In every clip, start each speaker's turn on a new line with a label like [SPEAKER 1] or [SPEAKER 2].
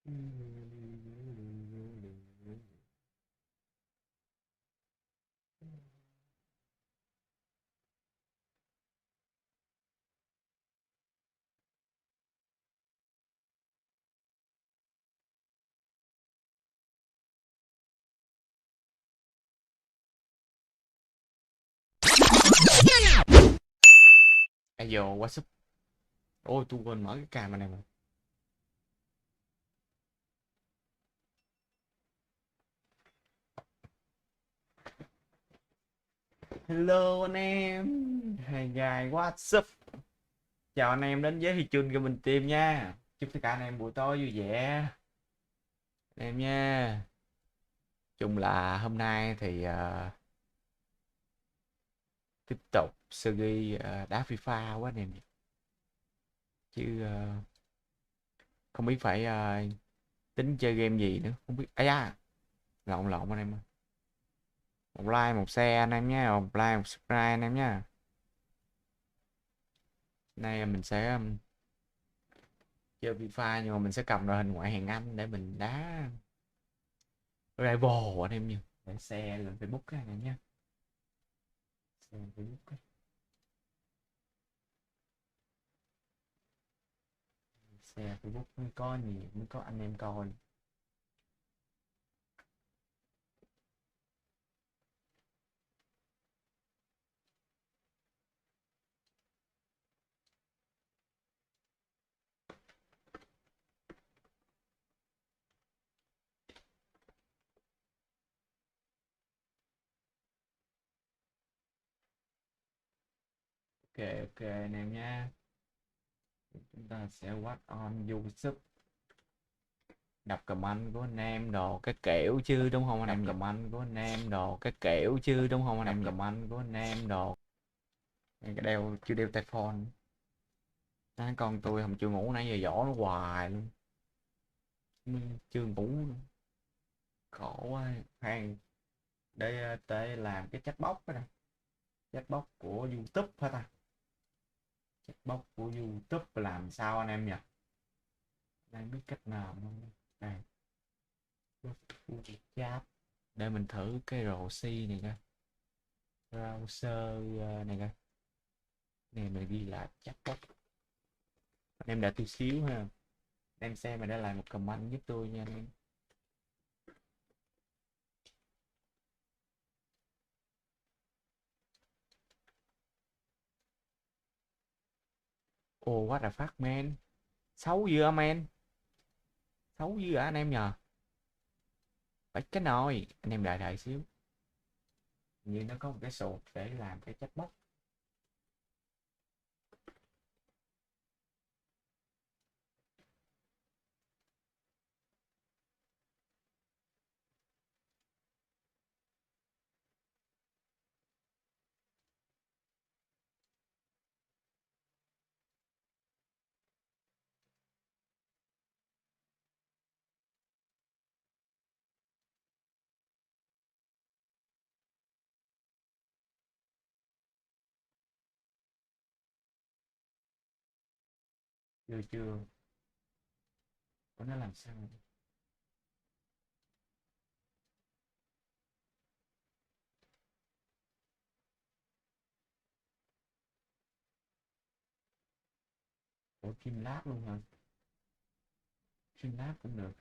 [SPEAKER 1] Ayo, what's up? Ôi, tôi quên mở cái cam này mà. Hello anh em. Hey guys, what's up? Chào anh em đến với Heechul của mình team nha. Chúc tất cả anh em buổi tối vui vẻ. Anh em nha. Chung là hôm nay thì tiếp tục series đá FIFA quá anh em. Chứ không biết phải tính chơi game gì nữa. Không biết. Ây da, lộn lộn anh em ơi. Một like, một share anh em nha. Một like, một subscribe anh em nha. Nay mình sẽ chơi FIFA nhưng mà mình sẽ cầm đội hình ngoại hạng Anh để mình đá rival anh em nha. Để share lên Facebook các anh em nhé. Share Facebook á. Share Facebook mới có nhiều, mới có anh em coi. Ok ok anh em nha. Chúng ta sẽ watch on YouTube. Đọc comment của anh em đồ cái kiểu chứ đúng không anh em? Comment của anh em đồ cái kiểu chứ đúng không anh em? Comment của anh em đồ. Cái đeo chưa đeo tai phone. Đó, con tôi không chưa ngủ nãy giờ dỗ nó hoài luôn. Chưa ngủ nữa. Khổ quá. Khoan, để tới làm cái chatbox đó nè. Chatbox của YouTube hả ta? Chatbox của YouTube làm sao anh em nhỉ? Đang biết cách nào không? Đây, chat để mình thử cái RC này coi. Browser này coi. Này mình ghi là chatbox. Anh em đợi tôi xíu ha. Anh em xem mà để lại một comment giúp tôi nha anh em. Ồ, what the fuck man. Xấu dữ hả man? Xấu dữ hả anh em nhờ? Phải cái nồi. Anh em đợi đợi xíu. Như nó có một cái sột để làm cái chatbox. Chưa chưa. Có nó làm sao? Ủa Kim Lab luôn hả? Kim Lab cũng được.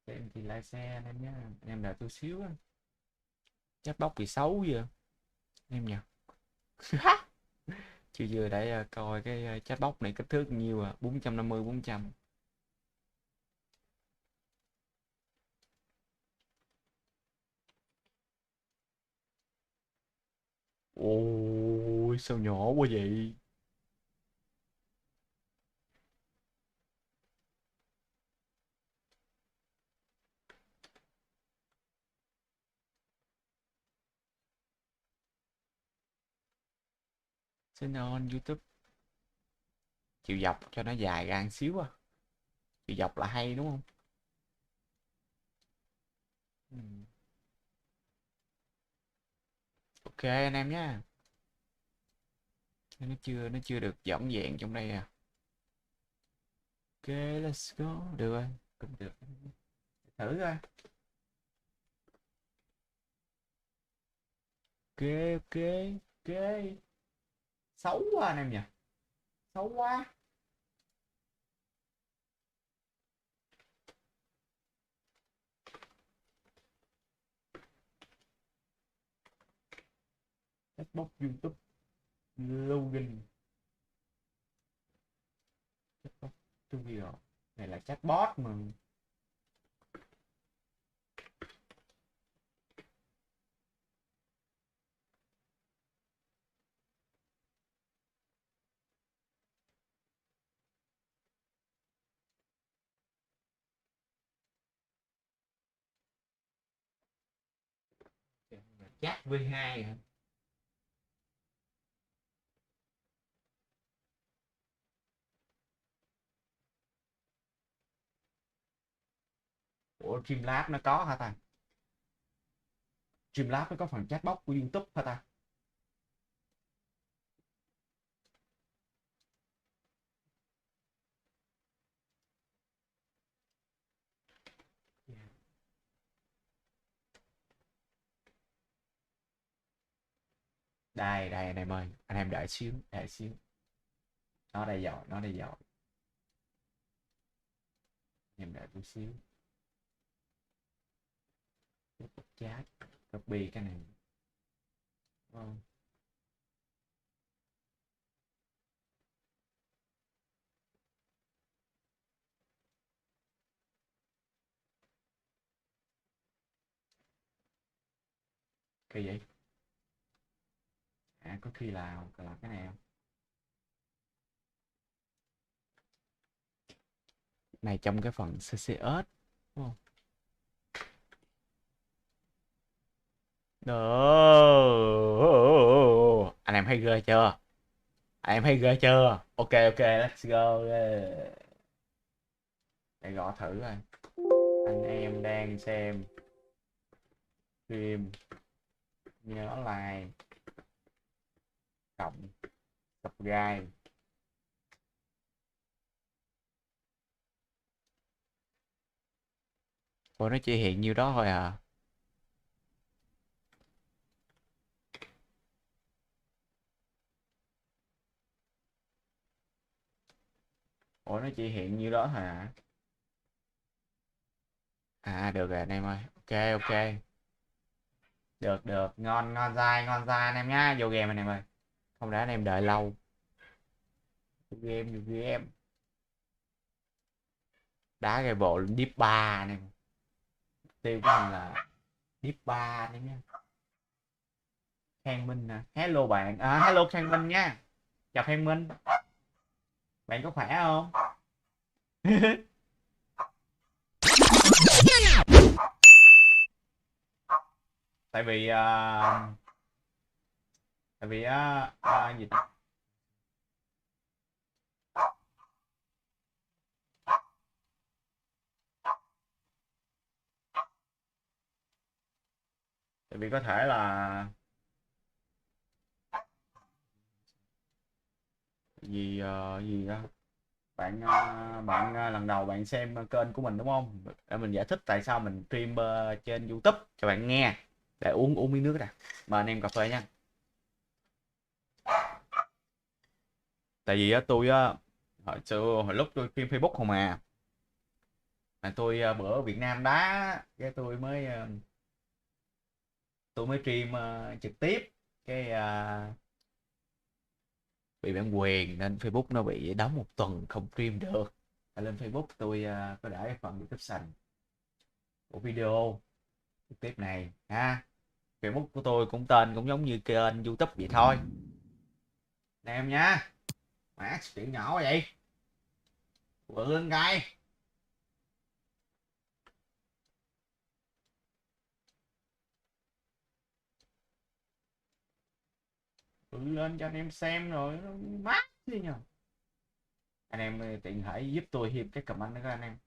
[SPEAKER 1] Để em thì lái xe anh em nhé. Anh em đợi tôi xíu á. Chatbox bị xấu vậy em nhỉ? Chưa vừa để coi cái chatbox này kích thước nhiêu à? 450 400. Ôi sao nhỏ quá vậy? Xin on YouTube. Chiều dọc cho nó dài ra một xíu à. Chiều dọc là hay đúng không? Ừ. Ok anh em nhé. Nó chưa được dõng dẹn trong đây à. Ok, let's go. Được rồi, cũng được. Thử coi. Ok, ok, ok. Xấu quá anh em nhỉ. Xấu quá. Chatbox YouTube login. Chatbox studio. Này là chatbot mà. Chat V2 hả? Ủa Streamlabs nó có hả ta? Streamlabs nó có phần chatbox của YouTube hả ta? Đây, đây anh em ơi, anh em đợi xíu, đợi xíu. Nó đây rồi, nó đây rồi. Anh em đợi chút xíu. Chat, copy cái này. Vâng. Kỳ vậy? À, có khi là cái này không? Này trong cái phần CCS đúng không? Đồ. Anh em thấy ghê chưa? Anh em thấy ghê chưa? Ok ok, let's go. Để gõ thử coi. Anh em đang xem phim, nhớ like, cộng, subscribe. Ủa nó chỉ hiện nhiêu đó thôi à? Ủa nó chỉ hiện nhiêu đó thôi à? À được rồi anh em ơi. Ok ok. Được được, ngon ngon ngon dai anh em nhá. Vô game anh em ơi. Không để anh em đợi lâu. Vô game, vô game. Đá cái bộ deep 3 anh em. Tiêu của mình là deep 3 anh em nhá. Khang Minh nè. Hello bạn. À, hello Khang Minh nha. Chào Khang Minh. Bạn có khỏe không? Tại vì tại vì gì ta? Tại vì có thể là gì đó. Bạn lần đầu bạn xem kênh của mình đúng không? Để mình giải thích tại sao mình stream trên YouTube cho bạn nghe. Để uống uống miếng nước nè. Mời anh em cà phê nha. Tại vì á tôi á hồi lúc tôi stream Facebook không mà tôi bữa ở Việt Nam đá cái tôi mới stream trực tiếp cái bị bản quyền nên Facebook nó bị đóng một tuần không stream được. Lên Facebook tôi có để cái phần description của video trực tiếp này ha. Facebook của tôi cũng tên cũng giống như kênh YouTube vậy thôi anh em nhá. Max chuyện nhỏ vậy, bự lên cái bự lên cho anh em xem rồi nó mát đi nhờ. Anh em tiện thể giúp tôi thêm cái comment nữa các anh em.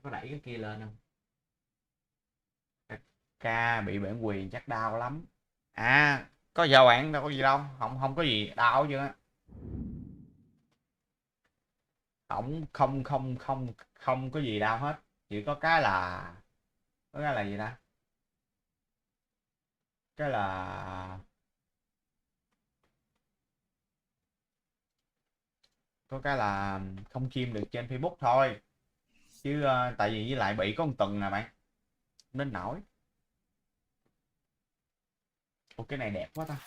[SPEAKER 1] Có đẩy cái kia lên không? Ca bị bản quyền chắc đau lắm. À Có giờ bạn đâu có gì đâu, không có gì đau chứ á. Không có gì đau hết, chỉ có cái là gì ta, cái là không stream được trên Facebook thôi, chứ tại vì với lại bị có một tuần nè bạn, nên nổi. Ủa cái này đẹp quá ta.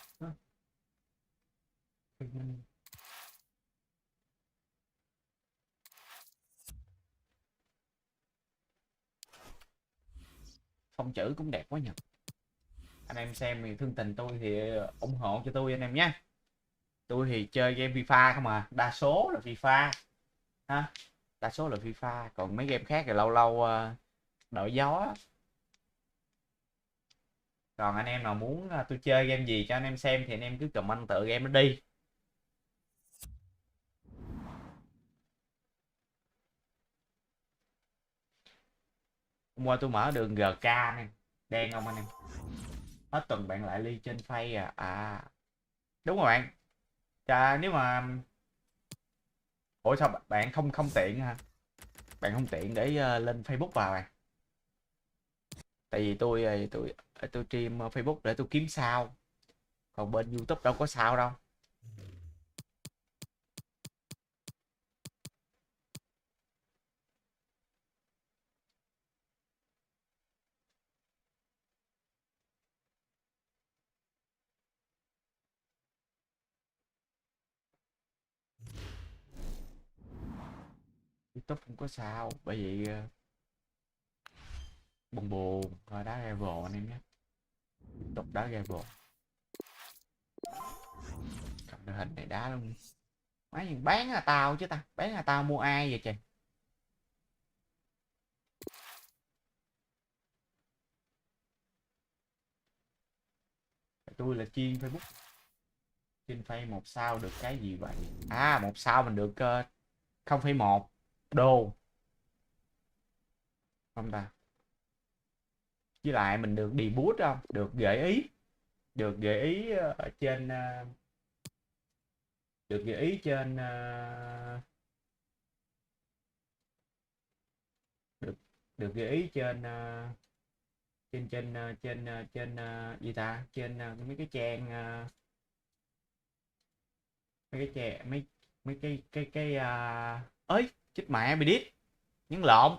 [SPEAKER 1] Phông chữ cũng đẹp quá nhỉ. Anh em xem thì thương tình tôi thì ủng hộ cho tôi anh em nhé. Tôi thì chơi game FIFA không à, đa số là FIFA ha, đa số là FIFA, còn mấy game khác thì lâu lâu đổi gió. Còn anh em nào muốn tôi chơi game gì cho anh em xem thì anh em cứ comment tự game nó đi. Hôm qua tôi mở đường GK này, đen không anh em? Hết tuần bạn lại ly trên Face à? Đúng rồi bạn. Chà, nếu mà ủa sao bạn không không tiện hả? Bạn không tiện để lên Facebook vào bạn. Tại vì tôi stream Facebook để tôi kiếm sao. Còn bên YouTube đâu có sao đâu. YouTube không có sao, bởi vì buồn buồn rồi đá rival anh em nhé. YouTube đá rival. Cầm đội hình này đá luôn. Má gì bán là tao chứ ta, bán là tao mua ai vậy trời. Tôi là chuyên Facebook. Trên Face 1 sao được cái gì vậy? À 1 sao mình được 0,1 đô. Không ta. Với lại mình được debut không? Được gợi ý. Được gợi ý ở trên được gợi ý trên được được gợi ý trên trên gì ta? Trên mấy cái trang mấy cái trang mấy cái ơi chết mẹ bị điếc nhấn lộn.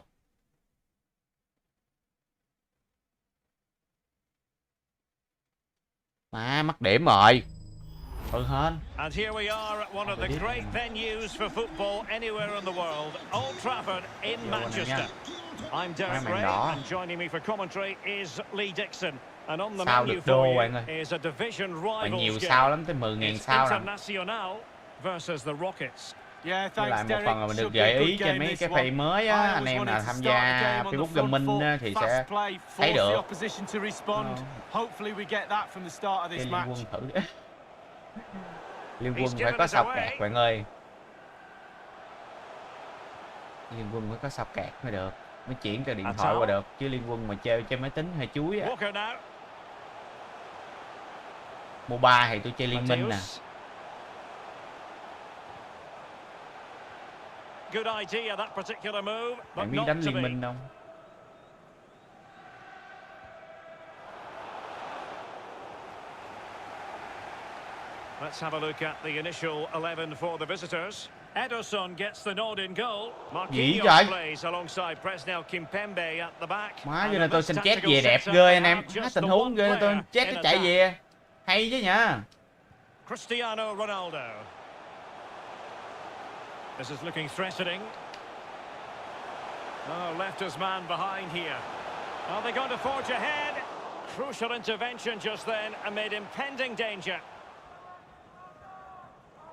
[SPEAKER 1] Mà mắc điểm rồi. Hên.
[SPEAKER 2] And here we are at one of the great venues for football anywhere in the world, Old Trafford in Manchester. I'm Derek Ray, and joining me for commentary is Lee Dixon. And on the menu for you is a division rivals
[SPEAKER 1] nhiều sao lắm, tới 10.000 sao rồi.
[SPEAKER 2] Internacional versus the Rockets.
[SPEAKER 1] Với lại một phần là mình được gợi ý trên mấy cái page mới á, anh em nào tham gia Facebook Gaming thì sẽ thấy được. Liên quân thử. Liên quân phải có sao kẹt bạn ơi. Liên quân phải có sao kẹt mới được, mới chuyển cho điện thoại qua được, chứ liên quân mà chơi trên máy tính hơi chuối á. MOBA thì tôi chơi Liên Minh nè. Bạn biết đánh Liên Minh không?
[SPEAKER 2] Let's have a look at the initial 11 for the visitors. Ederson gets the nod in goal. Marquinhos plays alongside Presnel Kimpembe at the back.
[SPEAKER 1] Má giờ này tôi xin chết về đẹp ghê anh em. Má tình huống ghê tôi chết nó chạy về. Hay chứ nhá.
[SPEAKER 2] Cristiano Ronaldo. This is looking threatening. Oh, left his man behind here. Are they going to forge ahead? Crucial intervention just then amid impending danger.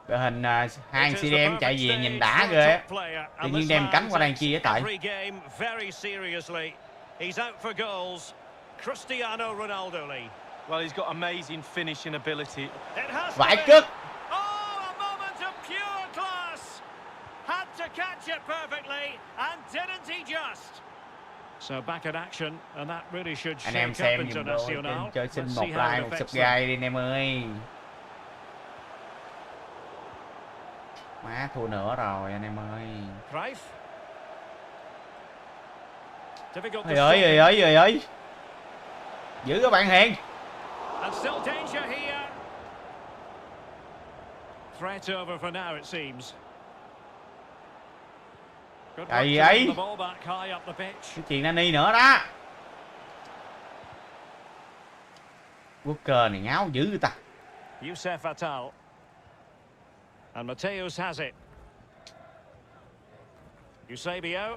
[SPEAKER 1] Đội hình hai CDM chạy về nhìn đã ghê. Tự nhiên đem cánh qua đằng chi á tại.
[SPEAKER 2] Cristiano Ronaldo.
[SPEAKER 3] Well, he's got amazing finishing ability.
[SPEAKER 1] Vãi cứt.
[SPEAKER 2] Oh, a moment of pure class. Had to catch it perfectly and didn't he just? So back in action, and that really should
[SPEAKER 1] Anh em
[SPEAKER 2] shake up
[SPEAKER 1] xem giùm tôi
[SPEAKER 2] Internacional.
[SPEAKER 1] chơi xin
[SPEAKER 2] Let's
[SPEAKER 1] một
[SPEAKER 2] see how
[SPEAKER 1] like
[SPEAKER 2] it
[SPEAKER 1] một
[SPEAKER 2] affects them.
[SPEAKER 1] subscribe đi anh em ơi. Má thua nữa rồi anh em ơi.
[SPEAKER 2] Cruyff. Difficult to
[SPEAKER 1] Ơi. Giữ các bạn Hiền.
[SPEAKER 2] And still danger here. Threat over for now, it seems. Good work to win the ball back high up the pitch.
[SPEAKER 1] Cái chuyện Nani nữa đó. Walker này ngáo dữ người ta.
[SPEAKER 2] Youssef Atal. And Mateus has it. Eusebio.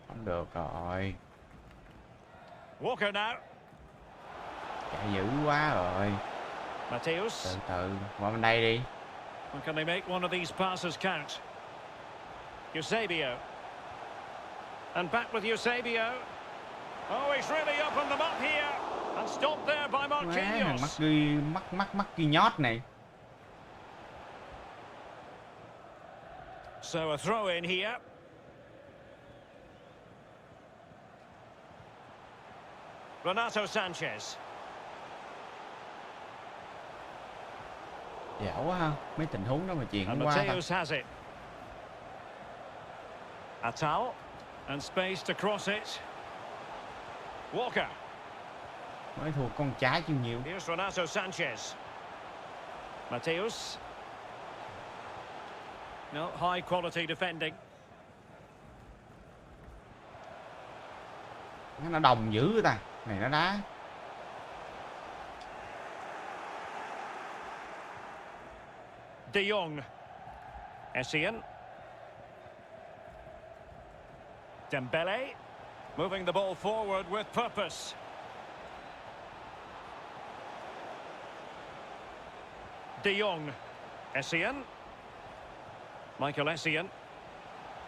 [SPEAKER 1] Không được rồi.
[SPEAKER 2] Walker now.
[SPEAKER 1] Chạy dữ quá rồi.
[SPEAKER 2] Mateus.
[SPEAKER 1] Từ từ qua bên đây đi.
[SPEAKER 2] And can they make one of these passes count? Eusebio. And back with Eusebio. Oh, he's really opened them up here. And stopped there by Marquinhos.
[SPEAKER 1] Mắc ghi nhót này.
[SPEAKER 2] So a throw in here. Renato Sanchez.
[SPEAKER 1] Dẻo quá ha. Mấy tình huống đó mà chuyện
[SPEAKER 2] And
[SPEAKER 1] không qua
[SPEAKER 2] Mateus has it. Atal. And space to cross it. Walker.
[SPEAKER 1] Mới thua con trái chiêu nhiều.
[SPEAKER 2] Here's Renato Sanchez. Mateus. No, high quality defending.
[SPEAKER 1] Nó đồng dữ ta. Này nó đá.
[SPEAKER 2] De Jong. Essien. Dembele. Moving the ball forward with purpose. De Jong. Essien. Michael Essien.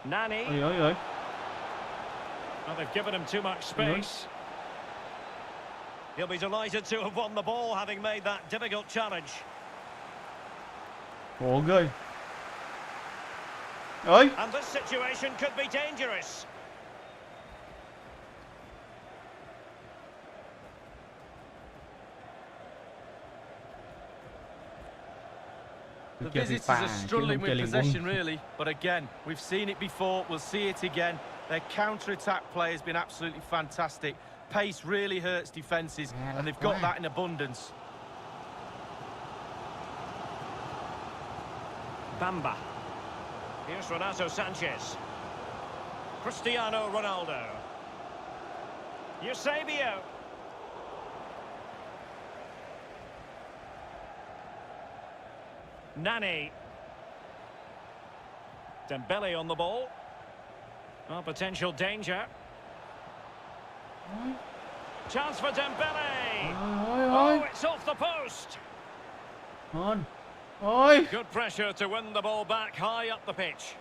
[SPEAKER 2] Nani.
[SPEAKER 1] Ôi.
[SPEAKER 2] Well, they've given him too much space. He'll be delighted to have won the ball, having made that difficult challenge.
[SPEAKER 1] Ủa ghê. Ơi.
[SPEAKER 2] And this situation could be dangerous.
[SPEAKER 3] The visitors are struggling with possession, really. But again, we've seen it before. We'll see it again. Their counter-attack play has been absolutely fantastic. Pace really hurts defences, and they've got that in abundance.
[SPEAKER 2] Bamba. Here's Renato Sanchez. Cristiano Ronaldo. Eusebio. Nani. Dembele on the ball. Oh, potential danger. Chance for Dembele. Oh, it's off the post. Good pressure to win the ball back high up the pitch.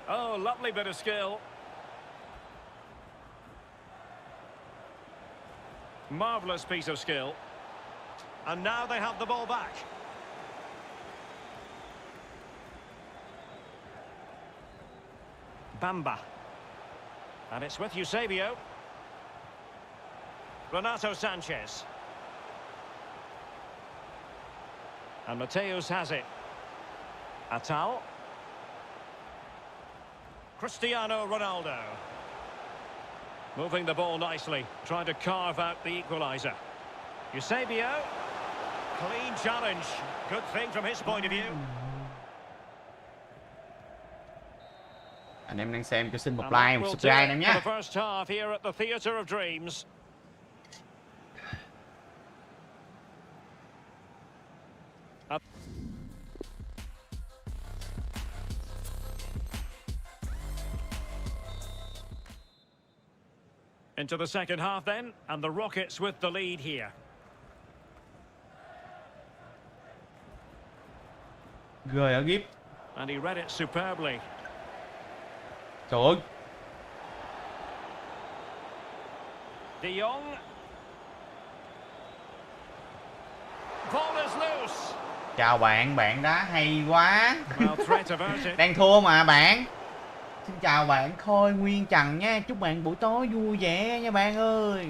[SPEAKER 2] Oh, lovely bit of skill. Marvellous piece of skill. And now they have the ball back. Bamba. And it's with Eusebio. Renato Sanchez. And Mateus has it. Atal. Cristiano Ronaldo. Moving the ball nicely, trying to carve out the equaliser. Eusebio. Clean challenge. Good thing from his point of view.
[SPEAKER 1] Anh em đang xem cho xin một like, một subscribe anh em nhé.
[SPEAKER 2] The first half here at the Theatre of Dreams. Into the second half then, and the Rockets with the lead here.
[SPEAKER 1] Rồi ở Gip.
[SPEAKER 2] And he read it superbly.
[SPEAKER 1] Trời ơi.
[SPEAKER 2] De Jong. Ball is loose.
[SPEAKER 1] Chào bạn, bạn đá hay quá. Đang thua mà bạn. Xin chào bạn Khôi Nguyên Trần nha. Chúc bạn buổi tối vui vẻ nha bạn ơi.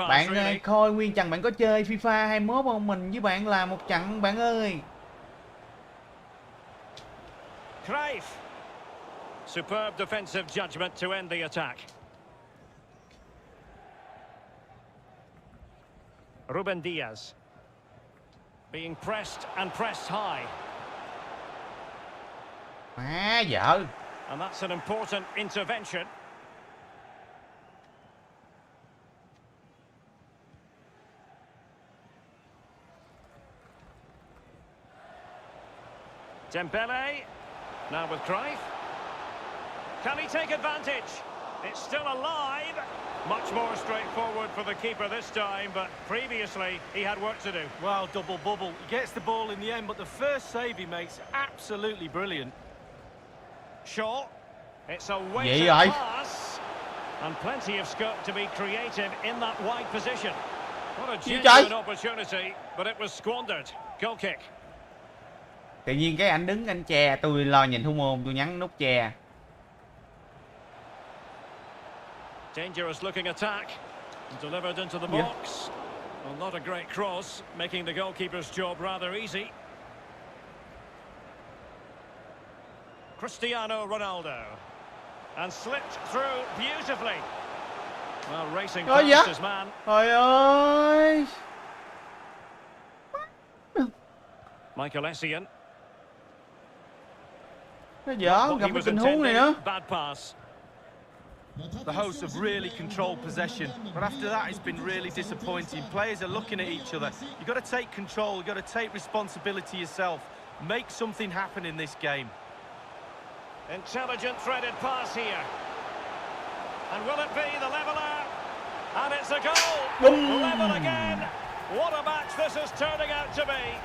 [SPEAKER 1] Bạn Khôi Nguyên Trần, bạn có chơi FIFA 21 không? Mình với bạn làm một trận bạn ơi.
[SPEAKER 2] Superb defensive judgment to end the attack. Ruben Diaz being pressed and pressed high.
[SPEAKER 1] Má vợ.
[SPEAKER 2] And that's an important intervention. Dembele, now with Cruyff. Can he take advantage? It's still alive. Much more straightforward for the keeper this time, but previously he had work to do.
[SPEAKER 3] Well, double bubble. He gets the ball in the end, but the first save he makes, absolutely brilliant.
[SPEAKER 2] Shaw. It's a weighted pass. And plenty of scope to be creative in that wide position. What a genuine opportunity, but it was squandered. Goal kick.
[SPEAKER 1] Tự nhiên cái anh đứng anh che, tôi lo nhìn thủ môn, tôi nhấn nút che.
[SPEAKER 2] Dangerous looking attack. Delivered into the box. Well, not a great cross, making the goalkeeper's job rather easy. Cristiano Ronaldo. And slipped through beautifully. Well, racing past his man.
[SPEAKER 1] Trời ơi.
[SPEAKER 2] Michael Essien.
[SPEAKER 1] Nó giỡn, gặp cái tình huống này nữa.
[SPEAKER 2] Bad pass.
[SPEAKER 3] The hosts have really controlled possession, but after that it's been really disappointing. Players are looking at each other. You've got to take control, you've got to take responsibility yourself. Make something happen in this game.
[SPEAKER 2] Intelligent threaded pass here. And will it be the leveller? And it's a goal! Level again! What a match this is turning out to be!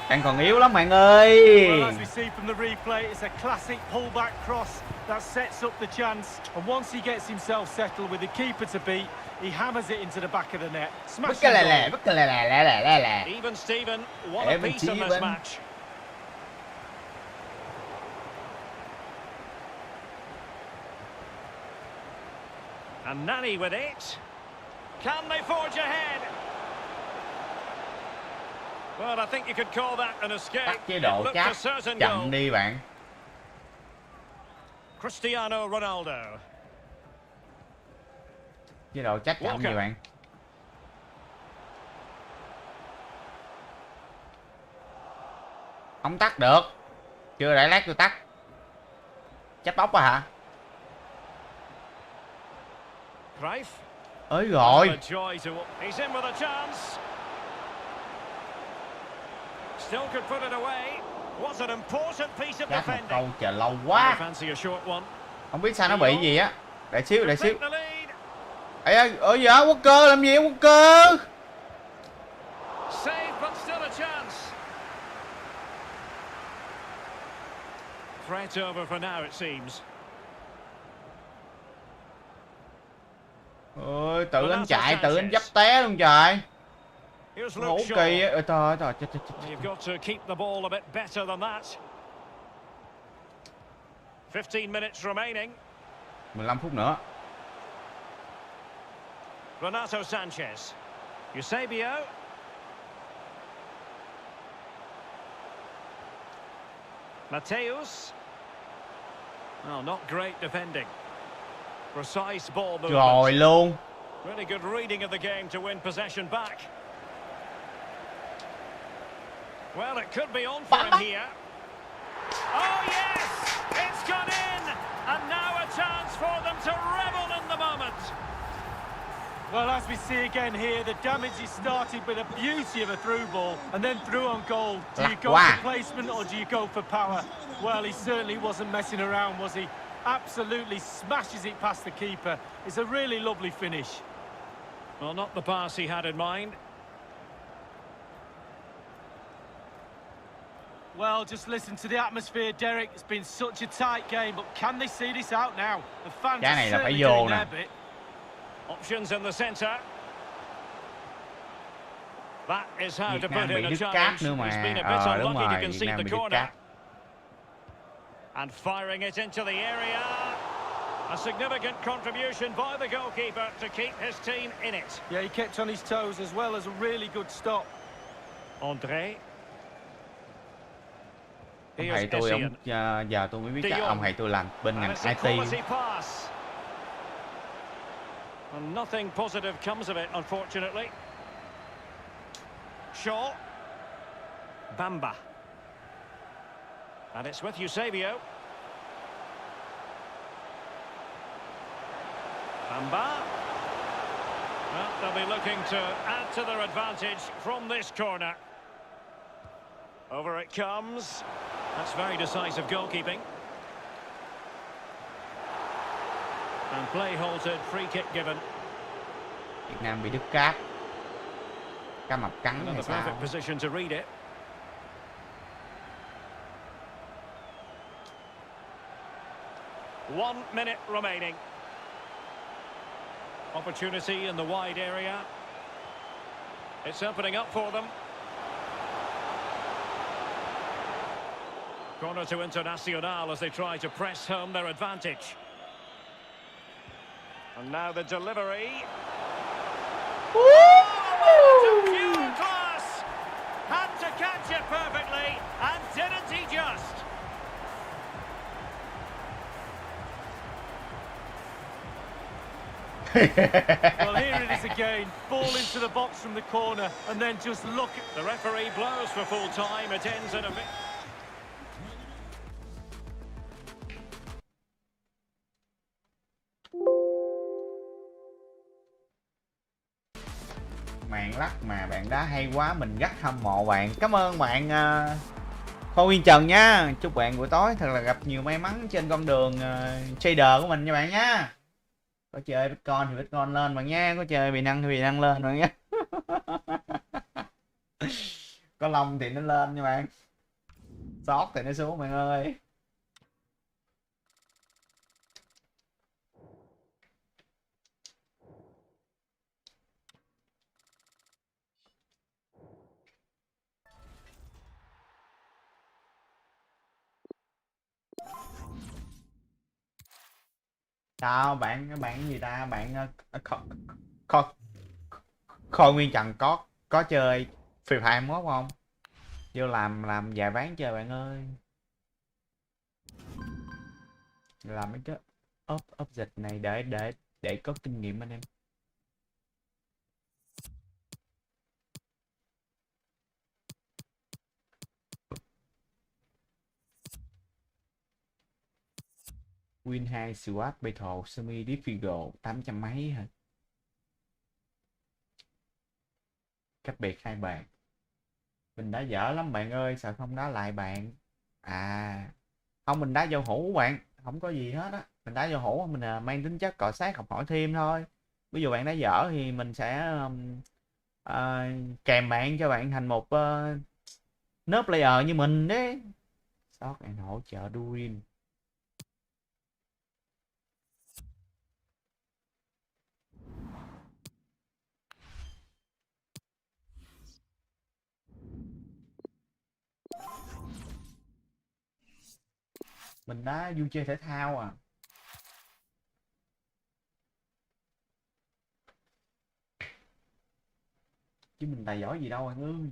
[SPEAKER 1] Đang còn yếu lắm bạn ơi.
[SPEAKER 3] Well, as we see from the replay, it's a classic pullback cross that sets up the chance. And once he gets himself settled with the keeper to beat, he hammers it into the back of the net. Smash it.
[SPEAKER 2] Even Steven, what a piece in this match. And Nani with it. Can they forge ahead? Well, I think you could call that an escape.
[SPEAKER 1] Tắt chế độ chat chậm đi bạn.
[SPEAKER 2] Cristiano Ronaldo.
[SPEAKER 1] Chế độ chat chậm gì bạn? Không tắt được. Chưa để lát tôi tắt. Chat bóc à hả?
[SPEAKER 2] Cruyff.
[SPEAKER 1] Ơi rồi.
[SPEAKER 2] He's in with a chance. Still could put it away. Was an important piece of defending.
[SPEAKER 1] Câu chờ lâu quá. Không biết sao nó bị gì á. Để xíu. Ê ơi dạ, Walker làm gì Walker?
[SPEAKER 2] Save but still a chance. Threat over for now it seems.
[SPEAKER 1] Ôi, tự anh chạy, tự anh dấp té luôn trời. Ngủ kỳ á. Trời.
[SPEAKER 2] You've got to keep the ball a bit better than that. 15 minutes remaining.
[SPEAKER 1] 15 phút nữa.
[SPEAKER 2] Renato Sanchez. Eusebio. Mateus. Oh, not great defending. Precise ball movement.
[SPEAKER 1] Rồi luôn.
[SPEAKER 2] Really good reading of the game to win possession back. Well, it could be on for him here. Oh, yes! It's gone in! And now a chance for them to revel in the moment.
[SPEAKER 3] Well, as we see again here, the damage is started with a beauty of a through ball and then through on goal. Do you go for placement or do you go for power? Well, he certainly wasn't messing around, was he? Absolutely smashes it past the keeper. It's a really lovely finish.
[SPEAKER 2] Well, not the pass he had in mind.
[SPEAKER 3] Well, just listen to the atmosphere, Derek. It's been such a tight game, but can they see this out now? The fans are certainly doing their bit.
[SPEAKER 2] Options in the centre. That is how
[SPEAKER 1] Việt
[SPEAKER 2] to
[SPEAKER 1] Nam
[SPEAKER 2] put in
[SPEAKER 1] bị
[SPEAKER 2] a
[SPEAKER 1] đứt
[SPEAKER 2] challenge.
[SPEAKER 1] cáp nữa
[SPEAKER 2] He's been
[SPEAKER 1] mà.
[SPEAKER 2] a bit
[SPEAKER 1] Đúng
[SPEAKER 2] unlucky to
[SPEAKER 1] rồi, Việt
[SPEAKER 2] concede
[SPEAKER 1] Nam
[SPEAKER 2] the
[SPEAKER 1] bị đứt
[SPEAKER 2] corner.
[SPEAKER 1] cáp.
[SPEAKER 2] And firing it into the area. A significant contribution by the goalkeeper to keep his team in it.
[SPEAKER 3] Yeah, he kept on his toes as well as a really good stop.
[SPEAKER 2] André.
[SPEAKER 1] Ông thầy tôi, ông giờ tôi mới biết chắc ông thầy tôi làm bên ngành IT.
[SPEAKER 2] And nothing positive comes of it, unfortunately. Shaw. Bamba. And it's with Eusebio. Bamba. Well, they'll be looking to add to their advantage from this corner. Over it comes. That's very decisive goalkeeping. And play halted, free kick given.
[SPEAKER 1] Việt Nam bị đứt cáp. Cá mập cắn hay sao?
[SPEAKER 2] Perfect position to read it. One minute remaining. Opportunity in the wide area. It's opening up for them. Corner to Internacional as they try to press home their advantage. And now the delivery. Oh, pure class! Had to catch it perfectly, and didn't he just?
[SPEAKER 3] Well, here it is again. Ball into the box from the corner, and then just look at...
[SPEAKER 2] The referee blows for full time. It ends in a...
[SPEAKER 1] Màn lắc mà bạn đá hay quá, mình rất hâm mộ bạn. Cảm ơn bạn Khôi Nguyên Trần nha. Chúc bạn buổi tối thật là gặp nhiều may mắn trên con đường trader của mình nha bạn nha. Có chơi Bitcoin thì Bitcoin lên bạn nha, có chơi bị năng thì bị năng lên bạn nha. Có lông thì nó lên nha bạn, sót thì nó xuống bạn ơi. Sao bạn, các bạn gì ta, bạn Khôi Nguyên Trần có chơi Free Fire 21 không? Vô làm vài ván chơi bạn ơi. Làm mấy cái up dịch này để có kinh nghiệm anh em. Win 2 Swap Battle Semi Difficult 800 mấy hả? Cách biệt 2 bàn. Mình đã dở lắm bạn ơi, sao không đá lại bạn? À, không, mình đá giao hữu bạn, không có gì hết á. Mình đá giao hữu mình mang tính chất cọ sát học hỏi thêm thôi. Ví dụ bạn đá dở thì mình sẽ kèm bạn cho bạn thành một nớp player như mình đấy. Sót and hỗ trợ Durin. Mình đá vui chơi thể thao à. Chứ mình tài giỏi gì đâu anh ơi.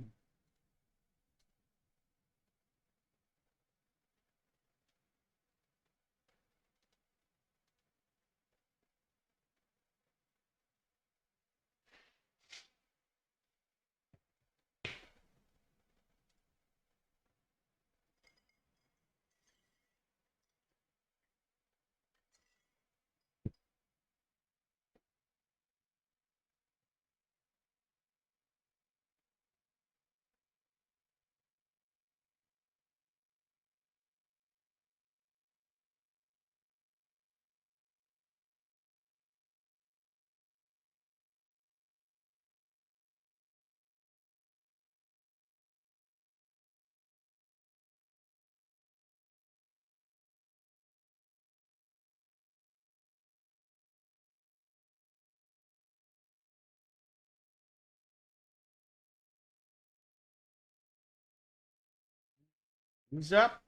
[SPEAKER 1] Giáp.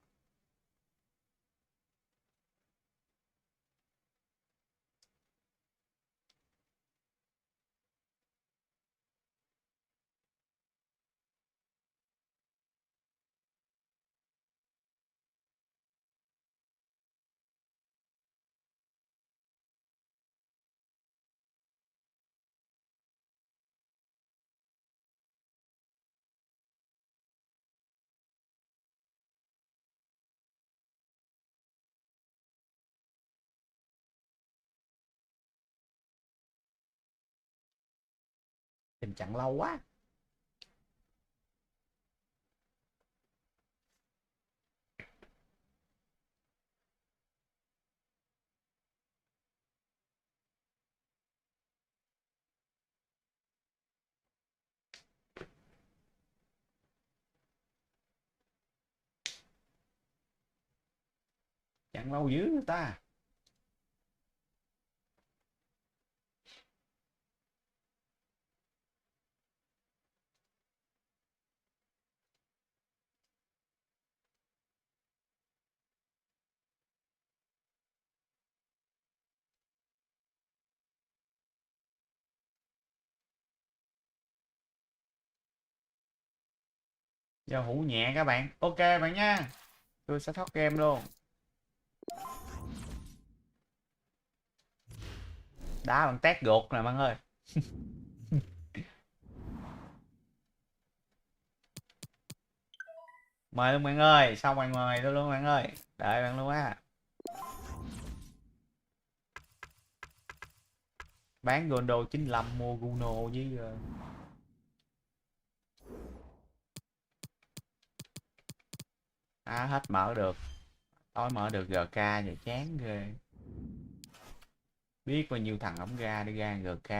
[SPEAKER 1] Tình trạng lâu quá. Chẳng lâu dữ người ta. Giao hữu nhẹ các bạn. Ok bạn nha. Tôi sẽ thoát game luôn. Đá bằng tét gột nè bạn ơi. Mời luôn bạn ơi. Xong bạn mời tôi luôn bạn ơi. Đợi bạn luôn á. Bán Gondo 95 mua Guno với hết mở được. Tối mở được GK vậy chán ghê. Biết bao nhiêu thằng ổng ra đi ra GK.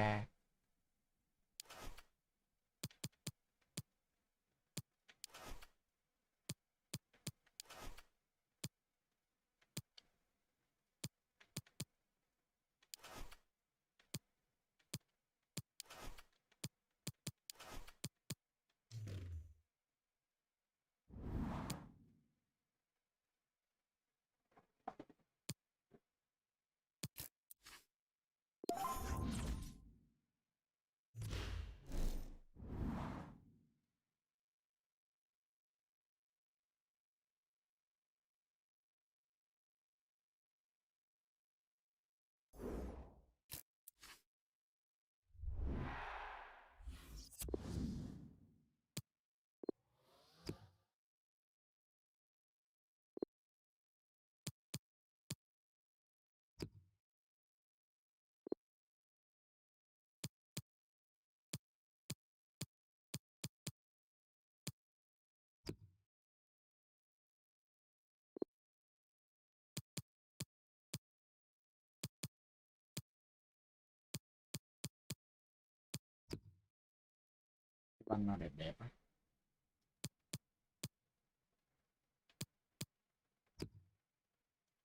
[SPEAKER 1] Băng nó đẹp đẹp á.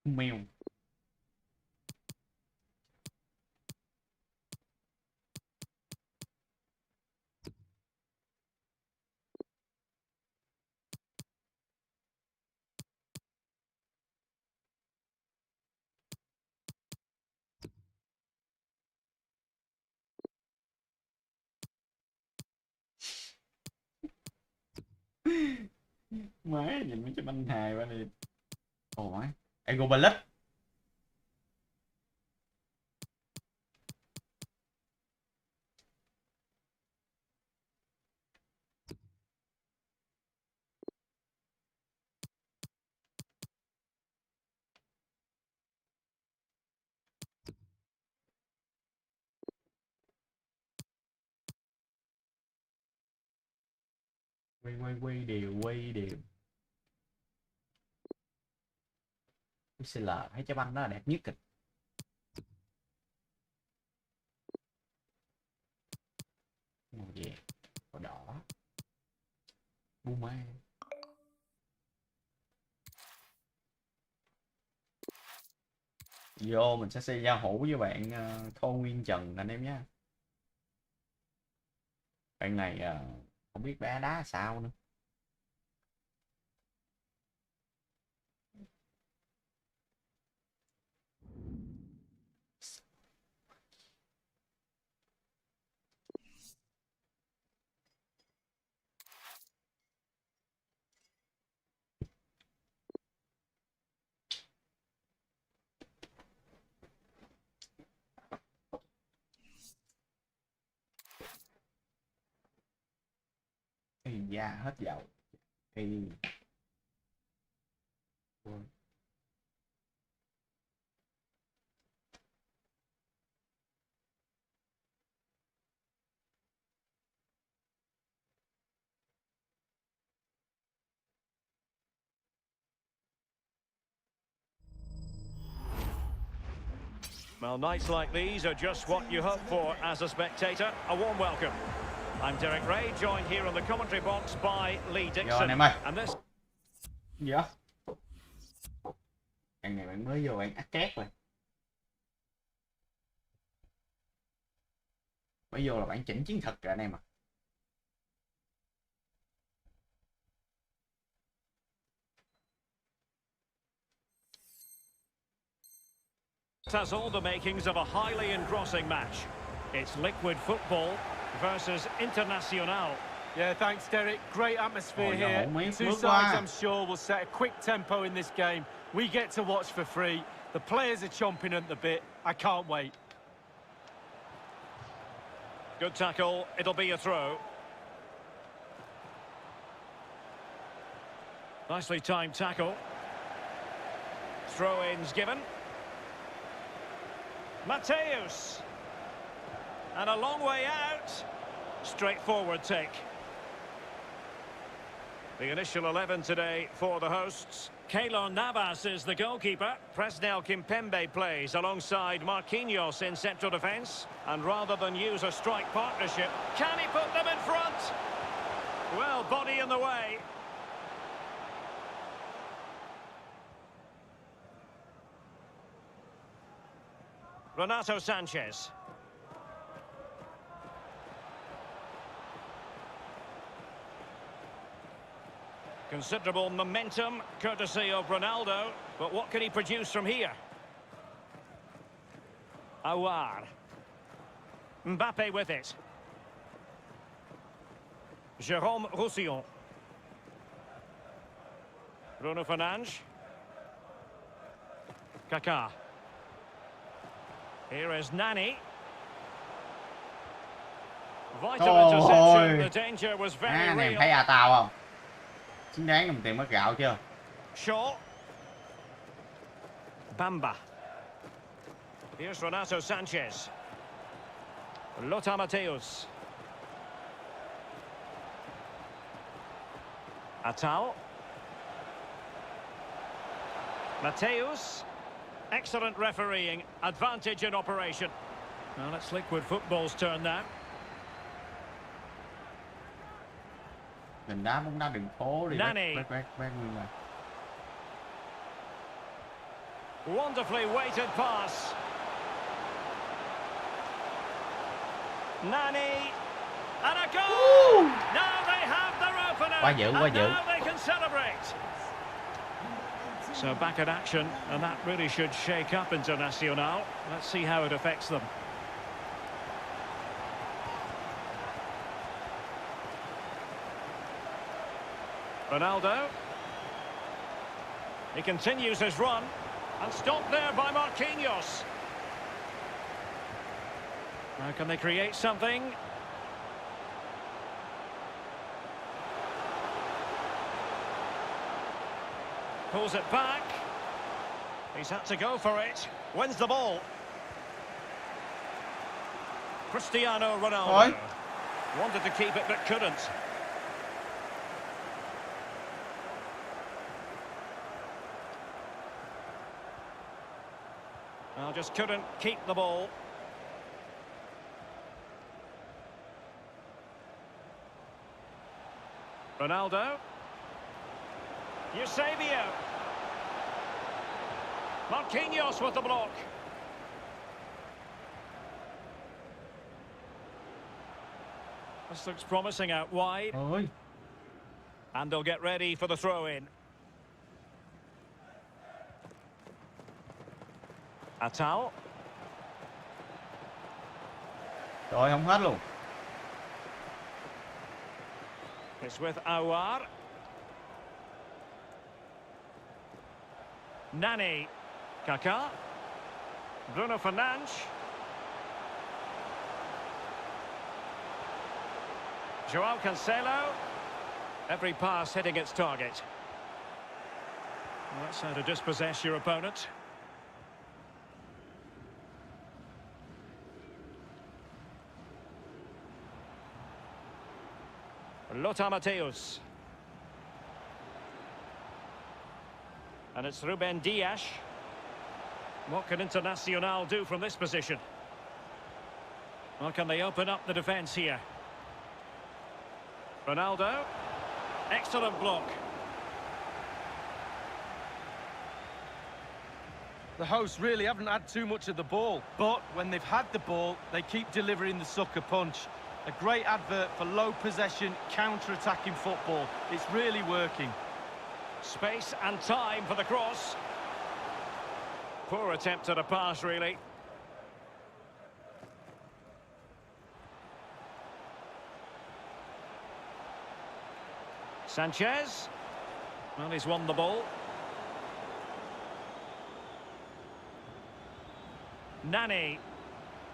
[SPEAKER 1] Mèo. Má nhìn mấy cái banh hài qua đi. Ủa Ego Ballet. Quay đều quay đều. UCL thấy trái banh đó là đẹp nhất kịch. Màu vàng, màu đỏ. Boomer. Vô mình sẽ xây giao hữu với bạn Thô Nguyên Trần anh em nhé. Bạn này không biết đá đá sao nữa. da hết dầu thì
[SPEAKER 2] Well, nights like these are just what you hope for as a spectator. A warm welcome. I'm Derek Ray, joined here on the commentary box by Lee Dixon. And this...
[SPEAKER 1] Dạ. Anh này bạn mới vô bạn ắt két rồi. Mới vô là bạn chỉnh chiến thuật rồi anh em ạ.
[SPEAKER 2] Has all the makings of a highly engrossing match. It's liquid football versus Internacional.
[SPEAKER 3] Yeah, thanks, Derek. Great atmosphere here. Two sides, I'm sure, will set a quick tempo in this game. We get to watch for free. The players are chomping at the bit. I can't wait.
[SPEAKER 2] Good tackle. It'll be a throw. Nicely timed tackle. Throw-ins given. Mateus. And a long way out. Straightforward take. The initial 11 today for the hosts. Keylor Navas is the goalkeeper. Presnel Kimpembe plays alongside Marquinhos in central defence. And rather than use a strike partnership, can he put them in front? Well, body in the way. Renato Sanchez. Considerable momentum, courtesy of Ronaldo. But what can he produce from here? Aouar. Mbappe with it. Jérôme Roussillon. Bruno Fernandes. Kaká. Here is Nani. Vital interception. The danger was very real.
[SPEAKER 1] Em thấy tao không? Xứng đáng đồng tiền mất gạo chưa?
[SPEAKER 2] Shaw. Bamba. Here's Renato Sanchez. Lothar Matthäus. Atal. Matthäus. Excellent refereeing. Advantage in operation. Well, it's liquid football's turn now.
[SPEAKER 1] Mình đá bóng đá đường phố đi.
[SPEAKER 2] Nani. Wonderfully weighted pass. Nani. And a goal! Woo! Now they have their opener.
[SPEAKER 1] Quá dữ, quá dữ.
[SPEAKER 2] Now they can celebrate. So back in action, and that really should shake up Internacional. Let's see how it affects them. Ronaldo. He continues his run, and stopped there by Marquinhos. Now can they create something? Pulls it back. He's had to go for it. Wins the ball. Cristiano Ronaldo. Wanted to keep it but couldn't. Well, just couldn't keep the ball. Ronaldo. Eusebio. Marquinhos with the block. This looks promising out wide. And they'll get ready for the throw-in. Atal.
[SPEAKER 1] Rồi không hết luôn.
[SPEAKER 2] It's with Aouar. Nani. Kaká. Bruno Fernandes. João Cancelo. Every pass hitting its target. That's how to dispossess your opponent. Lothar Matthäus. And it's Ruben Dias. What can Internacional do from this position? Or can they open up the defence here? Ronaldo. Excellent block.
[SPEAKER 3] The hosts really haven't had too much of the ball, but when they've had the ball, they keep delivering the sucker punch. A great advert for low possession, counter-attacking football. It's really working.
[SPEAKER 2] Space and time for the cross. Poor attempt at a pass, really. Sanchez. Well, he's won the ball. Nani.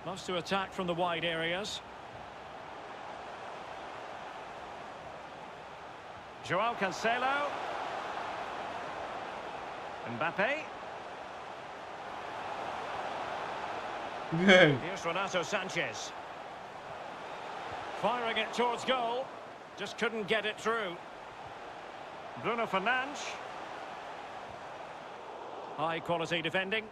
[SPEAKER 2] Loves to attack from the wide areas. Joao Cancelo. Mbappe. Here's Renato Sanchez. Firing it towards goal. Just couldn't get it through. Bruno Fernandes. High quality defending.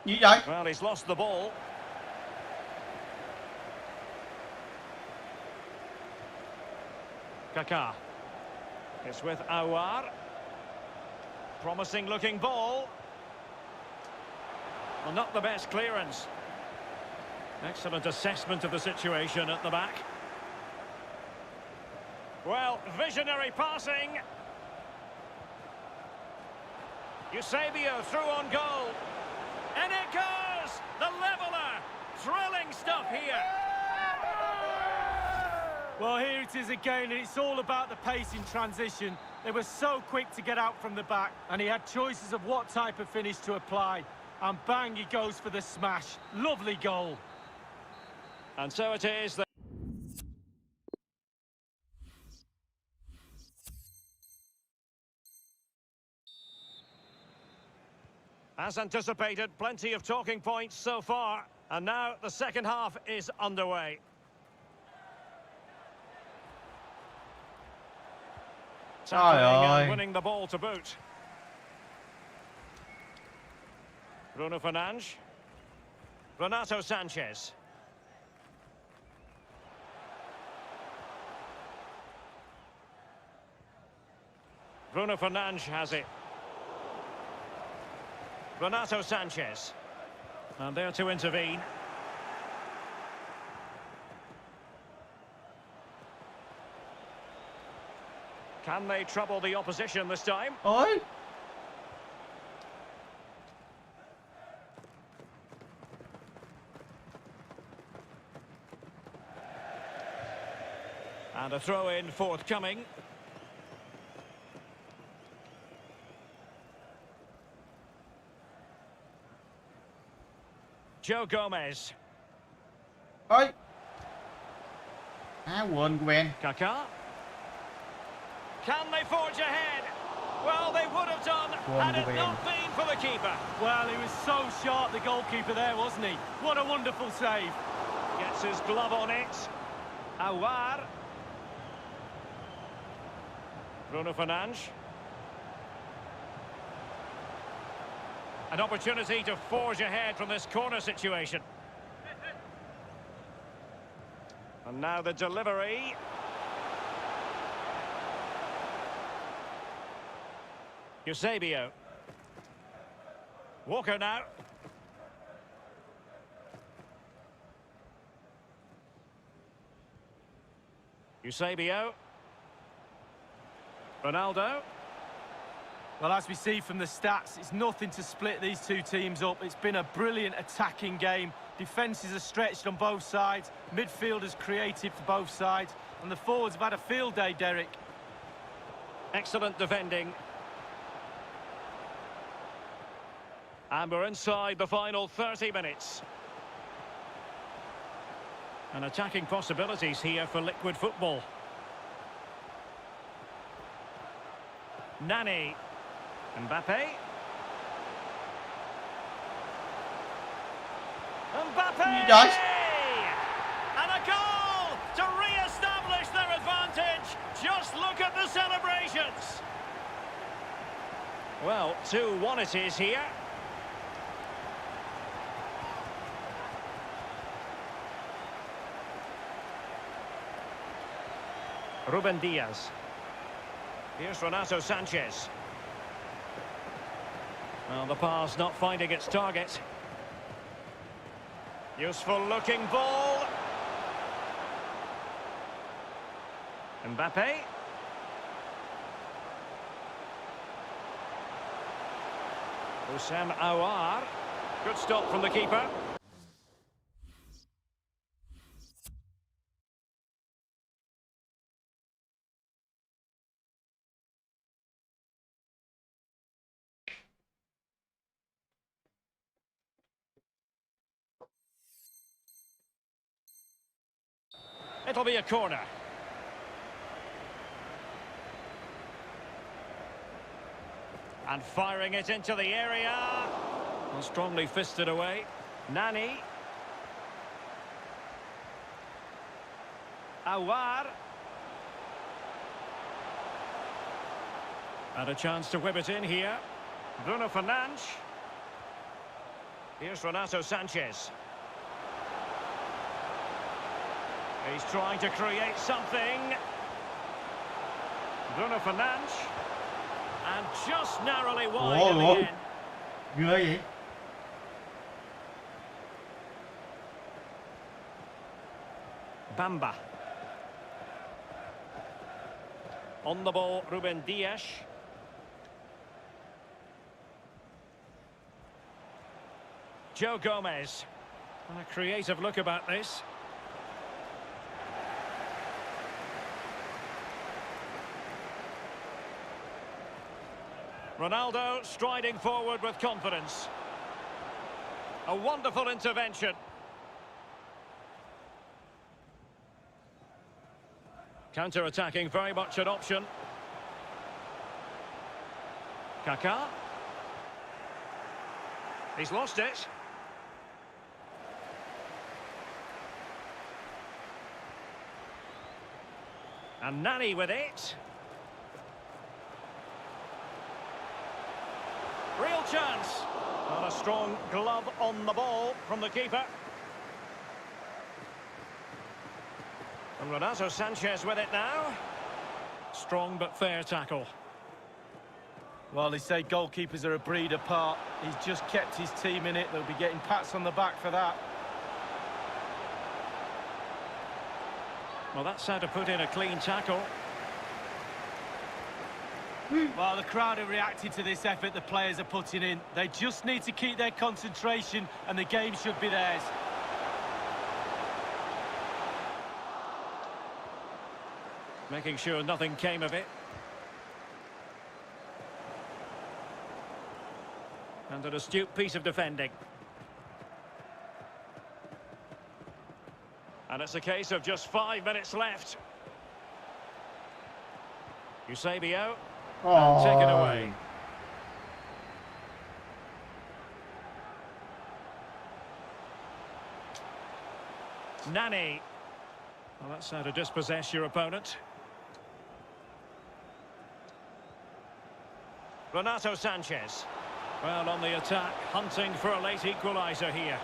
[SPEAKER 1] Gì vậy?
[SPEAKER 2] Well, he's lost the ball. Kaká. It's with Aouar. Promising looking ball. Well, not the best clearance. Excellent assessment of the situation at the back. Well, visionary passing. Eusebio through on goal. And it goes! The leveller! Thrilling stuff here.
[SPEAKER 3] Well, here it is again, and it's all about the pace in transition. They were so quick to get out from the back, and he had choices of what type of finish to apply. And bang, he goes for the smash. Lovely goal.
[SPEAKER 2] And so it is. As anticipated, plenty of talking points so far. And now the second half is underway. Tackling and winning the ball to boot. Bruno Fernandes. Renato Sanchez. Bruno Fernandes has it. Renato Sanchez. And there to intervene. Can they trouble the opposition this time?
[SPEAKER 1] Ôi.
[SPEAKER 2] And a throw-in forthcoming. Joe Gomez.
[SPEAKER 1] Ôi. À, quên.
[SPEAKER 2] Kaká. Can they forge ahead? Well, they would have done had it not been for the keeper.
[SPEAKER 3] Well, he was so sharp, the goalkeeper there, wasn't he? What a wonderful save.
[SPEAKER 2] Gets his glove on it. Aouar. Bruno Fernandes. An opportunity to forge ahead from this corner situation. And now the delivery. Eusebio. Walker now. Eusebio. Ronaldo.
[SPEAKER 3] Well, as we see from the stats, it's nothing to split these two teams up. It's been a brilliant attacking game. Defences are stretched on both sides. Midfielders creative for both sides. And the forwards have had a field day, Derek.
[SPEAKER 2] Excellent defending. And we're inside the final 30 minutes. And attacking possibilities here for liquid football. Nani. Mbappe. Mbappe!
[SPEAKER 1] Yes.
[SPEAKER 2] And a goal to re-establish their advantage. Just look at the celebrations. Well, 2-1 it is here. Ruben Diaz. Here's Renato Sanchez. Well, the pass not finding its target. Useful looking ball. Mbappe. Houssem Aouar. Good stop from the keeper. It'll be a corner. And firing it into the area. Well, strongly fisted away. Nani. Aouar. And a chance to whip it in here. Bruno Fernandes. Here's Renato Sanchez. He's trying to create something. Bruno Fernandes. And just narrowly wide in the end.
[SPEAKER 1] Ghê vậy?
[SPEAKER 2] Bamba. On the ball, Ruben Dias. Joe Gomez. And a creative look about this. Ronaldo striding forward with confidence. A wonderful intervention. Counter-attacking, very much an option. Kaká. He's lost it. And Nani with it. Real chance. Not a strong glove on the ball from the keeper. And Renato Sanchez with it now. Strong but fair tackle.
[SPEAKER 3] Well, they say goalkeepers are a breed apart. He's just kept his team in it. They'll be getting pats on the back for that.
[SPEAKER 2] Well, that's how to put in a clean tackle.
[SPEAKER 3] Well, the crowd have reacted to this effort the players are putting in. They just need to keep their concentration and the game should be theirs.
[SPEAKER 2] Making sure nothing came of it. And an astute piece of defending. And it's a case of just 5 minutes left. Eusebio. And taken away. Nani. Well, that's how to dispossess your opponent. Renato Sanchez. Well, on the attack, hunting for a late equaliser here.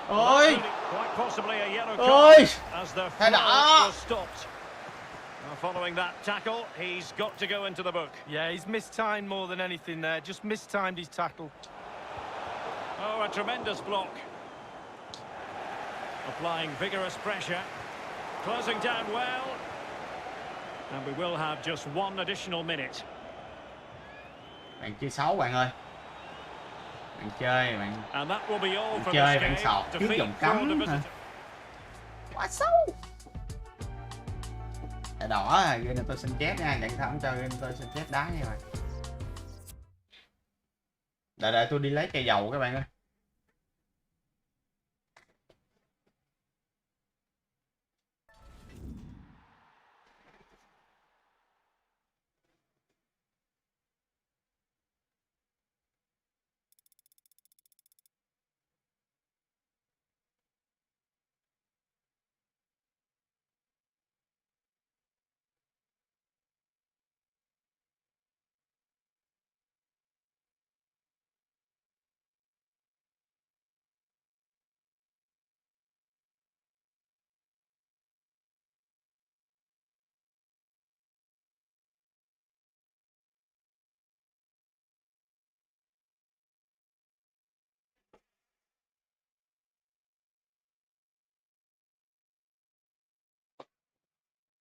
[SPEAKER 1] Ôi!
[SPEAKER 2] Quite possibly a yellow card as the flow was stopped. Well, following that tackle, he's got to go into the book.
[SPEAKER 3] Yeah, he's mistimed more than anything there. Just mistimed his tackle.
[SPEAKER 2] Oh, a tremendous block. Applying vigorous pressure. Closing down well. And we will have just 1 additional minute.
[SPEAKER 1] Bạn chơi xấu bạn ơi. Bạn chơi, bạn
[SPEAKER 2] And that will be all for
[SPEAKER 1] chơi,
[SPEAKER 2] this
[SPEAKER 1] bạn
[SPEAKER 2] game.
[SPEAKER 1] sọt trước
[SPEAKER 2] Defeat
[SPEAKER 1] vòng
[SPEAKER 2] for the
[SPEAKER 1] cấm hả?
[SPEAKER 2] visitor.
[SPEAKER 1] Quá xấu. Thẻ đỏ à, game này tôi xin chép nha, chẳng thấm cho game tôi xin chép đá nha bạn. Đợi tôi đi lấy chai dầu các bạn ơi.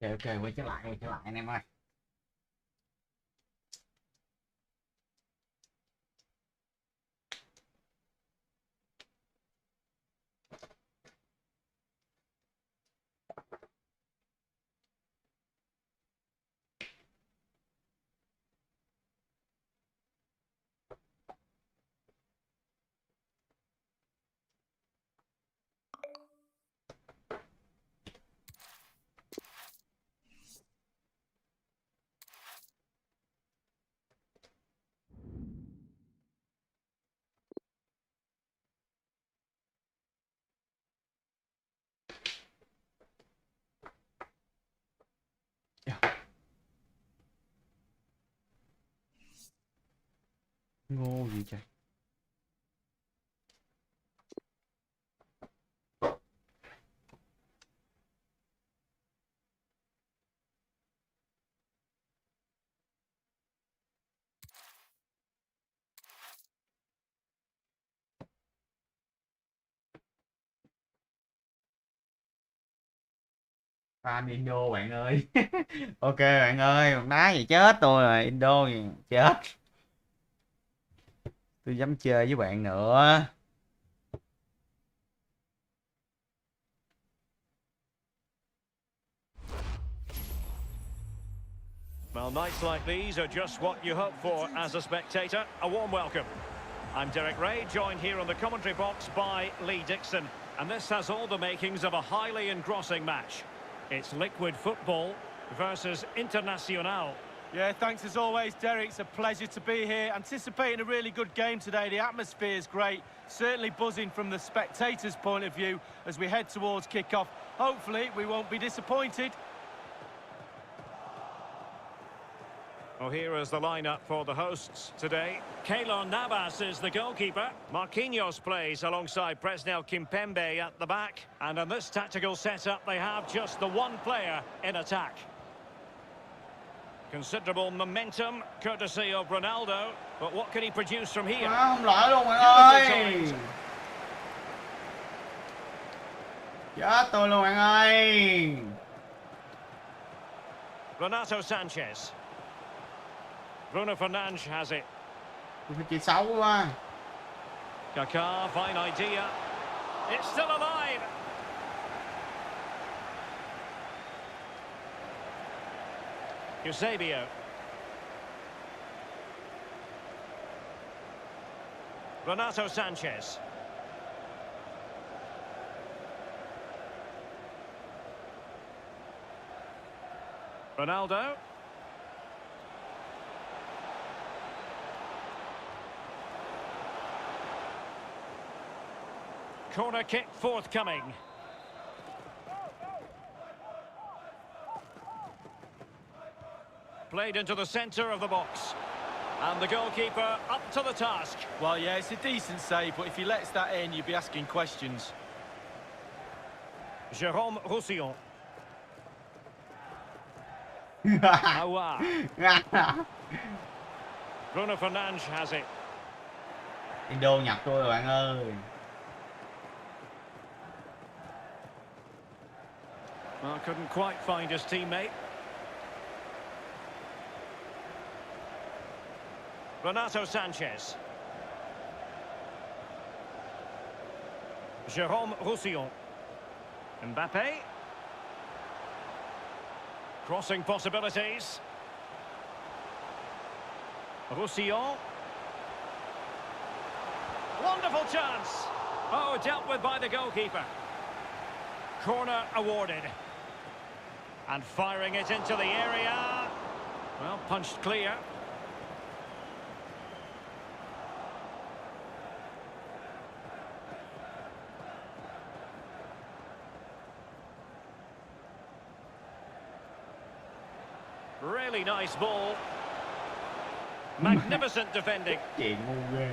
[SPEAKER 1] Ok, ok, quay trở lại anh em ơi. Ngô gì trời. Fan Indo bạn ơi. Ok bạn ơi, bạn đá gì chết tôi rồi, Indo gì chết. Tôi dám chơi với bạn nữa.
[SPEAKER 2] Well, nights like these are just what you hope for as a spectator. A warm welcome. I'm Derek Ray, joined here on the commentary box by Lee Dixon. And this has all the makings of a highly engrossing match. It's liquid football versus Internacional.
[SPEAKER 3] Yeah, thanks as always, Derek. It's a pleasure to be here. Anticipating a really good game today. The atmosphere is great. Certainly buzzing from the spectators' point of view as we head towards kick-off. Hopefully, we won't be disappointed.
[SPEAKER 2] Well, here is the lineup for the hosts today. Keylor Navas is the goalkeeper. Marquinhos plays alongside Presnel Kimpembe at the back. And in this tactical setup, they have just the one player in attack. Considerable momentum, courtesy of Ronaldo. But what can he produce from here?
[SPEAKER 1] Không lỗi luôn bạn ơi. Chết tôi luôn bạn ơi.
[SPEAKER 2] Renato Sanchez. Bruno Fernandes has it.
[SPEAKER 1] Tôi phải chơi xấu quá.
[SPEAKER 2] Kaká, fine idea. It's still alive. Eusebio. Renato Sanchez. Ronaldo. Corner kick forthcoming. Played into the centre of the box. And the goalkeeper up to the task.
[SPEAKER 3] Well, yeah, it's a decent save, but if he lets that in, you'd be asking questions.
[SPEAKER 2] Jérôme Roussillon. Aouar. Bruno Fernandes has it.
[SPEAKER 1] Indo nhập tôi rồi bạn ơi.
[SPEAKER 2] Well, couldn't quite find his teammate. Renato Sanchez. Jérôme Roussillon. Mbappé. Crossing possibilities. Roussillon. Wonderful chance. Oh, dealt with by the goalkeeper. Corner awarded. And firing it into the area. Well, punched clear. Really nice ball. Magnificent defending.
[SPEAKER 1] Chuyện ngu ghê.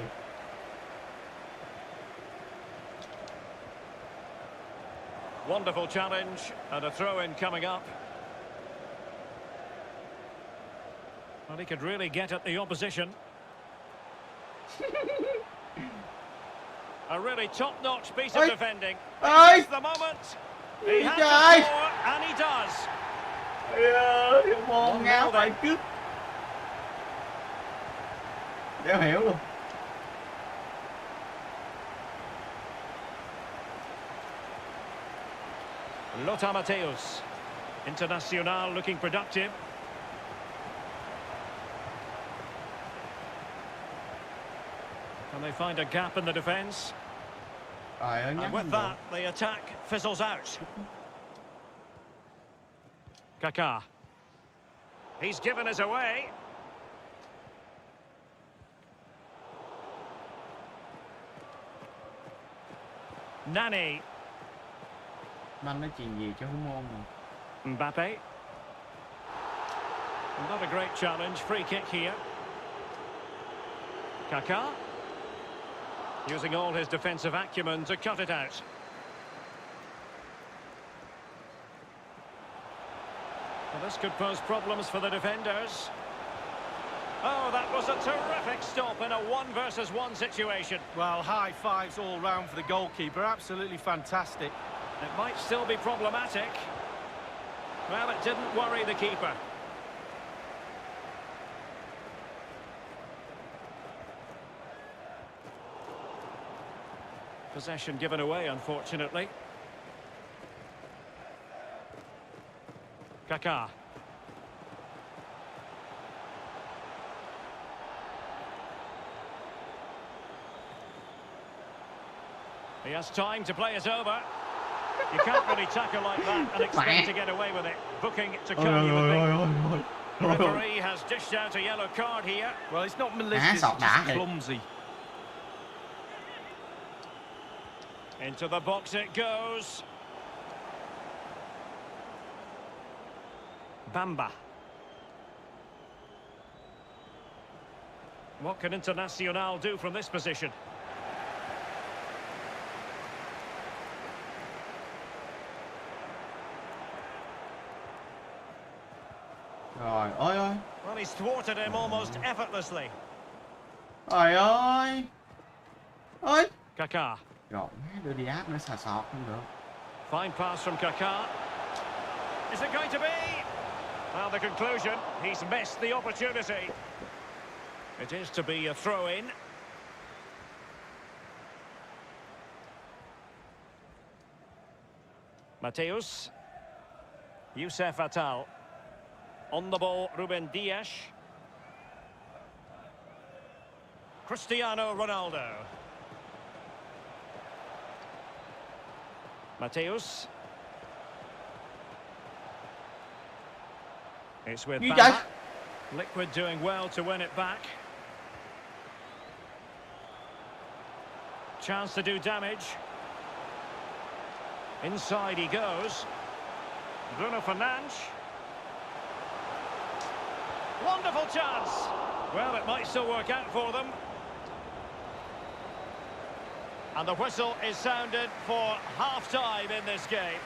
[SPEAKER 2] Wonderful challenge and a throw-in coming up. Well, he could really get at the opposition. A really top-notch piece of defending. This is the moment. He has to score, and he does.
[SPEAKER 1] Môn ngáo phải cướp. Đéo hiểu luôn.
[SPEAKER 2] Lothar Matthäus, Internacional looking productive. Can they find a gap in the defence? And with that, the attack fizzles out. Kaká. He's given us away. Nani.
[SPEAKER 1] Banh nói chuyện gì cho hú môn rồi.
[SPEAKER 2] Mbappe. Not a great challenge. Free kick here. Kaká. Using all his defensive acumen to cut it out. Well, this could pose problems for the defenders. Oh, that was a terrific stop in a 1-versus-1 situation.
[SPEAKER 3] Well, high fives all round for the goalkeeper. Absolutely fantastic.
[SPEAKER 2] It might still be problematic. Well, it didn't worry the keeper. Possession given away, unfortunately. Kaká. He has time to play it over. You can't really tackle like that and expect to get away with it. Booking to come, you would think. The referee has dished out a yellow card here.
[SPEAKER 3] Well, it's not malicious, it's just clumsy.
[SPEAKER 2] Into the box it goes. Bamba. What can Internacional do from this position?
[SPEAKER 1] Rồi, ôi ơi.
[SPEAKER 2] Well, he's thwarted him almost effortlessly.
[SPEAKER 1] Trời ơi. Ôi.
[SPEAKER 2] Kaká.
[SPEAKER 1] Rồi, đưa đi áp nó xà sọt không được.
[SPEAKER 2] Fine pass from Kaká. Is it going to be? Well, the conclusion, he's missed the opportunity. It is to be a throw-in. Matthäus. Youssef Attal. On the ball, Ruben Dias. Cristiano Ronaldo. Matthäus. It's with Bamba. Liquid doing well to win it back. Chance to do damage. Inside he goes. Bruno Fernandes. Wonderful chance. Well, it might still work out for them. And the whistle is sounded for half-time in this game.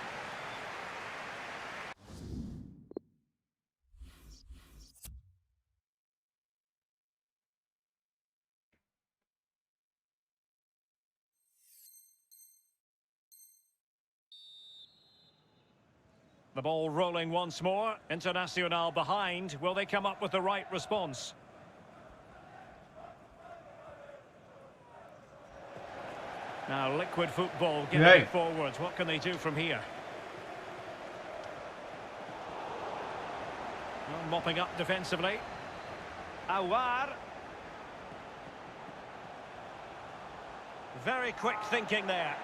[SPEAKER 2] The ball rolling once more. Internacional behind. Will they come up with the right response? Now, liquid football getting it forwards. What can they do from here? Well, mopping up defensively. Awar. Very quick thinking there.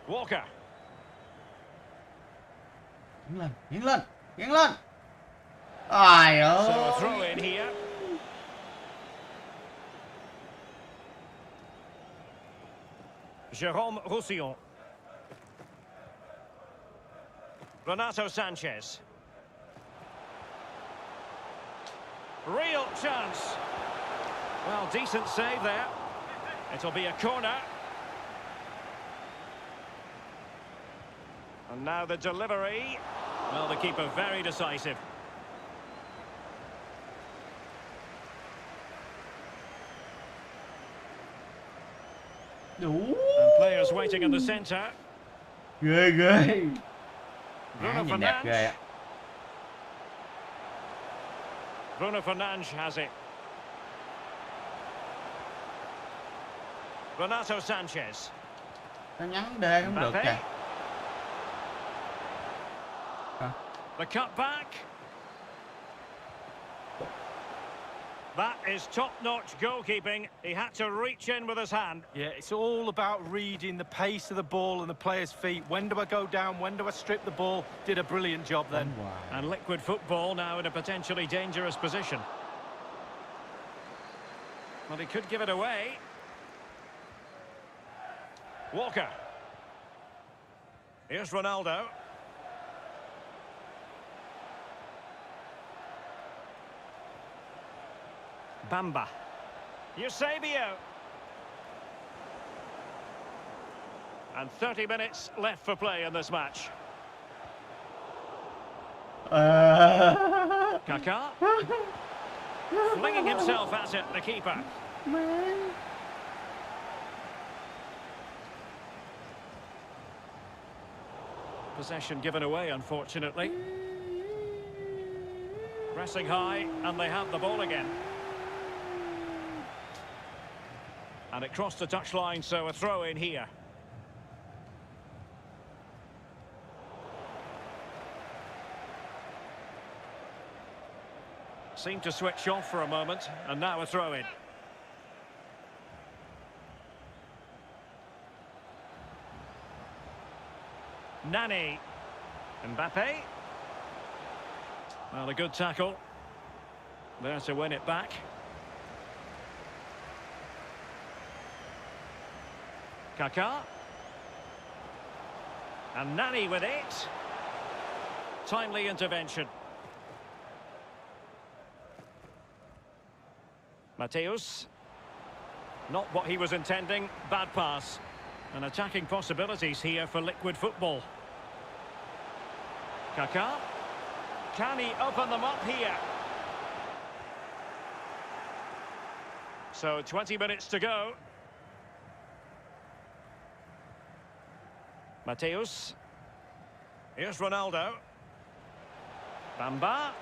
[SPEAKER 2] Walker.
[SPEAKER 1] Tiến lên, tiến lên. Trời ơi.
[SPEAKER 2] So a throw in here. Jérôme Roussillon. Renato Sanchez. Real chance. Well, decent save there. It'll be a corner. And now the delivery. Well, the keeper very decisive.
[SPEAKER 1] Đủ.
[SPEAKER 2] And players waiting in the centre.
[SPEAKER 1] Ghê ghê.
[SPEAKER 2] Bruno
[SPEAKER 1] Nhìn đẹp ghê á.
[SPEAKER 2] Bruno Fernandes has it. Renato Sanchez.
[SPEAKER 1] Nó nhắn đê không được kìa.
[SPEAKER 2] The cutback. That is top-notch goalkeeping. He had to reach in with his hand.
[SPEAKER 3] Yeah, it's all about reading the pace of the ball and the player's feet. When do I go down? When do I strip the ball? Did a brilliant job then.
[SPEAKER 2] And Liquid Football now in a potentially dangerous position. Well, he could give it away. Walker. Here's Ronaldo. Bamba. Eusebio. And 30 minutes left for play in this match. Kaká. Flinging himself at it, the keeper. Possession given away, unfortunately. Pressing high, and they have the ball again. And it crossed the touchline, so a throw in here. Seemed to switch off for a moment, and now a throw in. Nani. Mbappe. Well, a good tackle. There to win it back. Kaká. And Nani with it. Timely intervention. Mateus. Not what he was intending. Bad pass. And attacking possibilities here for Liquid Football. Kaká. Can he open them up here? So 20 minutes to go. Mateus. Here's Ronaldo. Bamba.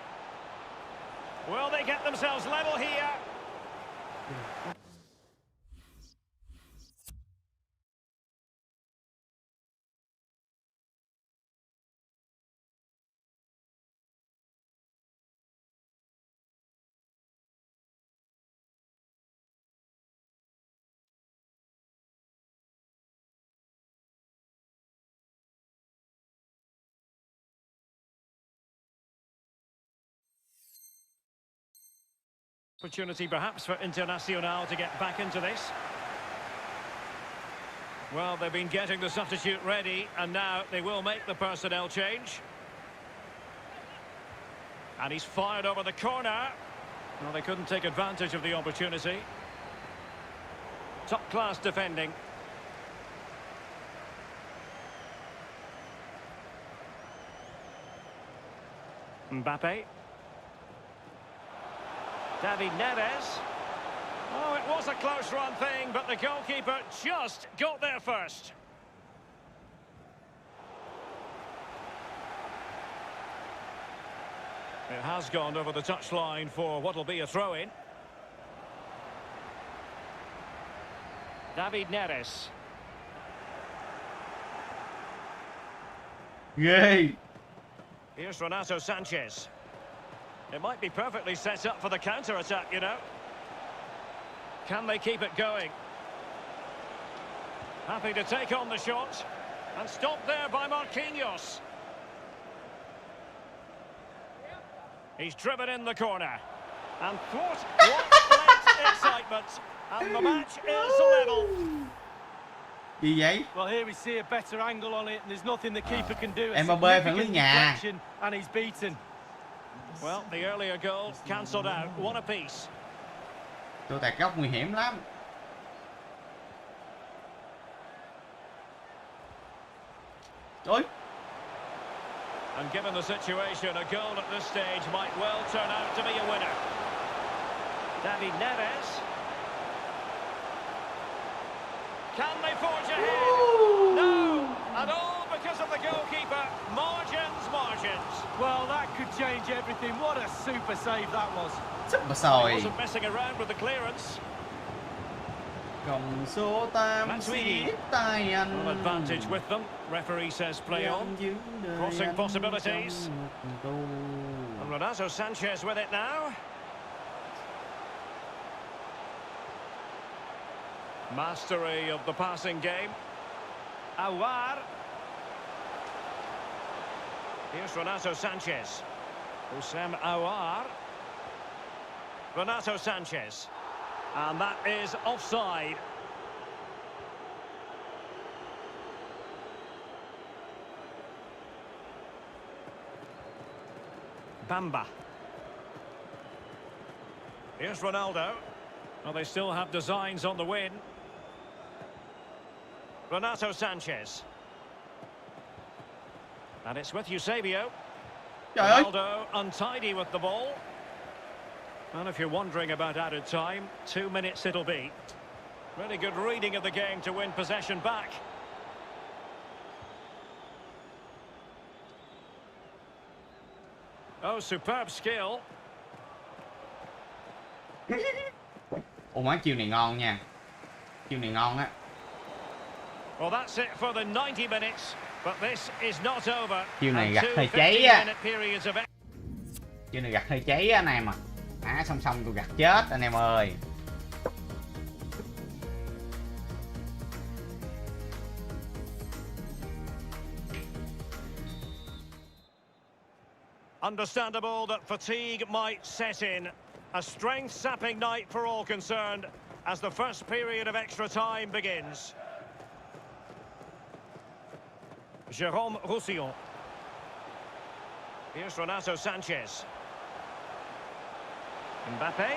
[SPEAKER 2] Will they get themselves level here? Opportunity perhaps for Internacional to get back into this. Well, they've been getting the substitute ready, and now they will make the personnel change. And he's fired over the corner. Well, they couldn't take advantage of the opportunity. Top-class defending. Mbappe. David Neres. Oh, it was a close run thing, but the goalkeeper just got there first. It has gone over the touchline for what will be a throw-in. David Neres.
[SPEAKER 1] Ghê.
[SPEAKER 2] Here's Renato Sanchez. It might be perfectly set up for the counter-attack, you know. Can they keep it going? Happy to take on the shot. And stopped there by Marquinhos. He's driven in the corner. And what late excitement. And the match is level.
[SPEAKER 1] Gì vậy?
[SPEAKER 3] Well, here we see a better angle on it, and there's nothing the keeper can do.
[SPEAKER 1] Mbappe phản lưới nhà.
[SPEAKER 3] And he's beaten.
[SPEAKER 2] Well, the earlier goal cancelled out. One apiece.
[SPEAKER 1] Tôi tạt góc nguy hiểm lắm. Trời.
[SPEAKER 2] And given the situation, a goal at this stage might well turn out to be a winner. David Neres. Can they forge ahead? No! And all because of the goalkeeper. Margins.
[SPEAKER 3] Well, that could change everything. What a super save that was.
[SPEAKER 1] Super
[SPEAKER 2] He
[SPEAKER 1] soi.
[SPEAKER 2] wasn't messing around with the clearance.
[SPEAKER 1] Cộng số 8
[SPEAKER 2] Matuidi.
[SPEAKER 1] siết tay anh.
[SPEAKER 2] An advantage with them. Referee says play on. Crossing possibilities. And Renato Sanchez with it now. Mastery of the passing game. Awar. Here's Renato Sanchez. Houssem Awar. Renato Sanchez. And that is offside. Bamba. Here's Ronaldo. Well, they still have designs on the win. Renato Sanchez. And it's with Eusebio.
[SPEAKER 1] Trời ơi.
[SPEAKER 2] Ronaldo untidy with the ball. And if you're wondering about added time, 2 minutes it'll be. Really good reading of the game to win possession back. Oh, superb skill.
[SPEAKER 1] Ủa má chiều này ngon nha. Chiều này ngon á.
[SPEAKER 2] Well, that's it for the 90 minutes, but this is not over.
[SPEAKER 1] Chiều này
[SPEAKER 2] And
[SPEAKER 1] gặt
[SPEAKER 2] two
[SPEAKER 1] hơi cháy á.
[SPEAKER 2] 15-minute periods of.
[SPEAKER 1] Chiều này gặt hơi cháy á anh em à. Song song tôi gặt chết anh em ơi.
[SPEAKER 2] Understandable that fatigue might set in. A strength-sapping night for all concerned as the first period of extra time begins. Jérôme Roussillon. Here's Renato Sanchez. Mbappe.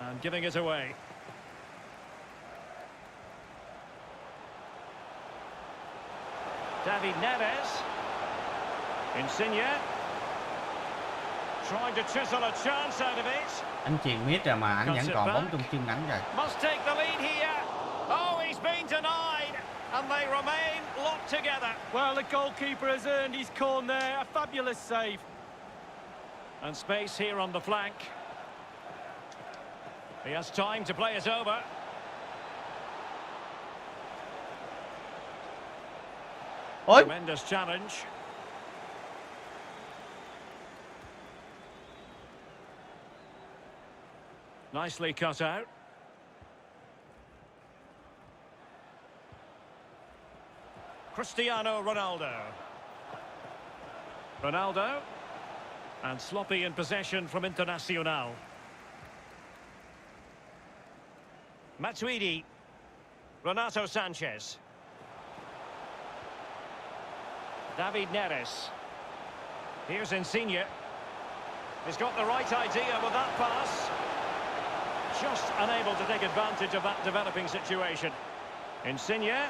[SPEAKER 2] And giving it away. David Neres. Insigne. Trying to chisel a chance out of it.
[SPEAKER 1] Anh chuyền mít rồi mà anh vẫn còn bóng trong chân ảnh rồi.
[SPEAKER 2] Must take the lead here. Oh, he's been denied. And they remain locked together.
[SPEAKER 3] Well, the goalkeeper has earned his corner there. A fabulous save.
[SPEAKER 2] And space here on the flank. He has time to play it over.
[SPEAKER 1] Ôi.
[SPEAKER 2] Tremendous challenge. Nicely cut out. Cristiano Ronaldo. Ronaldo. And sloppy in possession from Internacional. Matuidi. Renato Sanchez. David Neres. Here's Insigne. He's got the right idea with that pass. Just unable to take advantage of that developing situation. Insigne.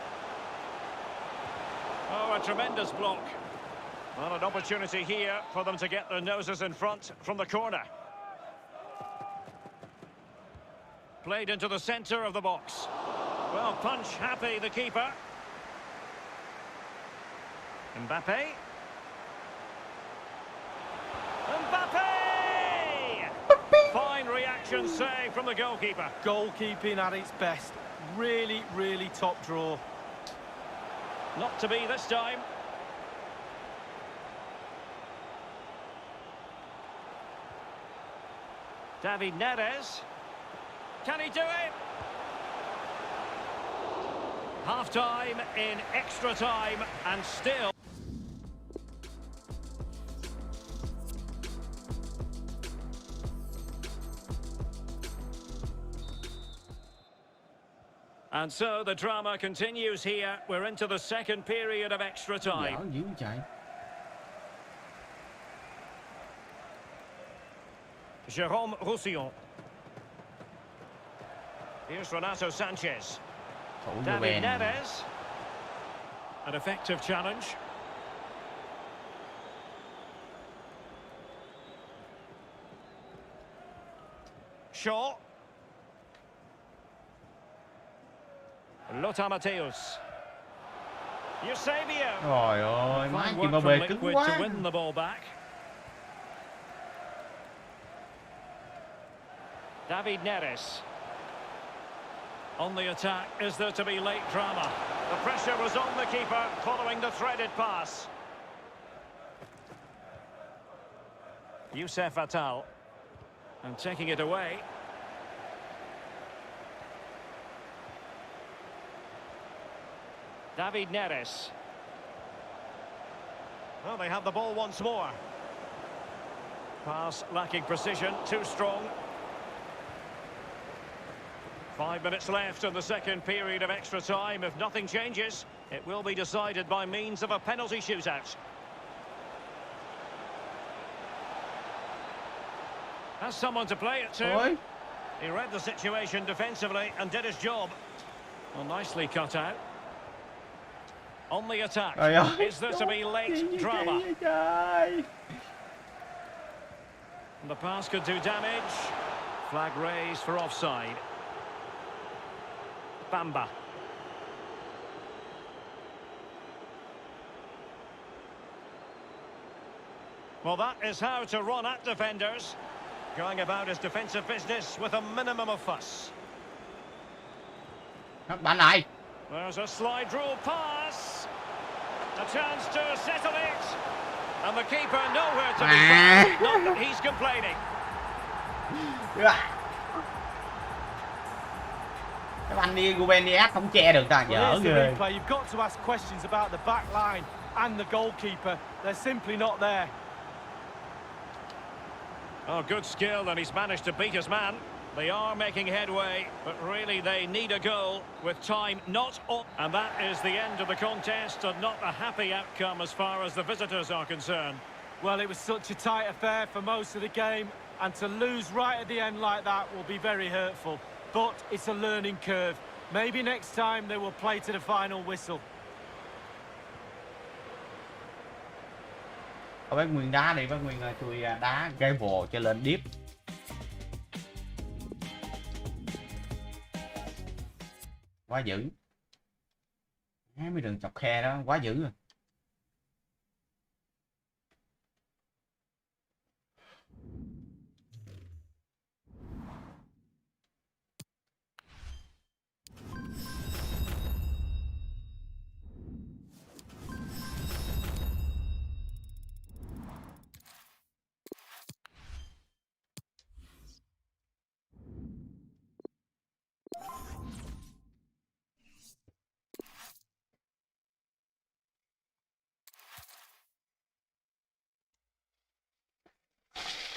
[SPEAKER 2] Oh, a tremendous block. Well, an opportunity here for them to get their noses in front from the corner. Played into the centre of the box. Well, punch happy, the keeper. Mbappe. Mbappe! Fine reaction save from the goalkeeper.
[SPEAKER 3] Goalkeeping at its best. Really, really top draw.
[SPEAKER 2] Not to be this time. David Neres. Can he do it? Half-time in extra time and still... And so the drama continues here. We're into the second period of extra time.
[SPEAKER 1] Dở dữ chạy.
[SPEAKER 2] Jérôme Roussillon. Here's Renato Sanchez.
[SPEAKER 1] Thủ vô
[SPEAKER 2] David
[SPEAKER 1] Ben.
[SPEAKER 2] Neres. An effective challenge. Shaw. Lothar Matthäus. Eusebio.
[SPEAKER 1] Trời ơi, má
[SPEAKER 2] Fine
[SPEAKER 1] chim ba
[SPEAKER 2] work
[SPEAKER 1] bê
[SPEAKER 2] from
[SPEAKER 1] cứng
[SPEAKER 2] Liquid
[SPEAKER 1] quá.
[SPEAKER 2] to win the ball back. David Neres. On the attack, is there to be late drama? The pressure was on the keeper following the threaded pass. Youssef Attal. And taking it away. David Neres. Well, they have the ball once more. Pass lacking precision, too strong. 5 minutes left in the second period of extra time. If nothing changes, it will be decided by means of a penalty shootout. Has someone to play it to.
[SPEAKER 1] Ôi.
[SPEAKER 2] He read the situation defensively and did his job. Well, nicely cut out. On the attack.
[SPEAKER 1] Trời ơi.
[SPEAKER 2] Is there to be late drama?
[SPEAKER 1] Trời.
[SPEAKER 2] The pass could do damage. Flag raised for offside. Bamba. Well, that is how to run at defenders. Going about his defensive business with a minimum of fuss.
[SPEAKER 1] Bạn này.
[SPEAKER 2] There's a slide rule pass. A chance to settle it. And the keeper nowhere to be found. Not that he's complaining.
[SPEAKER 1] Cái banh đi Gubeniat không che được ta, dở ghê.
[SPEAKER 3] You've got to ask questions about the back line and the goalkeeper. They're simply not there.
[SPEAKER 2] Oh, good skill, and he's managed to beat his man. They are making headway, but really they need a goal with time not up. And that is the end of the contest, and not a happy outcome as far as the visitors are concerned.
[SPEAKER 3] Well, it was such a tight affair for most of the game, and to lose right at the end like that will be very hurtful. But it's a learning curve. Maybe next time they will play to the final whistle.
[SPEAKER 1] Bác Nguyên đá đi, bác Nguyên ơi, tôi đá cái vồ cho lên deep. Quá dữ. Mấy đường chọc khe đó, quá dữ rồi.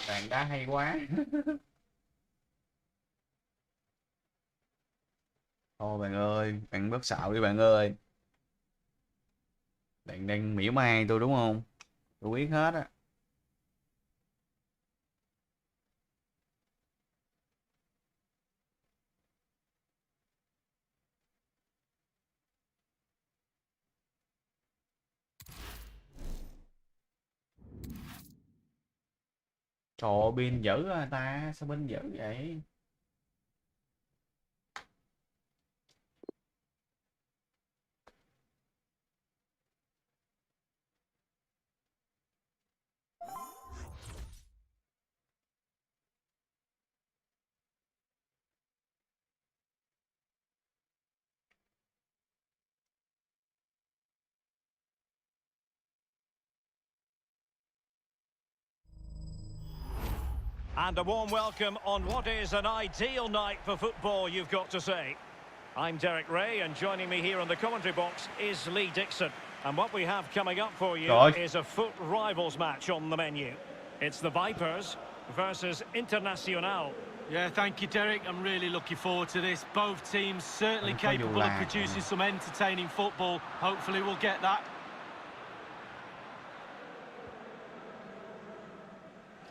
[SPEAKER 1] Bạn đá hay quá. Thôi bạn ơi, bạn bớt xạo đi bạn ơi. Bạn đang mỉa mai tôi đúng không? Tôi biết hết á. Trời ơi, pin dữ à ta, sao pin dữ vậy?
[SPEAKER 2] And a warm welcome on what is an ideal night for football, you've got to say. I'm Derek Ray, and joining me here on the commentary box is Lee Dixon. And what we have coming up for you is a foot rivals match on the menu. It's the Vipers versus Internacional.
[SPEAKER 3] Yeah, thank you, Derek. I'm really looking forward to this. Both teams certainly capable of producing some entertaining football. Hopefully we'll get that.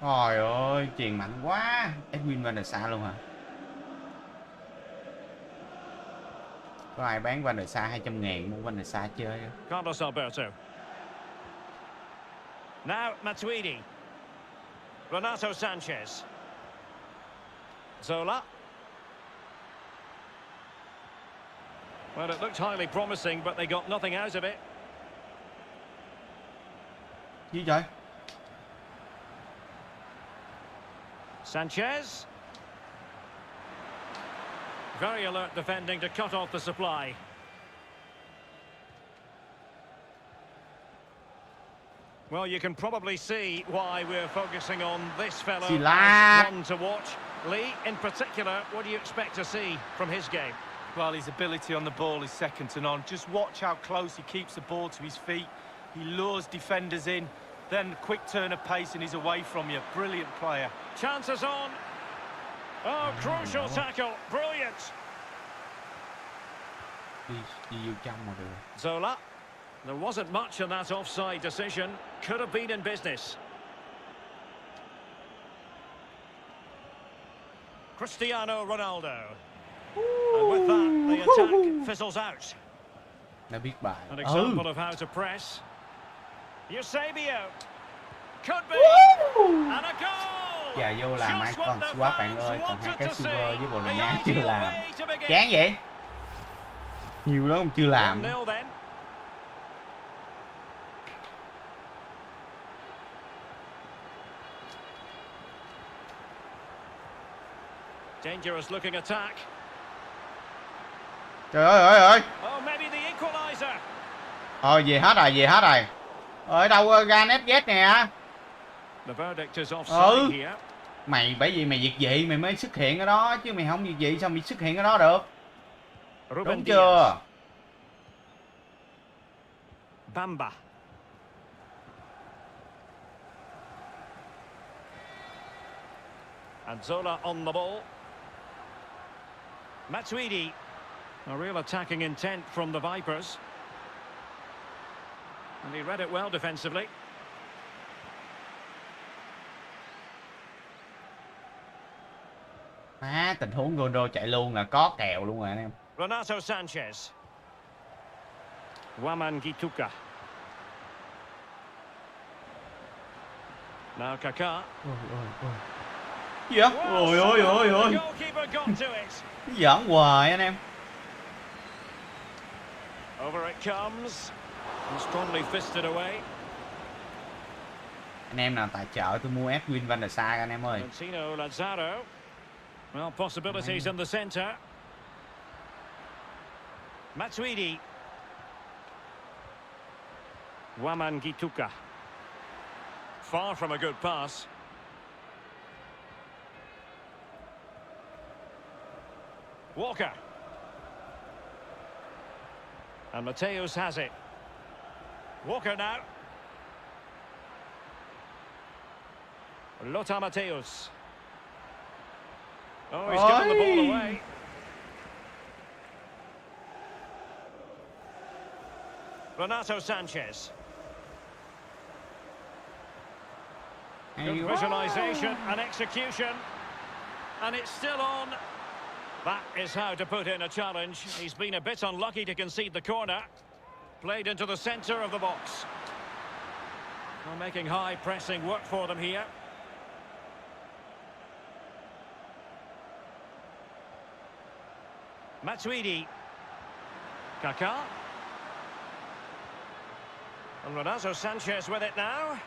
[SPEAKER 1] Trời ơi, chuyền mạnh quá. Edwin Van der Sar luôn hả? Có ai bán Van der Sar 200.000 mua Van der Sar chơi không?
[SPEAKER 2] Carlos Alberto. Now Matuidi. Renato Sanchez. Zola. Well, it looked highly promising, but they got nothing out of it.
[SPEAKER 1] Gì vậy?
[SPEAKER 2] Sanchez. Very alert defending to cut off the supply. Well, you can probably see why we're focusing on this fellow as one to watch. Lee, in particular, what do you expect to see from his game?
[SPEAKER 3] Well, his ability on the ball is second to none. Just watch how close he keeps the ball to his feet. He lures defenders in, then quick turn of pace and he's away from you. Brilliant player.
[SPEAKER 2] Chances on. Oh, crucial tackle. Brilliant. Zola. There wasn't much in that offside decision. Could have been in business. Cristiano Ronaldo. And with that, the attack fizzles out.
[SPEAKER 1] Đã biết bài.
[SPEAKER 2] An example of how to press. Eusebio. Could be. And a goal.
[SPEAKER 1] Dạ vô làm ai còn swap bạn ơi, còn hai cái silver với bồ đề nhá chưa làm. Chán vậy? Nhiều đó cũng chưa làm.
[SPEAKER 2] Dangerous looking attack.
[SPEAKER 1] Trời ơi ơi.
[SPEAKER 2] Oh, maybe the equalizer.
[SPEAKER 1] Về hết rồi, về hết rồi. Ở đâu ra net ghét nè.
[SPEAKER 2] The verdict is offside here.
[SPEAKER 1] Mày bởi vì mày việt dị mày mới xuất hiện ở đó chứ mày không việt dị sao mày xuất hiện ở đó được. Đúng chưa?
[SPEAKER 2] Bamba. And Zola on the ball. Matuidi. A real attacking intent from the Vipers. And he read it well defensively.
[SPEAKER 1] Tình huống Ronaldo chạy luôn là có kèo luôn rồi anh em.
[SPEAKER 2] Renato Sanchez. Waman Gituka. Now Kaká.
[SPEAKER 1] Gì vậy? Ôi. Giỡn hoài anh em.
[SPEAKER 2] Over it comes. Strongly fisted away.
[SPEAKER 1] Anh em nào tài trợ tôi mua Edwin Van der Sar anh em ơi.
[SPEAKER 2] Lazaro. Well, possibilities in the centre. Matuidi. Waman Gituka. Far from a good pass. Walker. And Mateus has it. Walker now. Lothar Mateus. Oh, he's given the ball away. Renato Sanchez. Good visualisation and execution. And it's still on. That is how to put in a challenge. He's been a bit unlucky to concede the corner. Played into the centre of the box. Well, making high pressing work for them here. Matuidi. Kaká. And Renato Sanchez with it now.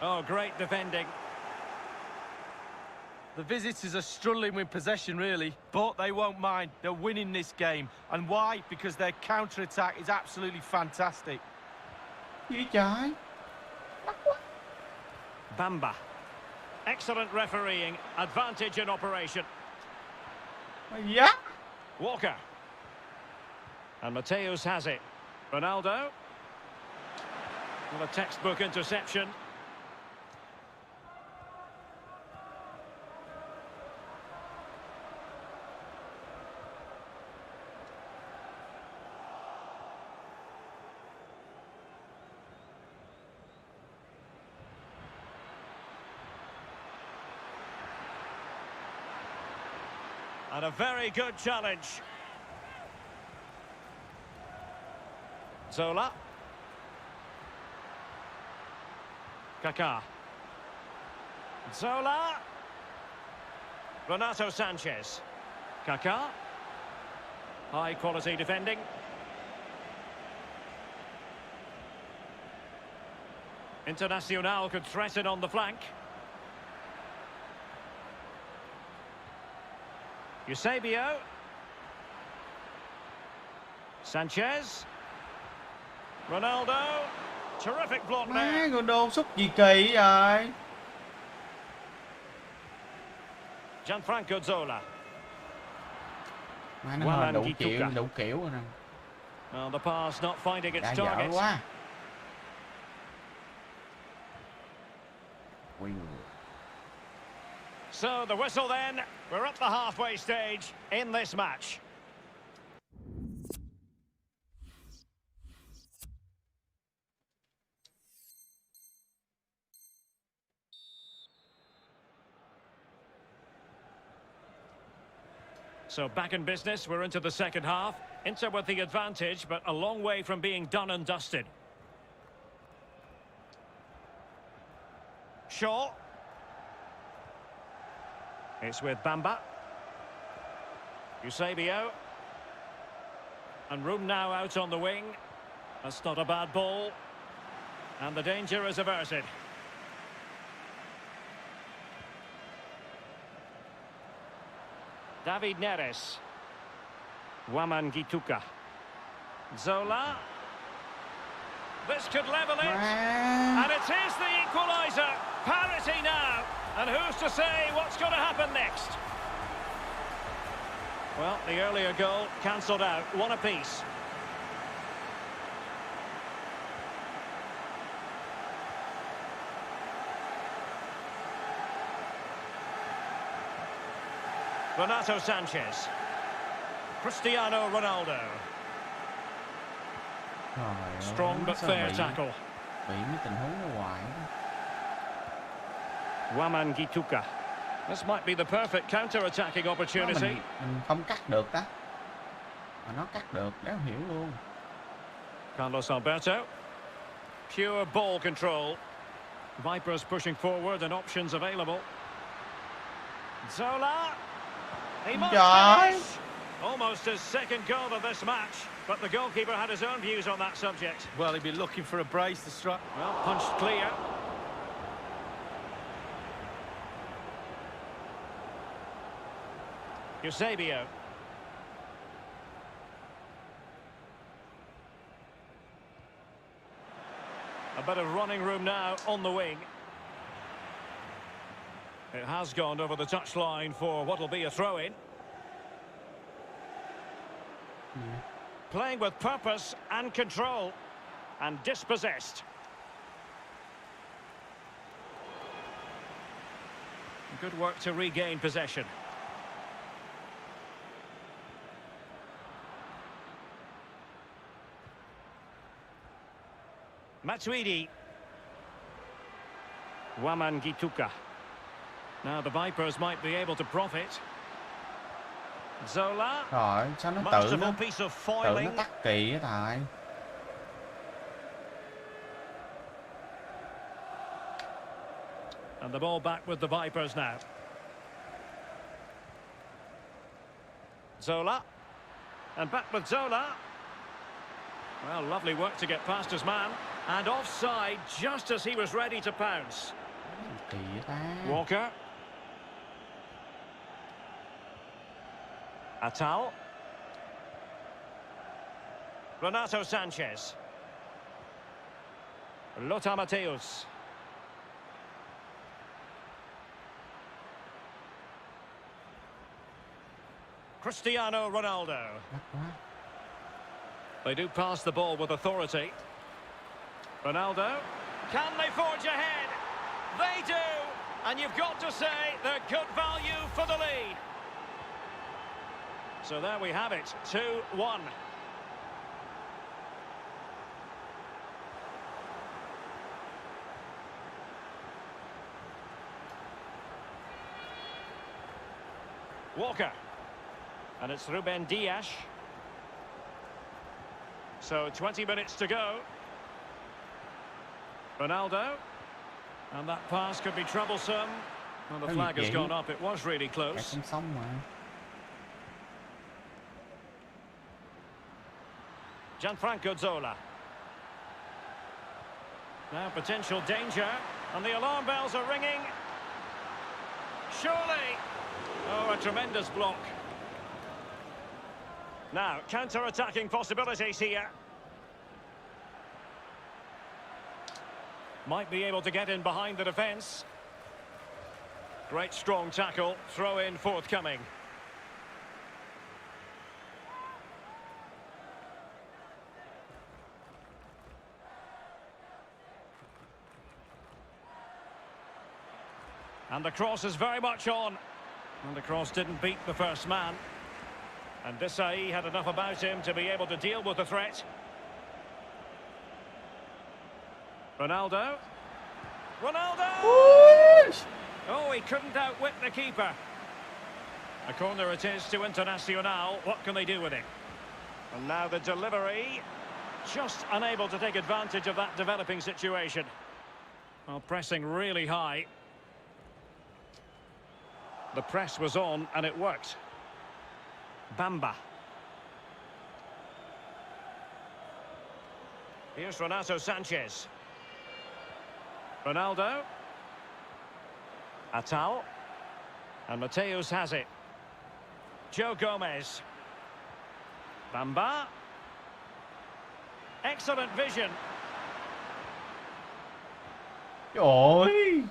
[SPEAKER 2] Oh, great defending.
[SPEAKER 3] The visitors are struggling with possession, really, but they won't mind. They're winning this game. And why? Because their counter-attack is absolutely fantastic.
[SPEAKER 1] Gì trời?
[SPEAKER 2] Bamba. Excellent refereeing. Advantage in operation.
[SPEAKER 1] Yeah.
[SPEAKER 2] Walker. And Mateus has it. Ronaldo. Well, a textbook interception. And a very good challenge. Zola. Kaká. Zola. Renato Sanchez. Kaká. High quality defending. Internacional could threaten on the flank. Eusebio. Sanchez. Ronaldo. Terrific block
[SPEAKER 1] Má,
[SPEAKER 2] there.
[SPEAKER 1] Ronaldo xúc gì kỳ vậy?
[SPEAKER 2] Gianfranco Zola.
[SPEAKER 1] Má, nó hơi đủ kiểu rồi nè.
[SPEAKER 2] Well, the pass not finding its
[SPEAKER 1] Đã dở
[SPEAKER 2] target.
[SPEAKER 1] quá.
[SPEAKER 2] So the whistle then. We're up the halfway stage in this match. So back in business, we're into the second half. Inter with the advantage, but a long way from being done and dusted. Shaw. It's with Bamba. Eusebio. And room now out on the wing. That's not a bad ball. And the danger is averted. David Neres. Waman Gituka. Zola. This could level it. And it is the equaliser. Parity now. And who's to say what's going to happen next? Well, the earlier goal cancelled out. One apiece. Renato Sanchez. Cristiano Ronaldo. Strong but fair tackle.
[SPEAKER 1] Bị mấy tình huống ở ngoài.
[SPEAKER 2] Waman Gituka. This might be the perfect counter-attacking opportunity.
[SPEAKER 1] Mình không cắt được đó. Mà nó cắt được, đéo hiểu luôn.
[SPEAKER 2] Carlos Alberto. Pure ball control. Vipers pushing forward and options available. Zola. He must finish. Almost his second goal of this match, but the goalkeeper had his own views on that subject.
[SPEAKER 3] Well, he'd be looking for a brace to strike.
[SPEAKER 2] Well, punched clear. Eusebio. A bit of running room now on the wing. It has gone over the touchline for what will be a throw-in. Playing with purpose and control, and dispossessed. Good work to regain possession. Matuidi. Waman Gituka. Now the Vipers might be able to profit. Zola.
[SPEAKER 1] Rồi, sao nó tự nó tắt kỳ á thầy.
[SPEAKER 2] And the ball back with the Vipers now. Zola. And back with Zola. Well, lovely work to get past his man. And offside just as he was ready to pounce.
[SPEAKER 1] Kỳ vậy ta.
[SPEAKER 2] Walker. Atal. Renato Sanchez. Lothar Matthäus. Cristiano Ronaldo. They do pass the ball with authority. Ronaldo. Can they forge ahead? They do. And you've got to say they're good value for the lead. So there we have it, 2-1. Walker. And it's Ruben Dias. So 20 minutes to go. Ronaldo. And that pass could be troublesome. Well, the flag has gone up. It was really close.
[SPEAKER 1] Xong mà.
[SPEAKER 2] Gianfranco Zola. Now potential danger, and the alarm bells are ringing. Surely! Oh, a tremendous block. Now, counter-attacking possibilities here. Might be able to get in behind the defence. Great strong tackle, throw in forthcoming. And the cross is very much on. And the cross didn't beat the first man. And Tks AE had enough about him to be able to deal with the threat. Ronaldo. Ronaldo! Oh, he couldn't outwit the keeper. A corner it is to Internacional. What can they do with it? And now the delivery. Just unable to take advantage of that developing situation. Well, pressing really high. The press was on and it worked. Bamba. Here's Renato Sanchez. Ronaldo. Atal. And Mateus has it. Joe Gomez. Bamba. Excellent vision.
[SPEAKER 1] Trời ơi.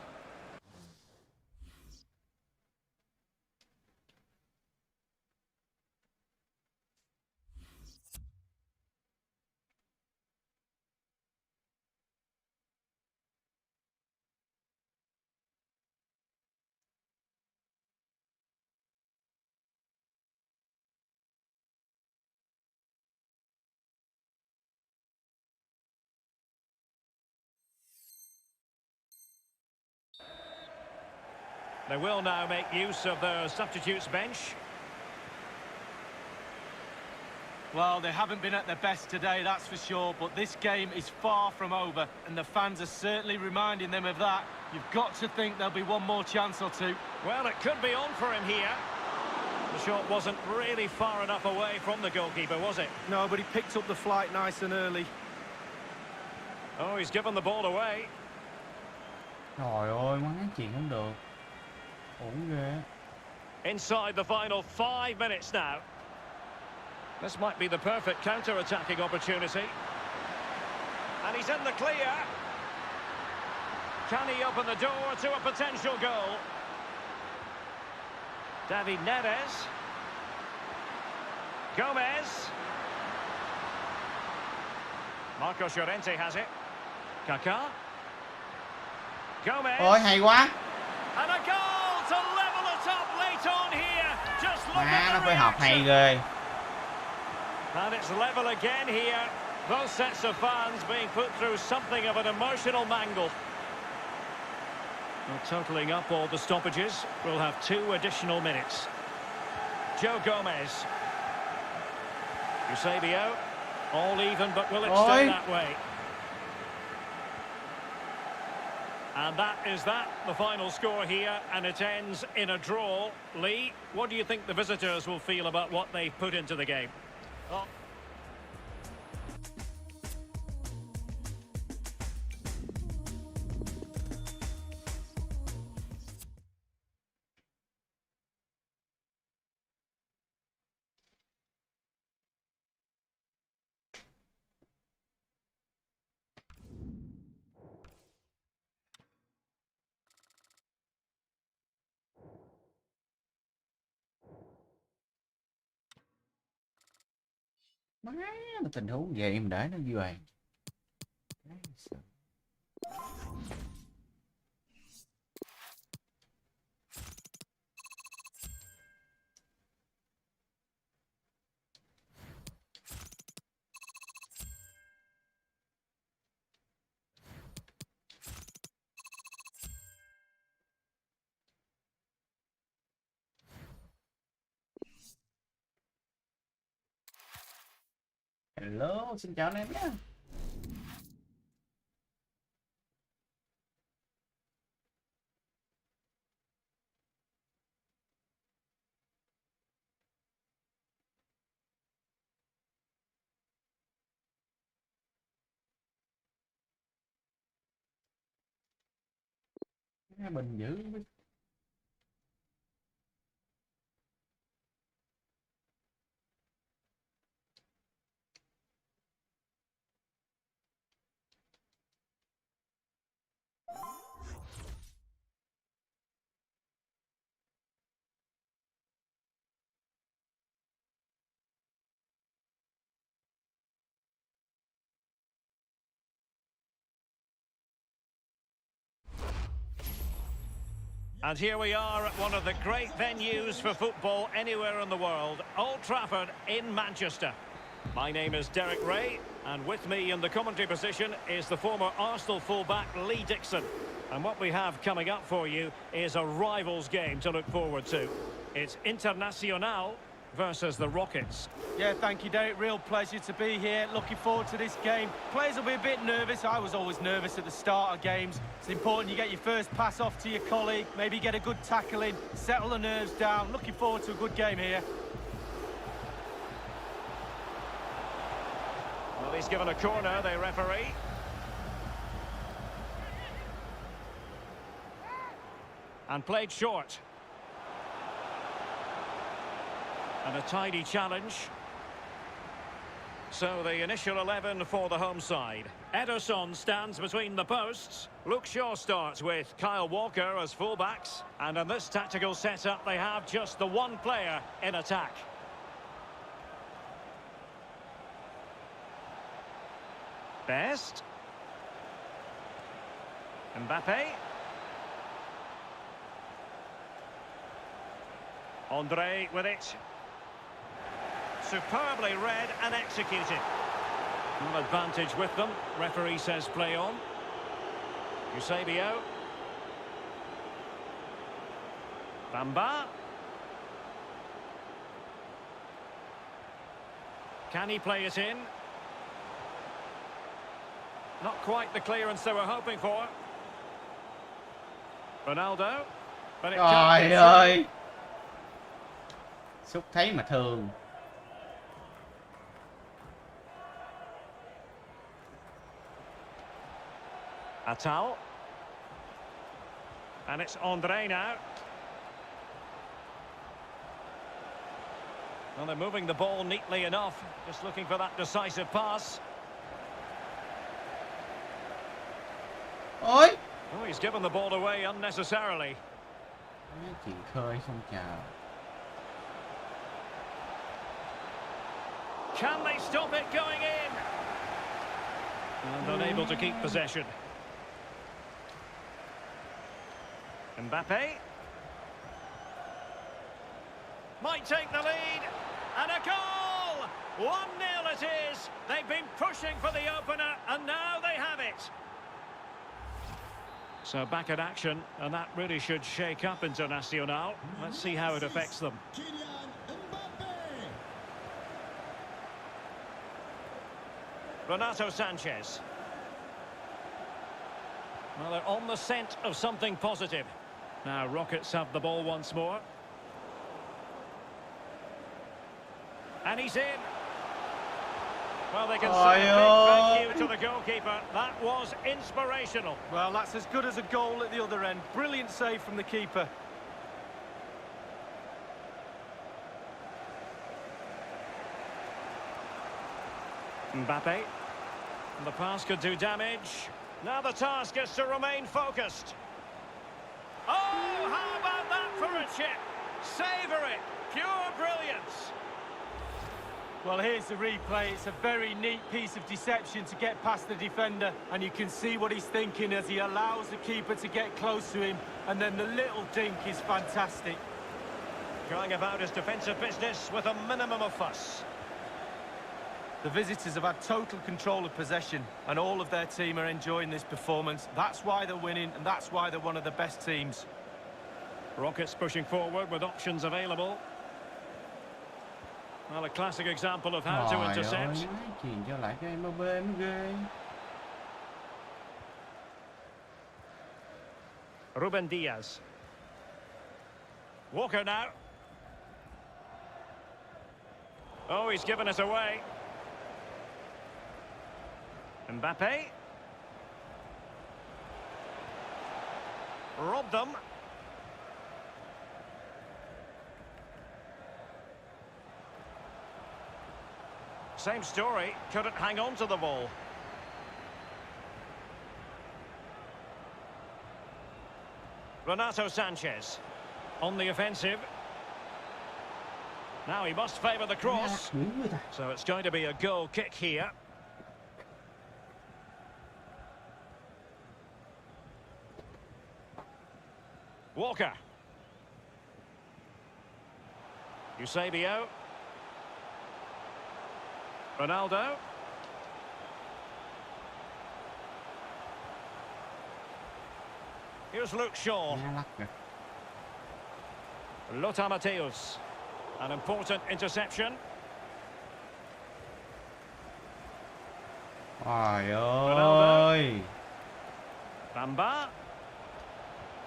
[SPEAKER 2] They will now make use of their substitutes bench.
[SPEAKER 3] Well, they haven't been at their best today, that's for sure, but this game is far from over, and the fans are certainly reminding them of that. You've got to think there'll be one more chance or two.
[SPEAKER 2] Well, it could be on for him here. The shot wasn't really far enough away from the goalkeeper, was it?
[SPEAKER 3] No, but he picked up the flight nice and early.
[SPEAKER 2] Oh, he's given the ball away.
[SPEAKER 1] Trời ơi, má chuyện không được. Ổn ghê.
[SPEAKER 2] Inside the final 5 minutes now. This might be the perfect counter-attacking opportunity. And he's in the clear. Can he open the door to a potential goal? David Neres. Gomez. Marcos Llorente has it. Kaká. Gomez.
[SPEAKER 1] Ôi, hay quá.
[SPEAKER 2] And a goal to level it up late on here. Just look
[SPEAKER 1] Má,
[SPEAKER 2] at
[SPEAKER 1] nó
[SPEAKER 2] the
[SPEAKER 1] phải hợp hay
[SPEAKER 2] reaction.
[SPEAKER 1] ghê.
[SPEAKER 2] And it's level again here. Both sets of fans being put through something of an emotional mangle. Well, totalling up all the stoppages, we'll have 2 additional minutes. Joe Gomez. Eusebio. All even, but will it stay that way? And that is the final score here, and it ends in a draw. Lee, what do you think the visitors will feel about what they put into the game? Oh.
[SPEAKER 1] Má, tình huống vậy em để nó như vậy. Hello, xin chào anh em nhé. Bình dữ.
[SPEAKER 2] And here we are at one of the great venues for football anywhere in the world, Old Trafford in Manchester. My name is Derek Ray, and with me in the commentary position is the former Arsenal fullback Lee Dixon. And what we have coming up for you is a rivals game to look forward to. It's Internacional versus the Rockets.
[SPEAKER 3] Yeah, thank you, Derek. Real pleasure to be here. Looking forward to this game. Players will be a bit nervous. I was always nervous at the start of games. It's important you get your first pass off to your colleague, maybe get a good tackle in, settle the nerves down. Looking forward to a good game here.
[SPEAKER 2] Well, he's given a corner, the referee. And played short. And a tidy challenge. So the initial 11 for the home side. Ederson stands between the posts. Luke Shaw starts with Kyle Walker as fullbacks. And in this tactical setup, they have just the one player in attack. Best. Mbappe. Andre with it. Superbly read and executed. An advantage with them. Referee says play on. Eusebio. Bamba. Can he play it in? Not quite the clearance they were hoping for. Ronaldo. But it can't
[SPEAKER 1] Trời ơi. Xúc thấy mà thường.
[SPEAKER 2] Atal. And it's Andre now. Well, they're moving the ball neatly enough. Just looking for that decisive pass.
[SPEAKER 1] Ôi.
[SPEAKER 2] Oh, he's given the ball away unnecessarily.
[SPEAKER 1] Chuyện khơi không chào.
[SPEAKER 2] Can they stop it going in? And unable to keep possession. Mbappe. Might take the lead. And a goal! 1-0 it is. They've been pushing for the opener, and now they have it. So back in action, and that really should shake up Internacional. Let's see how it affects them. Renato Sanchez. Well, they're on the scent of something positive. Now Rockets have the ball once more. And he's in. Well, they can say a big thank you to the goalkeeper. That was inspirational.
[SPEAKER 3] Well, that's as good as a goal at the other end. Brilliant save from the keeper.
[SPEAKER 2] Mbappe. And the pass could do damage. Now the task is to remain focused. Oh, how about that for a chip? Savor it. Pure brilliance.
[SPEAKER 3] Well, here's the replay. It's a very neat piece of deception to get past the defender, and you can see what he's thinking as he allows the keeper to get close to him, and then the little dink is fantastic.
[SPEAKER 2] Going about his defensive business with a minimum of fuss.
[SPEAKER 3] The visitors have had total control of possession, and all of their team are enjoying this performance. That's why they're winning, and that's why they're one of the best teams.
[SPEAKER 2] Rockets pushing forward with options available. Well, a classic example of how to intercept.
[SPEAKER 1] Chuyền cho lại cái Mbappe mới ghê.
[SPEAKER 2] Ruben Diaz. Walker now. Oh, he's given it away. Mbappe. robbed them. Same story, couldn't hang on to the ball. Renato Sanchez on the offensive. Now he must favour the cross. So it's going to be a goal kick here. Walker. Eusebio. Ronaldo. Here's Luke Shaw. Lothar Matthäus. An important interception.
[SPEAKER 1] Trời ơi.
[SPEAKER 2] Bamba.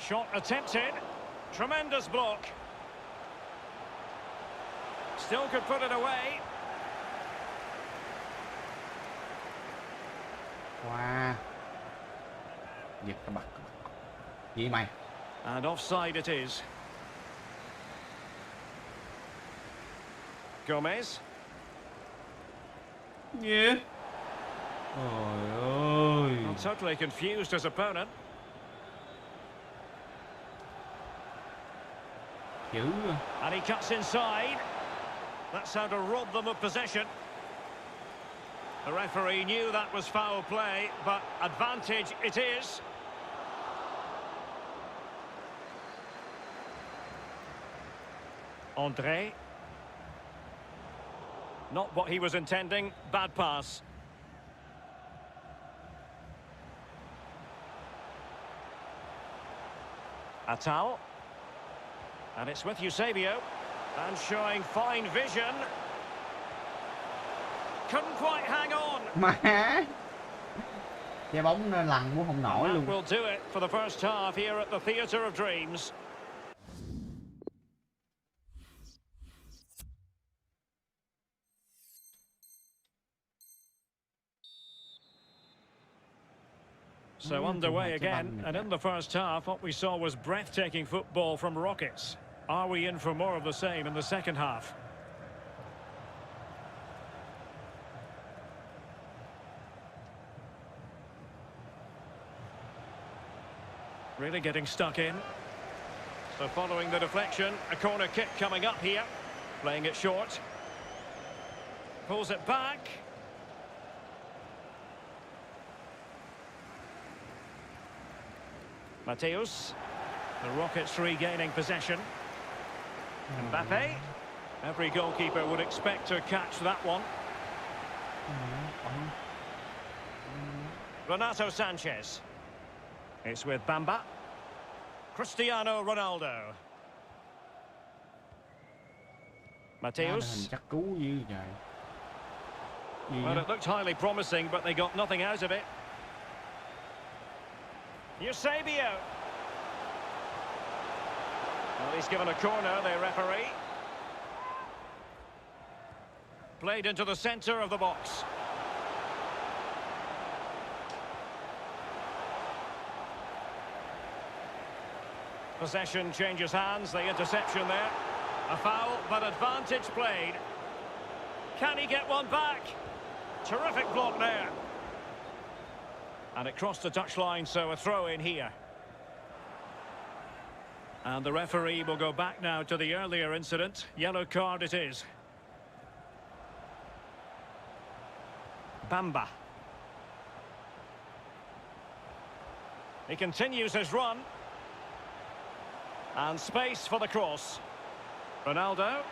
[SPEAKER 2] Shot attempted. Tremendous block. Still could put it away.
[SPEAKER 1] Wow. Giật cái bật. Gì mày?
[SPEAKER 2] And offside it is. Gomez.
[SPEAKER 1] Yeah. Trời ơi.
[SPEAKER 2] Not totally confused his opponent.
[SPEAKER 1] Dữ.
[SPEAKER 2] And he cuts inside. That's how to rob them of possession. The referee knew that was foul play, but advantage it is. André. Not what he was intending. Bad pass. Atal. And it's with Eusebio. And showing fine vision. Couldn't quite hang on.
[SPEAKER 1] Má. Cái bóng nó lằn cũng không nổi luôn.
[SPEAKER 2] Will do it for the first half here at the Theatre of Dreams. So underway again, and in the first half, what we saw was breathtaking football from Rockets. Are we in for more of the same in the second half? Really getting stuck in. So following the deflection, a corner kick coming up here. Playing it short. Pulls it back. Matthäus. The Rockets regaining possession. Mbappe. Every goalkeeper would expect to catch that one. Renato Sanchez. It's with Bamba. Cristiano Ronaldo. Matthäus. Well, it looked highly promising, but they got nothing out of it. Eusebio. Well, he's given a corner, the referee. Played into the centre of the box. Possession changes hands, the interception there. A foul, but advantage played. Can he get one back? Terrific block there. And it crossed the touchline, so a throw in here. And the referee will go back now to the earlier incident. Yellow card it is. Bamba. He continues his run. And space for the cross. Ronaldo.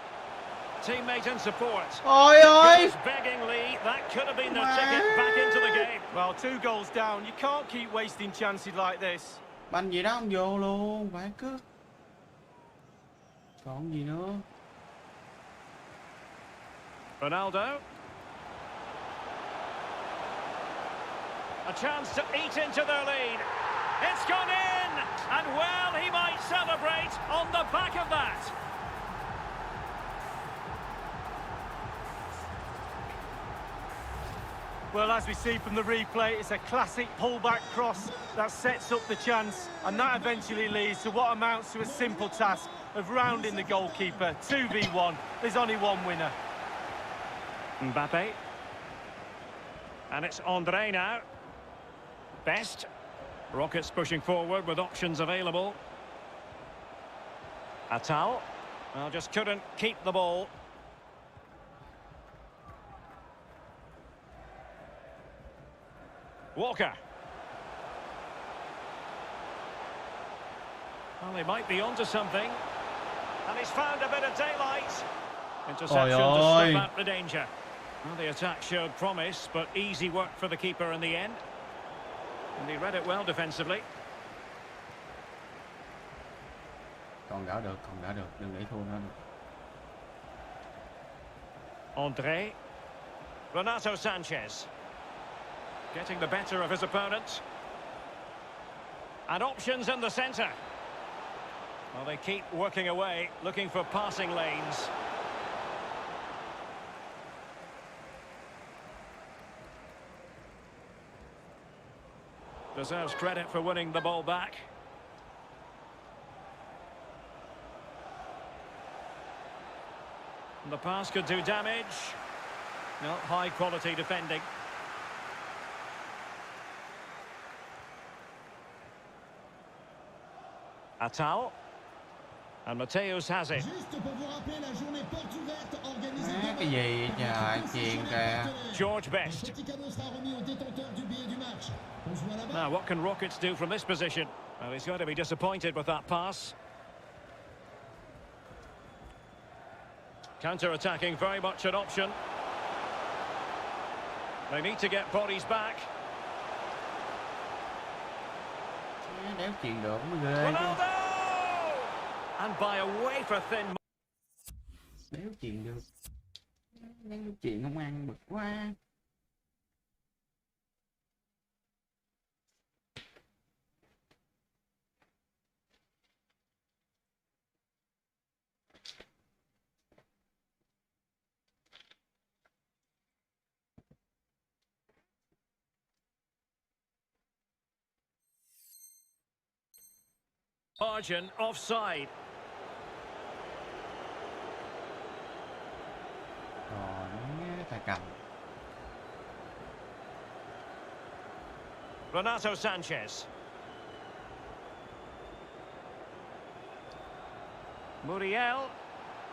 [SPEAKER 2] Teammate in support.
[SPEAKER 1] Ôi ơi!
[SPEAKER 2] Beggingly, that could have been the ticket back into the game.
[SPEAKER 3] Well, 2 goals down. You can't keep wasting chances like this.
[SPEAKER 1] Banh gì đó không vô luôn, phải cứ. Còn gì nữa?
[SPEAKER 2] Ronaldo. A chance to eat into their lead. It's gone in! And well, he might celebrate on the back of that.
[SPEAKER 3] Well, as we see from the replay, it's a classic pullback cross that sets up the chance, and that eventually leads to what amounts to a simple task of rounding the goalkeeper. 2v1. There's only one winner.
[SPEAKER 2] Mbappe. And it's Andre now. Best. Rockets pushing forward with options available. Heechul. Well, just couldn't keep the ball. Walker. Well, he might be onto something. And he's found a bit of daylight. Interception to stop out the danger. Well, the attack showed promise, but easy work for the keeper in the end. And he read it well defensively.
[SPEAKER 1] Còn gỡ được, đừng để thua nữa.
[SPEAKER 2] Andre. Renato Sanchez. Getting the better of his opponent. And options in the centre. Well, they keep working away, looking for passing lanes. Deserves credit for winning the ball back. And the pass could do damage. No, high quality defending. Heechul. And Mateus has it.
[SPEAKER 1] Cái gì trời, chuyền kìa.
[SPEAKER 2] George Best. Now, what can Rockets do from this position? Well, he's going to be disappointed with that pass. Counter-attacking, very much an option. They need to get bodies back.
[SPEAKER 1] Đéo chuyền được mới ghê.
[SPEAKER 2] Ronaldo! And by a wafer thin.
[SPEAKER 1] Đéo chuyền được. Đéo chuyền không ăn, bực quá.
[SPEAKER 2] Margin offside.
[SPEAKER 1] Tay cầm.
[SPEAKER 2] Renato Sanchez. Muriel.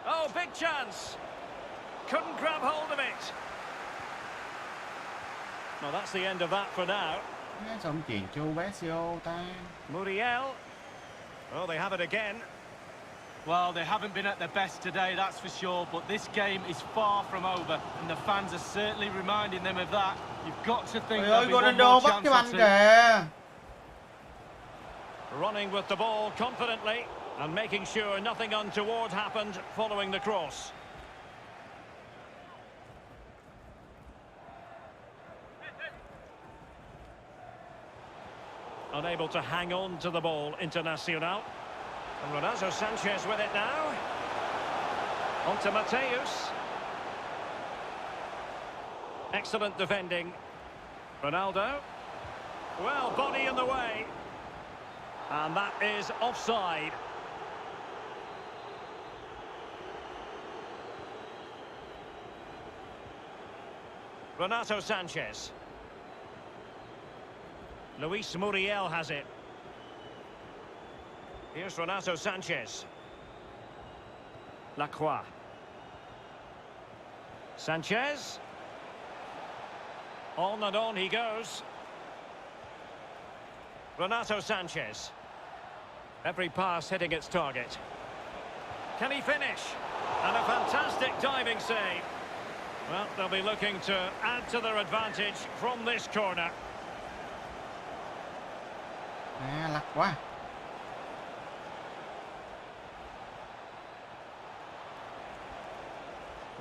[SPEAKER 2] Oh, big chance. Couldn't grab hold of it. Well, that's the end of that for now.
[SPEAKER 1] Xong chuyền cho Besio ta.
[SPEAKER 2] Muriel. Oh, they have it again.
[SPEAKER 3] Well, they haven't been at their best today, that's for sure, but this game is far from over, and the fans are certainly reminding them of that. You've got to think there'll be one more chance or two.
[SPEAKER 2] Running with the ball confidently and making sure nothing untoward happened following the cross. Unable to hang on to the ball, Internacional. And Renato Sanchez with it now. On to Mateus. Excellent defending. Ronaldo. Well, body in the way. And that is offside. Renato Sanchez. Luis Muriel has it. Here's Renato Sanchez. Lacroix. Sanchez. On and on he goes. Renato Sanchez. Every pass hitting its target. Can he finish? And a fantastic diving save. Well, they'll be looking to add to their advantage from this corner.
[SPEAKER 1] Lắc quá.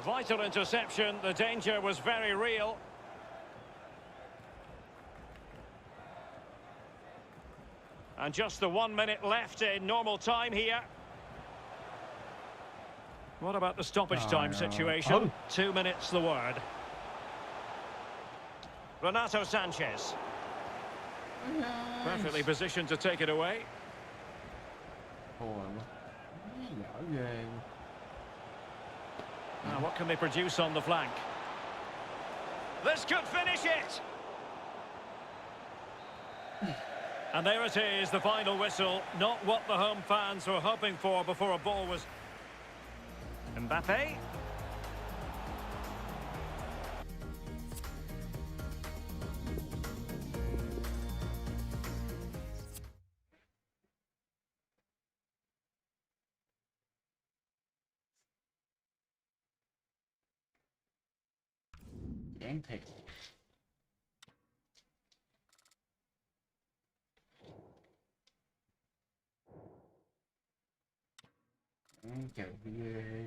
[SPEAKER 2] Vital interception, the danger was very real. And just the 1 minute left in normal time here. What about the stoppage time situation? 2 minutes the word. Renato Sanchez. Perfectly positioned to take it away.
[SPEAKER 1] Giỏi ghê.
[SPEAKER 2] Now, what can they produce on the flank? This could finish it! And there it is, the final whistle. Not what the home fans were hoping for before a ball was... Mbappe.
[SPEAKER 1] Chán thiệt. Trời ghê.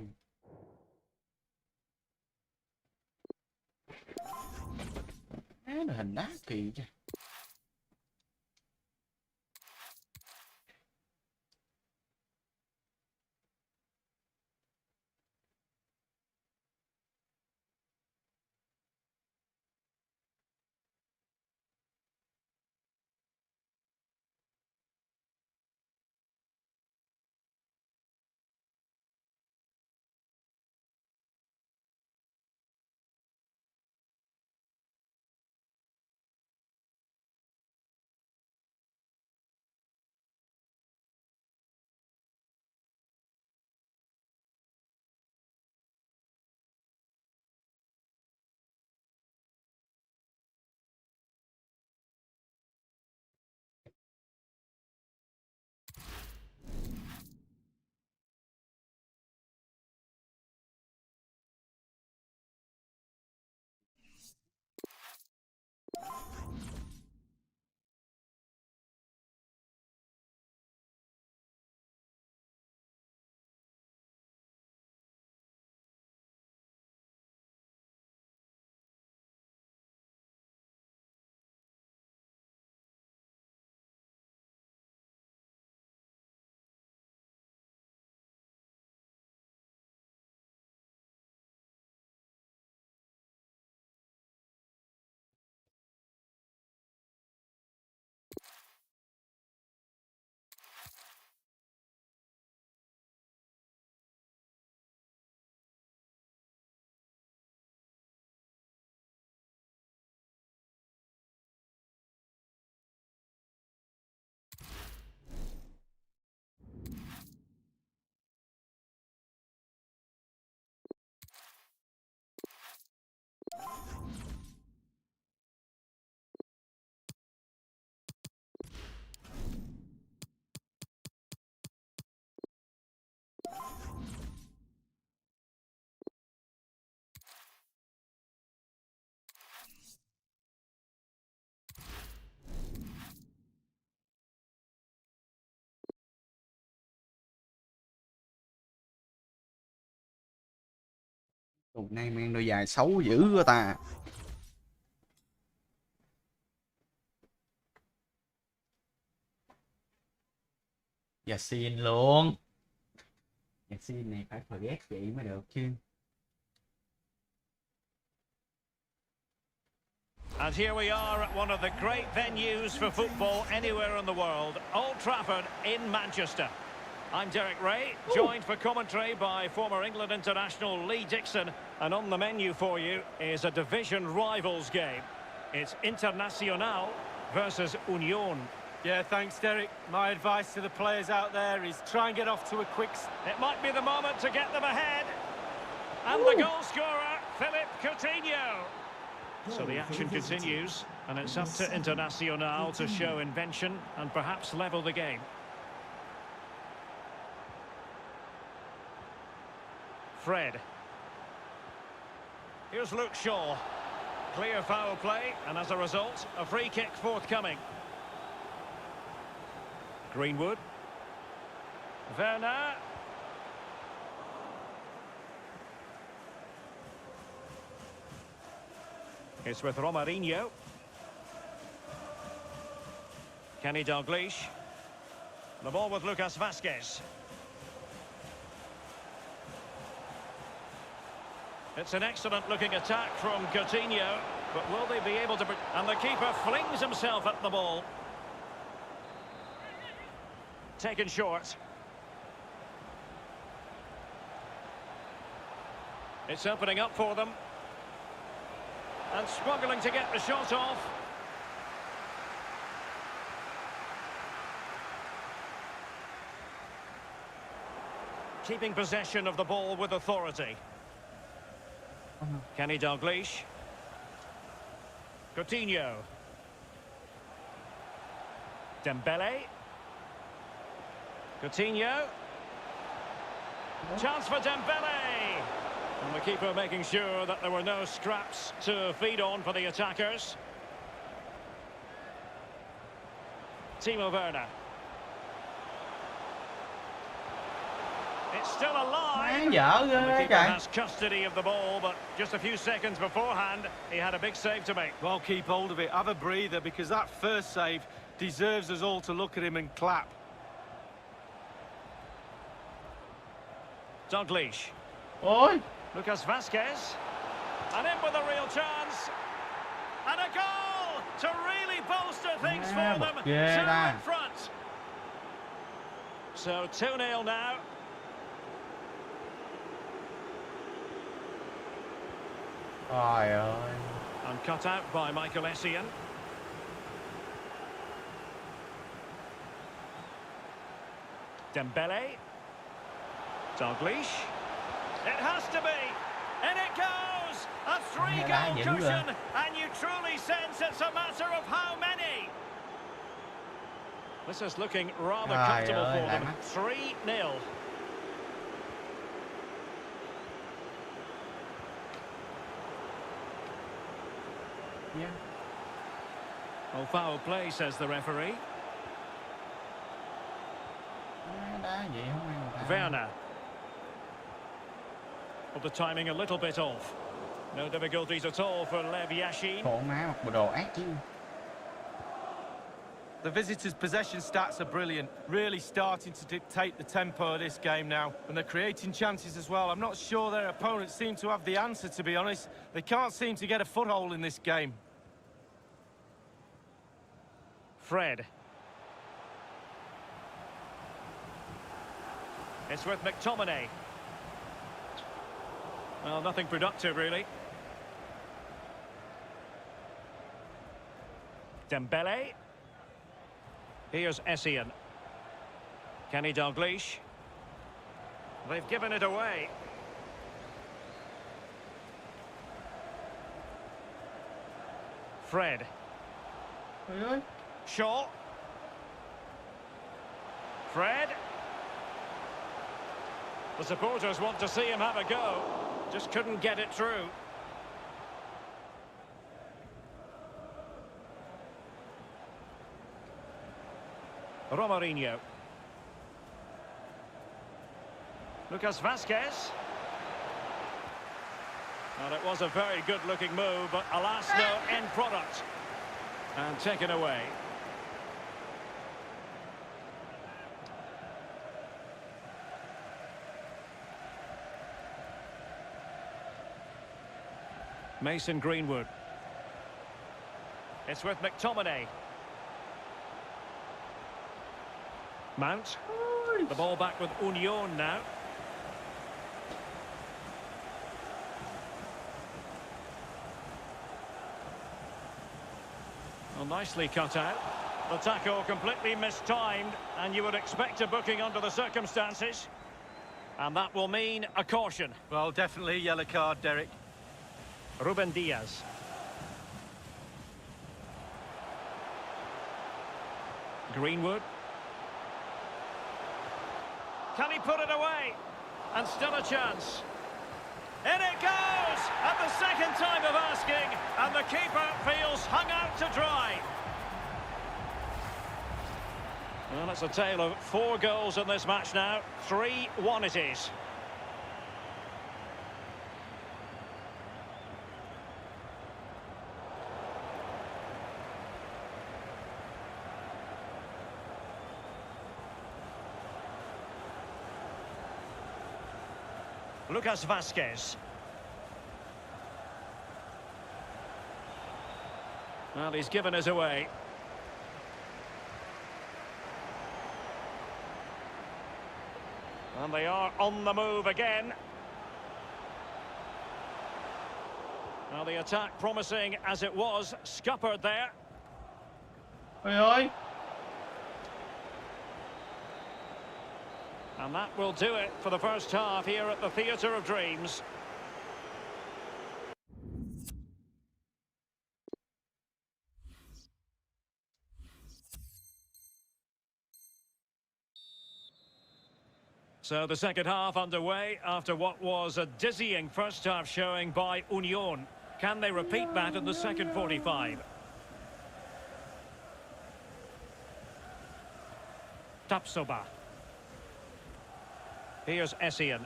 [SPEAKER 1] Đội hình đá kỳ chứ. Tuần nay mang đôi giày xấu dữ quá ta. Dạ xin luôn. Dạ xin này phải forget chị mới được chứ.
[SPEAKER 2] And here we are at one of the great venues for football anywhere in the world, Old Trafford in Manchester. I'm Derek Ray, joined for commentary by former England international Lee Dixon, and on the menu for you is a division rivals game. It's Internacional versus Union.
[SPEAKER 3] Yeah, thanks, Derek. My advice to the players out there is try and get off to a quick...
[SPEAKER 2] It might be the moment to get them ahead. And the goal scorer, Philippe Coutinho. So the action continues, and it's up to Internacional to show invention and perhaps level the game. Fred. Here's Luke Shaw. Clear foul play, and as a result, a free kick forthcoming. Greenwood. Werner. It's with Romarinho. Kenny Dalglish. The ball with Lucas Vazquez. It's an excellent looking attack from Coutinho. But will they be able to... And the keeper flings himself at the ball. Taken short. It's opening up for them. And struggling to get the shot off. Keeping possession of the ball with authority. Kenny Dalglish. Coutinho. Dembele. Coutinho. Chance for Dembele. And the keeper making sure that there were no scraps to feed on for the attackers. Timo Werner. It's still alive.
[SPEAKER 1] Dở
[SPEAKER 2] And the
[SPEAKER 1] ghê
[SPEAKER 2] keeper
[SPEAKER 1] trời.
[SPEAKER 2] has custody of the ball, but just a few seconds beforehand, he had a big save to make.
[SPEAKER 3] Well, keep hold of it. Have a breather, because that first save deserves us all to look at him and clap.
[SPEAKER 2] Dalglish.
[SPEAKER 1] Ôi.
[SPEAKER 2] Lucas Vazquez. And in with a real chance. And a goal to really bolster things for them. Two in front. So 2-0 now.
[SPEAKER 1] Trời ơi.
[SPEAKER 2] And cut out by Michael Essien. Dembele. Dalglish. It has to be. And it goes. A three-goal cushion. And you truly sense it's a matter of how many. This is looking rather comfortable for them. 3-0.
[SPEAKER 1] Yeah.
[SPEAKER 2] Well, foul play, says the referee.
[SPEAKER 1] Đá vậy không ai người ta.
[SPEAKER 2] Werner. Well, the timing a little bit off. No difficulties at all for Lev Yashin.
[SPEAKER 1] Khổ má mặc bộ đồ ác chứ.
[SPEAKER 3] The visitors' possession stats are brilliant, really starting to dictate the tempo of this game now. And they're creating chances as well. I'm not sure their opponents seem to have the answer, to be honest. They can't seem to get a foothold in this game.
[SPEAKER 2] Fred. It's with McTominay. Well, nothing productive, really. Dembele. Here's Essien. Kenny Dalglish. They've given it away. Fred. Shaw. Fred. The supporters want to see him have a go. Just couldn't get it through. Romarinho. Lucas Vazquez. Well, it was a very good-looking move, but alas, no end product. And taken away. Mason Greenwood. It's with McTominay. Mount. The ball back with Union now. Well, nicely cut out. The tackle completely mistimed, and you would expect a booking under the circumstances. And that will mean a caution.
[SPEAKER 3] Well, definitely a yellow card, Derek.
[SPEAKER 2] Ruben Diaz. Greenwood. Can he put it away? And still a chance. In it goes! At the second time of asking, and the keeper feels hung out to dry. Well, it's a tale of 4 goals in this match now. 3-1 it is. Lucas Vazquez. Well, he's given us away. And they are on the move again. Well, the attack promising as it was, scuppered there.
[SPEAKER 3] Oi, oi.
[SPEAKER 2] And that will do it for the first half here at the Theatre of Dreams. So the second half underway after what was a dizzying first half showing by Union. Can they repeat that in the second 45? Tapsoba. Here's Essien.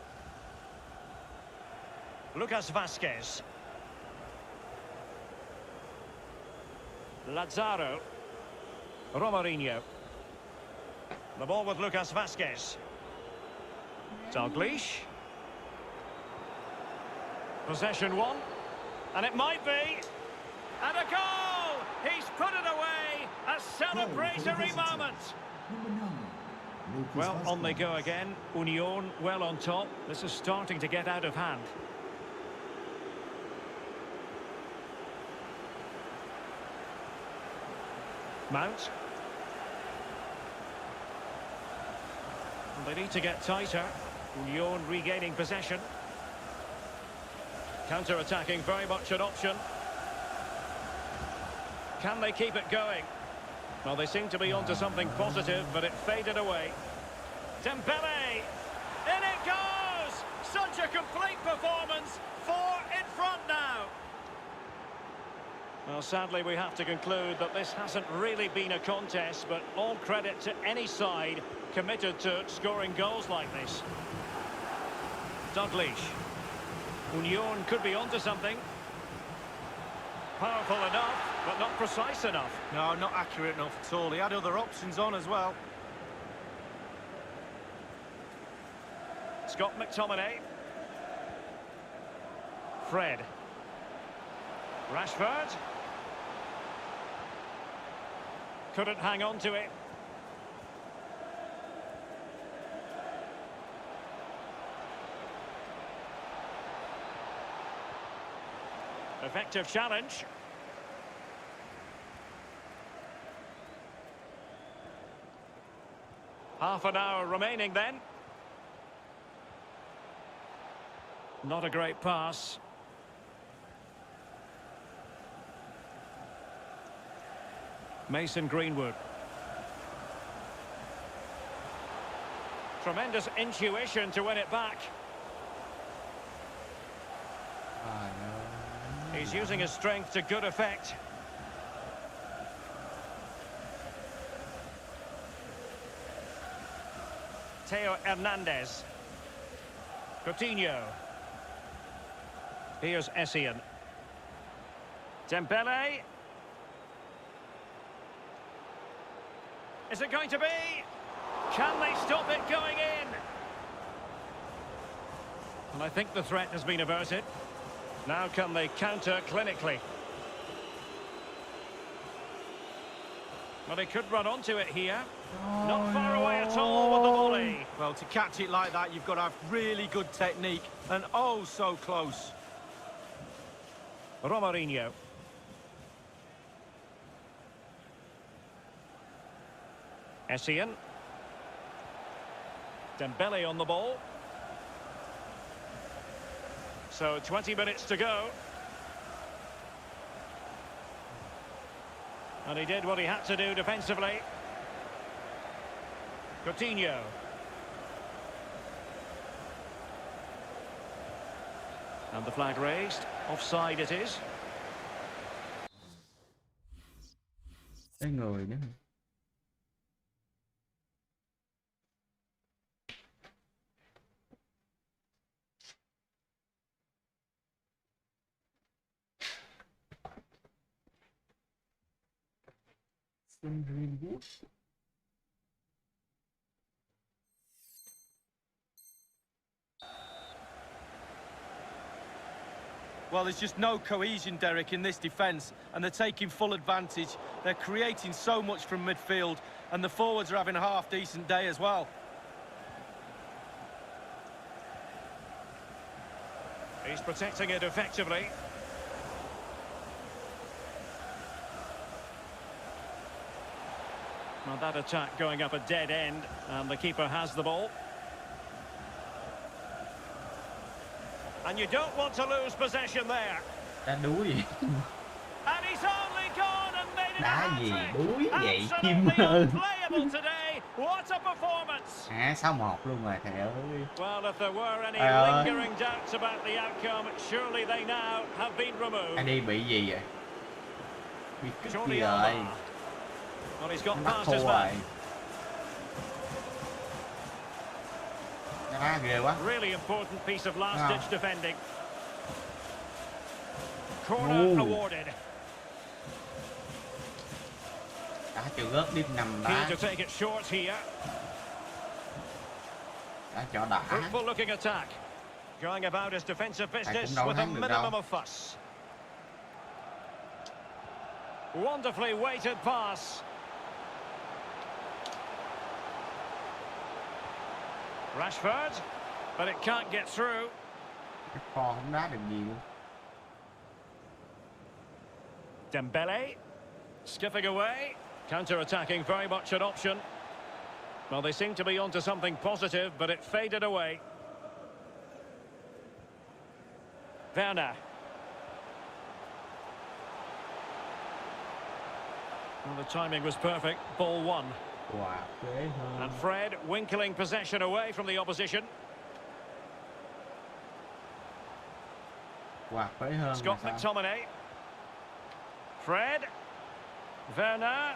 [SPEAKER 2] Lucas Vasquez. Lazaro. Romarinho. The ball with Lucas Vasquez. Dalglish. Possession one. And it might be. And a goal! He's put it away! A celebratory moment! Well, on they go again. Union well on top. This is starting to get out of hand. Mount. They need to get tighter. Union regaining possession. Counter-attacking, very much an option. Can they keep it going? Well, they seem to be onto something positive, but it faded away. Dembele! In it goes! Such a complete performance. 4 in front now. Well, sadly, we have to conclude that this hasn't really been a contest, but all credit to any side committed to scoring goals like this. Dalglish. Union could be onto something. Powerful enough, but not precise enough.
[SPEAKER 3] No, not accurate enough at all. He had other options on as well.
[SPEAKER 2] Scott McTominay. Fred. Rashford. Couldn't hang on to it. Effective challenge. Half an hour remaining then. Not a great pass. Mason Greenwood. Tremendous intuition to win it back. He's using his strength to good effect. Teo Hernandez. Coutinho. Here's Essien. Dembele. Is it going to be? Can they stop it going in? And I think the threat has been averted. Now can they counter clinically? Well, they could run onto it here. Not far away at all with the volley.
[SPEAKER 3] Well, to catch it like that, you've got to have really good technique. And oh, so close.
[SPEAKER 2] Romarinho. Essien. Dembele on the ball. So 20 minutes to go. And he did what he had to do defensively. Coutinho. And the flag raised. Offside it is.
[SPEAKER 1] Cái người nữa.
[SPEAKER 3] Well, there's just no cohesion, Derek, in this defence, and they're taking full advantage. They're creating so much from midfield, and the forwards are having a half-decent day as well.
[SPEAKER 2] He's protecting it effectively. Well, that attack going up a dead end, and the keeper has the ball. And you don't want to lose possession there.
[SPEAKER 1] Đá đuối gì?
[SPEAKER 2] And he's only gone and made it a
[SPEAKER 1] Đá gì
[SPEAKER 2] hat-trick.
[SPEAKER 1] đuối vậy Kim
[SPEAKER 2] Absolutely
[SPEAKER 1] ơi.
[SPEAKER 2] unplayable today. What a performance.
[SPEAKER 1] 6-1 luôn rồi thầy ơi.
[SPEAKER 2] Well, if there were any lingering doubts about the outcome, surely they now have been removed.
[SPEAKER 1] Anh đi bị gì vậy? Bị kích gì
[SPEAKER 2] Jordi
[SPEAKER 1] rồi?
[SPEAKER 2] Alba. Well, he's got
[SPEAKER 1] Mắt
[SPEAKER 2] past
[SPEAKER 1] khô
[SPEAKER 2] his
[SPEAKER 1] rồi.
[SPEAKER 2] man.
[SPEAKER 1] Đá ghê quá.
[SPEAKER 2] Really important piece of last-ditch defending. Corner awarded.
[SPEAKER 1] Đá chưa gớt điếp 5 đá.
[SPEAKER 2] Keen to take it short here.
[SPEAKER 1] Đá cho đã.
[SPEAKER 2] Fruitful looking attack. Going about his defensive business with a minimum of fuss. Wonderfully weighted pass. Rashford, but it can't get through.
[SPEAKER 1] Cái kho không đá được gì luôn.
[SPEAKER 2] Dembele, skipping away. Counter-attacking, very much an option. Well, they seem to be onto something positive, but it faded away. Werner. Well, the timing was perfect. Ball one.
[SPEAKER 1] Wow, ghê hơn.
[SPEAKER 2] And Fred winkling possession away from the opposition.
[SPEAKER 1] Wow, phế hơn.
[SPEAKER 2] Scott McTominay. Fred. Werner.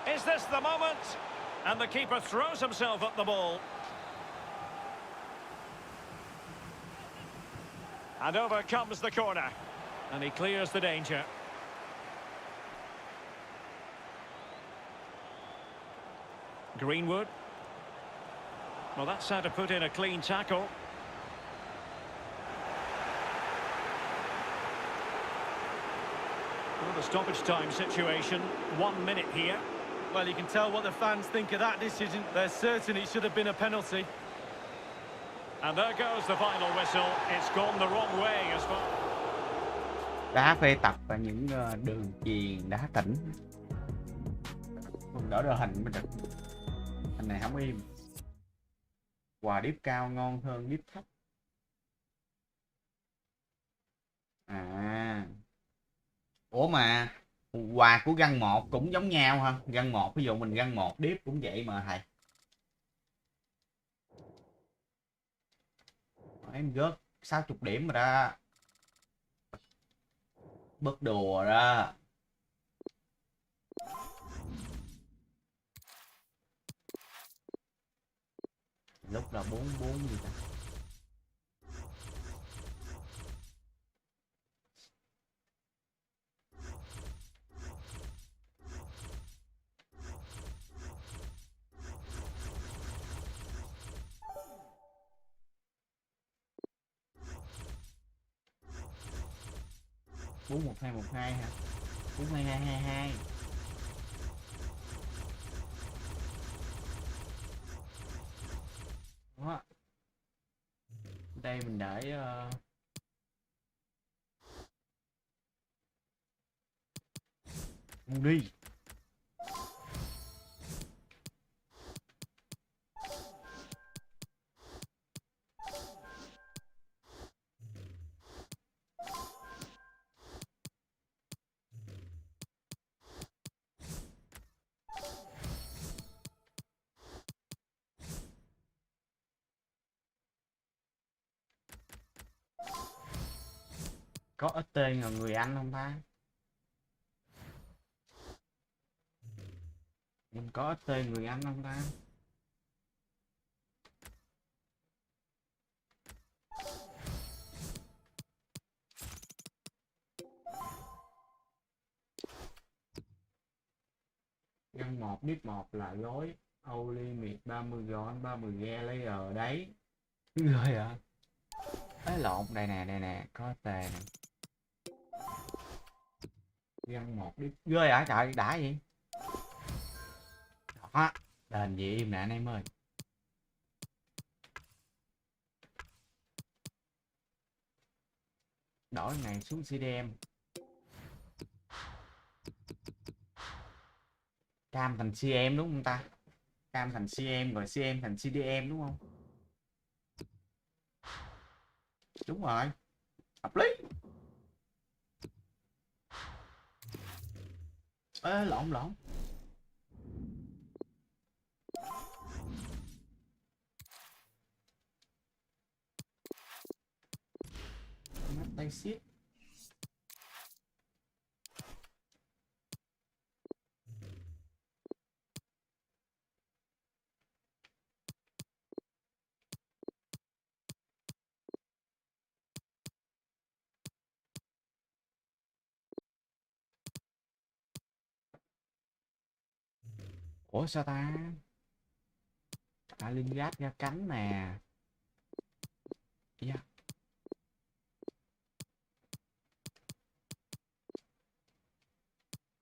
[SPEAKER 2] Is this the moment? And the keeper throws himself at the ball. And over comes the corner. And he clears the danger. Greenwood. Well, that's how to put in a clean tackle. Well, the stoppage time situation, 1 minute here.
[SPEAKER 3] Well, you can tell what the fans think of that decision. They're certain it should have been a penalty.
[SPEAKER 2] And there goes the final whistle. It's gone the wrong way as well.
[SPEAKER 1] Đá phê tập và những đường chuyền đá tỉnh. Không đỡ đồ hình mới được. Anh này không im. Quà điếp cao ngon hơn điếp thấp. À. Ủa mà quà của găng 1 cũng giống nhau hả? Găng 1 ví dụ mình găng 1 điếp cũng vậy mà thầy. Em gớt 60 điểm rồi đó. Bớt đùa đó. Lúc là 4-4 gì ta. Bốn một hai hả? 4-2-2-2-2. Đó. Đây mình để đi. Có ít tên là người Anh không ta? Mình có ít tên người Anh không ta? Găng 1 nít 1 là gói Âu Limit 30 gòn 30 ghe lấy ở đấy. Rồi à? Ấy lộn, đây nè, có tề nè. Găng một đi ghê hả trời, đã gì đó, đền gì im nè anh em ơi. Đổi này xuống CDM, cam thành CM đúng không ta, cam thành CM rồi CM thành CDM đúng không? Đúng rồi, hợp lý. Ê, lộn lộn. Mắt tay xiết. Ủa sao ta? Lingard ra cánh nè. Yeah.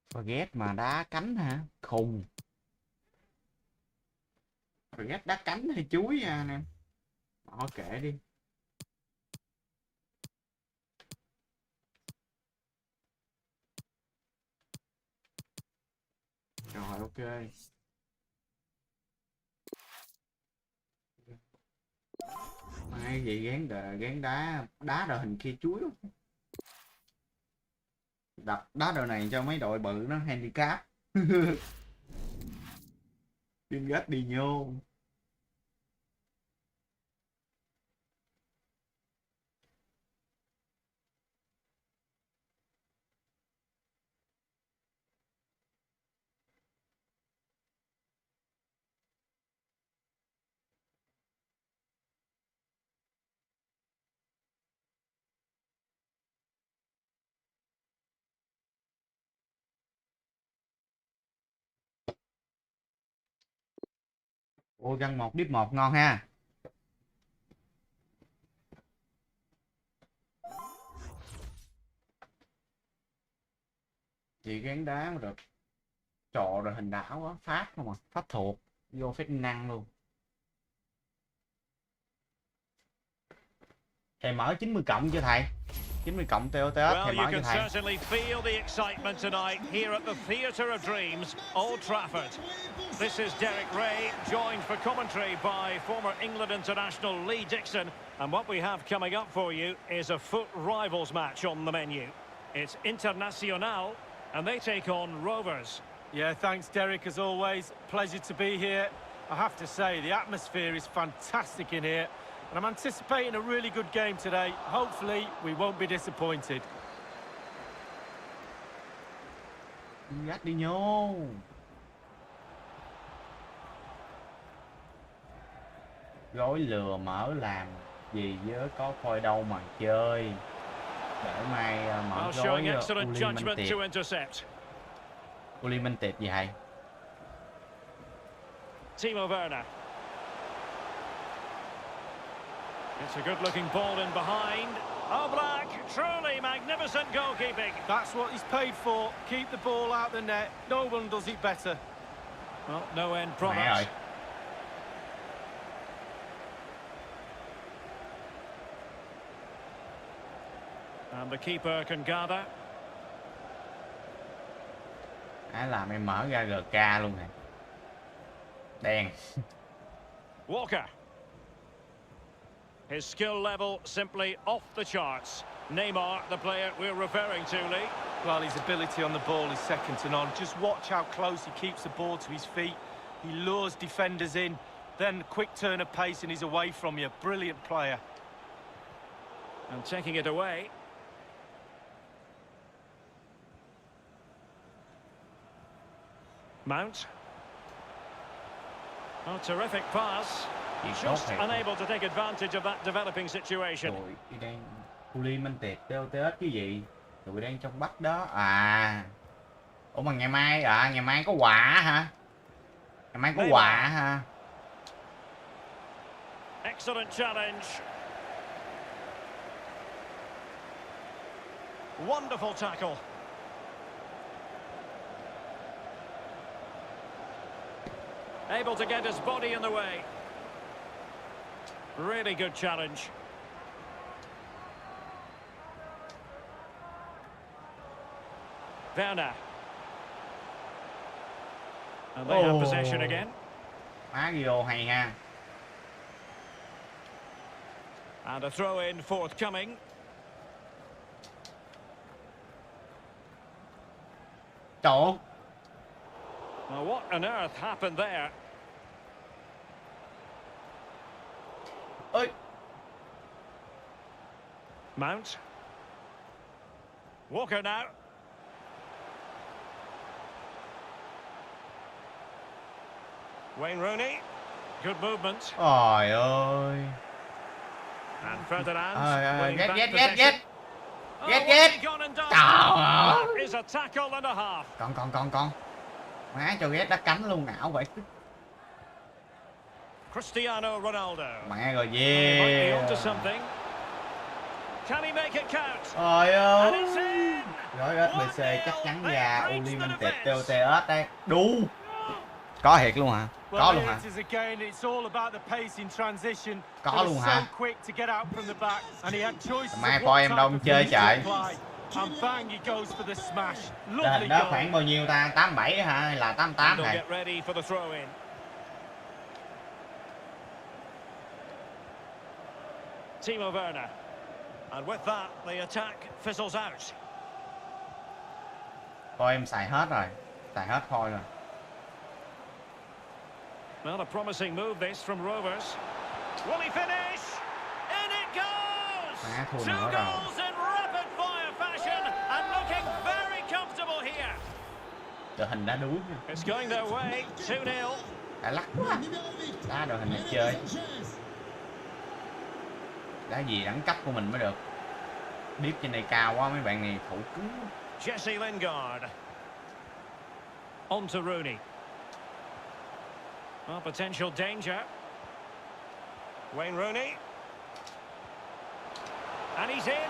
[SPEAKER 1] Forget mà đá cánh hả? Khùng. Forget đá cánh hay chuối nha anh em. Bỏ kệ đi. Rồi ok. Mai gì gán đá đội hình kia chuối không? Đập đá đội này cho mấy đội bự nó handicap. Lingard đi nhô. Ôi găng một deep một ngon ha. Chị gán đá mà được trọ rồi hình đảo á, phát không à, phát thuộc vô phép năng luôn. Thầy mở 90 cộng chưa thầy? 90 cộng TOTS thầy
[SPEAKER 2] Well, you
[SPEAKER 1] mở cho
[SPEAKER 2] can
[SPEAKER 1] thầy.
[SPEAKER 2] certainly feel the excitement tonight here at the Theatre of Dreams, Old Trafford. This is Derek Ray, joined for commentary by former England international Lee Dixon. And what we have coming up for you is a foot rivals match on the menu. It's Internacional, and they take on Rovers.
[SPEAKER 3] Yeah, thanks, Derek, as always. Pleasure to be here. I have to say, the atmosphere is fantastic in here. And I'm anticipating a really good game today. Hopefully, we won't be disappointed.
[SPEAKER 1] Gắt đi nhô. Gói lừa mở làm gì với có coi đâu mà chơi. Để mai mở gói Unlimited gì hay.
[SPEAKER 2] Timo Werner. It's a good-looking ball in behind. Oblak, truly magnificent goalkeeping.
[SPEAKER 3] That's what he's paid for. Keep the ball out the net. No one does it better.
[SPEAKER 2] Well, no end product. And the keeper can gather.
[SPEAKER 1] Ai làm em mở ra GK luôn nè. Đen.
[SPEAKER 2] Walker. His skill level simply off the charts. Neymar, the player we're referring to, Lee.
[SPEAKER 3] Well, his ability on the ball is second to none. Just watch how close he keeps the ball to his feet. He lures defenders in, then quick turn of pace and he's away from you. Brilliant player.
[SPEAKER 2] And taking it away. Mount. Oh, terrific pass. Just unable to take advantage of that developing situation.
[SPEAKER 1] Tụi đang Unlimited TOTS cái gì? Tụi đang trong bắt đó. À. Ủa mà ngày mai có quà hả? Ngày mai có quà hả?
[SPEAKER 2] Excellent challenge. Wonderful tackle. Able to get his body in the way. Really good challenge. Werner. And they have possession again.
[SPEAKER 1] Má Gio hay ha.
[SPEAKER 2] And a throw in forthcoming.
[SPEAKER 1] Trời.
[SPEAKER 2] Now what on earth happened there?
[SPEAKER 1] Ơi.
[SPEAKER 2] Mount. Walker now. Wayne Rooney. Good movement.
[SPEAKER 1] Trời ơi.
[SPEAKER 2] And Ferdinand.
[SPEAKER 1] Get. That
[SPEAKER 2] is a tackle and a half.
[SPEAKER 1] Con. Má cho Get đã cánh luôn, ảo vậy.
[SPEAKER 2] Cristiano Ronaldo.
[SPEAKER 1] Mẹ rồi
[SPEAKER 2] Onto something. Can he make it count?
[SPEAKER 1] Trời ơi. Rồi SBC chắc chắn ra Unlimited TOTS đây. Đu. Có thiệt luôn hả? Có luôn hả? Có luôn hả? Mai coi em đâu chơi chạy. Hình đó khoảng bao nhiêu ta? 87 hả? Hay là 88 này?
[SPEAKER 2] Timo Werner. And with that, the attack fizzles out.
[SPEAKER 1] Coi em xài hết rồi. Xài hết thôi rồi.
[SPEAKER 2] Well, a promising move this from Rovers. Will he finish? In it goes! Two goals in rapid fire fashion and looking very comfortable here.
[SPEAKER 1] Đội hình đã đuối.
[SPEAKER 2] It's going their way. 2-0.
[SPEAKER 1] Đã lắc quá. Đá đội hình này chơi. Đá gì đẳng cấp của mình mới được. Biết trên này cao quá, mấy bạn này thủ cứng.
[SPEAKER 2] Jesse Lingard. On to Rooney. Well, potential danger. Wayne Rooney. And he's in.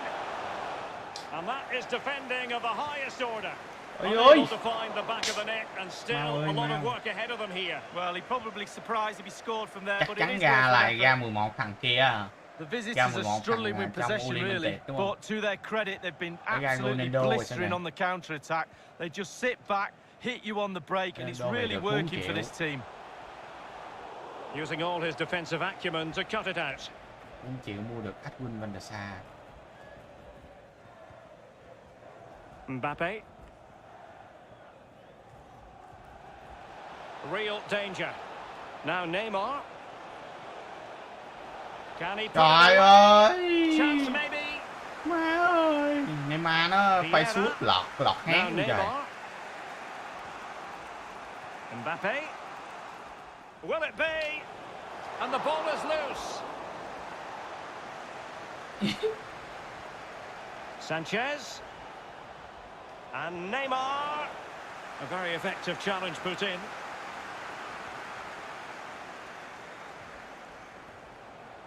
[SPEAKER 2] And that is defending of the highest order. Unable to find the back of the net and still a lot of work ahead of them here.
[SPEAKER 3] Well, he probably surprised if he scored from there,
[SPEAKER 1] but it is ra lại ra 11 thằng kia.
[SPEAKER 3] The visitors are struggling with possession really, but to their credit they've been absolutely blistering on the counter-attack. They just sit back, hit you on the break, and it's really working for this team.
[SPEAKER 2] Using all his defensive acumen to cut it out.
[SPEAKER 1] Không chịu mua được Heechul Van der Sar.
[SPEAKER 2] Mbappe. Real danger. Now Neymar. Can he put
[SPEAKER 1] Trời ơi.
[SPEAKER 2] Chance maybe.
[SPEAKER 1] Má ơi. Neymar nó phải suốt lọt háng luôn trời.
[SPEAKER 2] Mbappe. Will it be? And the ball is loose. Sanchez. And Neymar. A very effective challenge put in.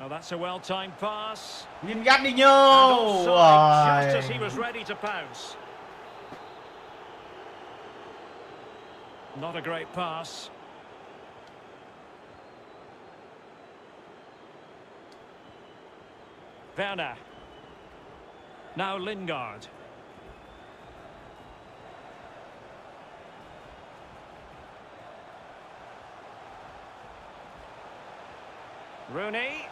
[SPEAKER 2] Oh, that's a well-timed pass.
[SPEAKER 1] Nhìn gắt đi nhô.
[SPEAKER 2] Just as he was ready to pounce. Not a great pass. Werner. Now Lingard. Rooney.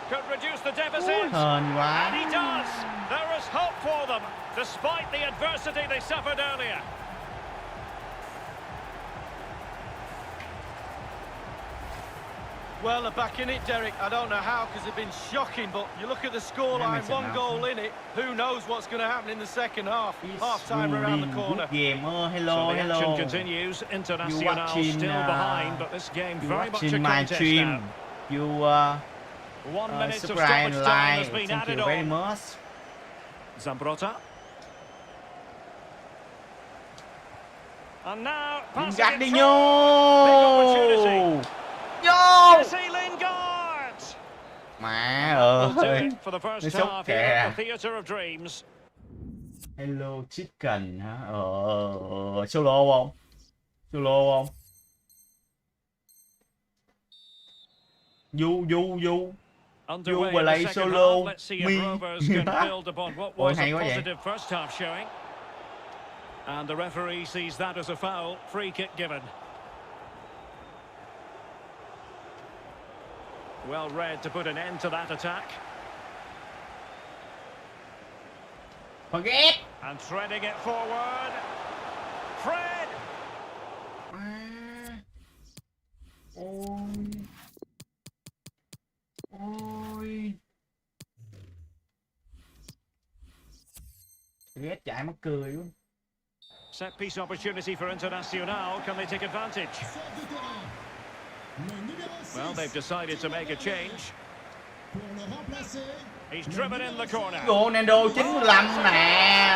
[SPEAKER 2] Could reduce the deficit. And he does. There is hope for them, despite the adversity they suffered earlier.
[SPEAKER 3] Well, they're back in it, Derek. I don't know how, because they've been shocking, but you look at the scoreline, one goal in it. Who knows what's going to happen in the second half? Half-time around the corner.
[SPEAKER 2] So the action continues. Internacional still behind, but this game very much a contest now.
[SPEAKER 1] You
[SPEAKER 2] 1 minute of stoppage time has been added on. Zambrotta. And now passing it through. Big opportunity. Jesse Lingard.
[SPEAKER 1] Má ơi.
[SPEAKER 2] For the first half here at the Theatre of Dreams.
[SPEAKER 1] Hello Chicken hả? Solo không? Solo không? Du play solo me. Ôi hay quá vậy.
[SPEAKER 2] And the referee sees that as a foul. Free kick given. Well read to put an end to that attack.
[SPEAKER 1] Forget.
[SPEAKER 2] And threading it forward. Fred.
[SPEAKER 1] Ôi. Ghét chạy mắc cười luôn.
[SPEAKER 2] Set piece opportunity for Internacional. Can they take advantage? Well, they've decided to make a change. He's driven in the corner.
[SPEAKER 1] Ronaldo 95 nè.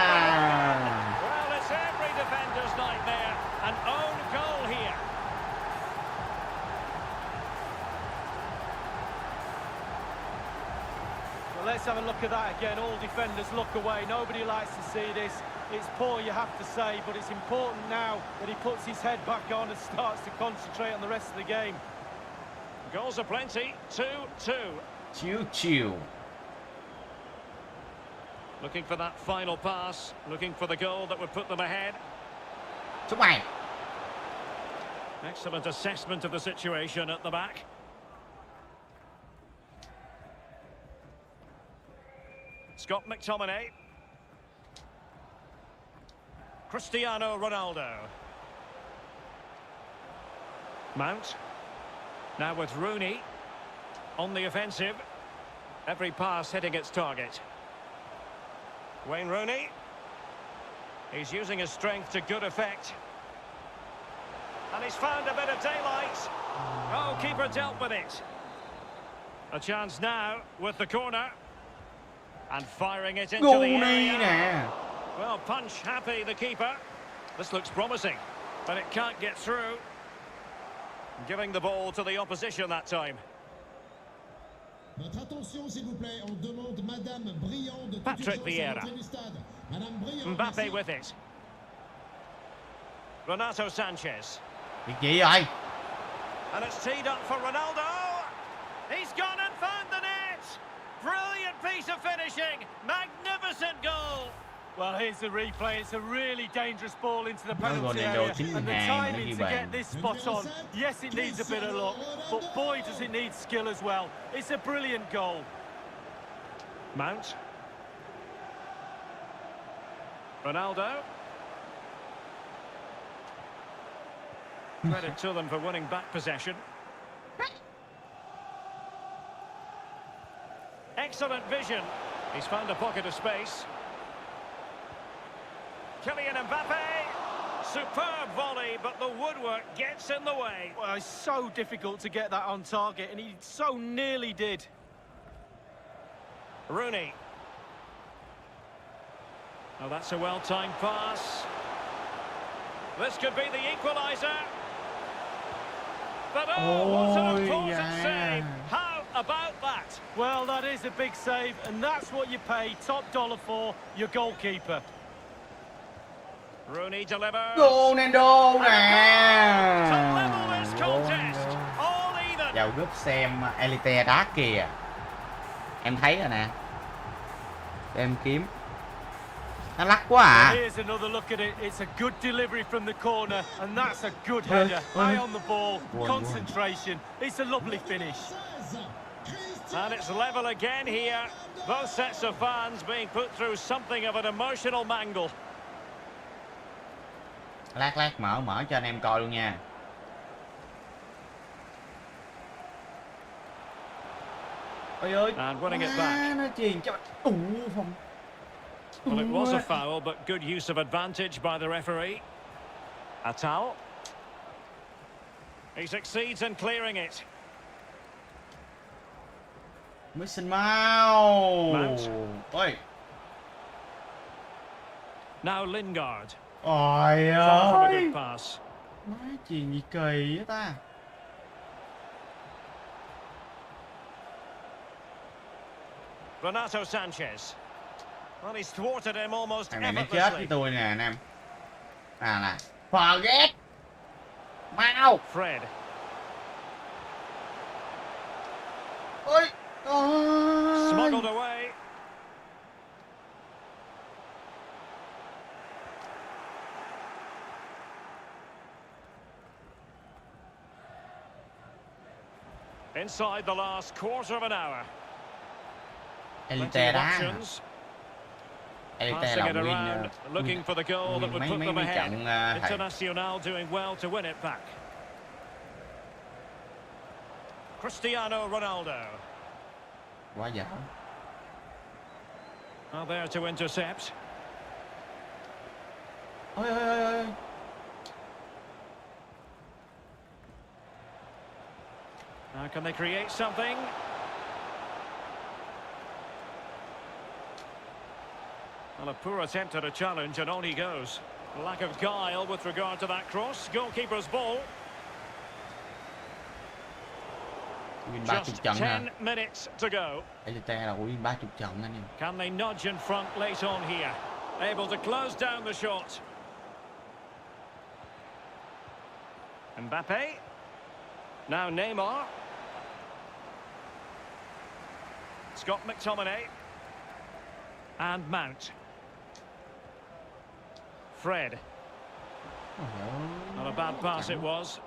[SPEAKER 2] Well, it's every defender's nightmare. An own goal here.
[SPEAKER 3] Well, let's have a look at that again. All defenders look away. Nobody likes to see this. It's poor, you have to say, but it's important now that he puts his head back on and starts to concentrate on the rest of the game.
[SPEAKER 2] Goals are plenty. 2-2.
[SPEAKER 1] Chill.
[SPEAKER 2] Looking for that final pass. Looking for the goal that would put them ahead.
[SPEAKER 1] Chúc mày.
[SPEAKER 2] Excellent assessment of the situation at the back. Scott McTominay. Cristiano Ronaldo. Mount. Now with Rooney. On the offensive. Every pass hitting its target. Wayne Rooney. He's using his strength to good effect. And he's found a bit of daylight. Oh, keeper dealt with it. A chance now with the corner. And firing it into the area.
[SPEAKER 1] Nè.
[SPEAKER 2] Well, punch happy, the keeper. This looks promising, but it can't get through. Giving the ball to the opposition that time.
[SPEAKER 4] Votre attention, s'il vous plaît. On demande Madame Briand de
[SPEAKER 2] Patrick Vieira. Mbappe with it. Renato Sanchez.
[SPEAKER 1] Việc gì rồi?
[SPEAKER 2] And it's teed up for Ronaldo. He's gone and found the net. Brilliant piece of finishing. Magnificent goal.
[SPEAKER 3] Well, here's the replay. It's a really dangerous ball into the penalty area. And the timing to get this spot on. Yes, it needs a bit of luck, but boy, does it need skill as well. It's a brilliant goal.
[SPEAKER 2] Mount. Ronaldo. Credit to them for winning back possession. Excellent vision. He's found a pocket of space. Kylian Mbappe. Superb volley, but the woodwork gets in the way.
[SPEAKER 3] Well, it's so difficult to get that on target, and he so nearly did.
[SPEAKER 2] Rooney. Oh, that's a well-timed pass. This could be the equaliser. But what an important save. How about that?
[SPEAKER 3] Well, that is a big save, and that's what you pay top dollar for, your goalkeeper.
[SPEAKER 2] Rooney delivers.
[SPEAKER 1] Ronaldo nè.
[SPEAKER 2] To level this contest. All even.
[SPEAKER 1] Vào group xem Elite đá kìa. Em thấy rồi nè. Để em kiếm. Nó lắc quá à.
[SPEAKER 3] Here's another look at it. It's a good delivery from the corner, and that's a good header. Eye on the ball, concentration. It's a lovely finish.
[SPEAKER 2] And it's level again here. Both sets of fans being put through something of an emotional mangle.
[SPEAKER 1] Lát mở cho anh em coi luôn nha. Ôi ơi.
[SPEAKER 2] And winning it back.
[SPEAKER 1] Nó chuyền cho không.
[SPEAKER 2] Well, it was a foul, but good use of advantage by the referee. Atal. He succeeds in clearing it.
[SPEAKER 1] Mason Mount. Ôi.
[SPEAKER 2] Now Lingard.
[SPEAKER 1] Ôi
[SPEAKER 2] Far from a
[SPEAKER 1] ơi.
[SPEAKER 2] good pass.
[SPEAKER 1] Má chuyền gì kỳ vậy ta.
[SPEAKER 2] Renato Sanchez. Well, he's thwarted him almost
[SPEAKER 1] Thằng này nó chết với tôi nè anh em. Là forget. Mau.
[SPEAKER 2] Fred.
[SPEAKER 1] Ôi.
[SPEAKER 2] Smuggled away. Inside the last quarter of an hour.
[SPEAKER 1] Elite đá. Elite
[SPEAKER 2] Passing
[SPEAKER 1] là
[SPEAKER 2] it around, looking for the goal that would put them ahead. Internacional doing well to win it back. Cristiano Ronaldo.
[SPEAKER 1] Quá dở.
[SPEAKER 2] Now there to intercept.
[SPEAKER 1] Ôi ôi ôi ôi.
[SPEAKER 2] Now can they create something? Well, a poor attempt at a challenge and on he goes. Lack of guile with regard to that cross. Goalkeeper's ball.
[SPEAKER 1] Win
[SPEAKER 2] Just 10 minutes to go.
[SPEAKER 1] Elite là win 30 trận anh em.
[SPEAKER 2] Can they nudge in front late on here? Able to close down the shot. Mbappe. Now Neymar. Scott McTominay. And Mount. Fred. Not a bad pass it was.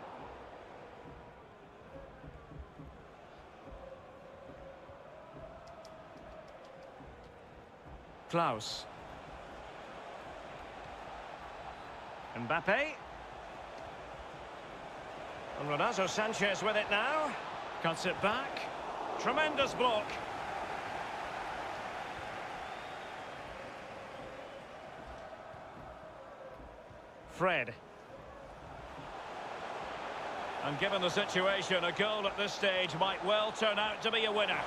[SPEAKER 2] Klaus. Mbappe. And Renato Sanchez with it now. Cuts it back. Tremendous block. Fred. And given the situation, a goal at this stage might well turn out to be a winner.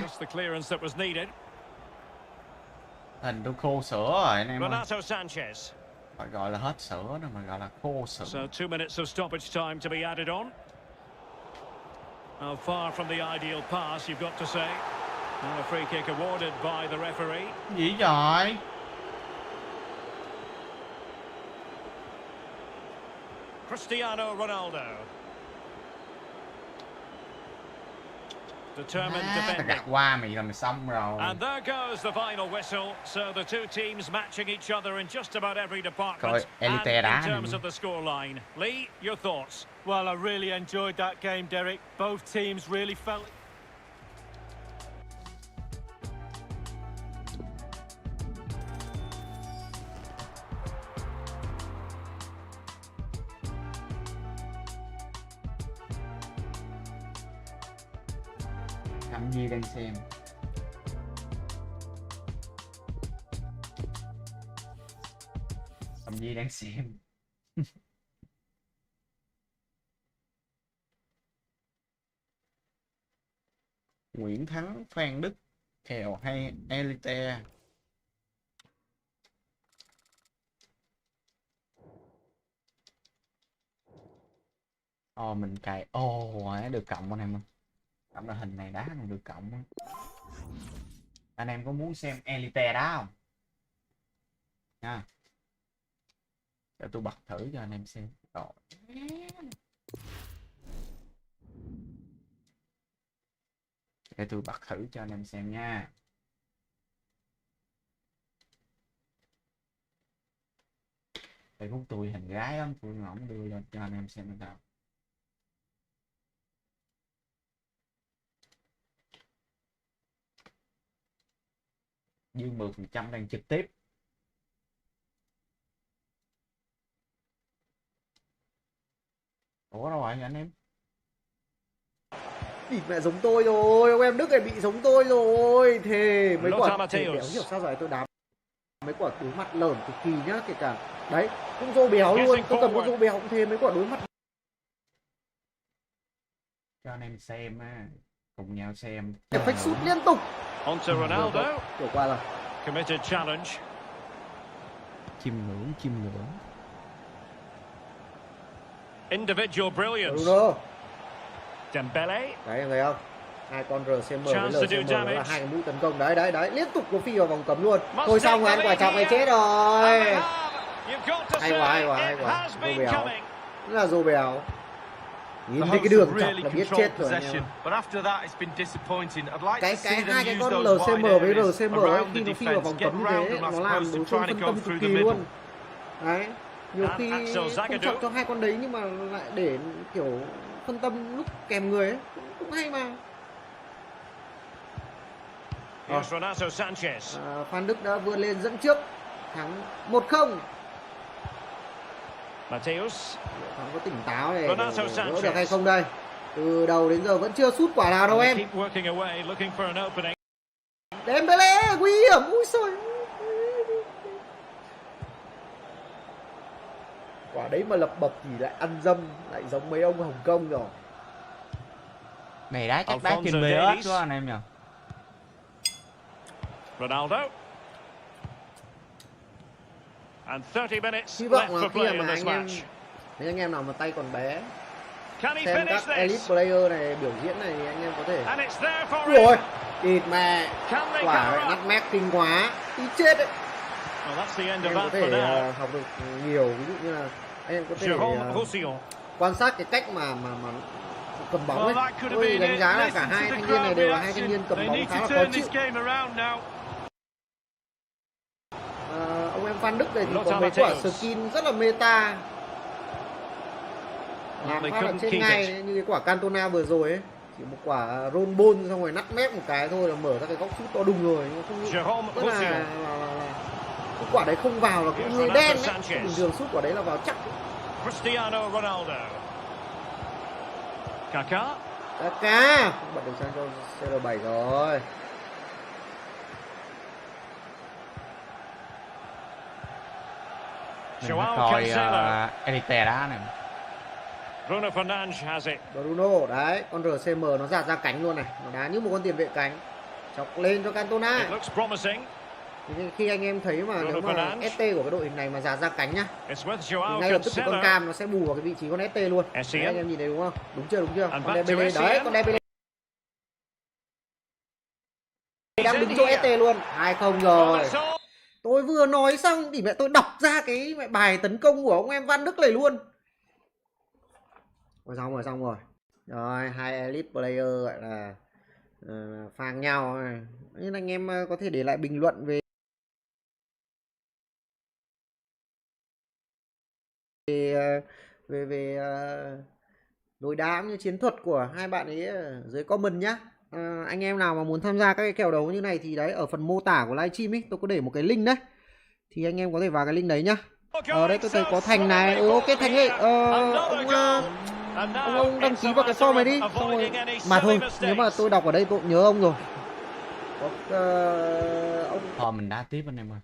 [SPEAKER 2] Just the clearance that was needed.
[SPEAKER 1] Hình tôi khô sữa rồi anh em ơi.
[SPEAKER 2] Renato Sanchez.
[SPEAKER 1] Phải gọi là hết sữa đâu mà gọi là khô sữa.
[SPEAKER 2] So 2 minutes of stoppage time to be added on. Now far from the ideal pass, you've got to say. And a free kick awarded by the referee.
[SPEAKER 1] Gì vậy?
[SPEAKER 2] Cristiano Ronaldo. Determined defending.
[SPEAKER 1] Gạt qua mày là mày xong rồi.
[SPEAKER 2] And there goes the final whistle. So the two teams matching each other in just about every department. And in terms of the scoreline. Lee, your thoughts?
[SPEAKER 3] Well, I really enjoyed that game, Derek. Both teams really felt it.
[SPEAKER 1] Thăm Nhi đang xem. Thăm Nhi đang xem. Nguyễn Thắng, Phan Đức, kèo hay Elite. Mình cài được cộng anh em ơi. Cộng là hình này đá này được cộng. Anh em có muốn xem Elite đá không? Nha. Để tôi bật thử cho anh em xem. Rồi. Để tôi bật thử cho anh em xem nha. Facebook tôi hình gái lắm, tôi không đưa lên cho anh em xem nào. Dương 10% đang trực tiếp. Ủa đâu rồi anh em?
[SPEAKER 5] Bị mẹ giống tôi rồi, ông em Đức này bị giống tôi rồi. Thề mấy quả béo hiểu sao rồi tôi đá mấy quả đối mặt lởn cực kỳ nhá, kể cả đấy cũng rô béo luôn, tôi cầm con rô béo cũng thế, mấy quả đối mặt.
[SPEAKER 1] Cho anh em xem á, cùng nhau xem.
[SPEAKER 5] Phách sút liên tục.
[SPEAKER 2] On to Ronaldo.
[SPEAKER 5] Kiểu qua rồi.
[SPEAKER 2] Committed challenge.
[SPEAKER 1] Chiêm ngưỡng.
[SPEAKER 2] Individual brilliance.
[SPEAKER 5] Bruno.
[SPEAKER 2] Dembele.
[SPEAKER 5] Đấy em thấy không? Hai con RCM với LCM đó là hai cái mũi tấn công. Đấy liên tục có phi vào vòng cấm luôn. Thôi xong rồi, ăn quả chọc này chết rồi. Hay quá. Rô béo. Rất là rô béo. Nhìn thấy cái đường chọc là biết chết rồi anh em. Cái hai cái con LCM với RCM ấy, khi nó phi vào vòng cấm như thế nó làm đối phương phân tâm cực kỳ luôn. Đấy, nhiều khi không chọn cho hai con đấy nhưng mà lại để kiểu phân tâm lúc kèm người ấy, cũng hay mà. Phan Đức đã vươn lên dẫn trước, thắng 1-0. Thắng có tỉnh táo này, đỡ được hay không đây? Từ đầu đến giờ vẫn chưa sút quả nào đâu em. Dembele nguy hiểm, ui xời. Quả đấy mà lập bập thì lại ăn dâm, lại giống mấy ông Hồng Kông rồi.
[SPEAKER 1] Này đá chắc đá trên bê ớt quá anh em nhỉ.
[SPEAKER 2] Ronaldo. And 30 minutes
[SPEAKER 5] Hy
[SPEAKER 2] left
[SPEAKER 5] vọng là
[SPEAKER 2] for
[SPEAKER 5] khi
[SPEAKER 2] play in
[SPEAKER 5] mà
[SPEAKER 2] this
[SPEAKER 5] anh em,
[SPEAKER 2] match.
[SPEAKER 5] nếu anh em nào mà tay còn bé
[SPEAKER 2] Can he
[SPEAKER 5] xem
[SPEAKER 2] finish
[SPEAKER 5] các elite
[SPEAKER 2] this?
[SPEAKER 5] player này biểu diễn này thì anh em có thể.
[SPEAKER 2] And it's there for
[SPEAKER 5] Rồi,
[SPEAKER 2] him.
[SPEAKER 5] địt mẹ.
[SPEAKER 2] Can they
[SPEAKER 5] Quả
[SPEAKER 2] cover
[SPEAKER 5] nắt
[SPEAKER 2] up?
[SPEAKER 5] mép kinh quá, tí chết đấy.
[SPEAKER 2] Well, that's the end
[SPEAKER 5] Anh
[SPEAKER 2] of
[SPEAKER 5] em có
[SPEAKER 2] that for
[SPEAKER 5] thể
[SPEAKER 2] now.
[SPEAKER 5] học được nhiều, ví dụ như là anh em có thể
[SPEAKER 2] Jérôme Roussillon.
[SPEAKER 5] quan sát cái cách mà cầm bóng ấy. Tôi đánh giá là cả hai thanh niên này đều là hai thanh niên cầm bóng khá là khó chịu. Ông em Phan Đức này thì có mấy quả skin rất là meta, làm phát là trên ngay như cái quả Cantona vừa rồi ấy, chỉ một quả roll ball xong rồi nắt mép một cái thôi là mở ra cái góc sút to đùng rồi, nhưng mà không rất là cái quả đấy không vào là cũng hơi đen đấy. Bình thường sút quả đấy là vào chắc.
[SPEAKER 2] Cristiano Ronaldo. Kaká.
[SPEAKER 5] Kaká bật được sang cho CR7 rồi.
[SPEAKER 1] Mình coi Elite đá này.
[SPEAKER 2] Bruno Fernandes has it.
[SPEAKER 5] Bruno đấy, con RCM nó dạt ra cánh luôn này, nó đá như một con tiền vệ cánh, chọc lên cho Cantona.
[SPEAKER 2] It looks promising.
[SPEAKER 5] Khi anh em thấy mà nếu mà ST của cái đội hình này mà dạt ra cánh nhá, thì
[SPEAKER 2] Joao
[SPEAKER 5] ngay lập tức cái con
[SPEAKER 2] Cancelo.
[SPEAKER 5] cam nó sẽ bù vào cái vị trí con ST luôn. Đấy, anh em nhìn thấy đúng không? Đúng chưa? Con
[SPEAKER 2] back to
[SPEAKER 5] Dembele đấy,
[SPEAKER 2] Essien.
[SPEAKER 5] con Dembele đang đứng chỗ ST luôn. 2-0 rồi. Tôi vừa nói xong thì mẹ tôi đọc ra cái mẹ bài tấn công của ông em Van Đức này luôn. Xong rồi. Rồi, hai elite player gọi là phang nhau này. Nên anh em có thể để lại bình luận về đối đá như chiến thuật của hai bạn ấy ở dưới comment nhá. Anh em nào mà muốn tham gia các cái kèo đấu như này thì đấy, ở phần mô tả của livestream ấy tôi có để một cái link đấy, thì anh em có thể vào cái link đấy nhá. Ở đây tôi thấy có Thành này. Ok Thành ơi, ông đăng ký vào cái form này đi. Xong rồi mà thôi, nếu mà tôi đọc ở đây tôi cũng nhớ ông rồi. Có ông
[SPEAKER 1] Thôi mình đá tiếp anh em ơi.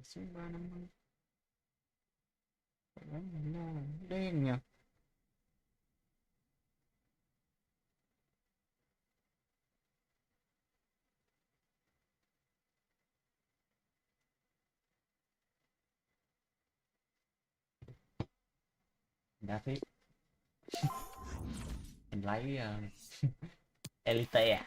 [SPEAKER 1] Xuống 350 đen nha. Đá tiếp. Mình lấy Elite à.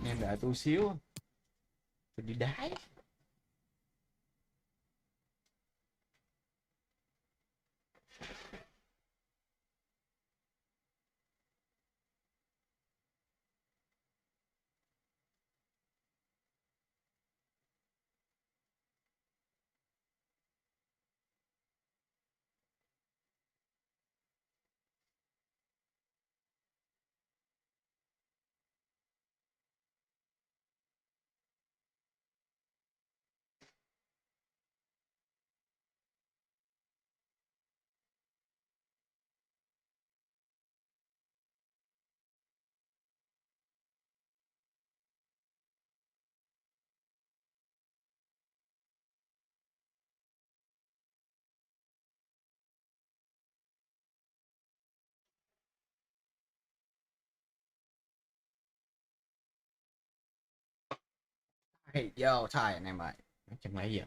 [SPEAKER 1] Em đợi tôi xíu, tôi đi đái. Hey yo, trời anh em ơi, chẳng lẽ gì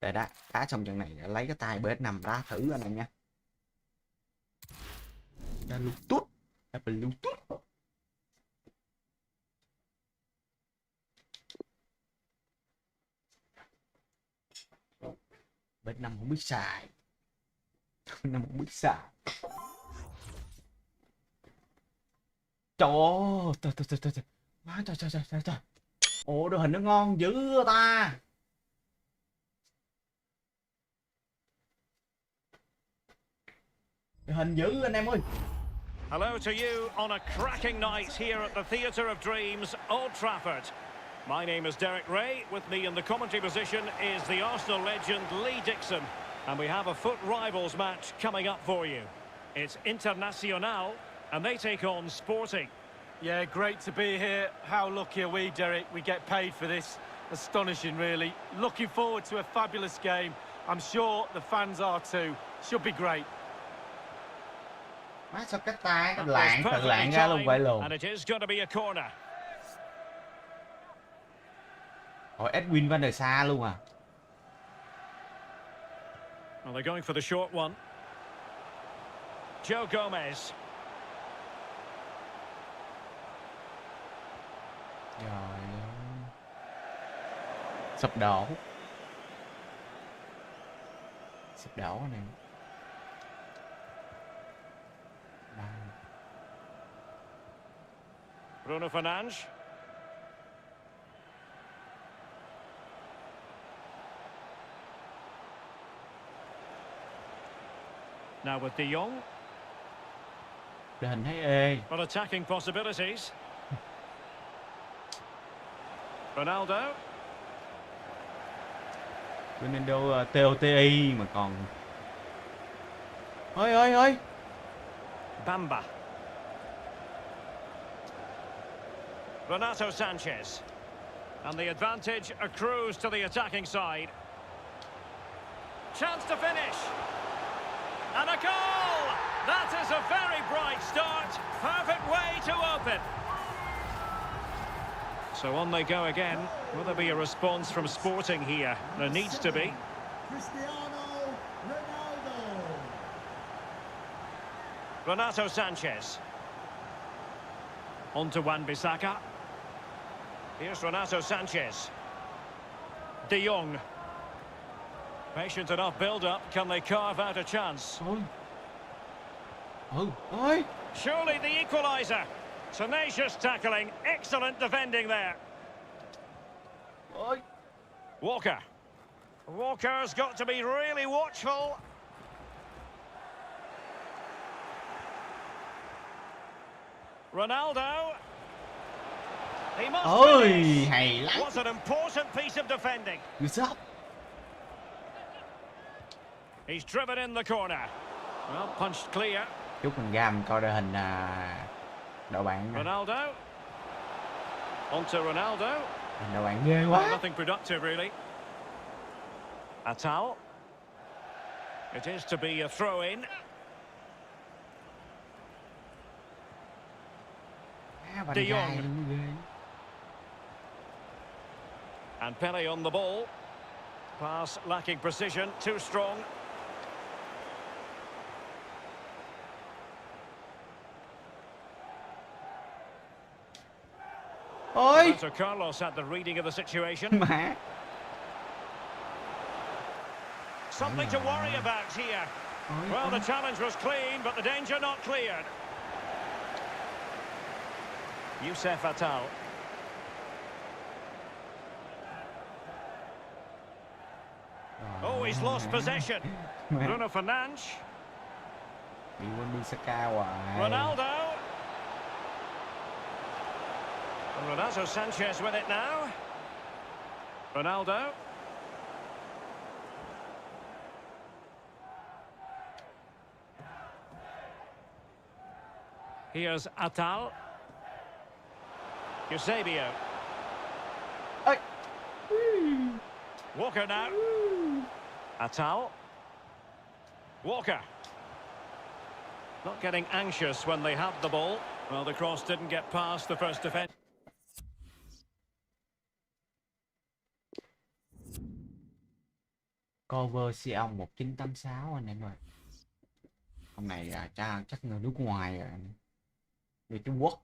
[SPEAKER 1] để đá xong trận này lấy cái tay PS5 đá thử anh em nha. Đá Bluetooth, đá Bluetooth. PS5 không biết xài, PS5 không biết xài. Trời ơi, trời. Ủa đội hình nó ngon dữ ta. Đội hình dữ anh em ơi.
[SPEAKER 2] Hello to you on a cracking night here at the Theatre of Dreams, Old Trafford. My name is Derek Ray. With me in the commentary position is the Arsenal legend Lee Dixon. And we have a foot rivals match coming up for you. It's Internacional, and they take on Sporting.
[SPEAKER 3] Yeah, great to be here. How lucky are we, Derek? We get paid for this. Astonishing, really. Looking forward to a fabulous game. I'm sure the fans are too. Should be great.
[SPEAKER 1] Má sao cái tay tự lạng ra luôn vậy luôn.
[SPEAKER 2] And it is going to be a corner.
[SPEAKER 1] Ôi Edwin van der Sar luôn à.
[SPEAKER 2] Well, they're going for the short one. Joe Gomez.
[SPEAKER 1] Trời ơi. Sụp đổ. Sụp đổ nè.
[SPEAKER 2] Bruno Fernandes. Now with De Jong.
[SPEAKER 1] Đội hình thấy ê.
[SPEAKER 2] But attacking possibilities. Ronaldo.
[SPEAKER 1] Ronaldo TOTI mà còn. Ơi.
[SPEAKER 2] Bamba. Renato Sanchez. And the advantage accrues to the attacking side. Chance to finish. And a goal! That is a very bright start. Perfect way to open. So on they go again. Will there be a response from Sporting here? There needs to be.
[SPEAKER 4] Cristiano Ronaldo.
[SPEAKER 2] Renato Sanchez. On to Wan-Bissaka. Here's Renato Sanchez. De Jong. Patient enough build-up. Can they carve out a chance?
[SPEAKER 1] Ôi.
[SPEAKER 2] Surely the equaliser. Tenacious tackling. Excellent defending there.
[SPEAKER 1] Ôi.
[SPEAKER 2] Walker. Walker's got to be really watchful. Ronaldo. He must finish.
[SPEAKER 1] Hay lắm.
[SPEAKER 2] Was an important piece of defending.
[SPEAKER 1] Good job.
[SPEAKER 2] He's driven in the corner. Well, punched clear.
[SPEAKER 1] Chúc mình gam coi đội hình đội bạn.
[SPEAKER 2] Ronaldo. On to Ronaldo.
[SPEAKER 1] Đội bạn ghê quá.
[SPEAKER 2] Nothing productive really. Atal. It is to be a throw-in. De Jong. And Pele on the ball. Pass lacking precision, too strong.
[SPEAKER 1] Ôi.
[SPEAKER 2] So Carlos had the reading of the situation.
[SPEAKER 1] Má.
[SPEAKER 2] Something to worry about here. Well, the challenge was clean, but the danger not cleared. Youssef Atal. Oh, he's lost possession. Bruno Fernandes.
[SPEAKER 1] Bị Wan-Bissaka hoài.
[SPEAKER 2] Ronaldo. And Renato Sanchez with it now. Ronaldo. Here's Atal. Eusebio.
[SPEAKER 1] Ôi.
[SPEAKER 2] Walker now. Atal. Walker. Not getting anxious when they have the ball. Well, the cross didn't get past the first defence.
[SPEAKER 1] cover Sion 1986 anh em ơi. Hôm này chắc người nước ngoài rồi, người Trung Quốc.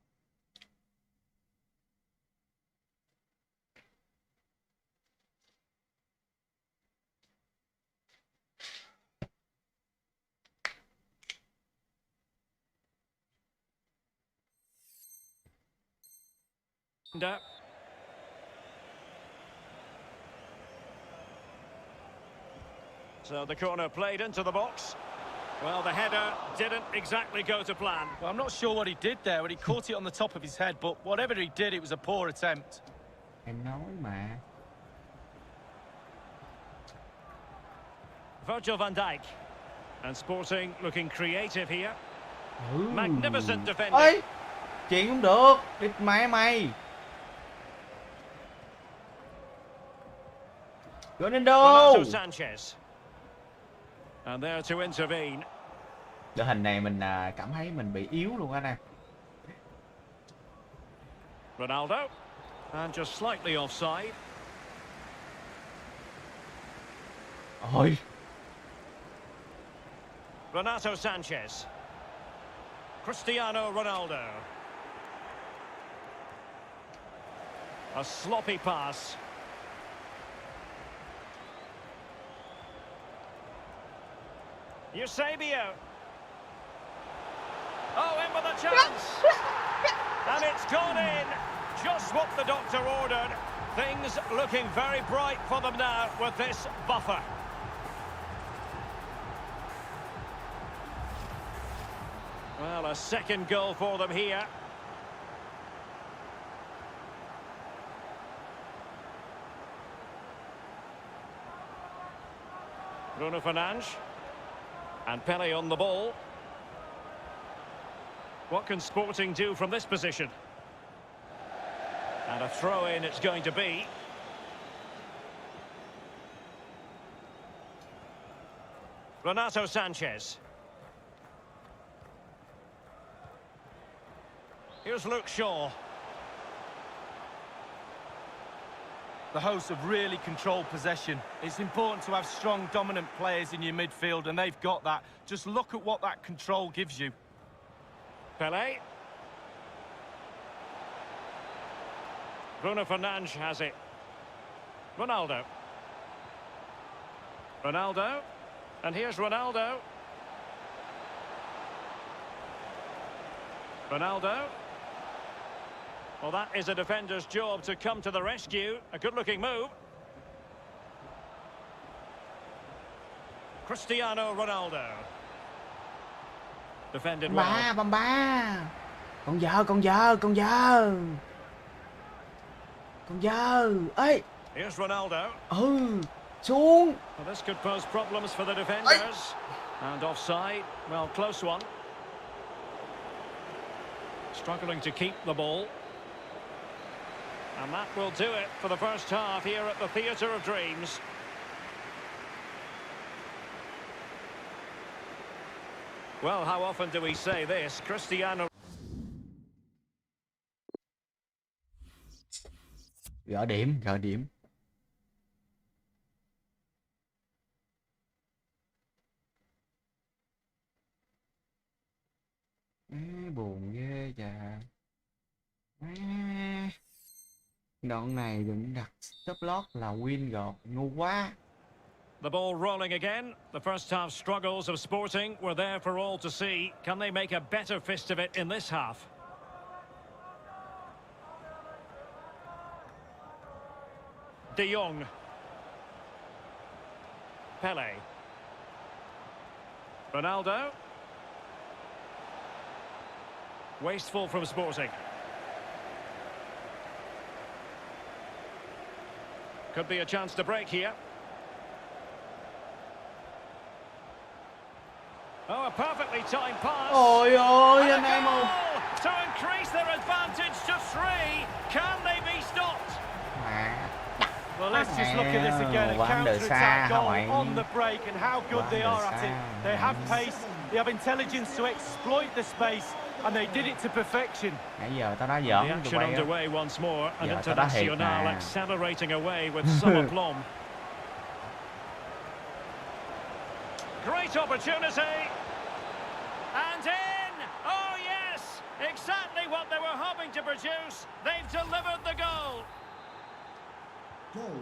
[SPEAKER 2] So the corner played into the box. Well, the header didn't exactly go to plan.
[SPEAKER 3] Well, I'm not sure what he did there when he caught it on the top of his head, but whatever he did, it was a poor attempt.
[SPEAKER 1] Em nói mà.
[SPEAKER 2] Virgil van Dijk. And Sporting looking creative here. Magnificent defending.
[SPEAKER 1] Ơi, chuyện cũng được. Đi mày. Ronaldo.
[SPEAKER 2] Sanchez. And there to intervene.
[SPEAKER 1] Đội hình này mình cảm thấy mình bị yếu luôn anh em.
[SPEAKER 2] Ronaldo. And just slightly offside.
[SPEAKER 1] Ôi.
[SPEAKER 2] Renato Sanchez. Cristiano Ronaldo. A sloppy pass. Eusebio. Oh, in with a chance. And it's gone in. Just what the doctor ordered. Things looking very bright for them now with this buffer. Well, a second goal for them here. Bruno Fernandes. And Pele on the ball. What can Sporting do from this position? And a throw-in it's going to be. Renato Sanchez. Here's Luke Shaw.
[SPEAKER 3] The hosts have really controlled possession. It's important to have strong, dominant players in your midfield, and they've got that. Just look at what that control gives you.
[SPEAKER 2] Pele. Bruno Fernandes has it. Ronaldo. Ronaldo. And here's Ronaldo. Ronaldo. Well, that is a defender's job to come to the rescue. A good-looking move. Cristiano Ronaldo. Defended well.
[SPEAKER 1] Bóng ba. Con dơ. Ê.
[SPEAKER 2] Here's Ronaldo.
[SPEAKER 1] Xuống.
[SPEAKER 2] Well, this could pose problems for the defenders. And offside. Well, close one. Struggling to keep the ball. And that will do it for the first half here at the Theatre of Dreams. Well, how often do we say this? Cristiano...
[SPEAKER 1] Gỡ điểm. Buồn ghê chà. Đoạn này đừng đặt stop lock là win gọt, ngu quá.
[SPEAKER 2] The ball rolling again. The first half struggles of Sporting were there for all to see. Can they make a better fist of it in this half? De Jong. Pele. Ronaldo. Wasteful from Sporting. Could be a chance to break here. Oh, a perfectly timed pass.
[SPEAKER 1] Ôi ôi anh em ơi.
[SPEAKER 2] To increase their advantage to 3. Can they be stopped?
[SPEAKER 3] Well, let's just look at this again. A counter-attack goal on the break, and how good they are at it. They have pace, they have intelligence to exploit the space, and they did it to perfection.
[SPEAKER 1] Nãy giờ tao đã
[SPEAKER 2] The
[SPEAKER 1] giỡn
[SPEAKER 2] action underway once more, and
[SPEAKER 1] Giờ tao đã thiệt
[SPEAKER 2] Internacional
[SPEAKER 1] nè.
[SPEAKER 2] accelerating away with some aplomb. Great opportunity. And in! Oh, yes! Exactly what they were hoping to produce. They've delivered the goal.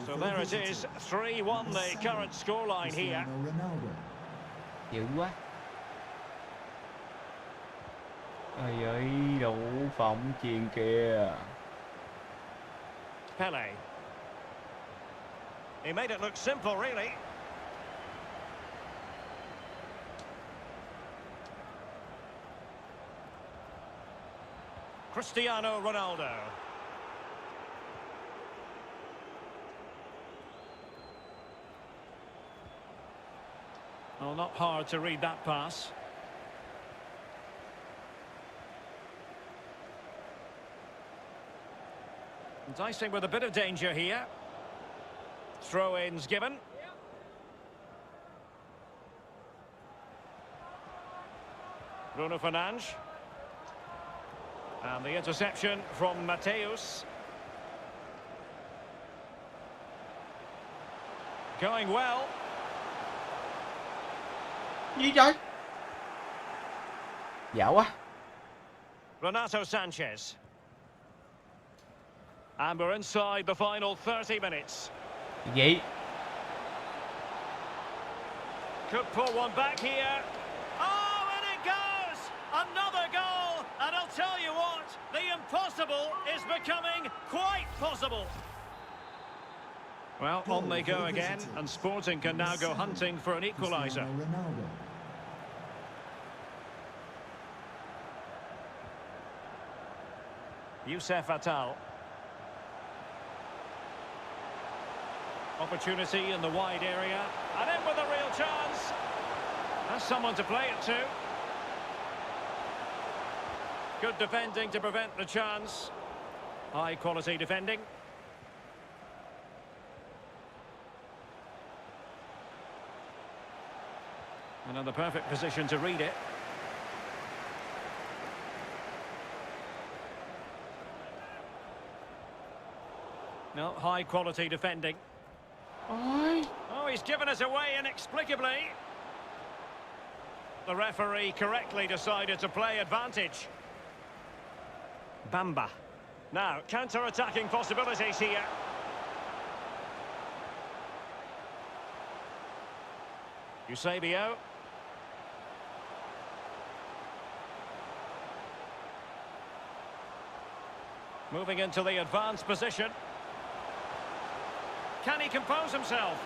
[SPEAKER 2] So there it is, 3-1 the current scoreline here.
[SPEAKER 1] Dữ quá. Ơi ơi, đủ phỏng chuyền kìa.
[SPEAKER 2] Pele. He made it look simple, really. Cristiano Ronaldo. Well, not hard to read that pass. Dicing with a bit of danger here. Throw-ins given. Bruno Fernandes. And the interception from Mateus. Going well.
[SPEAKER 1] Gì trời? Dạo quá.
[SPEAKER 2] Renato Sanchez. And we're inside the final 30 minutes.
[SPEAKER 1] Gì?
[SPEAKER 2] Could pull one back here. Oh, and it goes! Another goal! And I'll tell you what, the impossible is becoming quite possible. Well, on they go again, and Sporting can now go hunting for an equaliser. Youssef Attal. Opportunity in the wide area, and in with a real chance. That's someone to play it to. Good defending to prevent the chance. High quality defending. Another perfect position to read it. No, high quality defending. Oh, he's given us away inexplicably. The referee correctly decided to play advantage. Bamba. Now, counter-attacking possibilities here. Eusebio. Moving into the advanced position. Can he compose himself?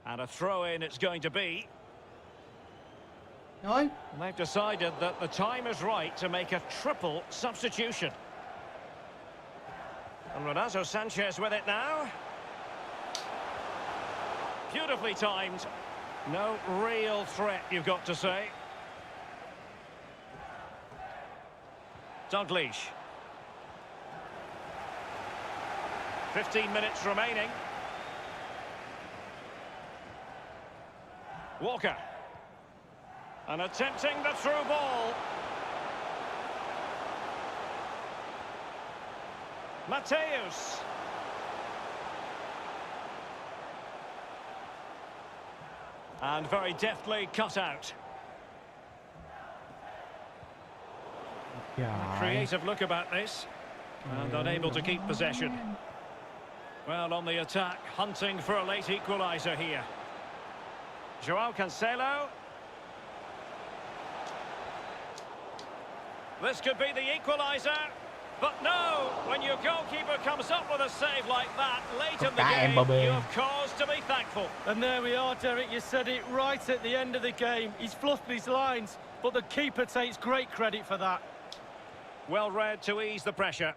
[SPEAKER 2] And a throw-in it's going to be.
[SPEAKER 1] Thôi.
[SPEAKER 2] They've decided that the time is right to make a triple substitution. And Renato Sanchez with it now. Beautifully timed. No real threat, you've got to say. Dalglish. 15 minutes remaining. Walker. And attempting the through ball. Mateus. And very deftly cut out.
[SPEAKER 1] Trời.
[SPEAKER 2] Creative look about this. And unable to keep possession. Well, on the attack, hunting for a late equaliser here. Joao Cancelo. This could be the equaliser. But no, when your goalkeeper comes up with a save like that late in the game, you have cause to be thankful.
[SPEAKER 3] And there we are, Derek, you said it right at the end of the game. He's fluffed his lines, but the keeper takes great credit for that.
[SPEAKER 2] Well read to ease the pressure.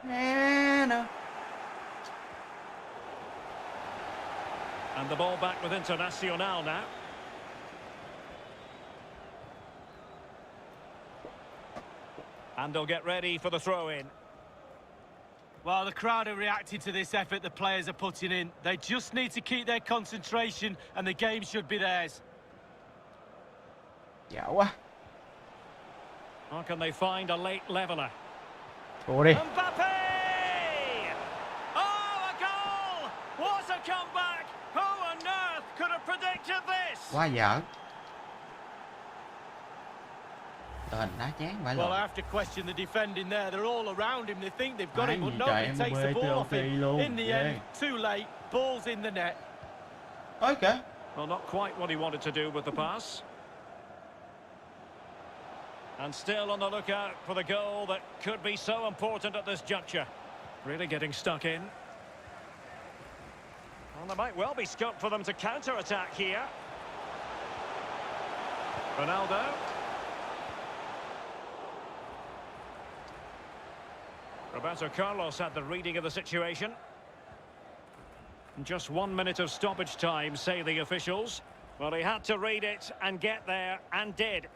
[SPEAKER 1] Nè.
[SPEAKER 2] And the ball back with Internacional now. And they'll get ready for the throw-in.
[SPEAKER 3] Well, the crowd are reacting to this effort the players are putting in. They just need to keep their concentration and the game should be theirs.
[SPEAKER 1] Dạo quá.
[SPEAKER 2] How can they find a late leveller?
[SPEAKER 1] Thua đi.
[SPEAKER 2] Mbappe! Oh, a goal! What a comeback! Who on earth could have predicted this?
[SPEAKER 1] Quá dở. Đội hình đá chán phải
[SPEAKER 3] Well, I
[SPEAKER 1] rồi.
[SPEAKER 3] have to question the defending there. They're all around him. They think they've got
[SPEAKER 1] Cái
[SPEAKER 3] it, but
[SPEAKER 1] gì
[SPEAKER 3] nobody
[SPEAKER 1] trời,
[SPEAKER 3] takes the
[SPEAKER 1] MB
[SPEAKER 3] ball off him.
[SPEAKER 1] luôn.
[SPEAKER 3] In the end, too late. Ball's in the net.
[SPEAKER 1] Ôi kìa.
[SPEAKER 2] Well, not quite what he wanted to do with the pass. And still on the lookout for the goal that could be so important at this juncture. Really getting stuck in. Well, there might well be scope for them to counter-attack here. Ronaldo. Roberto Carlos had the reading of the situation. Just 1 minute of stoppage time, say the officials. Well, he had to read it and get there, and did.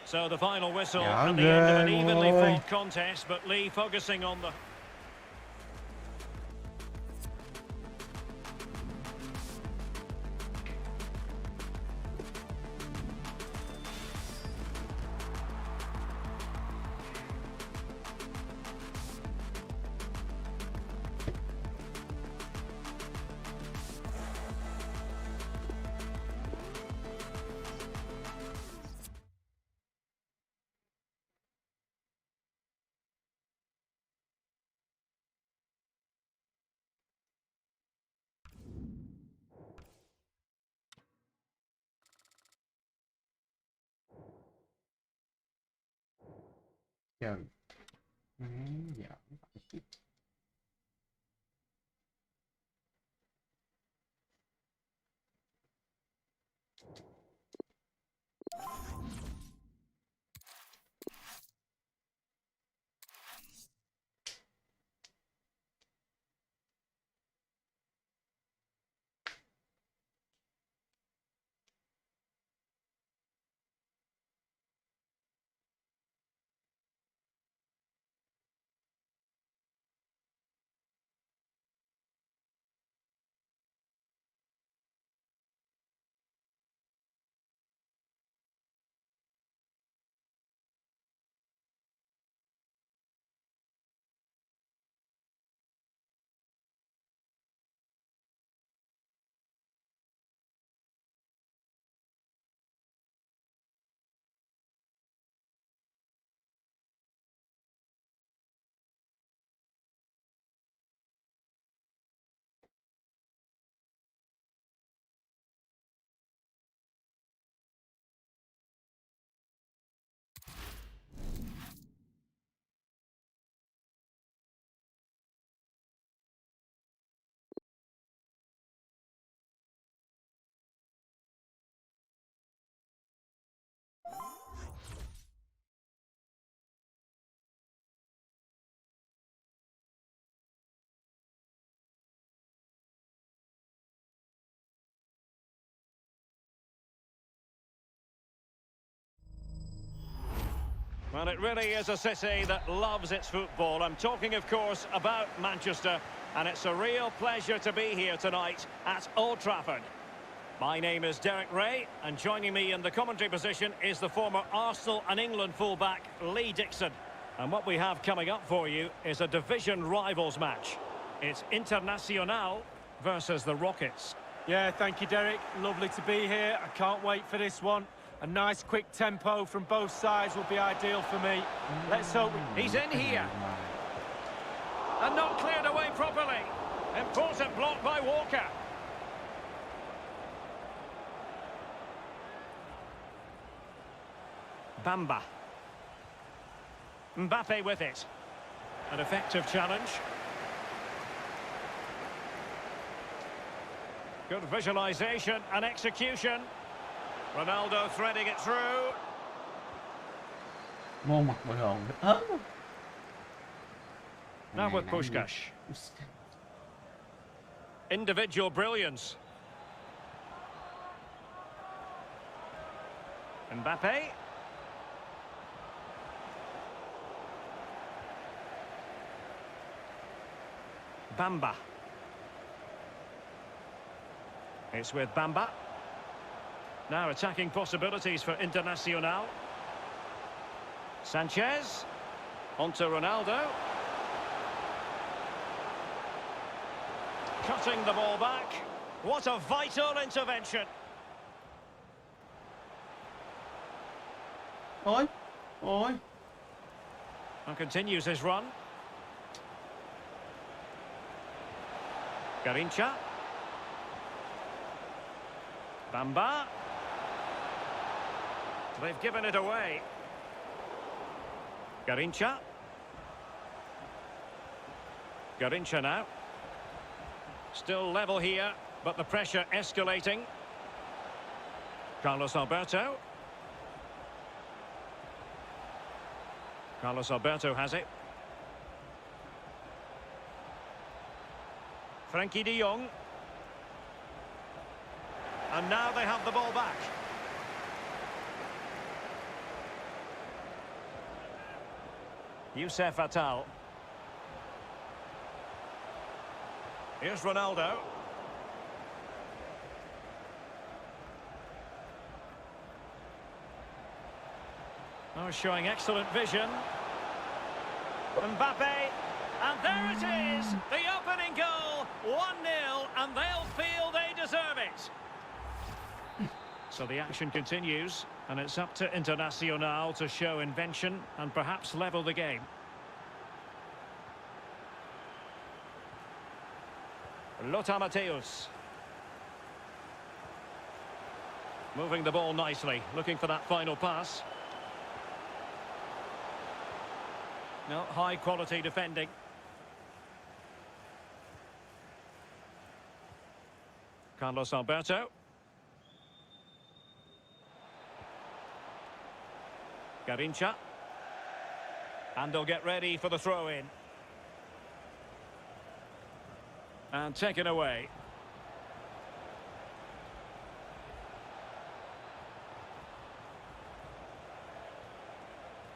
[SPEAKER 2] So the final whistle at the end of an evenly fought contest, but Lee focusing on the...
[SPEAKER 1] Trời. Dạ.
[SPEAKER 2] Well, it really is a city that loves its football. I'm talking, of course, about Manchester, and it's a real pleasure to be here tonight at Old Trafford. My name is Derek Ray, and joining me in the commentary position is the former Arsenal and England fullback, Lee Dixon. And what we have coming up for you is a division rivals match. It's Internacional versus the Rockets.
[SPEAKER 3] Yeah, thank you, Derek. Lovely to be here. I can't wait for this one. A nice quick tempo from both sides will be ideal for me. Let's hope
[SPEAKER 2] he's in here. And not cleared away properly. Important block by Walker. Bamba. Mbappe with it. An effective challenge. Good visualization and execution. Ronaldo threading it through.
[SPEAKER 1] Mô mặt bồi hồn ớn.
[SPEAKER 2] Now with Puskás. individual brilliance. Mbappe. Bamba. It's with Bamba. Now attacking possibilities for Internacional. Sanchez. On to Ronaldo. Cutting the ball back. What a vital intervention.
[SPEAKER 1] Ôi, ôi.
[SPEAKER 2] And continues his run. Garincha. Bamba. They've given it away. Garincha. Garincha now. Still level here, but the pressure escalating. Carlos Alberto. Carlos Alberto has it. Frankie de Jong. And now they have the ball back. Youssef Attal. Here's Ronaldo. Oh, showing excellent vision. Mbappe. And there it is. The opening goal. 1-0. And they'll feel they deserve it. So the action continues. And it's up to Internacional to show invention and perhaps level the game. Lothar Matthäus. Moving the ball nicely, looking for that final pass. No, high quality defending. Carlos Alberto. Garincha. And they'll get ready for the throw-in. And taken away.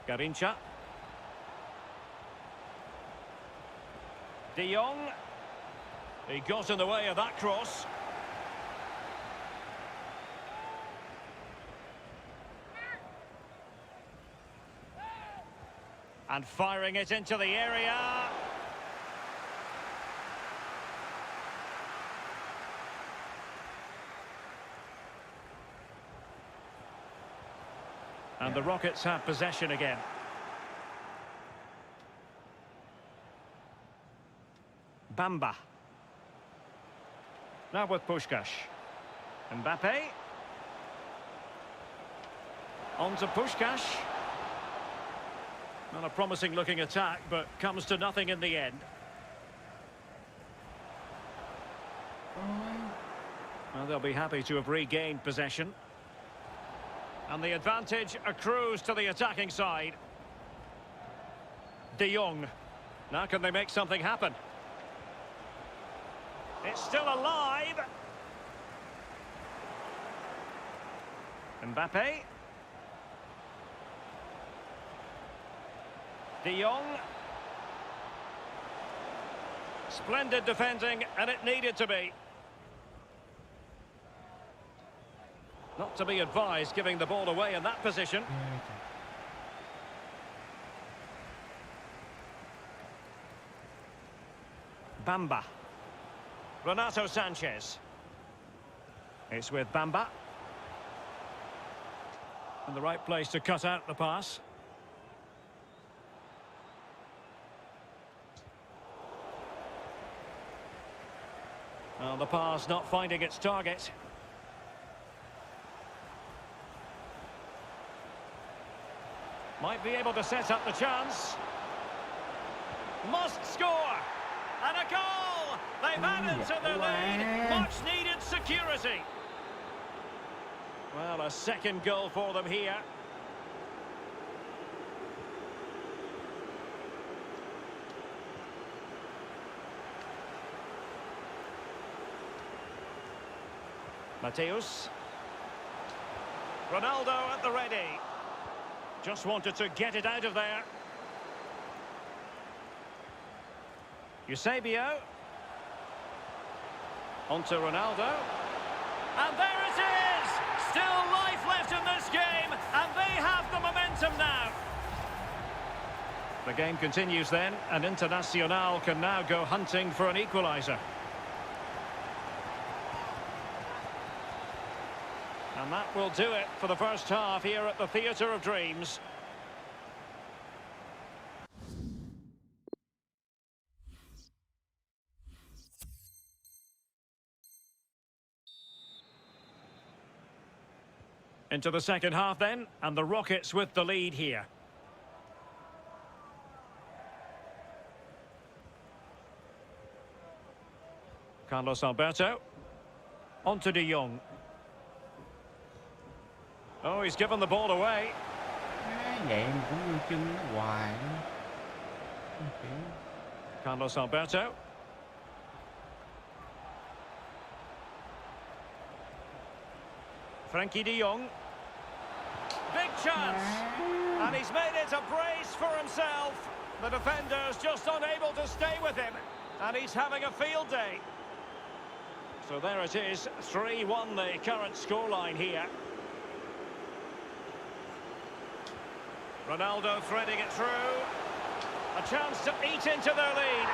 [SPEAKER 2] Garincha. De Jong. He got in the way of that cross. And firing it into the area. And the Rockets have possession again. Bamba. Now with Puskás. Mbappe. On to Puskás. Not a promising looking attack, but comes to nothing in the end. Well, they'll be happy to have regained possession. And the advantage accrues to the attacking side. De Jong. Now can they make something happen? It's still alive. Mbappe. De Jong. Splendid defending, and it needed to be. Not to be advised giving the ball away in that position. Bamba. Renato Sanchez. It's with Bamba. And the right place to cut out the pass. Well, the pass not finding its target. Might be able to set up the chance. Must score. And a goal. They've added to the lead. Much needed security. Well, a second goal for them here. Mateus. Ronaldo at the ready. Just wanted to get it out of there. Eusebio. On to Ronaldo. And there it is! Still life left in this game, and they have the momentum now. The game continues then, and Internacional can now go hunting for an equaliser. And that will do it for the first half here at the Theatre of Dreams. Into the second half then, and the Rockets with the lead here. Carlos Alberto. On to De Jong. Oh, he's given the ball away.
[SPEAKER 1] Vậy mà cũng đưa chân nó hoài.
[SPEAKER 2] Carlos Alberto. Frankie De Jong. Big chance. And he's made it a brace for himself. The defender's just unable to stay with him. And he's having a field day. So there it is, 3-1 the current scoreline here. Ronaldo threading it through. A chance to eat into their lead.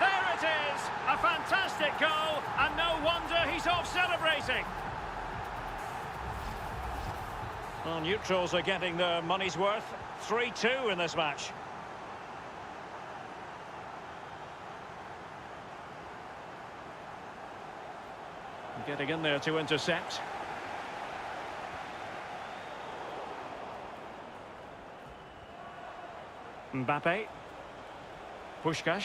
[SPEAKER 2] There it is, a fantastic goal, and no wonder he's off celebrating. Well, neutrals are getting their money's worth. 3-2 in this match. Getting in there to intercept. Mbappe. Puskás.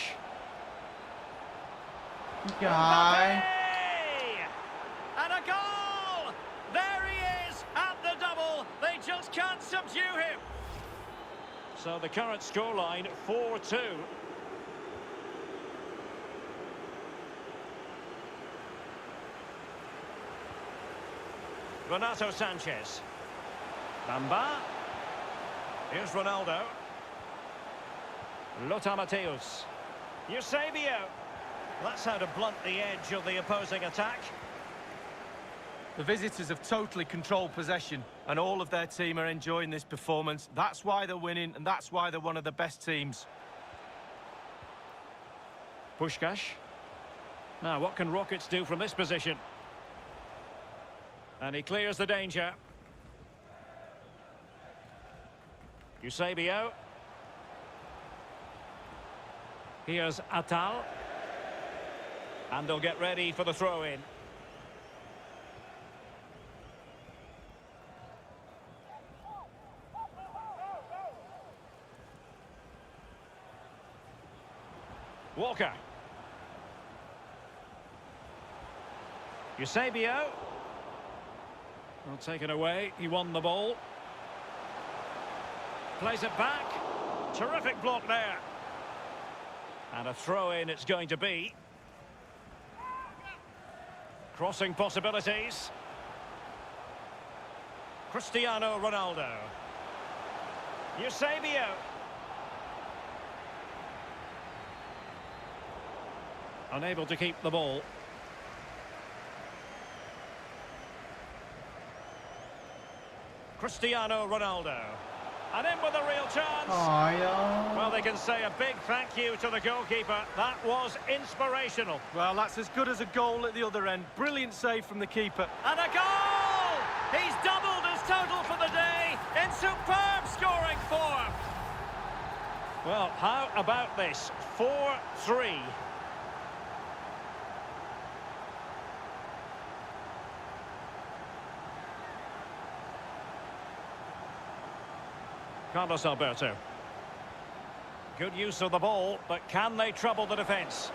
[SPEAKER 1] Trời.
[SPEAKER 2] And a goal! There he is at the double. They just can't subdue him. So the current scoreline 4-2. Renato Sanchez. Bamba. Here's Ronaldo. Lothar Matthäus. Eusebio. That's how to blunt the edge of the opposing attack.
[SPEAKER 3] The visitors have totally controlled possession, and all of their team are enjoying this performance. That's why they're winning, and that's why they're one of the best teams.
[SPEAKER 2] Puskás. Now, what can Rockets do from this position? And he clears the danger. Eusebio. Here's Atal. And they'll get ready for the throw-in. Walker. Eusebio. Well, taken away. He won the ball. Plays it back. Terrific block there. And a throw-in it's going to be. Crossing possibilities. Cristiano Ronaldo. Eusebio. Unable to keep the ball. Cristiano Ronaldo. And in with a real chance. Well, they can say a big thank you to the goalkeeper. That was inspirational.
[SPEAKER 3] Well, that's as good as a goal at the other end. Brilliant save from the keeper.
[SPEAKER 2] And a goal! He's doubled his total for the day in superb scoring form. Well, how about this? 4-3. Carlos Alberto. Good use of the ball, but can they trouble the defence?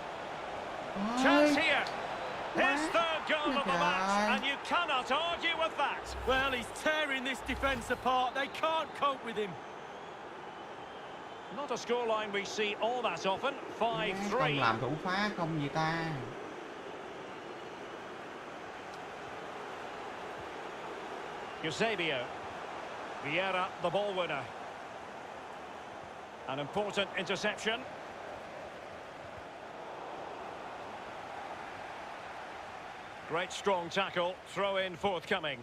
[SPEAKER 2] Chance here. His third goal of the match, and you cannot argue with that.
[SPEAKER 3] Well, he's tearing this defence apart. They can't cope with him.
[SPEAKER 2] Not a scoreline we see all that often. 5-3.
[SPEAKER 1] Không làm thủ phá không gì ta.
[SPEAKER 2] Eusebio. Vieira, the ball winner. An important interception. Great strong tackle, throw in forthcoming.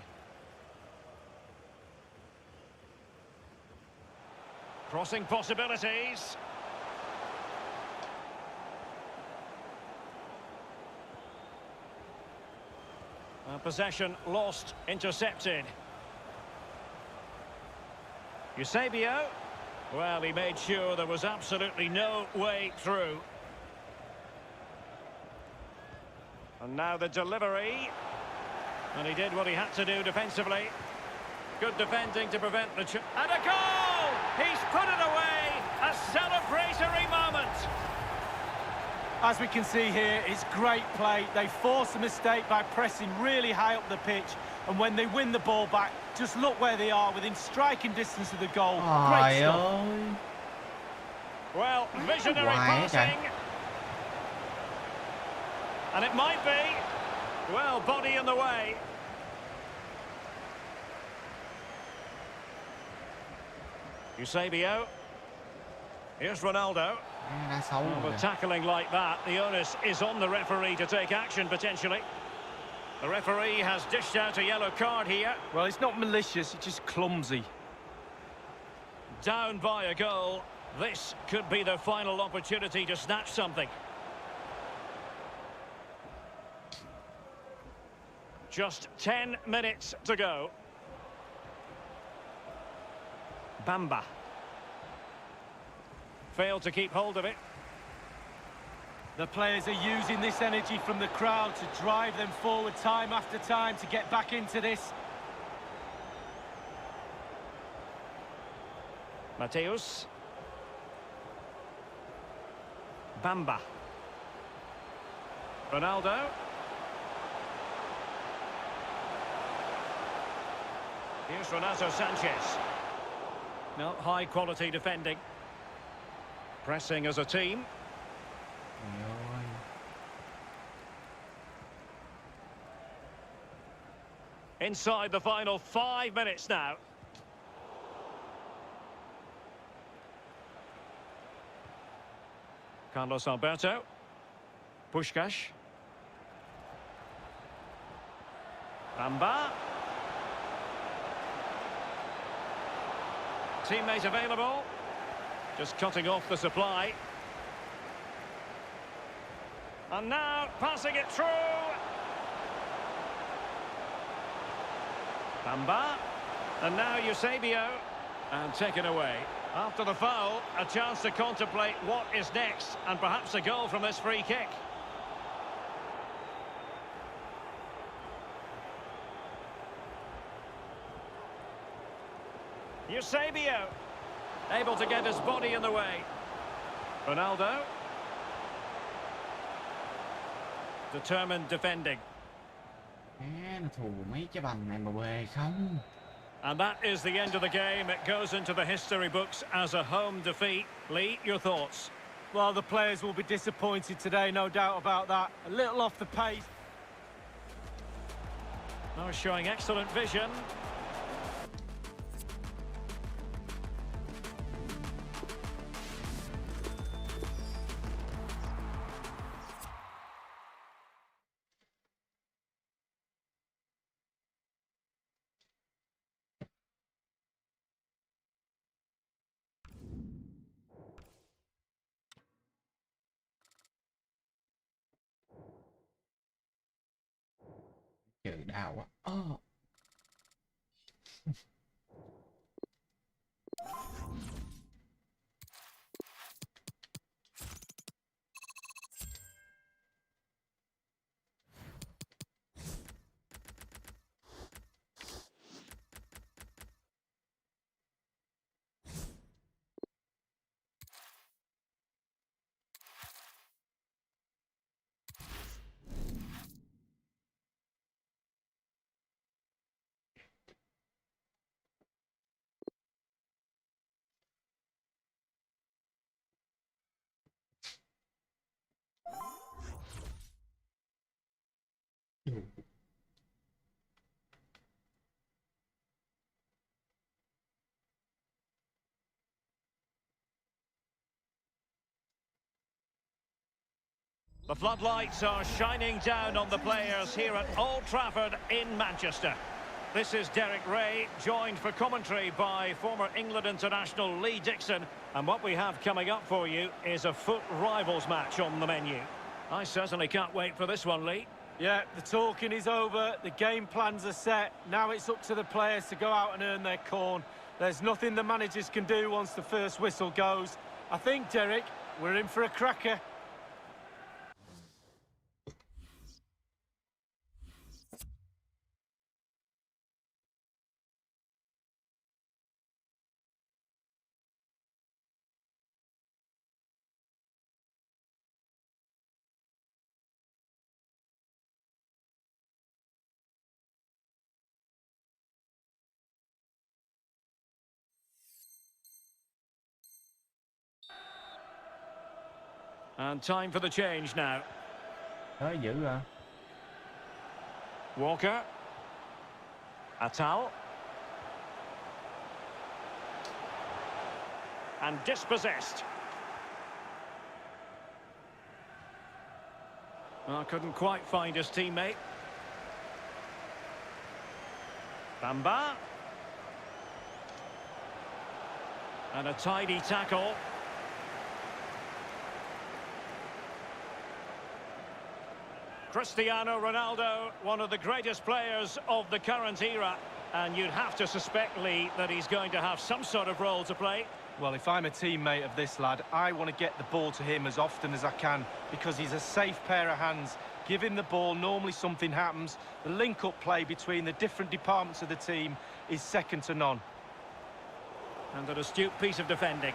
[SPEAKER 2] Crossing possibilities. Possession lost, intercepted. Eusebio. Well, he made sure there was absolutely no way through. And now the delivery. And he did what he had to do defensively. Good defending to prevent the... And a goal! He's put it away! A celebratory moment!
[SPEAKER 3] As we can see here, it's great play. They force a mistake by pressing really high up the pitch. And when they win the ball back, just look where they are, within striking distance of the goal. Great stuff.
[SPEAKER 2] Well, visionary passing. And it might be. Well, body in the way. Eusebio. Here's Ronaldo. With tackling like that, the onus is on the referee to take action, potentially. The referee has dished out a yellow card here.
[SPEAKER 3] Well, it's not malicious, it's just clumsy.
[SPEAKER 2] Down by a goal. This could be their final opportunity to snatch something. Just 10 minutes to go. Bamba. Failed to keep hold of it.
[SPEAKER 3] The players are using this energy from the crowd to drive them forward time after time to get back into this.
[SPEAKER 2] Mateus. Bamba. Ronaldo. Here's Renato Sanchez. No, high quality defending. Pressing as a team. Inside the final 5 minutes now. Carlos Alberto. Puskás. Bamba. Teammate available. Just cutting off the supply. And now passing it through. Bamba. And now Eusebio. And taken away. After the foul, a chance to contemplate what is next. And perhaps a goal from this free kick. Eusebio. Able to get his body in the way. Ronaldo. Determined defending. And that is the end of the game. It goes into the history books as a home defeat. Lee, your thoughts?
[SPEAKER 3] Well, the players will be disappointed today, no doubt about that. A little off the pace.
[SPEAKER 2] Oh, showing excellent vision.
[SPEAKER 1] Chữ đào á.
[SPEAKER 2] The floodlights are shining down on the players here at Old Trafford in Manchester. This is Derek Ray, joined for commentary by former England international Lee Dixon. And what we have coming up for you is a foot rivals match on the menu. I certainly can't wait for this one, Lee.
[SPEAKER 3] Yeah, the talking is over, the game plans are set. Now it's up to the players to go out and earn their corn. There's nothing the managers can do once the first whistle goes. I think, Derek, we're in for a cracker.
[SPEAKER 2] And time for the change now.
[SPEAKER 1] Tới dữ à.
[SPEAKER 2] Walker. Heechul. And dispossessed. Well, couldn't quite find his teammate. Bamba. And a tidy tackle. Cristiano Ronaldo, one of the greatest players of the current era. And you'd have to suspect, Lee, that he's going to have some sort of role to play.
[SPEAKER 3] Well, if I'm a teammate of this lad, I want to get the ball to him as often as I can because he's a safe pair of hands. Give him the ball, normally something happens. The link-up play between the different departments of the team is second to none.
[SPEAKER 2] And an astute piece of defending.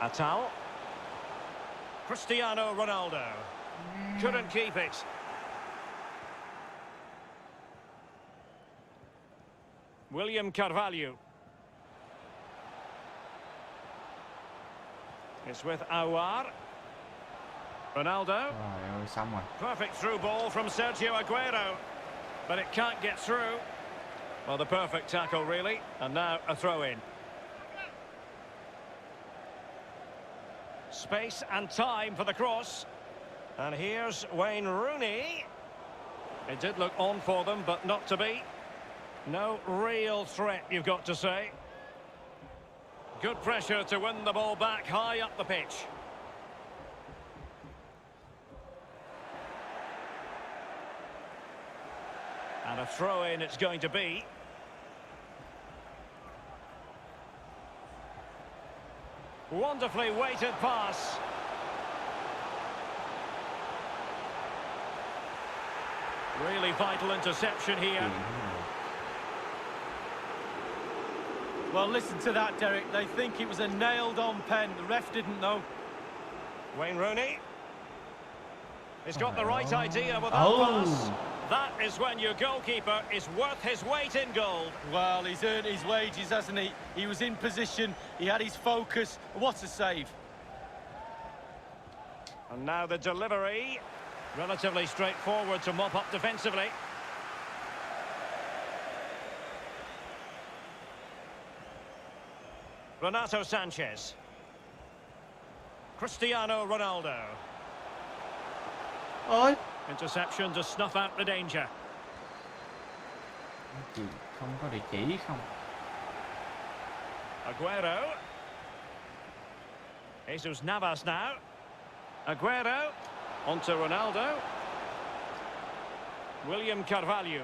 [SPEAKER 2] Heechul. Cristiano Ronaldo. Couldn't keep it. William Carvalho. It's with Aouar. Ronaldo.
[SPEAKER 1] Trời ơi, xong rồi.
[SPEAKER 2] Perfect through ball from Sergio Aguero. But it can't get through. Well, the perfect tackle, really. And now a throw-in. Space and time for the cross. And here's Wayne Rooney. It did look on for them, but not to be. No real threat, you've got to say. Good pressure to win the ball back high up the pitch. And a throw-in it's going to be. Wonderfully weighted pass. Really vital interception here.
[SPEAKER 3] Well, listen to that, Derek. They think it was a nailed-on pen. The ref didn't know.
[SPEAKER 2] Wayne Rooney. He's got the right idea with that pass. That is when your goalkeeper is worth his weight in gold.
[SPEAKER 3] Well, he's earned his wages, hasn't he? He was in position, he had his focus. What a save.
[SPEAKER 2] And now the delivery. Relatively straightforward to mop up defensively. Renato Sanchez. Cristiano Ronaldo.
[SPEAKER 1] Ôi.
[SPEAKER 2] Interception to snuff out the danger.
[SPEAKER 1] Không có địa chỉ không?
[SPEAKER 2] Aguero. Jesus Navas now. Aguero. Onto Ronaldo. William Carvalho.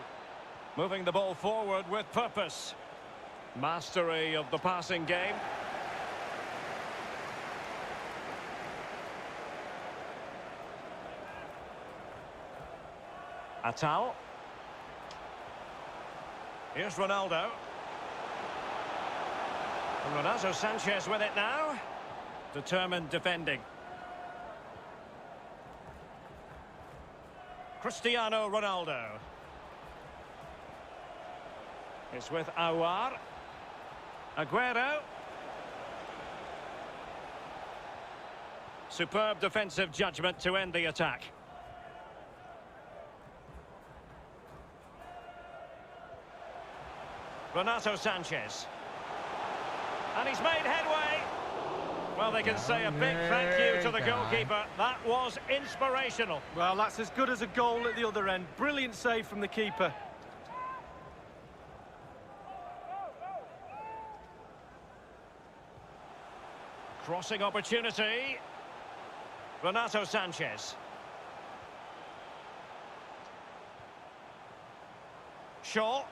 [SPEAKER 2] Moving the ball forward with purpose. Mastery of the passing game. Heechul. Here's Ronaldo. Renato Sanchez with it now. Determined defending. Cristiano Ronaldo. It's with Aouar. Aguero. Superb defensive judgment to end the attack. Renato Sanchez. And he's made headway. Well, they can say a big thank you to the goalkeeper. That was inspirational.
[SPEAKER 3] Well, that's as good as a goal at the other end. Brilliant save from the keeper.
[SPEAKER 2] Crossing opportunity. Renato Sanchez. Shaw.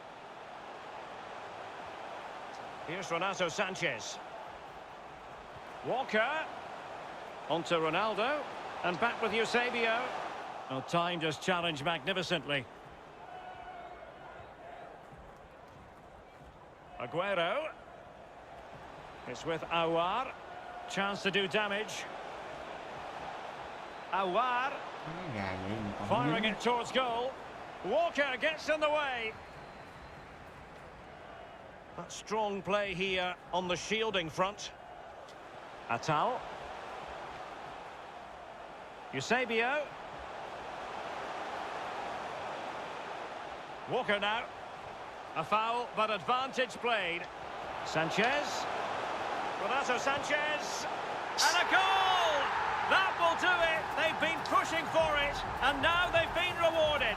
[SPEAKER 2] Here's Renato Sanchez. Walker. Onto Ronaldo. And back with Eusebio. Well, timed his challenge magnificently. Aguero. It's with Aouar. Chance to do damage. Aouar. Firing it towards goal. Walker gets in the way. That strong play here on the shielding front. Atal. Eusebio. Walker now. A foul, but advantage played. Sanchez. Renato Sanchez. And a goal! That will do it. They've been pushing for it, and now they've been rewarded.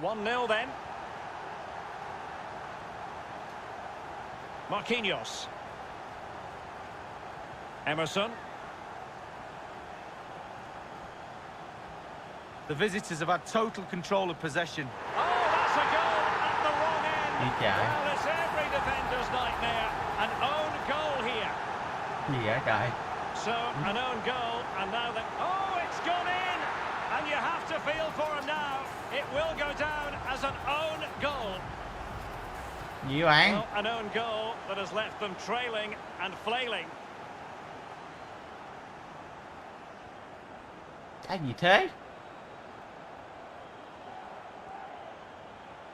[SPEAKER 2] One 0 then. Marquinhos. Emerson.
[SPEAKER 3] The visitors have had total control of possession.
[SPEAKER 2] Oh, that's a goal at the wrong end. Well, it's every defender's nightmare. An own goal here. So, an own goal, and now that... Oh, it's gone in! And you have to feel for him now. It will go down as an own goal. Well, an own goal that has left them trailing and flailing.
[SPEAKER 1] Cái gì thế?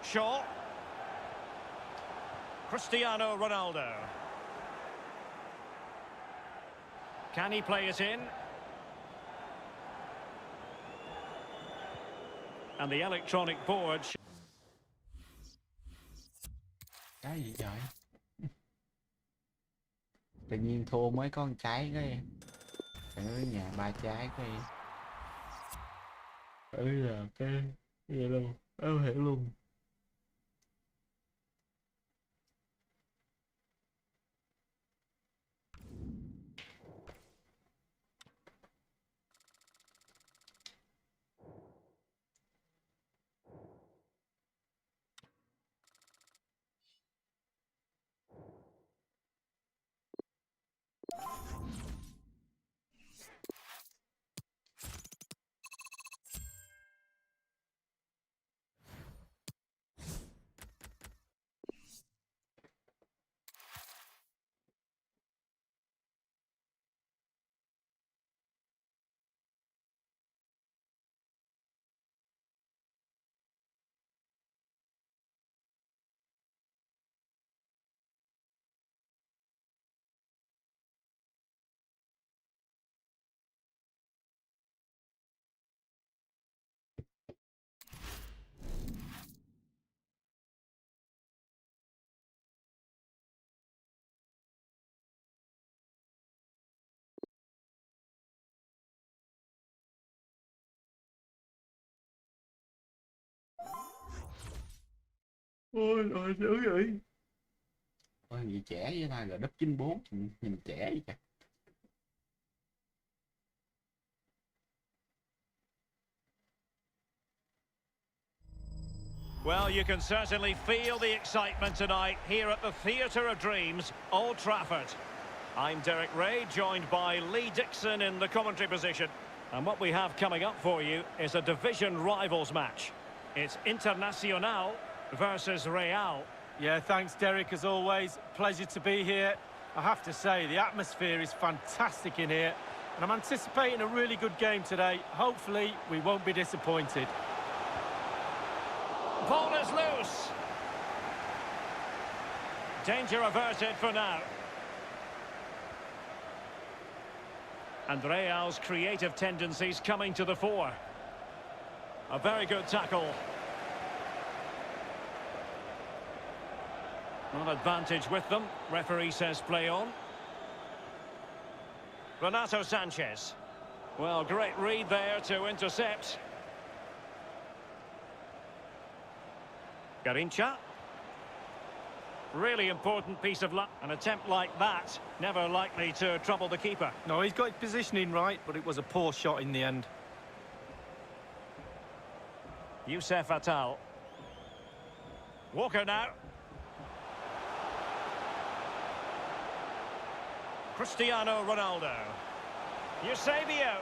[SPEAKER 2] Shaw. Cristiano Ronaldo. Can he play it in? And the electronic board.
[SPEAKER 1] Cái gì trời? Tự nhiên thua mới có một trái cái. Ở nhà 3 trái cái. Là cái gì luôn. Không hiểu luôn. Ôi trời dữ vậy. Ôi gì trẻ với ta rồi đúp 94 nhìn trẻ vậy kìa.
[SPEAKER 2] Well, you can certainly feel the excitement tonight here at the Theatre of Dreams, Old Trafford. I'm Derek Ray, joined by Lee Dixon in the commentary position. And what we have coming up for you is a division rivals match. It's Internacional versus Real.
[SPEAKER 3] Yeah, thanks, Derek, as always. Pleasure to be here. I have to say, the atmosphere is fantastic in here. And I'm anticipating a really good game today. Hopefully, we won't be disappointed.
[SPEAKER 2] Ball is loose. Danger averted for now. And Real's creative tendencies coming to the fore. A very good tackle. An advantage with them. Referee says play on. Renato Sanchez. Well, great read there to intercept. Garincha. Really important piece of luck. An attempt like that, never likely to trouble the keeper.
[SPEAKER 3] No, he's got his positioning right, but it was a poor shot in the end.
[SPEAKER 2] Youssef Attal. Walker now. Cristiano Ronaldo. Eusebio.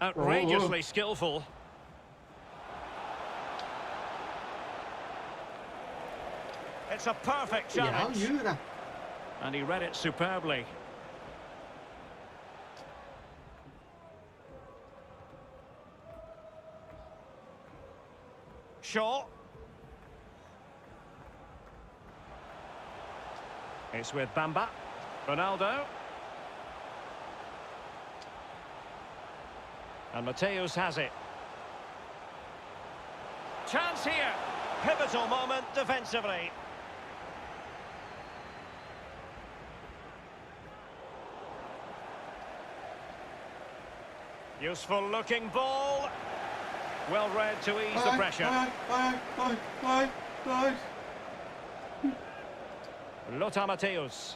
[SPEAKER 2] Outrageously skillful. It's a perfect challenge. And he read it superbly. Shaw. It's with Bamba. Ronaldo. And Mateus has it. Chance here. Pivotal moment defensively. Useful looking ball. Well read to ease the pressure. Lothar Matthäus.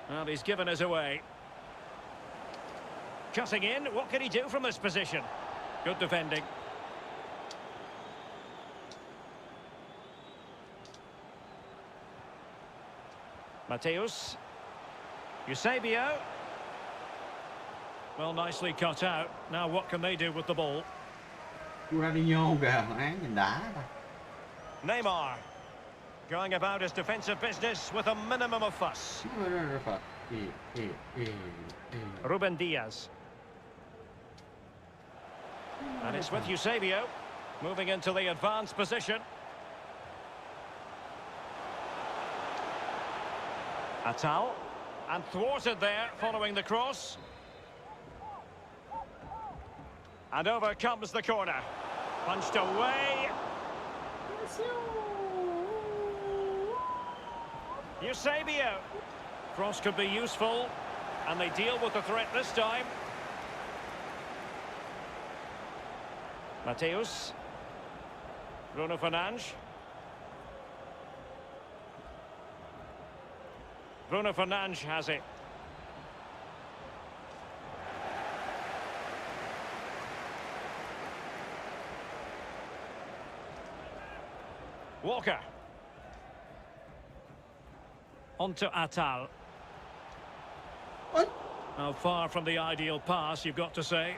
[SPEAKER 2] Well, he's given us away. Cutting in, what can he do from this position? Good defending. Matthäus. Eusebio. Well, nicely cut out. Now what can they do with the ball? Neymar. Going about his defensive business with a minimum of fuss. Ruben Diaz. And it's with Eusebio. Moving into the advanced position. Attal. And thwarted there following the cross. And over comes the corner. Punched away. Eusebio. Cross could be useful. And they deal with the threat this time. Matthäus. Bruno Fernandes. Bruno Fernandes has it. Walker. On to Attal.
[SPEAKER 5] What?
[SPEAKER 2] Now far from the ideal pass, you've got to say.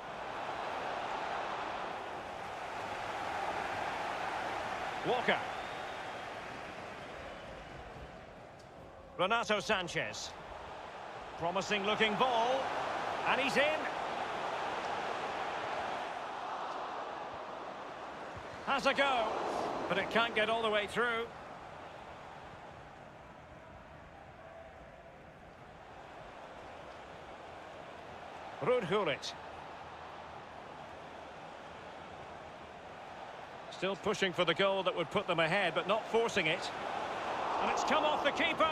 [SPEAKER 2] Walker. Renato Sanchez. Promising looking ball. And he's in. Has a go. But it can't get all the way through. Heechul. Still pushing for the goal that would put them ahead, but not forcing it. And it's come off the keeper.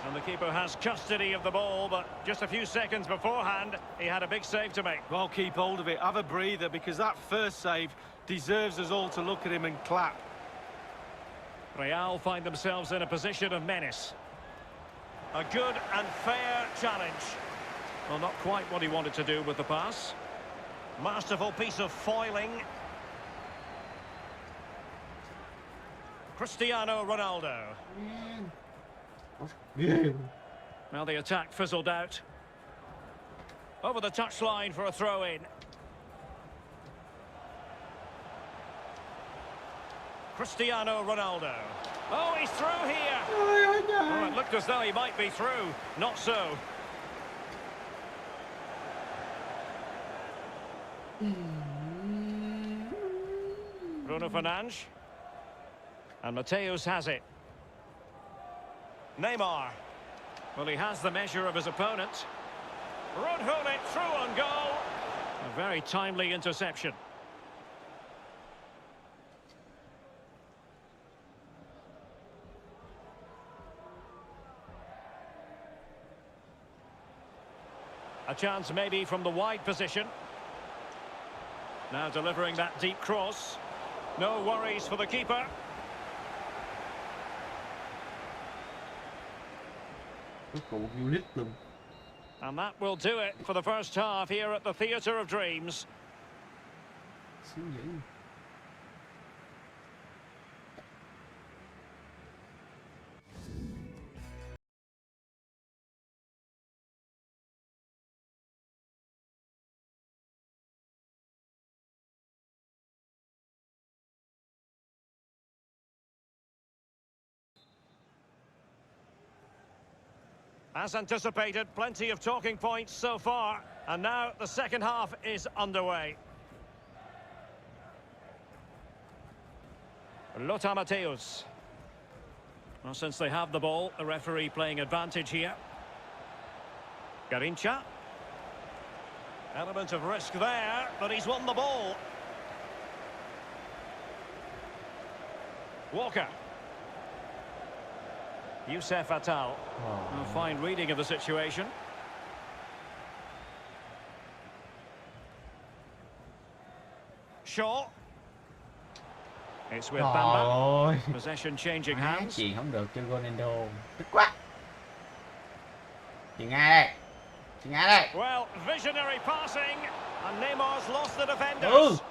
[SPEAKER 2] And the keeper has custody of the ball, but just a few seconds beforehand, he had a big save to make.
[SPEAKER 3] Well, keep hold of it. Have a breather, because that first save deserves us all to look at him and clap.
[SPEAKER 2] Real find themselves in a position of menace. A good and fair challenge. Well, not quite what he wanted to do with the pass. Masterful piece of foiling. Cristiano Ronaldo. Well, the attack fizzled out. Over the touchline for a throw-in. Cristiano Ronaldo. Oh, he's through here. looked as though he might be through. Not so. Bruno Fernandes. And Mateus has it. Neymar. Well, he has the measure of his opponent. Rodhul it through on goal. A very timely interception. A chance maybe from the wide position. Now delivering that deep cross. No worries for the keeper. And that will do it for the first half here at the Theatre of Dreams. As anticipated, plenty of talking points so far. And now the second half is underway. Lothar Matthäus. Well, since they have the ball, the referee playing advantage here. Garrincha. Element of risk there, but he's won the ball. Walker. Youssef Attal. A fine reading of the situation. Shaw. It's with Bamba. Possession changing hands.
[SPEAKER 1] Chuyền không được cho Ronaldo. Tức quá. Chuyền ngay đây. Chuyền ngay đây.
[SPEAKER 2] Well, visionary passing. And Neymar's lost the defenders.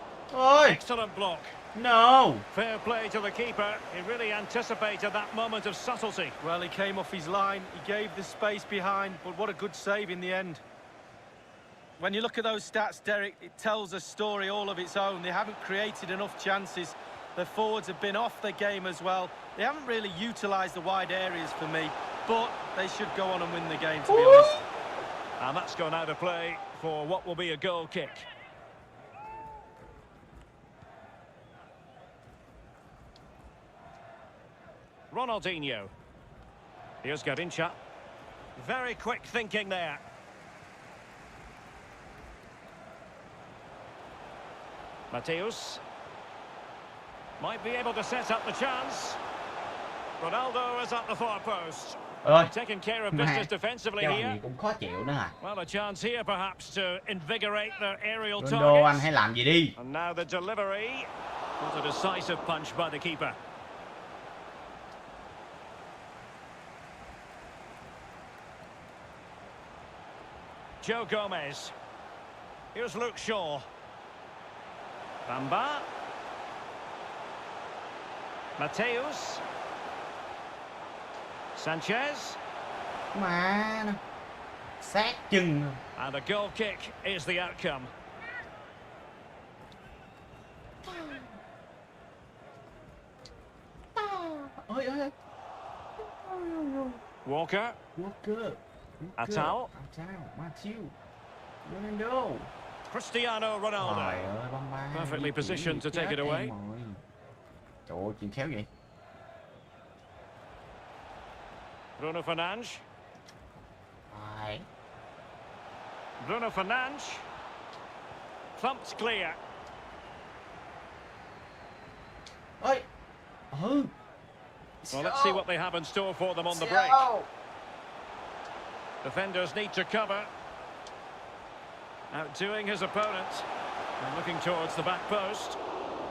[SPEAKER 2] Excellent block.
[SPEAKER 1] No!
[SPEAKER 2] Fair play to the keeper. He really anticipated that moment of subtlety.
[SPEAKER 3] Well, he came off his line. He gave the space behind, but what a good save in the end. When you look at those stats, Derek, it tells a story all of its own. They haven't created enough chances. Their forwards have been off their game as well. They haven't really utilised the wide areas for me, but they should go on and win the game, to be honest.
[SPEAKER 2] And that's gone out of play for what will be a goal kick. Ronaldinho. Here's Garrincha. Very quick thinking there. Mateus. Might be able to set up the chance. Ronaldo is at the far post. Taking care of business defensively here.
[SPEAKER 1] Cũng khó chịu nữa hả?
[SPEAKER 2] Well, a chance here perhaps to invigorate their aerial
[SPEAKER 1] Ronaldo, anh
[SPEAKER 2] targets.
[SPEAKER 1] hãy làm gì đi.
[SPEAKER 2] And now the delivery. Not a decisive punch by the keeper. Joe Gomez. Here's Luke Shaw. Bamba. Mateus. Sanchez.
[SPEAKER 1] Mà sát chân.
[SPEAKER 2] And a goal kick is the outcome. Walker. Attal.
[SPEAKER 1] Matthew. Ronaldo.
[SPEAKER 2] Cristiano Ronaldo. Perfectly positioned to take it away.
[SPEAKER 1] Trời ơi, chuyền khéo vậy.
[SPEAKER 2] Bruno Fernandes. Bruno Fernandes. Thumped clear. Well, let's see what they have in store for them on the break. Defenders need to cover. Outdoing his opponent. And looking towards the back post.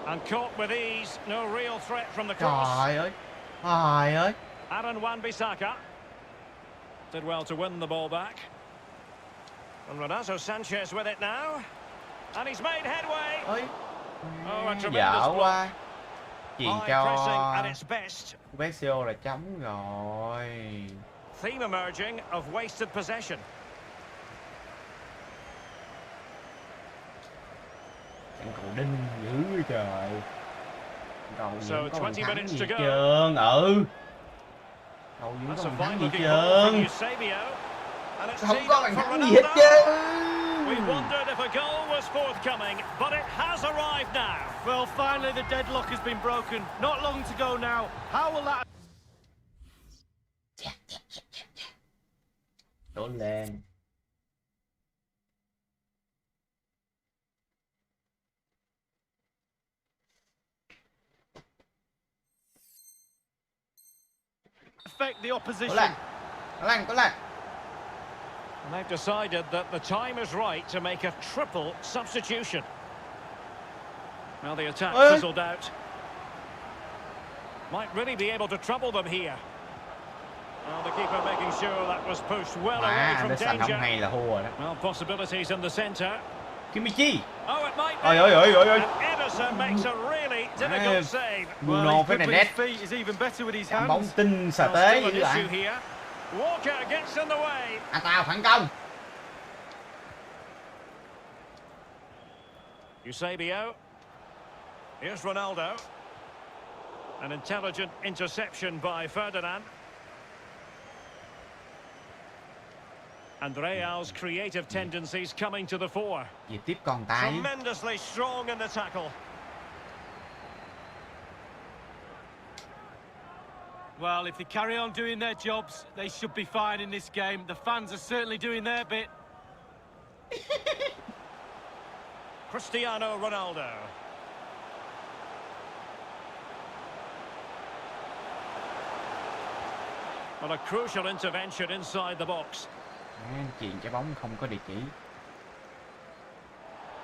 [SPEAKER 2] And caught with ease. No real threat from the cross.
[SPEAKER 1] Trời ơi.
[SPEAKER 2] Aaron Wan-Bissaka. Did well to win the ball back. And Renato Sanchez with it now. And he's made headway. Oh, a tremendous block.
[SPEAKER 1] Chuyền
[SPEAKER 2] cho at its best.
[SPEAKER 1] Besio là trống rồi.
[SPEAKER 2] Theme emerging of wasted possession.
[SPEAKER 1] Anh cầu đinh dữ trời.
[SPEAKER 2] So 20 minutes to go.
[SPEAKER 1] Cầu dưới
[SPEAKER 2] That's
[SPEAKER 1] có
[SPEAKER 2] a
[SPEAKER 1] thắng
[SPEAKER 2] fine
[SPEAKER 1] gì
[SPEAKER 2] looking ball from
[SPEAKER 1] trơn.
[SPEAKER 2] Eusebio. And it's
[SPEAKER 1] Không
[SPEAKER 2] teed
[SPEAKER 1] có
[SPEAKER 2] up
[SPEAKER 1] bàn
[SPEAKER 2] for
[SPEAKER 1] thắng gì hết
[SPEAKER 2] Ronaldo.
[SPEAKER 1] trơn.
[SPEAKER 2] We wondered if a goal was forthcoming, but it has arrived now.
[SPEAKER 3] Well, finally the deadlock has been broken. Not long to go now. How will that
[SPEAKER 1] Đổ lên.
[SPEAKER 3] affect the opposition?
[SPEAKER 1] Có lăn.
[SPEAKER 2] And they've decided that the time is right to make a triple substitution. Well, the attack fizzled out. Might really be able to trouble them here. Well, the keeper making sure that was pushed well away from danger.
[SPEAKER 1] Hay là thua đó.
[SPEAKER 2] Well, possibilities in the centre.
[SPEAKER 1] Kimichi.
[SPEAKER 2] Oh, it might be.
[SPEAKER 1] Ôi.
[SPEAKER 2] And Ederson makes a really difficult save.
[SPEAKER 1] Bruno
[SPEAKER 3] he's good with
[SPEAKER 1] Fernandes.
[SPEAKER 3] his feet, he's even better with his
[SPEAKER 1] Chạm bóng
[SPEAKER 3] hands.
[SPEAKER 1] tinh xà
[SPEAKER 2] Well,
[SPEAKER 1] tế
[SPEAKER 2] still
[SPEAKER 1] dữ
[SPEAKER 2] an
[SPEAKER 1] bạn.
[SPEAKER 2] issue here. Walker gets in the way.
[SPEAKER 1] Tao phản công.
[SPEAKER 2] Eusebio. Here's Ronaldo. An intelligent interception by Ferdinand. And Real's creative tendencies coming to the fore.
[SPEAKER 1] Gì tiếp con tay.
[SPEAKER 2] Tremendously strong in the tackle.
[SPEAKER 3] Well, if they carry on doing their jobs, they should be fine in this game. The fans are certainly doing their bit.
[SPEAKER 2] Cristiano Ronaldo. Well, a crucial intervention inside the box.
[SPEAKER 1] Chuyền trái bóng không có địa chỉ.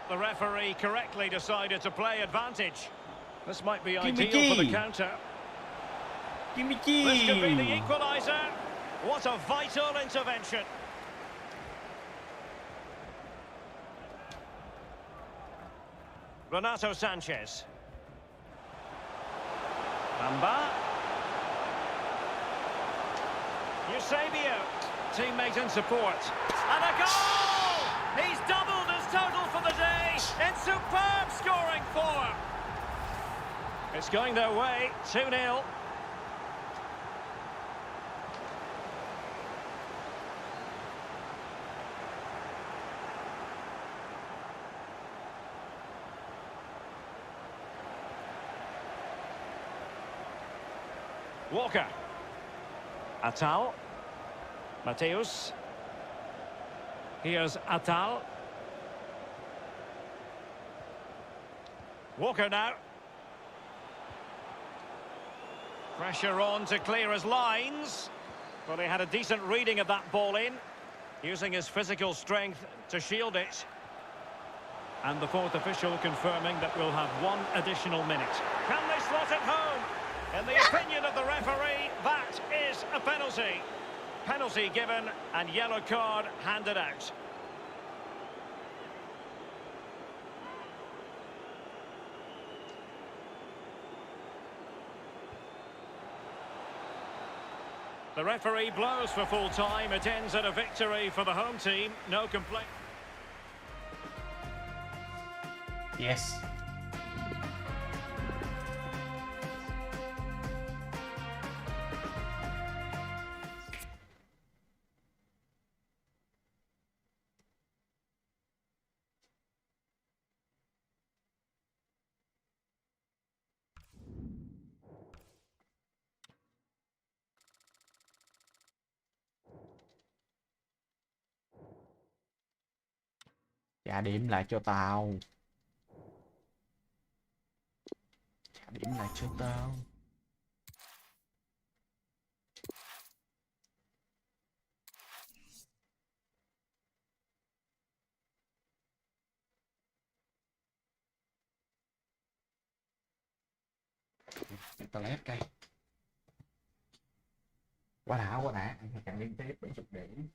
[SPEAKER 2] The referee correctly decided to play advantage. This might be
[SPEAKER 1] Kimichi.
[SPEAKER 2] ideal for the counter.
[SPEAKER 1] Kimichi.
[SPEAKER 2] This could be the equaliser. What a vital intervention. Renato Sanchez. Bamba. Eusebio. Teammate in support. And a goal! He's doubled his total for the day in superb scoring form. It's going their way, 2-0. Walker. Atal. Mateus. Here's Atal. Walker now. Pressure on to clear his lines. But he had a decent reading of that ball in, using his physical strength to shield it. And the fourth official confirming that we'll have one additional minute. Can they slot it home? In the opinion of the referee, that is a penalty. Penalty given and yellow card handed out. The referee blows for full time. It ends at a victory for the home team. No complaint.
[SPEAKER 1] Yes. Trả điểm lại cho tao. Trả điểm lại cho tao. Toilet cây. Quá đã. Chẳng liên tiếp 70 điểm.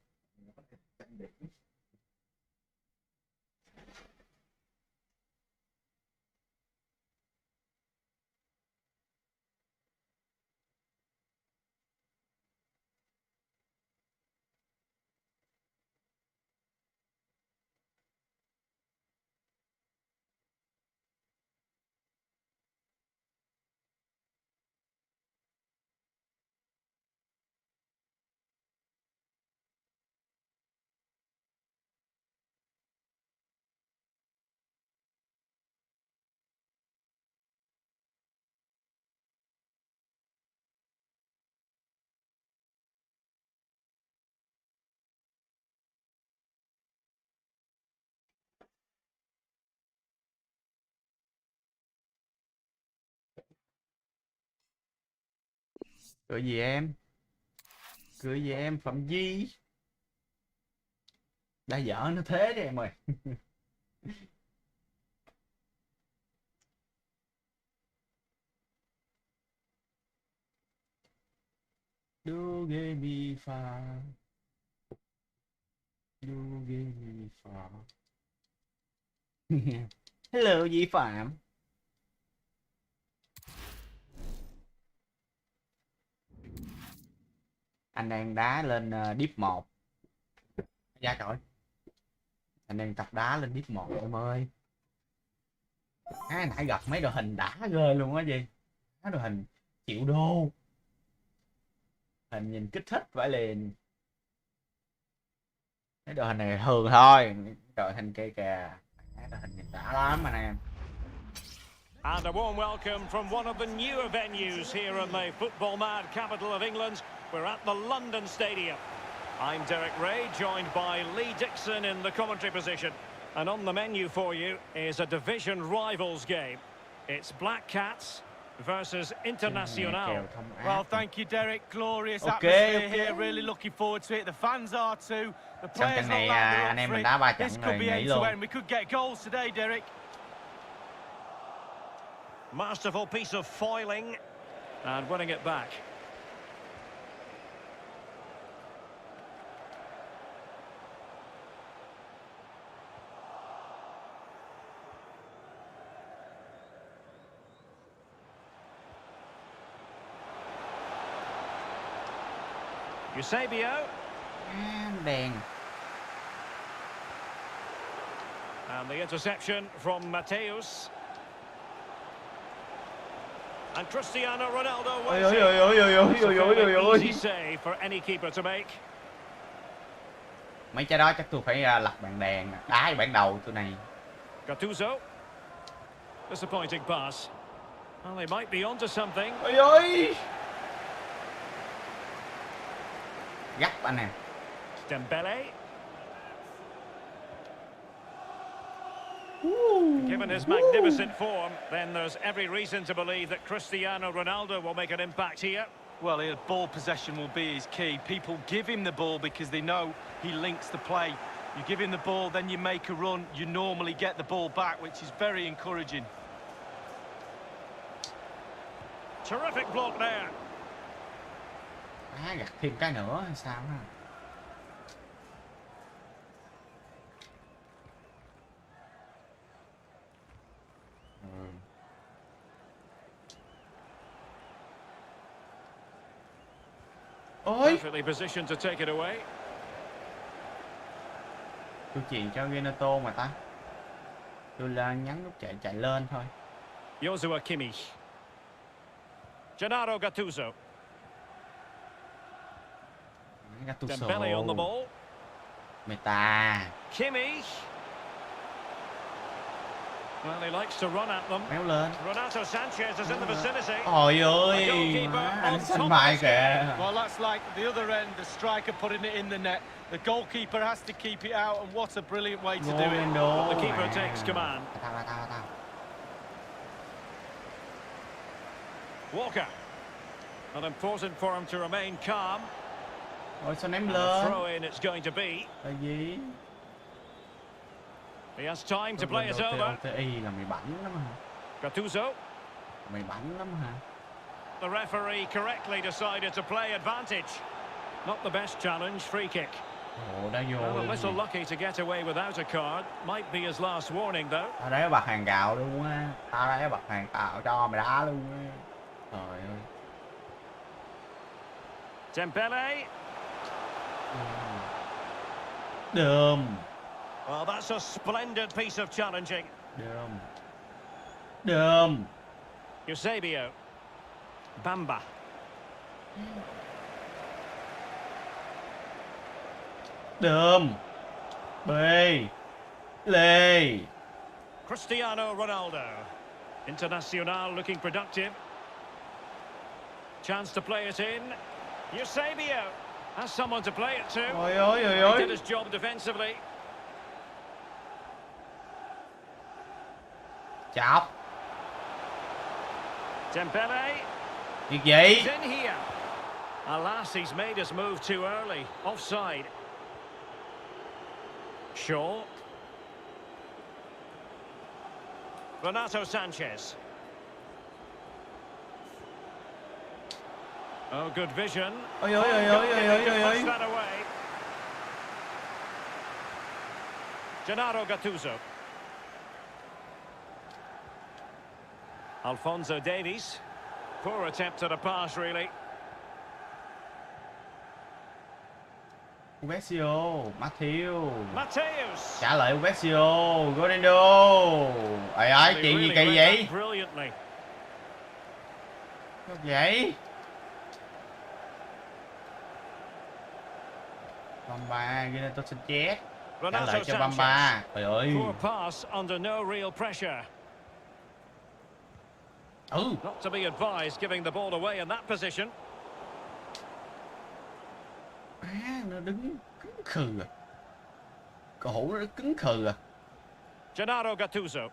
[SPEAKER 1] Cười gì em? Cười gì em Phạm Di? Đã dở nó thế đi em ơi. Do ge mi fa. Do ge mi fa. Hello Di Phạm. Anh đang đá lên deep 1. Ra trời. Anh đang tập đá lên deep 1 em ơi. Nãy gặp mấy đội hình đã ghê luôn á gì. Mấy đội hình triệu đô. Hình nhìn kích thích vãi liền. Mấy đội hình này thường thôi. Đội hình kia kìa. Mấy đội hình nhìn đã lắm anh em.
[SPEAKER 2] And a warm welcome from one of the newer venues here in the football mad capital of England. We're at the London Stadium. I'm Derek Ray, joined by Lee Dixon in the commentary position. And on the menu for you is a division rivals game. It's Black Cats versus Internacional.
[SPEAKER 3] Well, thank you, Derek. Glorious atmosphere here. Really looking forward to it. The fans are too. The players are
[SPEAKER 1] anh em mình đá 3 trận
[SPEAKER 3] this
[SPEAKER 1] rồi
[SPEAKER 3] could be
[SPEAKER 1] nghỉ
[SPEAKER 3] end to
[SPEAKER 1] luôn.
[SPEAKER 3] end. We could get goals today, Derek.
[SPEAKER 2] Masterful piece of foiling and winning it back. Eusebio.
[SPEAKER 1] Đèn.
[SPEAKER 2] And the interception from Mateus. And Cristiano Ronaldo waiting. Easy save for any keeper to make.
[SPEAKER 1] Mấy trái đó chắc tôi phải lật bàn đèn, đá bản đầu tôi này.
[SPEAKER 2] Gattuso. Disappointing pass. Well, they might be onto something.
[SPEAKER 1] Ôi ơi. Gấp anh em.
[SPEAKER 2] Dembele. Given his magnificent form, then there's every reason to believe that Cristiano Ronaldo will make an impact here.
[SPEAKER 3] Well, his ball possession will be his key. People give him the ball because they know he links the play. You give him the ball, then you make a run. You normally get the ball back, which is very encouraging.
[SPEAKER 2] Terrific block there.
[SPEAKER 1] Gặt thêm cái nữa hay sao ha? Ôi.
[SPEAKER 2] Perfectly positioned to take it away.
[SPEAKER 1] Tôi chuyền cho Renato mà ta. Tôi là nhấn nút chạy lên thôi.
[SPEAKER 2] Joshua Kimmich. Gennaro Gattuso. Dembele on the ball.
[SPEAKER 1] Meta.
[SPEAKER 2] Kimmich. Well, he likes to run at them.
[SPEAKER 1] Méo lên.
[SPEAKER 2] Renato Sanchez is in the vicinity.
[SPEAKER 1] Ôi ơi, anh xanh bài kìa.
[SPEAKER 3] Well, that's like the other end, the striker putting it in the net. The goalkeeper has to keep it out, and what a brilliant way to do it.
[SPEAKER 2] The keeper takes command. Walker. Not important for him to remain calm.
[SPEAKER 1] Ôi sao ném
[SPEAKER 2] A
[SPEAKER 1] lên?
[SPEAKER 2] throw in it's going to be.
[SPEAKER 1] Là gì?
[SPEAKER 2] He has time to play it over.
[SPEAKER 1] Tki là mày bảnh lắm hả?
[SPEAKER 2] Gattuso.
[SPEAKER 1] Mày bảnh lắm hả?
[SPEAKER 2] The referee correctly decided to play advantage. Not the best challenge, free kick.
[SPEAKER 1] Ồ, đã vô.
[SPEAKER 2] Well, a little lucky to get away without a card. Might be his last warning though.
[SPEAKER 1] Tao đấy bật hàng gạo luôn á. Tao đấy bật hàng gạo cho mày đá luôn á. Trời ơi.
[SPEAKER 2] Dembele.
[SPEAKER 1] Đơm.
[SPEAKER 2] Well, that's a splendid piece of challenging.
[SPEAKER 1] Đơm. Đơm.
[SPEAKER 2] Eusebio. Bamba.
[SPEAKER 1] Đơm. B. Lê.
[SPEAKER 2] Cristiano Ronaldo. Internacional looking productive. Chance to play it in. Eusebio has someone to play it to.
[SPEAKER 1] Ôi ôi ôi
[SPEAKER 2] He
[SPEAKER 1] ôi.
[SPEAKER 2] did his job defensively.
[SPEAKER 1] Chọc.
[SPEAKER 2] Dembele.
[SPEAKER 1] Việc gì?
[SPEAKER 2] He's in here. Alas, he's made his move too early. Offside. Shaw. Renato Sanchez. Oh, good vision.
[SPEAKER 1] Ôi ôi ôi ôi ôi ôi ôi ôi.
[SPEAKER 2] That away. Gennaro Gattuso. Alphonso Davies. Poor attempt at a pass, really.
[SPEAKER 1] Uvesio, Matthew.
[SPEAKER 2] Mateus.
[SPEAKER 1] Trả lại Uvesio, Ronaldo. Ấy ấy, chuyện gì kỳ vậy? Sao vậy? Bamba, Renato Sanchez. Trả lại cho Bamba. Trời ơi.
[SPEAKER 2] Poor pass under no real pressure. Not to be advised giving the ball away in that position.
[SPEAKER 1] Nó đứng cứng khừ à. Cầu thủ nó cứng khừ à.
[SPEAKER 2] Gennaro Gattuso.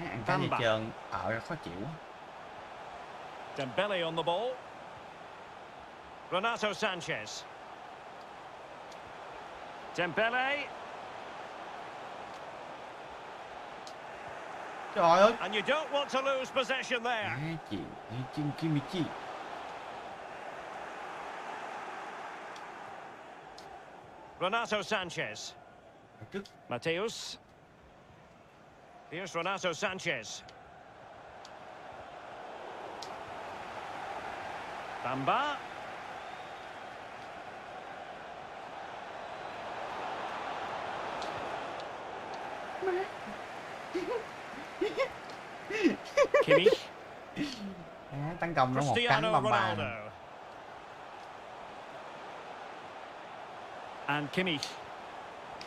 [SPEAKER 1] Ăn cái gì trơn, khó chịu.
[SPEAKER 2] Dembele on the ball. Renato Sanchez. Dembele.
[SPEAKER 1] Trời ơi.
[SPEAKER 2] And you don't want to lose possession there.
[SPEAKER 1] Kimichi.
[SPEAKER 2] Renato Sanchez. Mateus. Here's Renato Sanchez. Bamba. Kimmich.
[SPEAKER 1] Tấn công nó một cánh Bamba.
[SPEAKER 2] And Kimmich.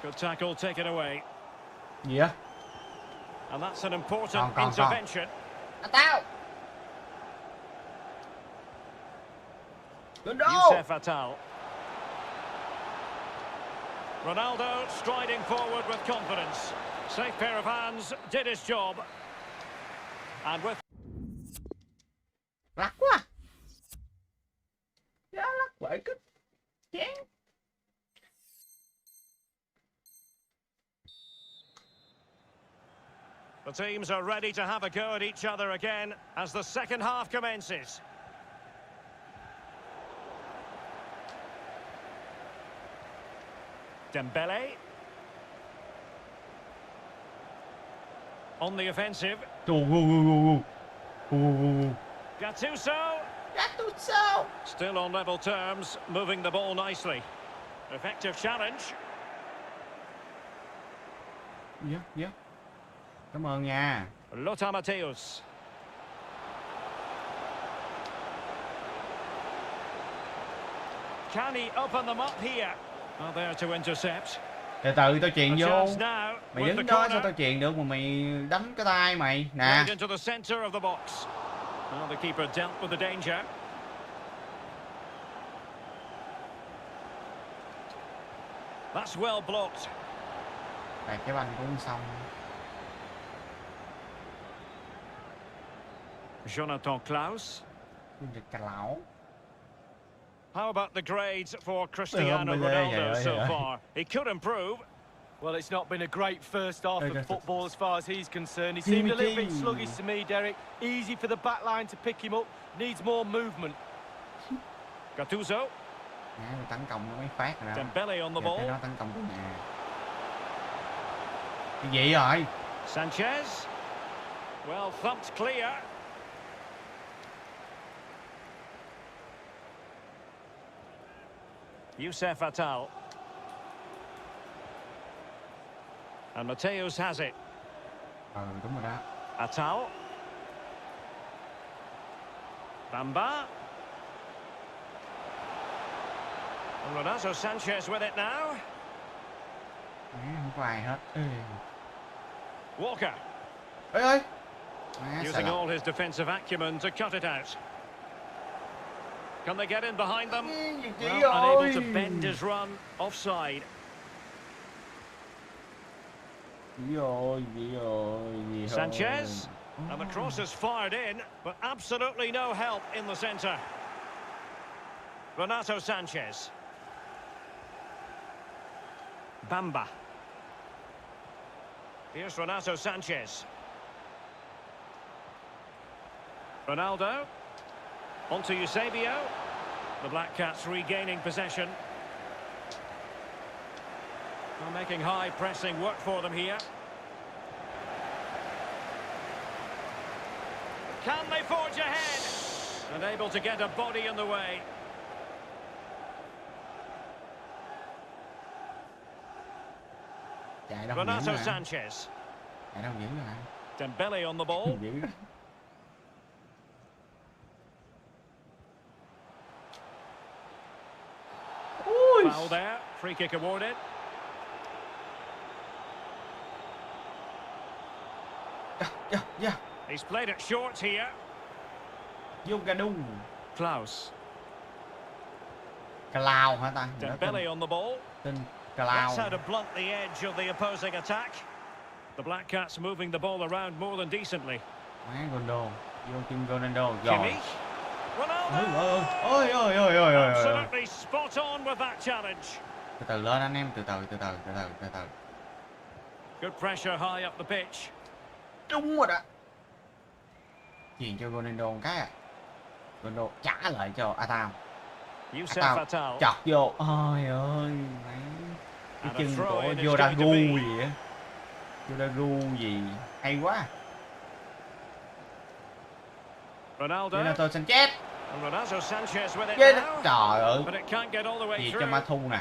[SPEAKER 2] Good tackle, take it away.
[SPEAKER 1] Gì á?
[SPEAKER 2] And that's an important intervention.
[SPEAKER 1] Tao.
[SPEAKER 2] Youssef Attal. Ronaldo striding forward with confidence. Safe pair of hands, did his job. And with...
[SPEAKER 1] Lắc quá. Giá lắc vậy cứ chán.
[SPEAKER 2] The teams are ready to have a go at each other again as the second half commences. Dembele. On the offensive. Gattuso. Still on level terms, moving the ball nicely. Effective challenge.
[SPEAKER 1] Yeah. Cảm ơn nha.
[SPEAKER 2] Lothar Matthäus. Can he open them up here? Well, there to intercept.
[SPEAKER 1] Từ từ tao chuyền vô. Mày đứng đó sao tao chuyền được mà mày đánh cái tay mày nè.
[SPEAKER 2] Into the center of the box. Well, the keeper dealt with the danger. That's well blocked.
[SPEAKER 1] Này cái banh cũng xong.
[SPEAKER 2] Jonathan Klaus. How about the grades for Cristiano Ronaldo so far? He could improve.
[SPEAKER 3] Well, it's not been a great first half of football as far as he's concerned. He seemed a little bit sluggish to me, Derek. Easy for the back line to pick him up. Needs more movement.
[SPEAKER 2] Gattuso.
[SPEAKER 1] Tấn công nó mới phát rồi đó.
[SPEAKER 2] Dembele on the ball.
[SPEAKER 1] Nó tấn công từ nhà. Cái gì rồi?
[SPEAKER 2] Sanchez. Well thumped clear. Youssef Attal. And Mateus has it.
[SPEAKER 1] Đúng rồi đó.
[SPEAKER 2] Attal. Bamba. And Renato Sanchez with it now.
[SPEAKER 1] Không có ai hết.
[SPEAKER 2] Walker.
[SPEAKER 1] Ê ơi.
[SPEAKER 2] Using all his defensive acumen to cut it out. Can they get in behind them? Well, unable to bend his run. Offside. Sanchez. And the cross is fired in, but absolutely no help in the centre. Renato Sanchez. Bamba. Here's Renato Sanchez. Ronaldo. Onto Eusebio. The Black Cats regaining possession. Well, making high pressing work for them here. Can they forge ahead? And able to get a body in the way. Renato Sanchez. Dembele on the ball. Foul there. Free kick awarded.
[SPEAKER 1] Yeah.
[SPEAKER 2] He's played it short here. Klaus.
[SPEAKER 1] Cloud hả ta?
[SPEAKER 2] Dembele on the ball.
[SPEAKER 1] Tên
[SPEAKER 2] That's
[SPEAKER 1] Cloud.
[SPEAKER 2] how to blunt the edge of the opposing attack. The Black Cats moving the ball around more than decently.
[SPEAKER 1] Má Ronaldo. Joaquin Ronaldo rồi.
[SPEAKER 2] Kimmich. Ronaldo.
[SPEAKER 1] Ôi.
[SPEAKER 2] Absolutely spot on with that challenge.
[SPEAKER 1] Từ từ lên anh em, từ từ.
[SPEAKER 2] Good pressure high up the pitch.
[SPEAKER 1] Đúng rồi đó. Chuyền cho Ronaldo một cái à. Ronaldo trả lại cho Atam.
[SPEAKER 2] Fatal.
[SPEAKER 1] Chọt vô. Ôi ơi, má. Cái chân của Yodagu gì á. Yodagu gì. Hay quá.
[SPEAKER 2] Ronaldo.
[SPEAKER 1] Renato Sanchez.
[SPEAKER 2] Renato Sanchez with it now.
[SPEAKER 1] Trời ơi.
[SPEAKER 2] But it can't get all the way
[SPEAKER 1] Gì cho
[SPEAKER 2] through.
[SPEAKER 1] Mathu nè.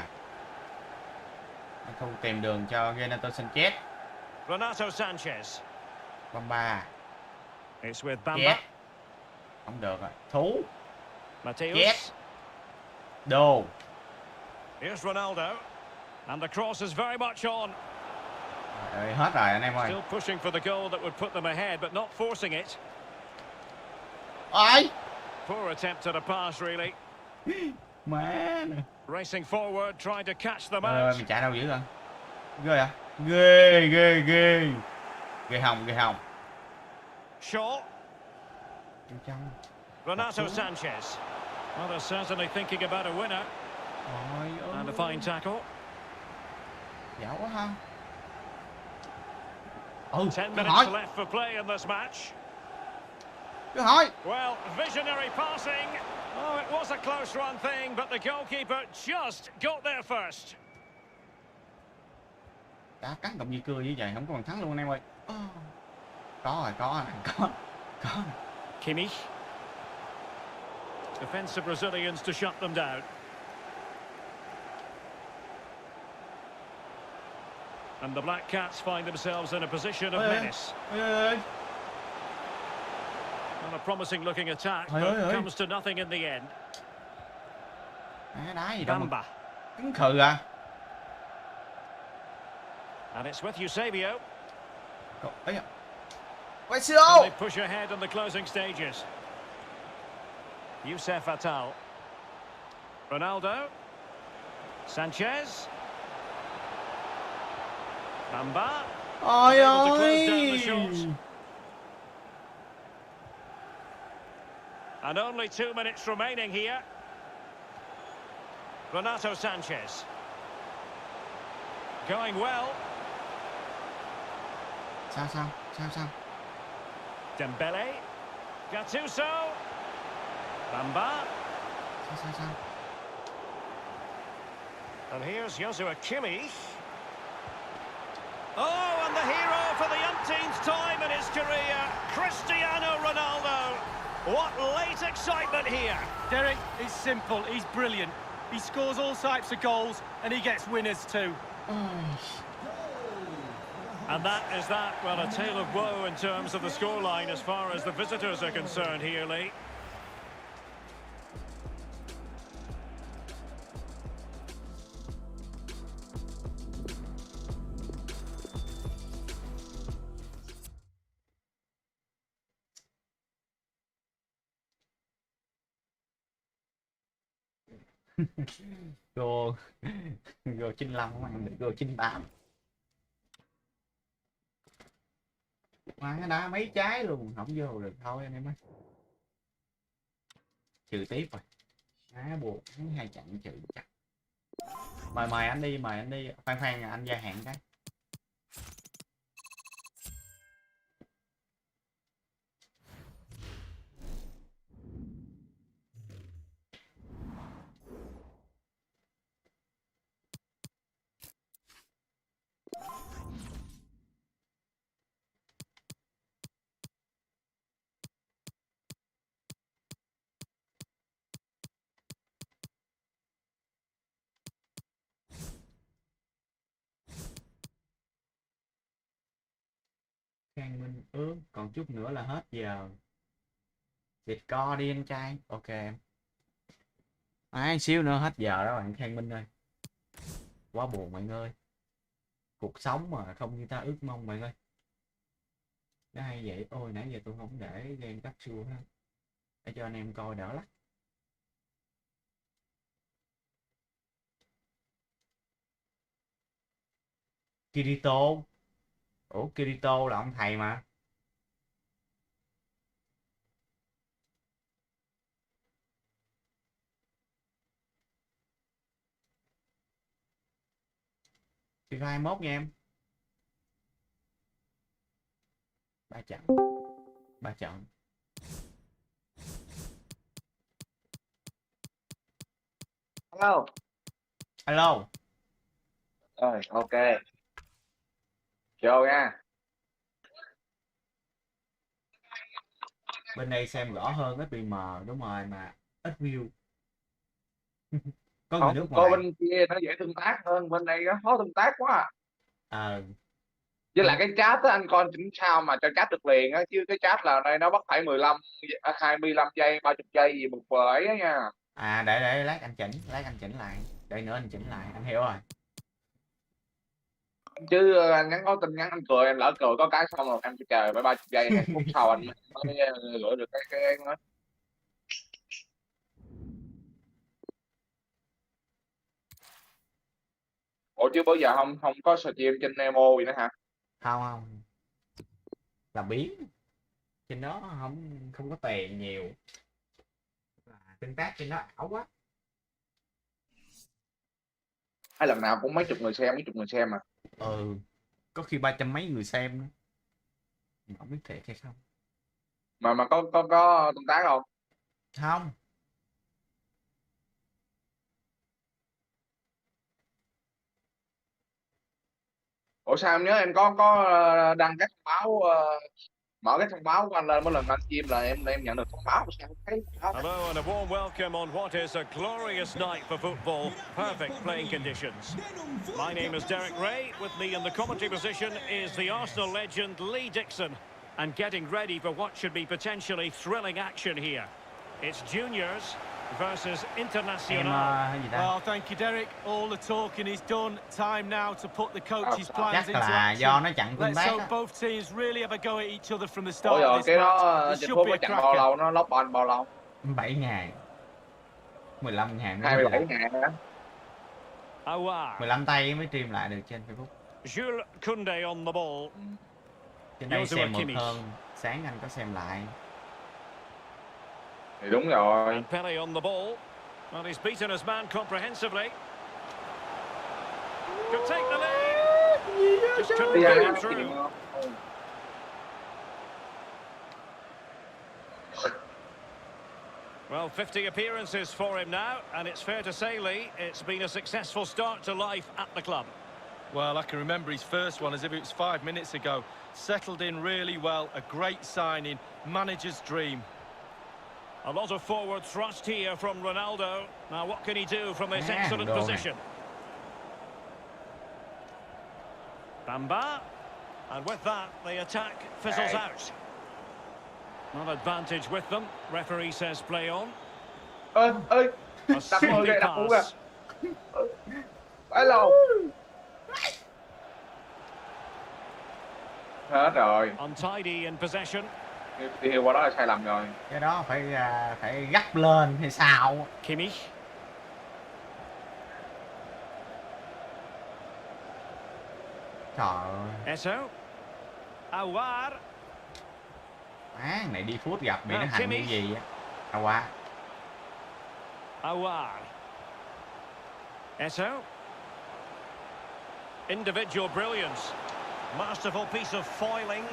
[SPEAKER 1] Mathu tìm đường cho Renato Sanchez.
[SPEAKER 2] Renato Sanchez.
[SPEAKER 1] Bamba.
[SPEAKER 2] It's with Bamba.
[SPEAKER 1] Yes. Không được rồi. Thú.
[SPEAKER 2] Mateus.
[SPEAKER 1] Yes. Đồ.
[SPEAKER 2] Here's Ronaldo. And the cross is very much on.
[SPEAKER 1] Rồi, hết rồi anh em ơi.
[SPEAKER 2] Still pushing for the goal that would put them ahead, but not forcing it.
[SPEAKER 1] Ôi.
[SPEAKER 2] Poor attempt at a pass, really.
[SPEAKER 1] Má nè.
[SPEAKER 2] Racing forward, trying to catch them
[SPEAKER 1] Ơi,
[SPEAKER 2] out.
[SPEAKER 1] mình chạy đâu dữ rồi. Ghê à? Ghê. Ghê hồng.
[SPEAKER 2] Shaw. Renato Sanchez. Well, they're certainly thinking about a winner. And a fine tackle.
[SPEAKER 1] Dạo quá ha.
[SPEAKER 2] 10 minutes left for play in this match.
[SPEAKER 1] Cứ hỏi.
[SPEAKER 2] Well, visionary passing. Oh, it was a close run thing, but the goalkeeper just got there first.
[SPEAKER 1] Đã cắn động như cưa như vậy, không có bàn thắng luôn anh em ơi. Có.
[SPEAKER 2] Kimmich. Defensive Brazilians to shut them down. And the Black Cats find themselves in a position of menace. And a promising looking attack, but comes to nothing in the end.
[SPEAKER 1] Đá gì đâu
[SPEAKER 2] Bamba.
[SPEAKER 1] Cứng khừ à.
[SPEAKER 2] And it's with Eusebio.
[SPEAKER 1] Can
[SPEAKER 2] They push ahead in the closing stages. Fatal. Ronaldo. Sanchez. Bamba.
[SPEAKER 1] Ôi
[SPEAKER 2] Able to close down the shots. And only 2 minutes remaining here. Renato Sanchez. Going well.
[SPEAKER 1] Sao?
[SPEAKER 2] Dembele. Gattuso. Bamba.
[SPEAKER 1] Sao?
[SPEAKER 2] And here's Joshua Kimmich. Oh, and the hero for the umpteenth time in his career, Cristiano Ronaldo. What late excitement here.
[SPEAKER 3] Derek, it's simple, he's brilliant. He scores all types of goals and he gets winners too.
[SPEAKER 2] And that is that. Well, a tale of woe in terms of the scoreline as far as the visitors are concerned here, Lee.
[SPEAKER 1] Go 95 không ăn được, go 98. Mà nó đá mấy trái luôn, không vô được thôi anh em ơi. Trừ tiếp rồi. Á buồn, hai chặn chữ chắc. Mời anh đi, khoan anh gia hạn cái. Khang Minh còn chút nữa là hết giờ. Xịt co đi anh trai. Ok em. Xíu nữa hết giờ đó bạn Khang Minh ơi. Quá buồn bạn ơi. Cuộc sống mà không như ta ước mong bạn ơi. Nó hay vậy. Ôi nãy giờ tôi không để game capsule ha. Để cho anh em coi đỡ lắm. Kirito. Ủa Kirito là ông thầy mà. FIFA 21 nha em. 3 trận. 3 trận.
[SPEAKER 6] Hello.
[SPEAKER 1] Alo.
[SPEAKER 6] Rồi, ok. Vô nha.
[SPEAKER 1] Bên đây xem rõ hơn FPM đúng rồi mà ít view. Có người
[SPEAKER 6] Không,
[SPEAKER 1] nước
[SPEAKER 6] coi
[SPEAKER 1] ngoài.
[SPEAKER 6] bên kia nó dễ tương tác hơn, bên đây nó khó tương tác quá à. Với lại cái chat á, anh coi chỉnh sao mà cho chat được liền á, chứ cái chat là đây nó bắt phải 25 giây, 30 giây gì một ấy á nha.
[SPEAKER 1] Để lát anh chỉnh lại. Để nữa anh chỉnh lại, anh hiểu rồi.
[SPEAKER 6] Chứ anh nhắn có tin nhắn anh cười, anh lỡ cười có cái xong rồi anh phải chờ phải 30 giây hay phút sau anh mới gửi được cái đó. Ủa chứ bây giờ không không có stream trên Nemo gì nữa hả?
[SPEAKER 1] Không. Làm biến. Trên đó không có tiền nhiều. Tương tác trên đó ảo quá.
[SPEAKER 6] Hay lần nào cũng mấy chục người xem mà.
[SPEAKER 1] Có khi 300 mấy người xem nữa. Không biết thiệt hay không.
[SPEAKER 6] Mà có tương tác không?
[SPEAKER 1] Không.
[SPEAKER 6] Ủa sao em nhớ em có đăng các thông báo, mở cái thông báo của anh lên mỗi lần anh stream là em nhận được thông báo sao không thấy thông báo.
[SPEAKER 2] Hello and a warm welcome on what is a glorious night for football. Perfect playing conditions. My name is Derek Ray. With me in the commentary position is the Arsenal legend Lee Dixon. And getting ready for what should be potentially thrilling action here. It's juniors versus international.
[SPEAKER 3] Well, thank you, Derek. All the talking is done. Time now to put the coaches' plans
[SPEAKER 1] Chắc
[SPEAKER 3] into
[SPEAKER 1] là
[SPEAKER 3] action.
[SPEAKER 1] do nó chặn tương
[SPEAKER 3] Let's
[SPEAKER 1] tác
[SPEAKER 3] hope
[SPEAKER 1] á.
[SPEAKER 3] both teams really have a go at each other from the
[SPEAKER 6] Ủa
[SPEAKER 3] start
[SPEAKER 6] rồi
[SPEAKER 3] of this
[SPEAKER 6] cái
[SPEAKER 3] match.
[SPEAKER 6] đó
[SPEAKER 3] It
[SPEAKER 6] Trịnh
[SPEAKER 3] should
[SPEAKER 6] Phúc
[SPEAKER 3] be
[SPEAKER 6] nó
[SPEAKER 3] a
[SPEAKER 6] chặn bao
[SPEAKER 3] cracker.
[SPEAKER 6] lâu, nó lóc on bao lâu?
[SPEAKER 1] 7 ngày. 15 ngày mới
[SPEAKER 6] 27 ngày hả?
[SPEAKER 1] 15 tay mới stream lại được trên Facebook.
[SPEAKER 2] Jules Koundé on the ball.
[SPEAKER 1] Trên đây xem mượt hơn. Sáng anh có xem lại.
[SPEAKER 6] Thì đúng rồi.
[SPEAKER 2] And Pele on the ball. Well, he's beaten his man comprehensively. Could take the lead. Just couldn't get it through. Well, 50 appearances for him now, and it's fair to say, Lee, it's been a successful start to life at the club.
[SPEAKER 3] Well, I can remember his first one as if it was 5 minutes ago. Settled in really well, a great signing, manager's dream.
[SPEAKER 2] A lot of forward thrust here from Ronaldo. Now, what can he do from this excellent position? Bamba. And with that, the attack fizzles out. Not advantage with them. Referee says play on.
[SPEAKER 6] Ơi,
[SPEAKER 2] A safety pass.
[SPEAKER 6] Hello. Hết rồi.
[SPEAKER 2] Untidy in possession.
[SPEAKER 6] Đi qua đó là sai lầm rồi.
[SPEAKER 1] Cái đó phải gắt lên hay sao?
[SPEAKER 2] Kimmich.
[SPEAKER 1] Trời ơi.
[SPEAKER 2] Eto. Awar.
[SPEAKER 1] Này đi phút gặp bị nó hành như gì á. Quá.
[SPEAKER 2] Awar. Eto. Individual brilliance. Masterful piece of foiling.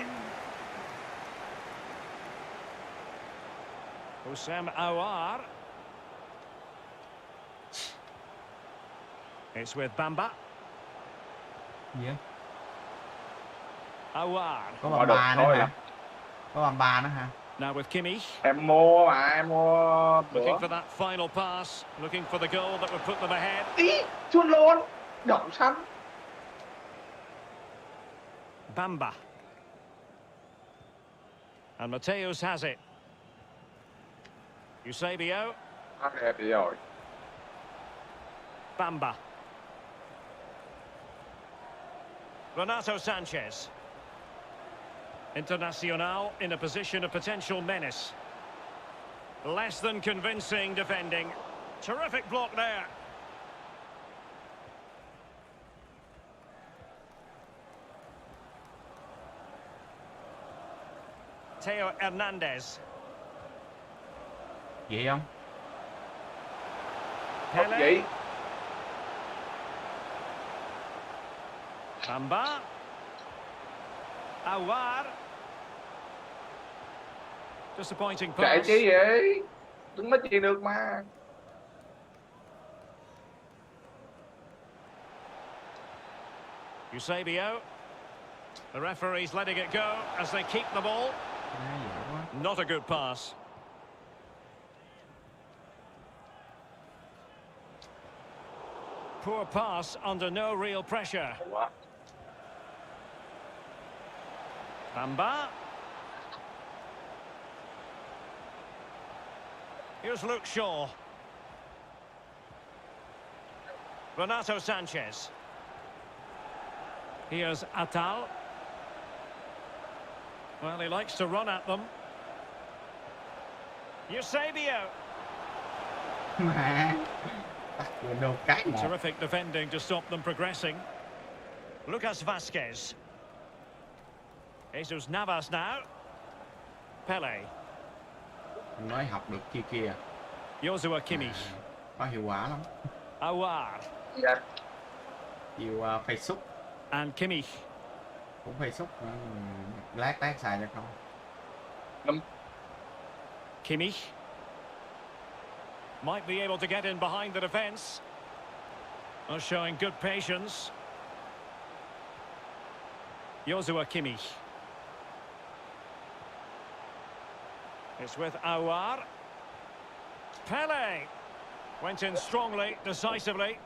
[SPEAKER 2] Houssem Aouar. It's with Bamba.
[SPEAKER 1] Yeah.
[SPEAKER 2] Aouar.
[SPEAKER 1] Có Bamba nữa hả? Có Bamba nữa hả?
[SPEAKER 2] Now with Kimmich.
[SPEAKER 6] Em mua mà, em mua
[SPEAKER 2] Looking for that final pass, looking for the goal that would put them ahead.
[SPEAKER 6] Ý, chun luôn. Đậu xanh.
[SPEAKER 2] Bamba. And Mateus has it. Eusebio.
[SPEAKER 6] Đẹp rồi.
[SPEAKER 2] Bamba. Renato Sanchez. Internacional in a position of potential menace. Less than convincing defending. Terrific block there. Teo Hernandez.
[SPEAKER 1] Vậy không?
[SPEAKER 6] Không vậy.
[SPEAKER 2] Bamba. Aouar. Disappointing pass.
[SPEAKER 6] Chạy chi vậy? Đừng nói chuyện được mà.
[SPEAKER 2] Eusebio. The referee's letting it go as they keep the ball. Not a good pass. Poor pass under no real pressure. Bamba. Here's Luke Shaw. Renato Sanchez. Here's Atal. Well, he likes to run at them. Eusebio. Terrific defending to stop them progressing. Lucas Vasquez. Jesus Navas now. Pele.
[SPEAKER 1] Nói học được kia kìa.
[SPEAKER 2] Joshua Kimmich.
[SPEAKER 1] Có hiệu quả lắm.
[SPEAKER 2] Aouar.
[SPEAKER 6] Dạ.
[SPEAKER 1] Chiều Facebook.
[SPEAKER 2] And Kimmich.
[SPEAKER 1] Cũng Facebook. Lát tác xài được không?
[SPEAKER 2] Kimmich. Might be able to get in behind the defence. Showing good patience. Joshua Kimmich. It's with Aouar. Pele. Went in strongly, decisively.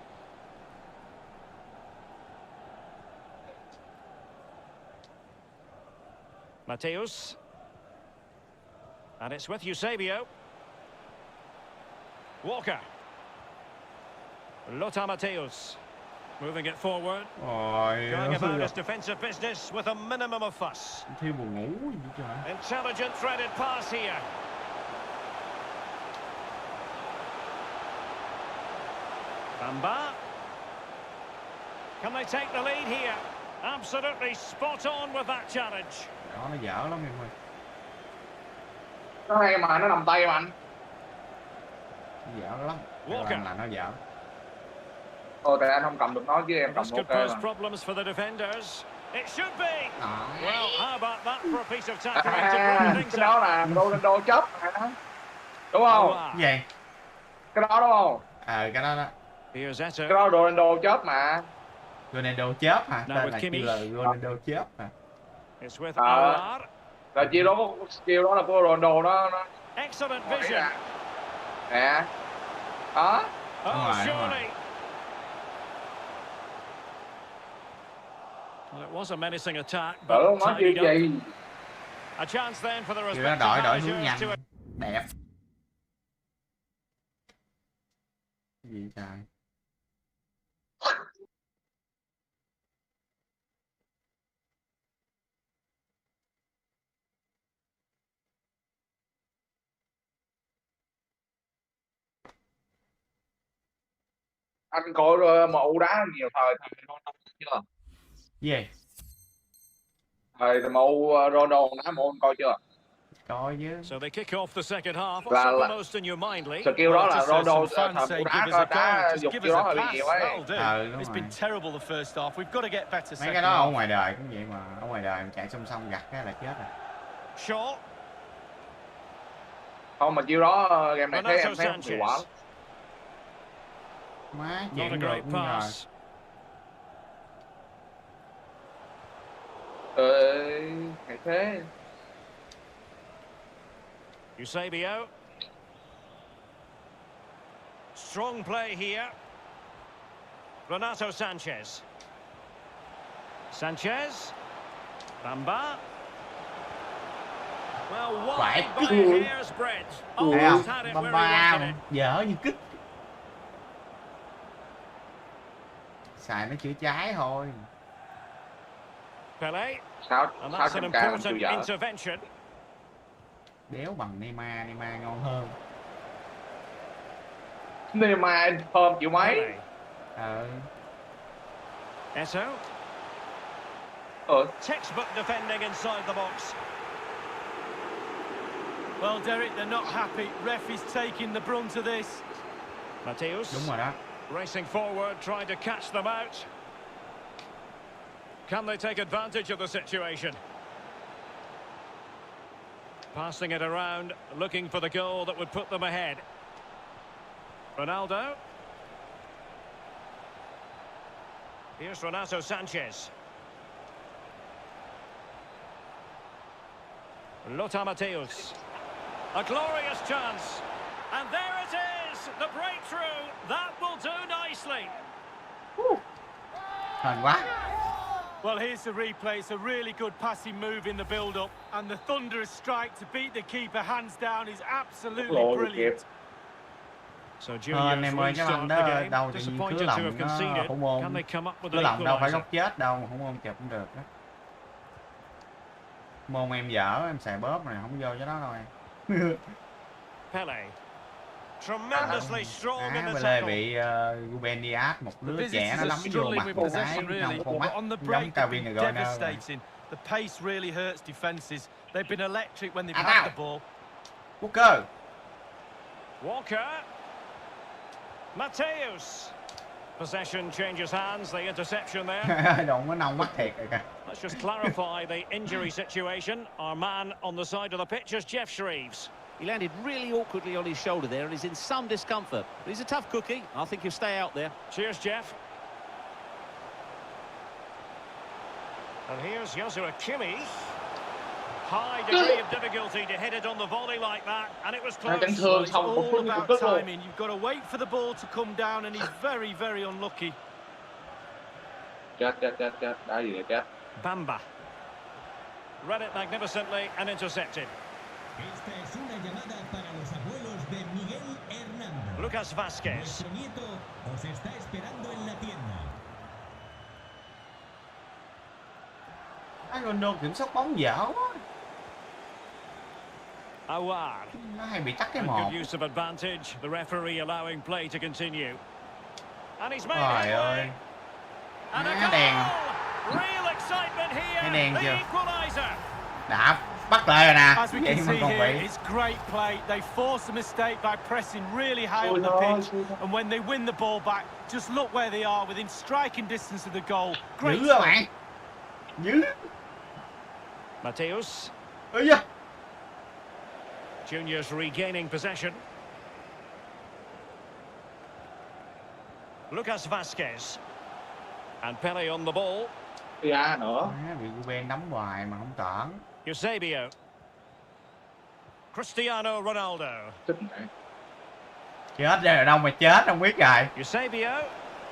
[SPEAKER 2] Mateus. And it's with Eusebio. Walker. Lothar Mateus. Moving it forward. Going about his defensive business with a minimum of fuss.
[SPEAKER 1] Thiếu buồn ngủ gì trời.
[SPEAKER 2] Intelligent threaded pass here. Bamba. Can they take the lead here? Absolutely spot on with that challenge.
[SPEAKER 1] Đó nó dở lắm em ơi.
[SPEAKER 6] Nó hay mà, nó nằm tay mà anh.
[SPEAKER 1] Dở lắm.
[SPEAKER 2] Walker.
[SPEAKER 1] Là nó dở.
[SPEAKER 6] Thôi tại anh không cầm được nó chứ em cầm
[SPEAKER 2] This
[SPEAKER 6] ok
[SPEAKER 2] could pose
[SPEAKER 6] mà.
[SPEAKER 2] problems for the defenders. It should be. Well, how about that for a piece of tackling to bring things
[SPEAKER 6] Cái đó
[SPEAKER 2] up?
[SPEAKER 6] là Ronaldo chấp hả? Đúng không?
[SPEAKER 1] Cái gì?
[SPEAKER 6] Cái đó đúng không?
[SPEAKER 1] Cái đó đó.
[SPEAKER 2] Here's
[SPEAKER 6] Cái
[SPEAKER 2] Eto.
[SPEAKER 6] đó Ronaldo chấp mà.
[SPEAKER 1] Ronaldo chớp hả?
[SPEAKER 2] Nào,
[SPEAKER 1] Tên là
[SPEAKER 2] Kimmich.
[SPEAKER 1] kêu là Ronaldo chớp hả?
[SPEAKER 2] It's with Aouar.
[SPEAKER 6] Là chiêu đó là của Ronaldo nó
[SPEAKER 2] Excellent
[SPEAKER 6] Nè.
[SPEAKER 2] vision.
[SPEAKER 6] Nè. Đó.
[SPEAKER 2] Oh,
[SPEAKER 1] right,
[SPEAKER 2] surely. Well, it was a menacing attack,
[SPEAKER 6] Tự
[SPEAKER 2] but
[SPEAKER 6] nó chiêu
[SPEAKER 2] tidied up.
[SPEAKER 6] gì?
[SPEAKER 2] A chance then for the
[SPEAKER 1] Kêu nó
[SPEAKER 2] respective
[SPEAKER 1] đổi hướng
[SPEAKER 2] managers
[SPEAKER 1] nhanh.
[SPEAKER 2] to...
[SPEAKER 1] Đẹp. Gì trời.
[SPEAKER 6] Anh coi MU đá nhiều thời Ronaldo chưa?
[SPEAKER 1] Gì?
[SPEAKER 6] Thời MU Ronaldo đá MU anh coi chưa?
[SPEAKER 1] Coi chứ.
[SPEAKER 2] So they kick off the second half.
[SPEAKER 6] Là
[SPEAKER 2] What's uppermost in your mind, Lee?
[SPEAKER 6] Skill đó là Ronaldo
[SPEAKER 3] Some fans say give us a goal, just give us a pass. That'll do. It's been terrible the first half. We've got to get better second half.
[SPEAKER 1] Mấy cái đó ở ngoài đời cũng vậy mà, ở ngoài đời chạy song song gặt cái là chết rồi.
[SPEAKER 2] Shaw.
[SPEAKER 6] Không mà chiêu đó game này thấy em thấy không hiệu quả.
[SPEAKER 1] Má chuyện được cũng nhờ.
[SPEAKER 6] Hay thế.
[SPEAKER 2] Eusebio. Strong play here. Renato Sanchez. Sanchez. Bamba. Well, wide by a hair's breadth. Almost had it where he wanted it.
[SPEAKER 1] Dở như kích. Xài nó chữa trái thôi.
[SPEAKER 2] Pele.
[SPEAKER 6] Sao
[SPEAKER 2] And that's an important
[SPEAKER 6] dở.
[SPEAKER 2] intervention.
[SPEAKER 1] Đéo bằng Neymar, Neymar ngon hơn.
[SPEAKER 6] Neymar thơm chịu mấy.
[SPEAKER 2] Eto. Textbook defending inside the box.
[SPEAKER 3] Well, Derek, they're not happy. Ref is taking the brunt of this.
[SPEAKER 2] Mateus.
[SPEAKER 1] Đúng rồi đó.
[SPEAKER 2] Racing forward, trying to catch them out. Can they take advantage of the situation? Passing it around, looking for the goal that would put them ahead. Ronaldo. Here's Renato Sanchez. Lothar Matthäus. A glorious chance. And there it is, the breakthrough. That will do nicely.
[SPEAKER 1] Hên quá.
[SPEAKER 3] Well, here's the replay. It's a really good passing move in the build-up. And the thunderous strike to beat the keeper hands down is absolutely brilliant.
[SPEAKER 2] So Junior's restart the game. Disappointed to have conceded. Can they come up with an
[SPEAKER 1] lòng đâu phải
[SPEAKER 2] equaliser?
[SPEAKER 1] góc chết đâu mà không ôm chụp cũng được đó. Môn em dở, em xài bóp này không vô cho đó thôi.
[SPEAKER 2] Pele. Tremendously strong in the
[SPEAKER 1] Pele
[SPEAKER 2] tackle.
[SPEAKER 1] bị Ruben Dias một đứa trẻ nó lắm vô mặt một cái trong con mắt giống Kevin De Bruyne.
[SPEAKER 3] The pace really hurts defenses. They've been electric when they've had the ball.
[SPEAKER 1] Walker.
[SPEAKER 2] Walker. Matthäus. Possession changes hands, the interception there.
[SPEAKER 1] Đụng có nông mắt thiệt rồi kìa.
[SPEAKER 2] Let's just clarify the injury situation. Our man on the side of the pitch is Jeff Shreves.
[SPEAKER 7] He landed really awkwardly on his shoulder there and is in some discomfort. But he's a tough cookie. I think he'll stay out there.
[SPEAKER 2] Cheers, Jeff. And here's Joshua Kimmich. High degree of difficulty to hit it on the volley like that, and it was close.
[SPEAKER 3] It's all about timing. You've got to wait for the ball to come down, and he's very, very unlucky.
[SPEAKER 6] Chết. Đá gì vậy chết?
[SPEAKER 2] Bamba. Read it magnificently and intercepted.
[SPEAKER 4] Esta es una llamada para los abuelos de Miguel Hernández.
[SPEAKER 2] Lucas Vázquez.
[SPEAKER 4] Nuestro nieto os está esperando en la tienda.
[SPEAKER 1] Ronaldo kiểm soát bóng dở quá.
[SPEAKER 2] Awar.
[SPEAKER 1] Nó hay bị tắt cái
[SPEAKER 2] And
[SPEAKER 1] một.
[SPEAKER 2] good use of advantage. The referee allowing play to continue. And he's made
[SPEAKER 1] Trời
[SPEAKER 2] it.
[SPEAKER 1] ơi.
[SPEAKER 2] And a
[SPEAKER 1] Má
[SPEAKER 2] goal.
[SPEAKER 1] đèn.
[SPEAKER 2] Real excitement here.
[SPEAKER 1] Cái đèn
[SPEAKER 2] The
[SPEAKER 1] chưa?
[SPEAKER 2] equaliser.
[SPEAKER 1] Đã bắt lại rồi nè.
[SPEAKER 3] As we
[SPEAKER 1] Vậy
[SPEAKER 3] can
[SPEAKER 1] mà
[SPEAKER 3] see
[SPEAKER 1] còn
[SPEAKER 3] here,
[SPEAKER 1] bị.
[SPEAKER 3] it's great play. They force a mistake by pressing really high on the pitch. And when they win the ball back, just look where they are within striking distance of the goal. Great
[SPEAKER 1] Dữ à
[SPEAKER 3] stuff.
[SPEAKER 1] bạn. Dữ.
[SPEAKER 2] Matthäus.
[SPEAKER 1] Ôi da.
[SPEAKER 2] Junior's regaining possession. Lucas Vázquez. And Pele on the ball.
[SPEAKER 6] Ra nữa.
[SPEAKER 1] Bị Ruben đấm hoài mà không tởn.
[SPEAKER 2] Eusebio. Cristiano Ronaldo.
[SPEAKER 1] Chết rồi đâu mà chết không biết rồi.
[SPEAKER 2] Eusebio.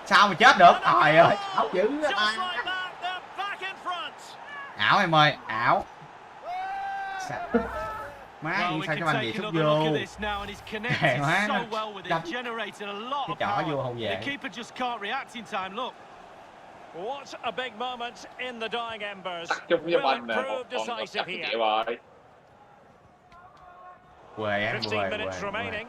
[SPEAKER 1] Sao mà chết được? Trời ơi, ảo dữ.
[SPEAKER 2] Just like that, they're back in front.
[SPEAKER 1] Ảo em ơi, ảo. Má
[SPEAKER 3] Well,
[SPEAKER 1] gì
[SPEAKER 3] we
[SPEAKER 1] sao cho
[SPEAKER 3] can
[SPEAKER 1] anh
[SPEAKER 3] take
[SPEAKER 1] bị sút
[SPEAKER 3] another look
[SPEAKER 1] vô.
[SPEAKER 3] at this now, and he's
[SPEAKER 1] Kệ
[SPEAKER 3] connected
[SPEAKER 1] má,
[SPEAKER 3] so
[SPEAKER 1] nó
[SPEAKER 3] well with
[SPEAKER 1] đâm
[SPEAKER 3] it, generated a lot of
[SPEAKER 1] cái chỏ vô
[SPEAKER 3] power.
[SPEAKER 1] hậu
[SPEAKER 3] The
[SPEAKER 1] vệ.
[SPEAKER 3] keeper just can't react in time. Look.
[SPEAKER 2] What a big moment in the dying embers.
[SPEAKER 6] Tắt chung cho
[SPEAKER 2] Will
[SPEAKER 6] mình
[SPEAKER 2] it
[SPEAKER 6] nè.
[SPEAKER 2] prove
[SPEAKER 6] Còn
[SPEAKER 2] decisive
[SPEAKER 6] chắc
[SPEAKER 2] here?
[SPEAKER 6] vậy rồi.
[SPEAKER 1] Quê em,
[SPEAKER 2] 15
[SPEAKER 1] quê,
[SPEAKER 2] minutes
[SPEAKER 1] quê, quê.
[SPEAKER 2] remaining.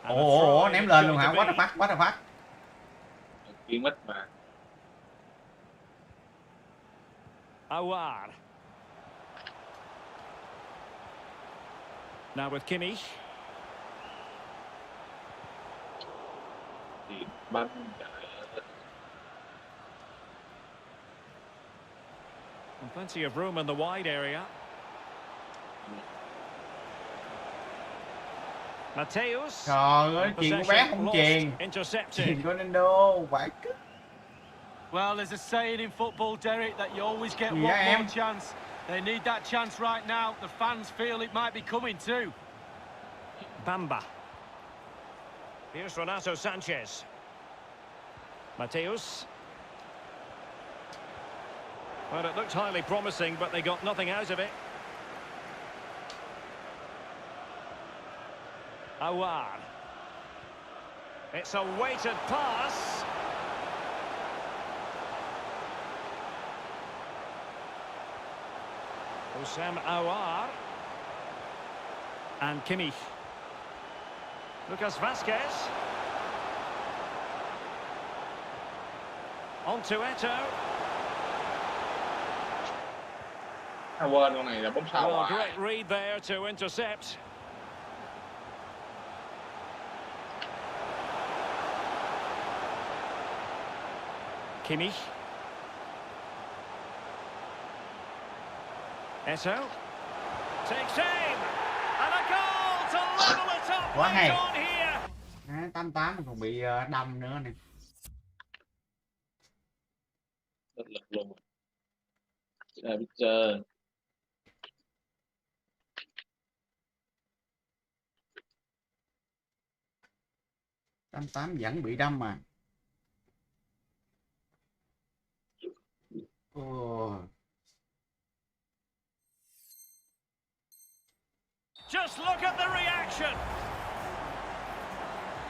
[SPEAKER 1] Ủa, ném lên luôn hả? What the fuck?
[SPEAKER 6] Kiên mít mà.
[SPEAKER 2] Awar. Now with Kimmich.
[SPEAKER 6] Bắn.
[SPEAKER 2] And plenty of room in the wide area. Mateus.
[SPEAKER 1] Trời ơi, chuyện của bé không chuyền. Chuyền có nên đâu, phải cứ.
[SPEAKER 3] Well, there's a saying in football, Derek, that you always get one more chance. They need that chance right now. The fans feel it might be coming too.
[SPEAKER 2] Bamba. Here's Renato Sanchez. Mateus. Well, it looked highly promising, but they got nothing out of it. Awar. It's a weighted pass. Sam Awar. And Kimmich. Lucas Vazquez. On to Eto'o.
[SPEAKER 6] Quên con này là bóng sao.
[SPEAKER 2] Well, great read there to intercept. Kimmich. Eto'o. Takes aim. And a goal to level it up.
[SPEAKER 1] Quá hay.
[SPEAKER 2] On here.
[SPEAKER 1] 88 còn bị đâm nữa nè.
[SPEAKER 6] Rất lực luôn. Biết chơi.
[SPEAKER 1] Tám vẫn bị đâm mà.
[SPEAKER 2] Just look at the reaction.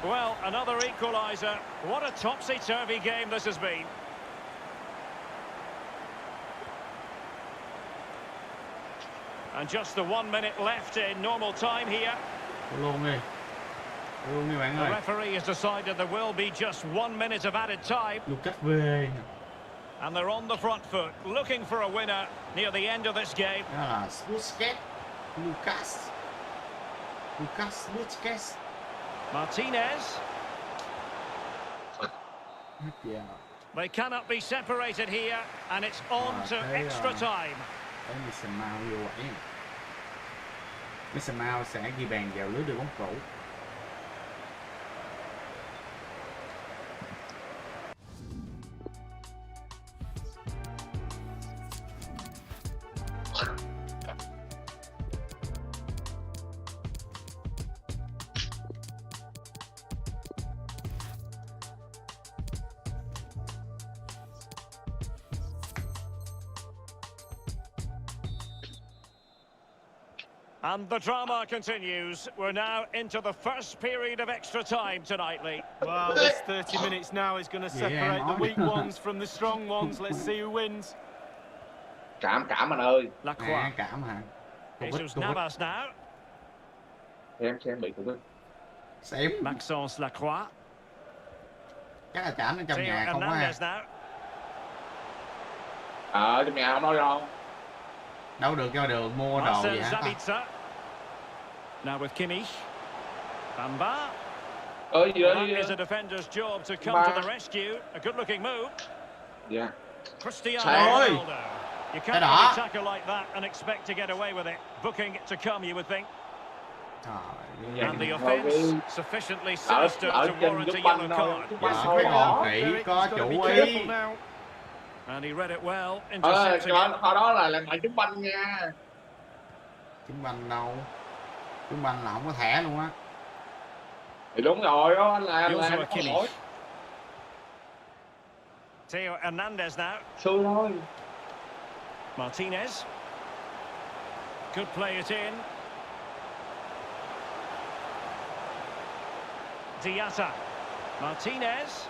[SPEAKER 2] Well, another equaliser. What a topsy-turvy game this has been. And just the 1 minute left in normal time here.
[SPEAKER 1] Luôn đi. Luôn đi bạn
[SPEAKER 2] The
[SPEAKER 1] ơi.
[SPEAKER 2] referee has decided there will be just 1 minute of added time.
[SPEAKER 1] Lucas về.
[SPEAKER 2] And they're on the front foot, looking for a winner near the end of this game.
[SPEAKER 1] Đó là Busquets. Lucas Busquets.
[SPEAKER 2] Martinez.
[SPEAKER 1] Yeah.
[SPEAKER 2] They cannot be separated here, and it's on to extra time.
[SPEAKER 1] Đấy, Mason Mount vô vậy. Mason Mount sẽ ghi bàn vào lưới đường bóng rổ.
[SPEAKER 2] And the drama continues. We're now into the first period of extra time tonight, Lee.
[SPEAKER 3] Well, this 30 minutes now is going to separate the weak ones from the strong ones. Let's see who wins.
[SPEAKER 6] Cảm anh ơi.
[SPEAKER 2] Lacroix.
[SPEAKER 1] Cảm hả?
[SPEAKER 2] Jesus Navas now.
[SPEAKER 6] Xem bị tụi
[SPEAKER 1] Xem.
[SPEAKER 2] Maxence Lacroix.
[SPEAKER 1] Chắc là Cảm ở trong nhà không á.
[SPEAKER 6] Trong nhà không nói đâu.
[SPEAKER 1] Đâu được cho đường mua đồ gì hả ta?
[SPEAKER 2] Now with Kimmich. Bamba.
[SPEAKER 6] That
[SPEAKER 2] is a defender's job to come to the rescue. A good-looking move.
[SPEAKER 6] Yeah.
[SPEAKER 2] Cristiano Ronaldo. You can't really tackle like that and expect to get away with it. Booking to come, you would think. And the offence sufficiently sinister to warrant a yellow card.
[SPEAKER 1] Có chủ ý.
[SPEAKER 2] And he read it well. Intercepting it.
[SPEAKER 6] Hồi đó là làm bài trúng banh nha.
[SPEAKER 1] Trúng banh đâu? Trúng banh là không có thẻ luôn á.
[SPEAKER 6] Thì đúng rồi đó, là
[SPEAKER 2] Teo Hernandez now.
[SPEAKER 6] Xui thôi.
[SPEAKER 2] Martinez. Could play it in. Diatta. Martinez.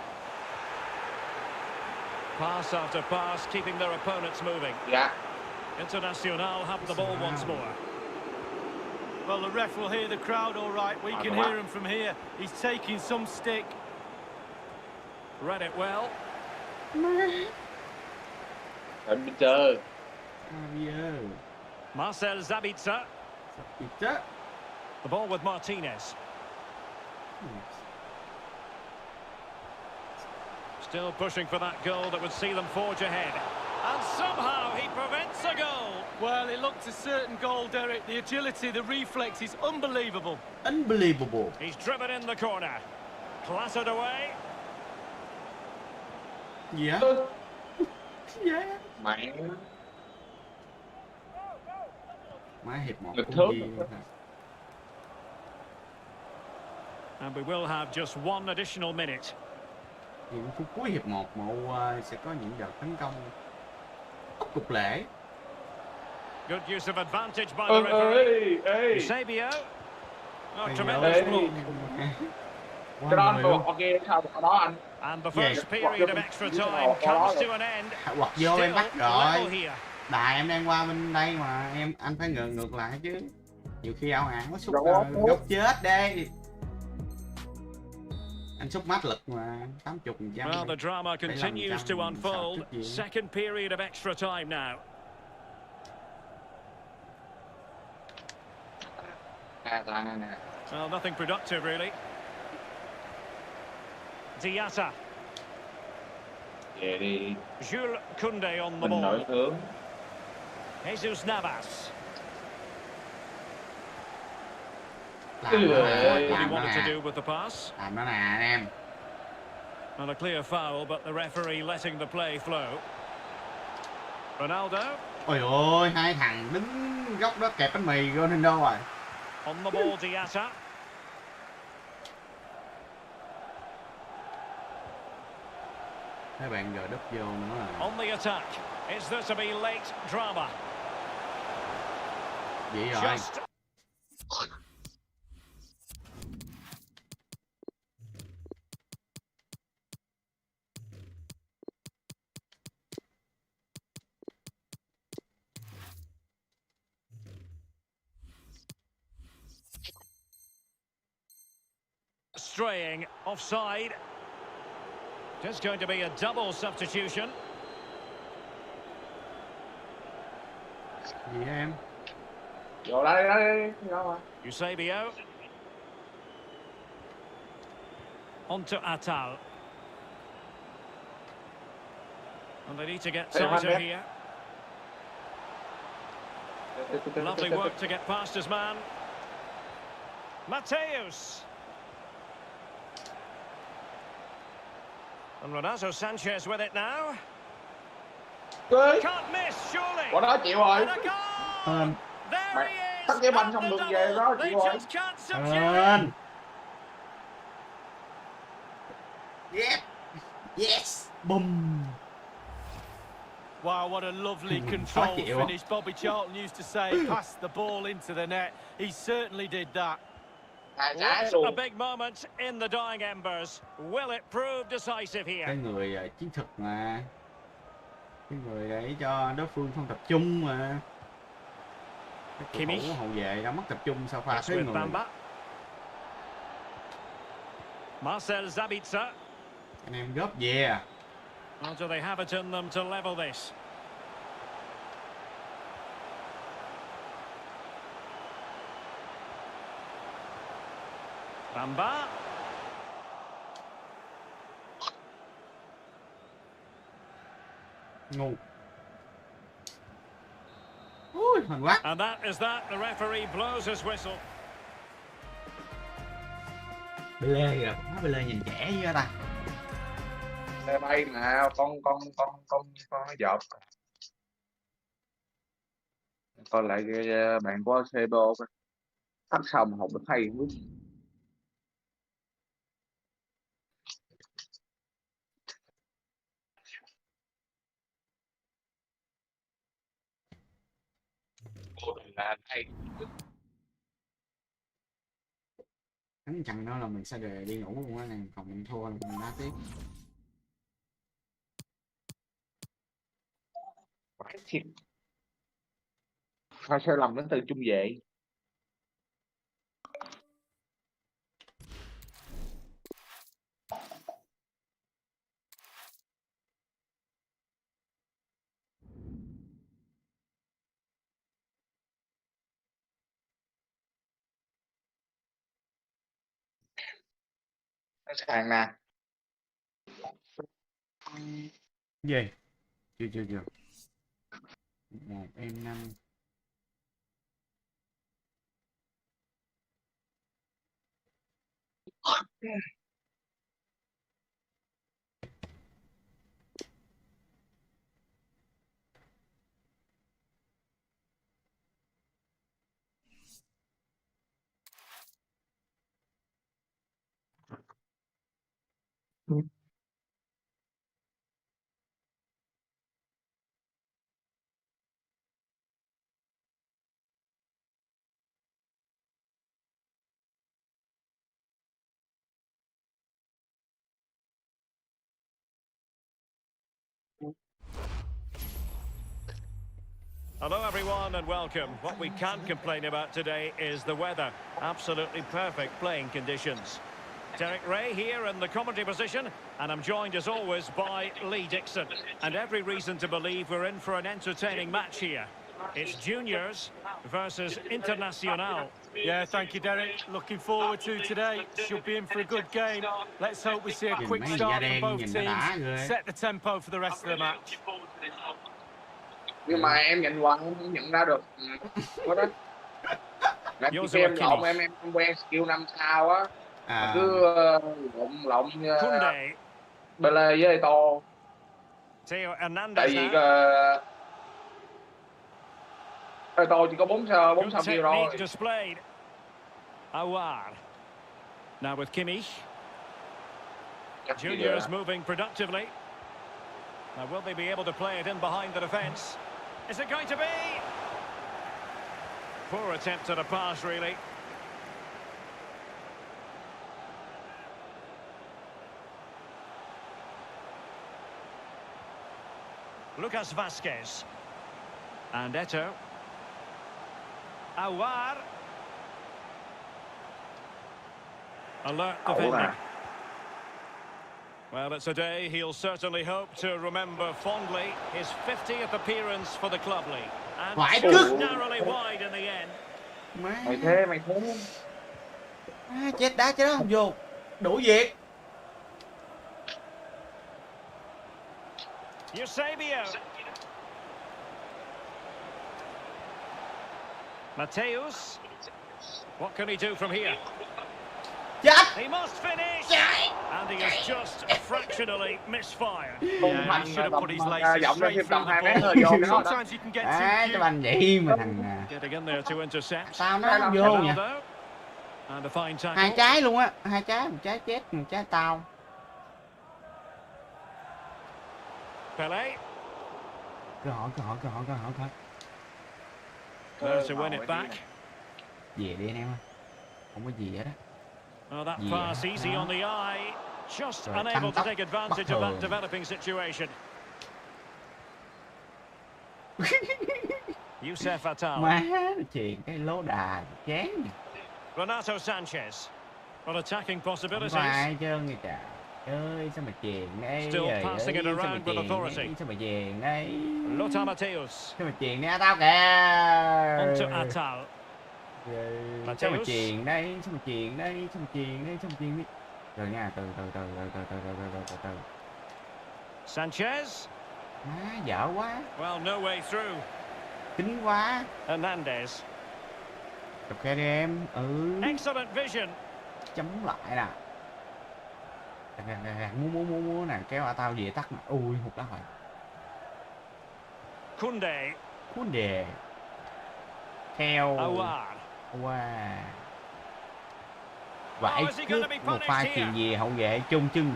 [SPEAKER 2] Pass after pass, keeping their opponents moving.
[SPEAKER 6] Yeah.
[SPEAKER 2] Internacional have the ball once more.
[SPEAKER 3] Well, the ref will hear the crowd all right. We can hear him from here. He's taking some stick.
[SPEAKER 2] Read it well.
[SPEAKER 6] Em chơi.
[SPEAKER 2] Marcel Sabitzer. The ball with Martinez. Still pushing for that goal that would see them forge ahead. And somehow he prevents a goal.
[SPEAKER 3] Well, it looked a certain goal, Derek. The agility, the reflex is unbelievable.
[SPEAKER 1] Unbelievable.
[SPEAKER 2] He's driven in the corner. Clattered away.
[SPEAKER 1] Yeah. Yeah. Má hiệp 1 cũng gì.
[SPEAKER 2] And we will have just one additional minute.
[SPEAKER 1] Những phút cuối hiệp 1 Mộ sẽ có những đợt tấn công bất cục lễ.
[SPEAKER 2] Good use of advantage by the referee. Eusebio. Oh, tremendous block.
[SPEAKER 6] Cái đó anh ok sao đó anh.
[SPEAKER 2] And the first period of extra time comes to an end.
[SPEAKER 1] Hoặc vô em bắt rồi. Đài em đang qua bên đây mà anh phải ngược lại chứ. Nhiều khi ảo ảo xúc góc chết đây. Anh xúc mát lực mà 80%.
[SPEAKER 2] Well, the drama continues to unfold. Second period of extra time now. Well, nothing productive really. Diatta. Jules Koundé on the ball. Jesus Navas. What he wanted to do with the pass.
[SPEAKER 1] Làm nó nè anh em.
[SPEAKER 2] And a clear foul, but the referee letting the play flow. Ronaldo.
[SPEAKER 1] Ôi ôi, hai thằng đứng góc đó kẹp bánh mì Ronaldo rồi.
[SPEAKER 2] On the ball, Diatta.
[SPEAKER 1] Mấy bạn gỡ đất vô nữa rồi.
[SPEAKER 2] On the attack. Is there to be late drama?
[SPEAKER 1] Vậy rồi.
[SPEAKER 2] Just... straying offside. There's going to be a double substitution.
[SPEAKER 1] Gì em?
[SPEAKER 6] Vô đây.
[SPEAKER 2] Eusebio. On to Atal. And they need to get tighter here. Lovely work to get past his man. Mateus. And Renato Sanchez with it now. Can't miss, surely.
[SPEAKER 6] Quả đó chịu rồi.
[SPEAKER 2] There he is.
[SPEAKER 6] Thắt cái banh xong đường về đó chịu rồi.
[SPEAKER 1] Yep. Yes. Boom.
[SPEAKER 3] Wow, what a lovely controlled finish. Bobby Charlton used to say, pass the ball into the net. He certainly did that.
[SPEAKER 2] What a big moment in the dying embers. Will it prove decisive here?
[SPEAKER 1] Cái người chiến thuật mà. Cái người để cho đối phương không tập trung mà. Cái cầu thủ hậu vệ đã mất tập trung sau pha thế người.
[SPEAKER 2] Marcel Sabitzer.
[SPEAKER 1] Anh em góp về.
[SPEAKER 2] Well, do they have it in them to level this? Bamba.
[SPEAKER 1] Ngu. Ui, hoàn quá.
[SPEAKER 2] And that is that. The referee blows his whistle.
[SPEAKER 1] Bele kìa, má Bele nhìn trẻ dữ ta.
[SPEAKER 6] Xe bay mà con nó dợp. Coi lại cái bạn có CBO tắt xong học được hay không biết. Là hay.
[SPEAKER 1] Hắn chặn đó là mình sẽ để đi ngủ luôn á này, còn mình thua là mình đá tiếp.
[SPEAKER 6] Phải thiệt. Pha sai lầm đến từ trung vệ. Sàn nè.
[SPEAKER 1] Gì? Chưa. 1 em 5.
[SPEAKER 2] Hello everyone and welcome. What we can't complain about today is the weather. Absolutely perfect playing conditions. Derek Ray here in the commentary position, and I'm joined as always by Lee Dixon. And every reason to believe we're in for an entertaining match here. It's juniors versus Internacional.
[SPEAKER 3] Yeah, thank you, Derek. Looking forward to today. Should be in for a good game. Let's hope we see a quick start from both teams. Set the tempo for the rest of the match.
[SPEAKER 6] Nhưng mà em nhìn qua em không nhận ra được. Có đó. Khi em lộn em quen skill 5 sao á. Cứ lộn Bele với To. Tại vì To chỉ có 4 sao kill rồi.
[SPEAKER 2] Now with Kimmich. Juniors moving productively. Now will they be able to play it in behind the defence? Is it going to be? Poor attempt at a pass, really. Lucas Vazquez. And Eto'o. Awar. Alert defending. Well, it's a day he'll certainly hope to remember fondly. His 50th appearance for the club league. And just narrowly wide in the end.
[SPEAKER 6] Mày thế.
[SPEAKER 1] Chết đá chứ đó không vô. Đủ việc.
[SPEAKER 2] Eusebio. Mateus. What can he do from here? He must finish. And he has just fractionally misfired.
[SPEAKER 3] Yeah, he should have put his laces straight through the ball. Sometimes you can get too
[SPEAKER 1] cute. Vậy mà thằng
[SPEAKER 2] getting in there to intercept.
[SPEAKER 1] Tao nó không vô nhỉ?
[SPEAKER 2] And a fine tackle.
[SPEAKER 1] 2 trái luôn á, 2 trái, 1 trái chết, 1 trái tao.
[SPEAKER 2] Pele.
[SPEAKER 1] Cơ hội.
[SPEAKER 2] There to win it back.
[SPEAKER 1] Về đi anh em ơi. Không có gì hết á.
[SPEAKER 2] Well, that pass easy on the eye. Just unable to take advantage of that developing situation. Youssef Attal.
[SPEAKER 1] Má, chuyện cái lố đà chán.
[SPEAKER 2] Renato Sanchez. Well, attacking possibilities.
[SPEAKER 1] Không ai trơn người trời. Ơi sao mà chèn đây.
[SPEAKER 2] Still passing it around with authority.
[SPEAKER 1] Sao mà chèn đây.
[SPEAKER 2] Lothar Matthäus.
[SPEAKER 1] Sao mà chèn đây tao kìa.
[SPEAKER 2] On to Attal.
[SPEAKER 1] Sao mà chèn đây. Rồi nha, từ.
[SPEAKER 2] Sanchez.
[SPEAKER 1] Má, dở quá.
[SPEAKER 2] Well, no way through.
[SPEAKER 1] Kín quá.
[SPEAKER 2] Hernandez.
[SPEAKER 1] Cặp khe đi em.
[SPEAKER 2] Excellent vision.
[SPEAKER 1] Chấm lại nè. Mua nè, kéo tao về tắt mà. Ui, hụt đá rồi. Kunde. Theo. Wow. Vãi cướp một pha chuyền về hậu vệ chung chân.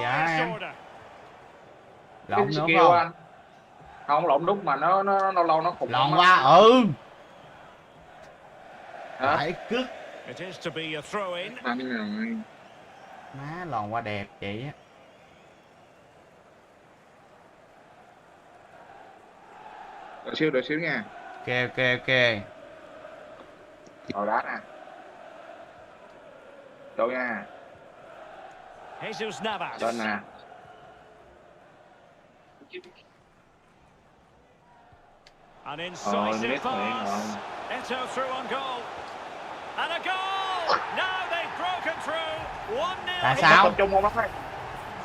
[SPEAKER 1] Dạ. Lộn nữa không?
[SPEAKER 6] Không lộn đúc mà nó lâu nó khủng.
[SPEAKER 1] Lộn qua Vãi cướp. Má lòn qua đẹp vậy á.
[SPEAKER 6] Đợi xíu nha.
[SPEAKER 1] Ok.
[SPEAKER 6] Rồi đá nè. Đâu nha.
[SPEAKER 2] Jesus Navas.
[SPEAKER 6] Lên nè.
[SPEAKER 2] An incisive pass. Eto'o through on goal. And a goal! Now they've broken through.
[SPEAKER 1] Là sao?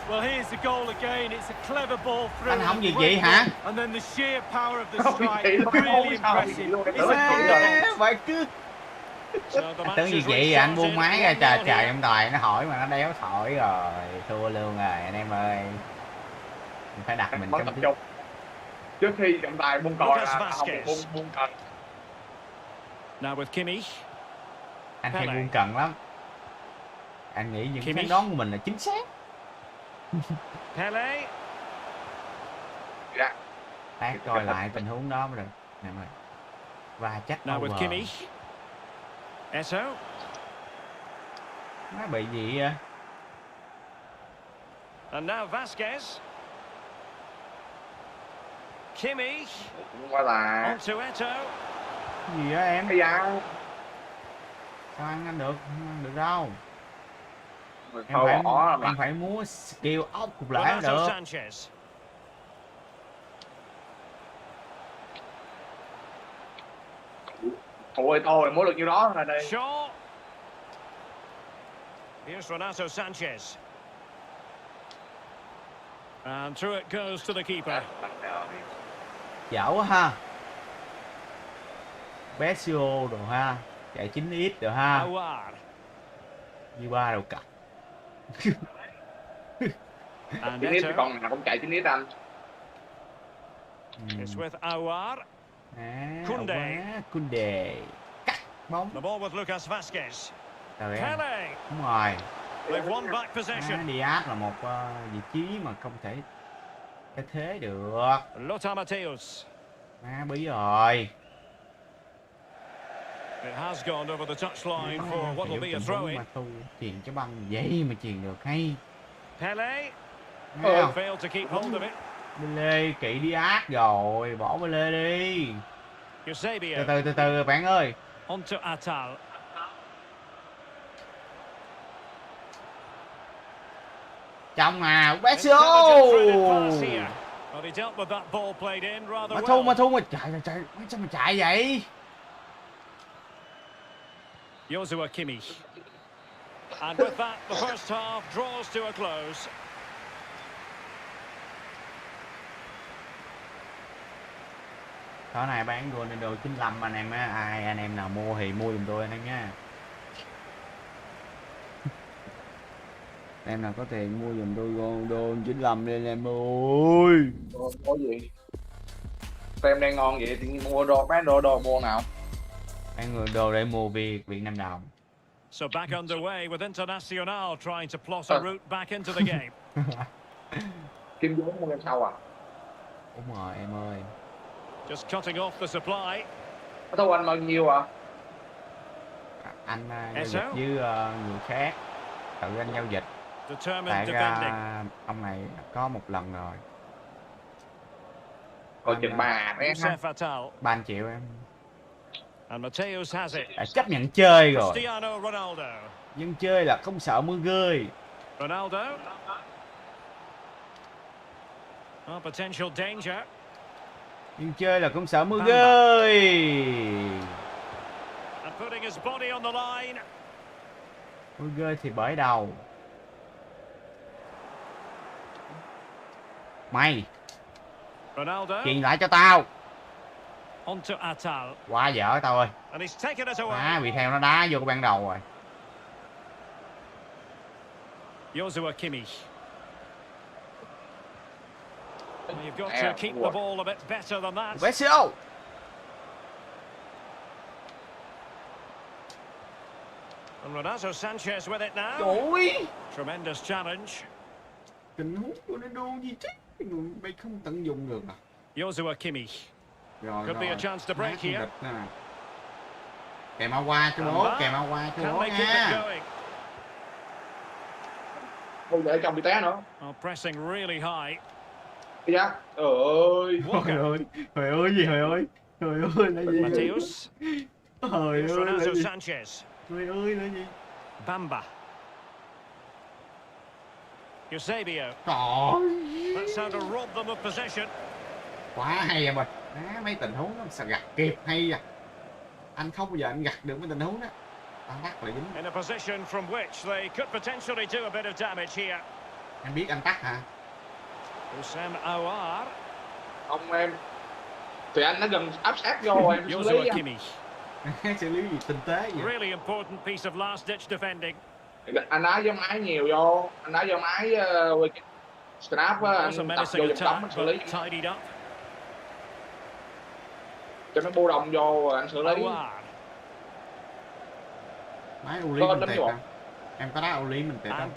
[SPEAKER 3] Well, here's the goal again. It's a clever ball through.
[SPEAKER 1] Anh không gì vậy hả?
[SPEAKER 3] And then the sheer power of the strike, really impressive.
[SPEAKER 1] Vậy cứ anh tưởng gì vậy? Anh buông máy ra trời trời em đòi nó hỏi mà nó đéo thổi rồi, thua luôn rồi anh em ơi. Mình phải đặt mình trong
[SPEAKER 6] trước khi trọng tài buông còi là không buông cần.
[SPEAKER 2] Now with Kimmich.
[SPEAKER 1] Anh hay buông cần lắm. Anh nghĩ những phán đoán của mình là chính xác.
[SPEAKER 2] Pele.
[SPEAKER 6] Dạ.
[SPEAKER 1] Tác coi lại tình huống đó mới được. Nè mày. Và chắc
[SPEAKER 2] Now with Kimmich. Eto.
[SPEAKER 1] Nó bị gì vậy?
[SPEAKER 2] And now Vasquez. Kimmich.
[SPEAKER 6] Qua là.
[SPEAKER 2] Onto Eto.
[SPEAKER 1] Gì á em?
[SPEAKER 6] Cái da.
[SPEAKER 1] Sao ăn được? Không ăn được đâu. Em phải múa skill ốc cục lại mới được.
[SPEAKER 6] Thôi tôi múa được nhiêu đó là đây.
[SPEAKER 2] Here's Renato Sanchez. And through it goes to the keeper.
[SPEAKER 1] Dở quá ha. Besio đồ ha. Chạy 9x rồi ha. Như ba đầu cặp.
[SPEAKER 6] Chín ít con nào cũng chạy 9 ít anh.
[SPEAKER 2] It's with Aouar.
[SPEAKER 1] Kunde. Cắt bóng.
[SPEAKER 2] The ball with Lucas Vasquez.
[SPEAKER 1] Pele. Đúng rồi.
[SPEAKER 2] They've won back possession.
[SPEAKER 1] Diaz là một vị trí mà không thể thay thế được.
[SPEAKER 2] Lothar Matthäus.
[SPEAKER 1] Bí rồi.
[SPEAKER 2] It has gone over the touchline for what will be a throw-in.
[SPEAKER 1] Chuyền cho băng vậy mà chuyền được hay.
[SPEAKER 2] Pele. Failed to keep hold of it.
[SPEAKER 1] Pele kỵ Diaz rồi, bỏ Pele đi. Từ từ bạn ơi.
[SPEAKER 2] Onto Atal.
[SPEAKER 1] Trong à, Besio. Mà thu mà chạy, sao mà chạy vậy?
[SPEAKER 2] Joshua Kimmich. And with that, the first half draws to a close.
[SPEAKER 1] Đó này bán Ronaldo 95 anh em á, anh em nào mua thì mua giùm tôi anh em nha. Em nào có tiền mua giùm tôi Ronaldo 95 đi anh em ơi.
[SPEAKER 6] Có gì? Em đang ngon vậy thì mua bán đồ mua nào?
[SPEAKER 1] Bán người đồ để mua Việt Nam đồng.
[SPEAKER 2] So back underway with Internacional trying to plot a route back into the game.
[SPEAKER 6] Kim vốn mua em sau à?
[SPEAKER 1] Đúng rồi em ơi.
[SPEAKER 2] Just cutting off the supply.
[SPEAKER 6] Có thâu anh bao nhiêu à?
[SPEAKER 1] Anh giao dịch với người khác. Tự anh giao dịch. Tại ra ông này có một lần rồi.
[SPEAKER 6] Còn chừng 3
[SPEAKER 1] triệu em.
[SPEAKER 2] And Matthäus has it.
[SPEAKER 1] Chấp nhận chơi rồi.
[SPEAKER 2] Cristiano Ronaldo.
[SPEAKER 1] Nhưng chơi là không sợ mưa rơi.
[SPEAKER 2] Ronaldo. Potential danger.
[SPEAKER 1] Nhưng chơi là không sợ mưa rơi.
[SPEAKER 2] And putting his body on the line.
[SPEAKER 1] Mưa rơi thì bởi đầu. Mày.
[SPEAKER 2] Ronaldo.
[SPEAKER 1] Chuyền lại cho tao.
[SPEAKER 2] Onto Atal.
[SPEAKER 1] Quá dở tao ơi. Bị theo nó đá vô cái ban đầu rồi.
[SPEAKER 2] Joshua Kimmich. You've got to keep the ball a bit better than that.
[SPEAKER 1] Besio.
[SPEAKER 2] And Renato Sanchez with it now.
[SPEAKER 1] Trời.
[SPEAKER 2] Tremendous challenge.
[SPEAKER 1] Tình huống của nó gì chứ? Mày không tận dụng được à?
[SPEAKER 2] Joshua Kimmich. Could be a chance to break here.
[SPEAKER 1] Kèm qua cho bố,
[SPEAKER 2] bố nha.
[SPEAKER 6] Không để trong bị té nữa.
[SPEAKER 2] Pressing really high.
[SPEAKER 6] Dạ. Ơi.
[SPEAKER 1] Trời ơi. Trời ơi gì trời ơi. Trời ơi là gì?
[SPEAKER 2] Matthäus.
[SPEAKER 1] Trời ơi là gì?
[SPEAKER 2] Sanchez.
[SPEAKER 1] Trời ơi là gì?
[SPEAKER 2] Bamba. Eusebio. That's how to rob them of possession.
[SPEAKER 1] Quá hay em ơi. Mấy tình huống nó sao gặt kịp hay à. Anh không bao giờ anh gặt được mấy tình huống đó. Tắt lại dính.
[SPEAKER 2] In a position from which they could potentially do a bit of damage here.
[SPEAKER 1] Em biết anh tắt hả?
[SPEAKER 2] Hussein Aouar.
[SPEAKER 6] Không em. Thì anh đã gần áp sát vô em xử lý anh.
[SPEAKER 1] Xử lý gì tinh tế vậy?
[SPEAKER 2] Really important piece of last ditch defending.
[SPEAKER 6] Anh đá với máy nhiều vô, anh đá vô máy snap á, anh tập vô vòng cấm anh xử lý. Cho nó bu đồng vô anh xử lý.
[SPEAKER 1] Máy Uli mình tẹt hả? Em có đá Uli mình tẹt không?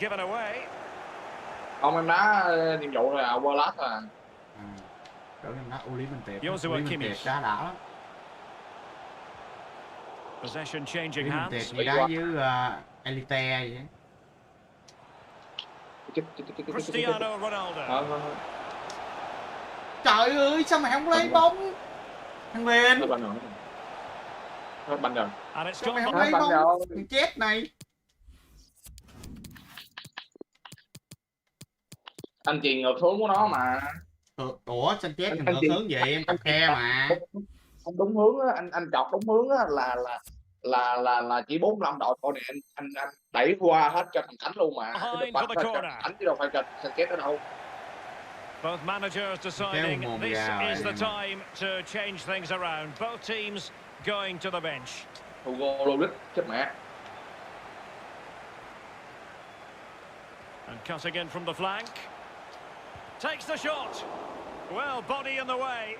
[SPEAKER 6] Không, em đá nhiệm vụ là overlap à.
[SPEAKER 1] Tưởng em đá Uli mình tẹt. Uli mình tẹt đá đã lắm.
[SPEAKER 2] Possession changing hands.
[SPEAKER 1] Gì đá với Elite vậy.
[SPEAKER 2] Cristiano Ronaldo.
[SPEAKER 1] Trời ơi, sao mày không lấy bóng? Thằng Lên.
[SPEAKER 6] Hết banh rồi.
[SPEAKER 1] Sao mày không lấy bóng? Thằng chết này.
[SPEAKER 6] Anh chuyền ngược xuống của nó mà.
[SPEAKER 1] Ủa, sao chết thằng ngược hướng vậy? Em tập khe mà.
[SPEAKER 6] Không đúng hướng á, anh chọc đúng hướng á là chỉ 45 độ thôi nè, anh đẩy qua hết cho thằng Khánh luôn mà. Cái bắt cho Khánh chứ đâu phải cho chết ở đâu.
[SPEAKER 2] Both managers deciding this is the time to change things around. Both teams going to the bench.
[SPEAKER 6] Hugo Lịch chết mẹ.
[SPEAKER 2] And cutting in from the flank. Takes the shot. Well, body in the way.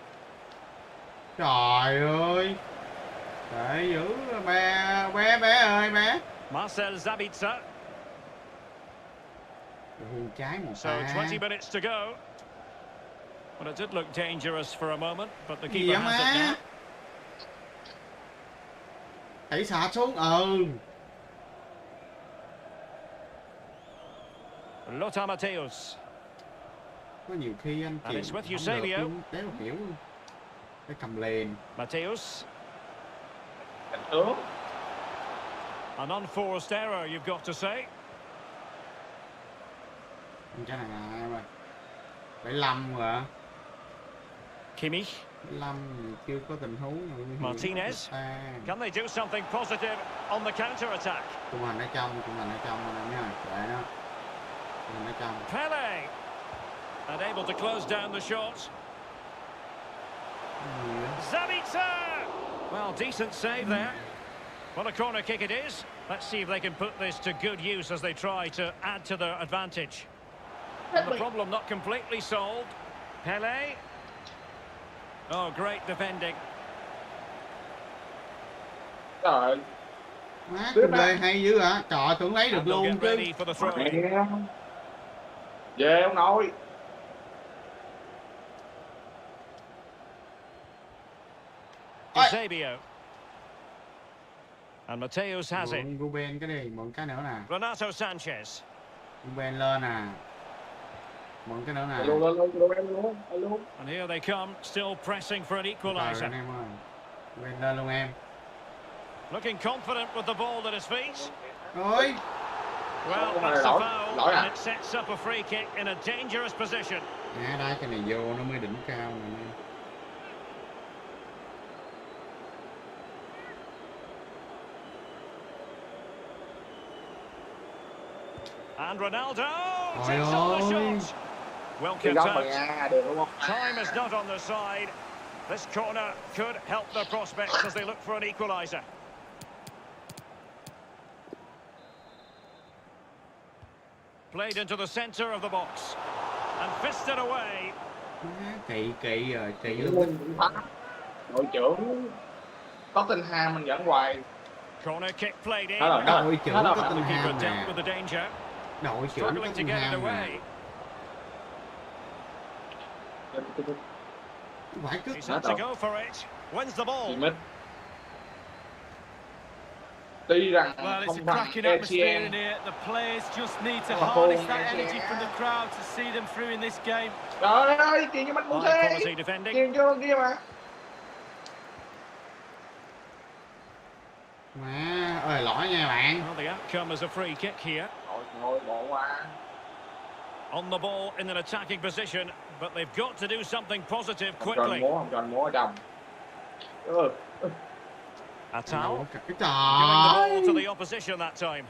[SPEAKER 1] Trời ơi. Để giữ bé ơi bé.
[SPEAKER 2] Marcel Sabitzer.
[SPEAKER 1] Trái một
[SPEAKER 2] So 20 minutes to go. Well, it did look dangerous for a moment, but the keeper has it now.
[SPEAKER 1] Đẩy xả xuống,
[SPEAKER 2] Lothar Matthäus.
[SPEAKER 1] Có nhiều khi anh
[SPEAKER 2] And it's with
[SPEAKER 1] không được
[SPEAKER 2] Eusebio.
[SPEAKER 1] luôn, đéo hiểu. Cái cầm lên.
[SPEAKER 2] Matthäus.
[SPEAKER 6] Tướng.
[SPEAKER 2] An unforced error, you've got to say.
[SPEAKER 1] Cái này là em ơi. 75 rồi.
[SPEAKER 2] Kimmich.
[SPEAKER 1] 75 chưa có tình huống.
[SPEAKER 2] Martinez. Can they do something positive on the counter attack?
[SPEAKER 1] Trung hành ở trong anh nha. Để đó. Trung hành ở trong.
[SPEAKER 2] Pele. And able to close down the shot. Sabitzer. Well, decent save there. Well, a corner kick it is. Let's see if they can put this to good use as they try to add to their advantage. And the problem not completely solved. Pele. Oh, great defending.
[SPEAKER 6] Trời.
[SPEAKER 1] Má, Pele hay dữ hả? Trời, tưởng lấy được luôn chứ.
[SPEAKER 6] Về ông nội.
[SPEAKER 2] Eusebio. And Matthäus has it.
[SPEAKER 1] Ruben cái đi, mượn cái nữa nè.
[SPEAKER 2] Renato Sanchez.
[SPEAKER 1] Ruben lên nè. Mượn cái nữa nè.
[SPEAKER 2] And here they come, still pressing for an equaliser.
[SPEAKER 1] Ruben lên luôn em.
[SPEAKER 2] Looking confident with the ball at his feet.
[SPEAKER 1] Ôi.
[SPEAKER 2] Well, that's a foul, and it sets up a free kick in a dangerous position.
[SPEAKER 1] Đá cái này vô nó mới đỉnh cao nè.
[SPEAKER 2] And Ronaldo takes on the shot. Well kept out. Time is not on the side. This corner could help their prospects as they look for an equaliser. Played into the centre of the box and fisted away.
[SPEAKER 1] Kỳ rồi, kỳ luôn.
[SPEAKER 6] Đội trưởng Tottenham mình dẫn hoài.
[SPEAKER 2] Corner kick played in.
[SPEAKER 1] Đội trưởng Tottenham
[SPEAKER 2] nè.
[SPEAKER 1] Đội trưởng Tottenham nè. Phải cứ
[SPEAKER 2] to go for it. Wins the ball.
[SPEAKER 6] Tuy rằng
[SPEAKER 3] well,
[SPEAKER 6] không
[SPEAKER 3] it's a cracking atmosphere in here. The players just need to harness that energy from the crowd to see them through in this game.
[SPEAKER 6] Trời ơi, chuyền cho mình muốn thế. Chuyền cho kia mà.
[SPEAKER 1] Má ơi, lỗi nha bạn.
[SPEAKER 2] Well, the outcome is a free kick here.
[SPEAKER 6] Ngồi bộ qua.
[SPEAKER 2] On the ball in an attacking position, but they've got to do something positive quickly.
[SPEAKER 6] Không cho anh múa ở trong.
[SPEAKER 2] Atao.
[SPEAKER 1] Trời.
[SPEAKER 2] opposition that time.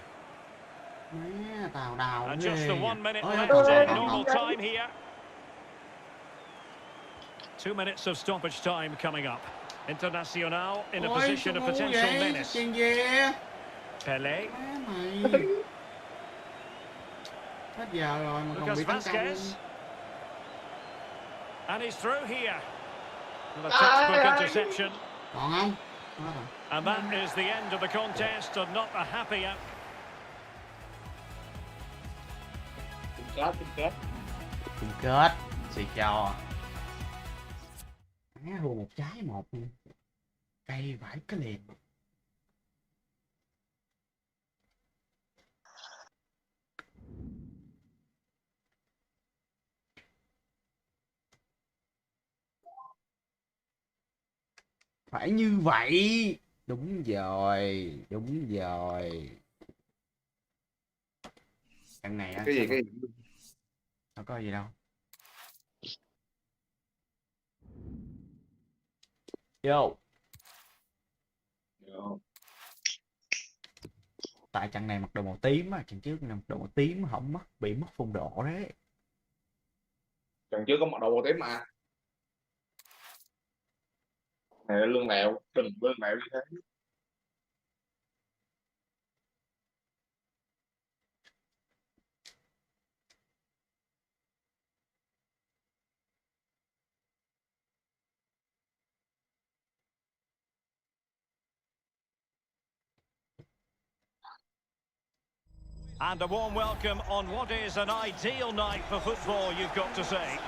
[SPEAKER 5] Má, tào đào
[SPEAKER 2] And
[SPEAKER 5] ghê
[SPEAKER 2] just the
[SPEAKER 5] nhỉ.
[SPEAKER 2] 1 minute
[SPEAKER 5] Ôi,
[SPEAKER 2] left
[SPEAKER 5] còn
[SPEAKER 2] in
[SPEAKER 5] còn
[SPEAKER 2] normal
[SPEAKER 5] còn.
[SPEAKER 2] time here. 2 minutes of stoppage time coming up. Internacional in a position of potential menace.
[SPEAKER 5] Chèn về.
[SPEAKER 2] Pelé.
[SPEAKER 5] Má mày. Hết giờ rồi mà còn
[SPEAKER 2] Lucas
[SPEAKER 5] bị tấn công.
[SPEAKER 2] Vazquez. And he's through here. And a textbook interception.
[SPEAKER 5] Còn không?
[SPEAKER 2] And that is the end of the contest and not a happy out.
[SPEAKER 5] Chung kết. Xì cho. Má hù một trái một. Cây vãi cái liền. Phải như vậy. Đúng rồi, đúng rồi. Trận này á.
[SPEAKER 6] Cái gì?
[SPEAKER 5] Đâu có gì đâu. Yo. Tại trận này mặc đồ màu tím á, trận trước mặc đồ màu tím không bị mất phong độ đấy.
[SPEAKER 6] Trận trước có mặc đồ màu tím mà. Này lương lẹo, đừng lương lẹo như thế.
[SPEAKER 2] And a warm welcome on what is an ideal night for football, you've got to say.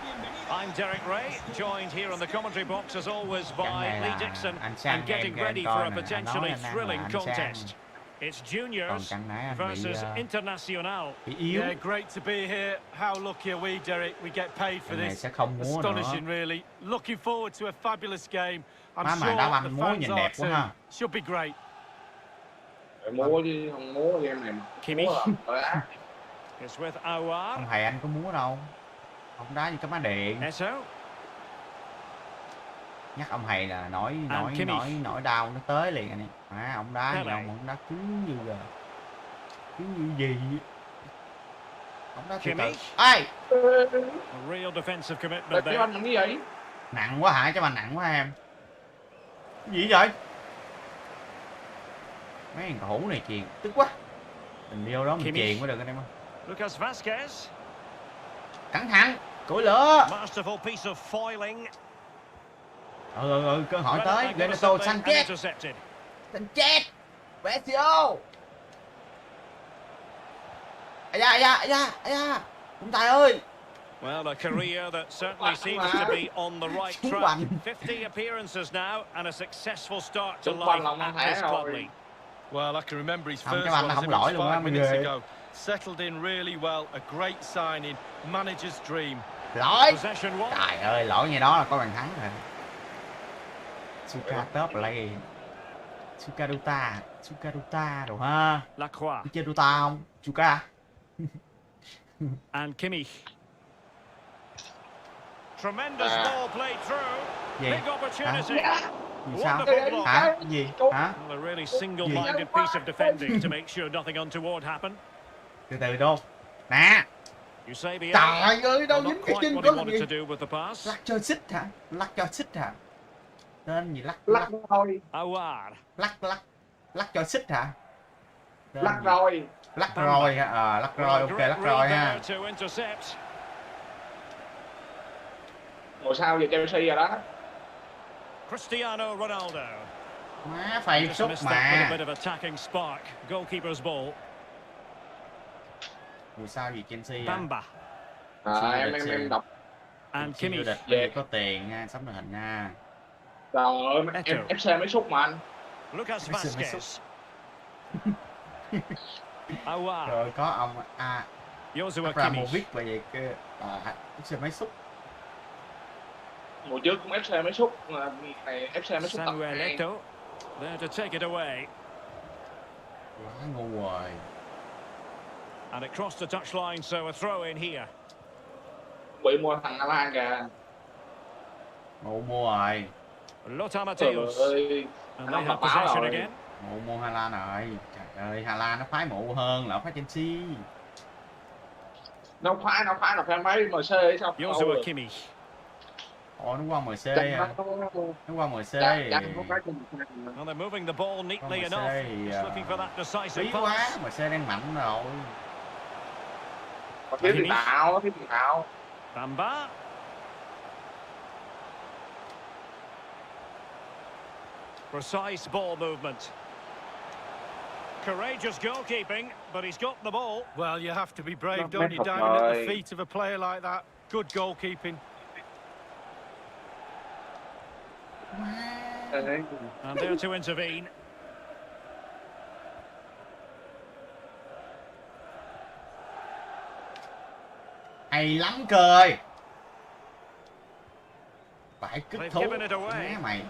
[SPEAKER 2] I'm Derek Ray, joined here in the commentary box as always by Lee Dixon, and getting ready for a potentially thrilling contest. It's juniors versus Internacional.
[SPEAKER 3] Yeah, great to be here. How lucky are we, Derek? We get paid for this. Astonishing, really. Looking forward to a fabulous game. I'm sure the fans are too. Should be great.
[SPEAKER 6] Múa chứ không múa game này.
[SPEAKER 2] Kimi. It's with Awar.
[SPEAKER 5] Không thầy anh có múa đâu. Ông đá như cái má điện. Nhắc ông thầy là nói đau nó tới liền anh em. Ông đá gì ông đá cứng như là cứng như gì. Ông đá từ từ. Ai?
[SPEAKER 2] Real defensive commitment there.
[SPEAKER 6] Anh làm cái gì?
[SPEAKER 5] Nặng quá hả? Cho bà nặng quá em. Cái gì vậy? Mấy thằng cầu thủ này chuyền tức quá. Mình vô đó mình chuyền mới được anh em ơi.
[SPEAKER 2] Lucas Vazquez.
[SPEAKER 5] Cẩn thận, củi lửa.
[SPEAKER 2] Masterful piece of foiling.
[SPEAKER 5] Cơ hội tới. Renato Sanchez. Sanchez. Vesio. Aya. Ông tài ơi.
[SPEAKER 2] Well, a career that certainly seems to be on the right track. 50 appearances now and a successful start to life at this club league.
[SPEAKER 3] Well, I can remember his first one 5 minutes ago. Settled in really well, a great signing, manager's dream.
[SPEAKER 5] Lỗi. Trời ơi, lỗi như đó là có bàn thắng rồi. Suka top play. Sukaruta rồi ha.
[SPEAKER 2] Lacroix.
[SPEAKER 5] Chơi Dota không? Suka.
[SPEAKER 2] And Kimmich. Tremendous ball played through. Big opportunity.
[SPEAKER 5] Sao? Hả? Cái gì? Hả?
[SPEAKER 2] A really single-minded piece of defending to make sure nothing untoward happened.
[SPEAKER 5] Từ từ đâu? Nè. Trời ơi, đâu dính cái chân có làm gì? Lắc cho xích hả? Tên gì lắc
[SPEAKER 6] thôi.
[SPEAKER 5] Lắc cho xích hả?
[SPEAKER 6] Lắc rồi.
[SPEAKER 5] Lắc rồi hả? Lắc rồi, ok, lắc rồi ha.
[SPEAKER 6] Ngồi sau về Chelsea rồi đó.
[SPEAKER 2] Cristiano Ronaldo.
[SPEAKER 5] Má phải sút mà. Ngồi sau gì Chelsea
[SPEAKER 2] Bamba.
[SPEAKER 6] Em đọc.
[SPEAKER 2] And Kimmich.
[SPEAKER 5] Về có tiền nha, sắm màn hình nha.
[SPEAKER 6] Trời ơi, em FC mới sút mà anh.
[SPEAKER 2] Lucas Vazquez.
[SPEAKER 5] Rồi có ông Abramovich và vậy kia. FC mới sút.
[SPEAKER 6] Mùa trước cũng FC mới sút, này FC mới sút tập 2.
[SPEAKER 2] There to take it away.
[SPEAKER 5] Quá ngu rồi.
[SPEAKER 2] And it crossed the touchline, so a throw in here.
[SPEAKER 6] Bị mua thằng Alan kìa.
[SPEAKER 5] Momo rồi.
[SPEAKER 2] Lothar Matthäus. And they have possession again.
[SPEAKER 1] Momo Hà Lan rồi. Trời ơi, Hà Lan nó phái mụ hơn là phái Chelsea.
[SPEAKER 6] Nó phái là fan máy MC hay sao?
[SPEAKER 2] Joshua Kimmich.
[SPEAKER 1] Ồ, nó qua MC à. Nó qua MC.
[SPEAKER 2] Well, they're moving the ball neatly enough. Just looking for that decisive
[SPEAKER 1] quá,
[SPEAKER 2] pass.
[SPEAKER 1] MC đang mạnh rồi.
[SPEAKER 6] Có thiếu tiền tạo.
[SPEAKER 2] Bamba. Precise ball movement. Courageous goalkeeping, but he's got the ball.
[SPEAKER 3] Well, you have to be brave, don't you, diving at the feet of a player like that. Good goalkeeping.
[SPEAKER 2] And there to intervene.
[SPEAKER 1] Hay lắm cơ ơi. Phải kích thú. Má mày.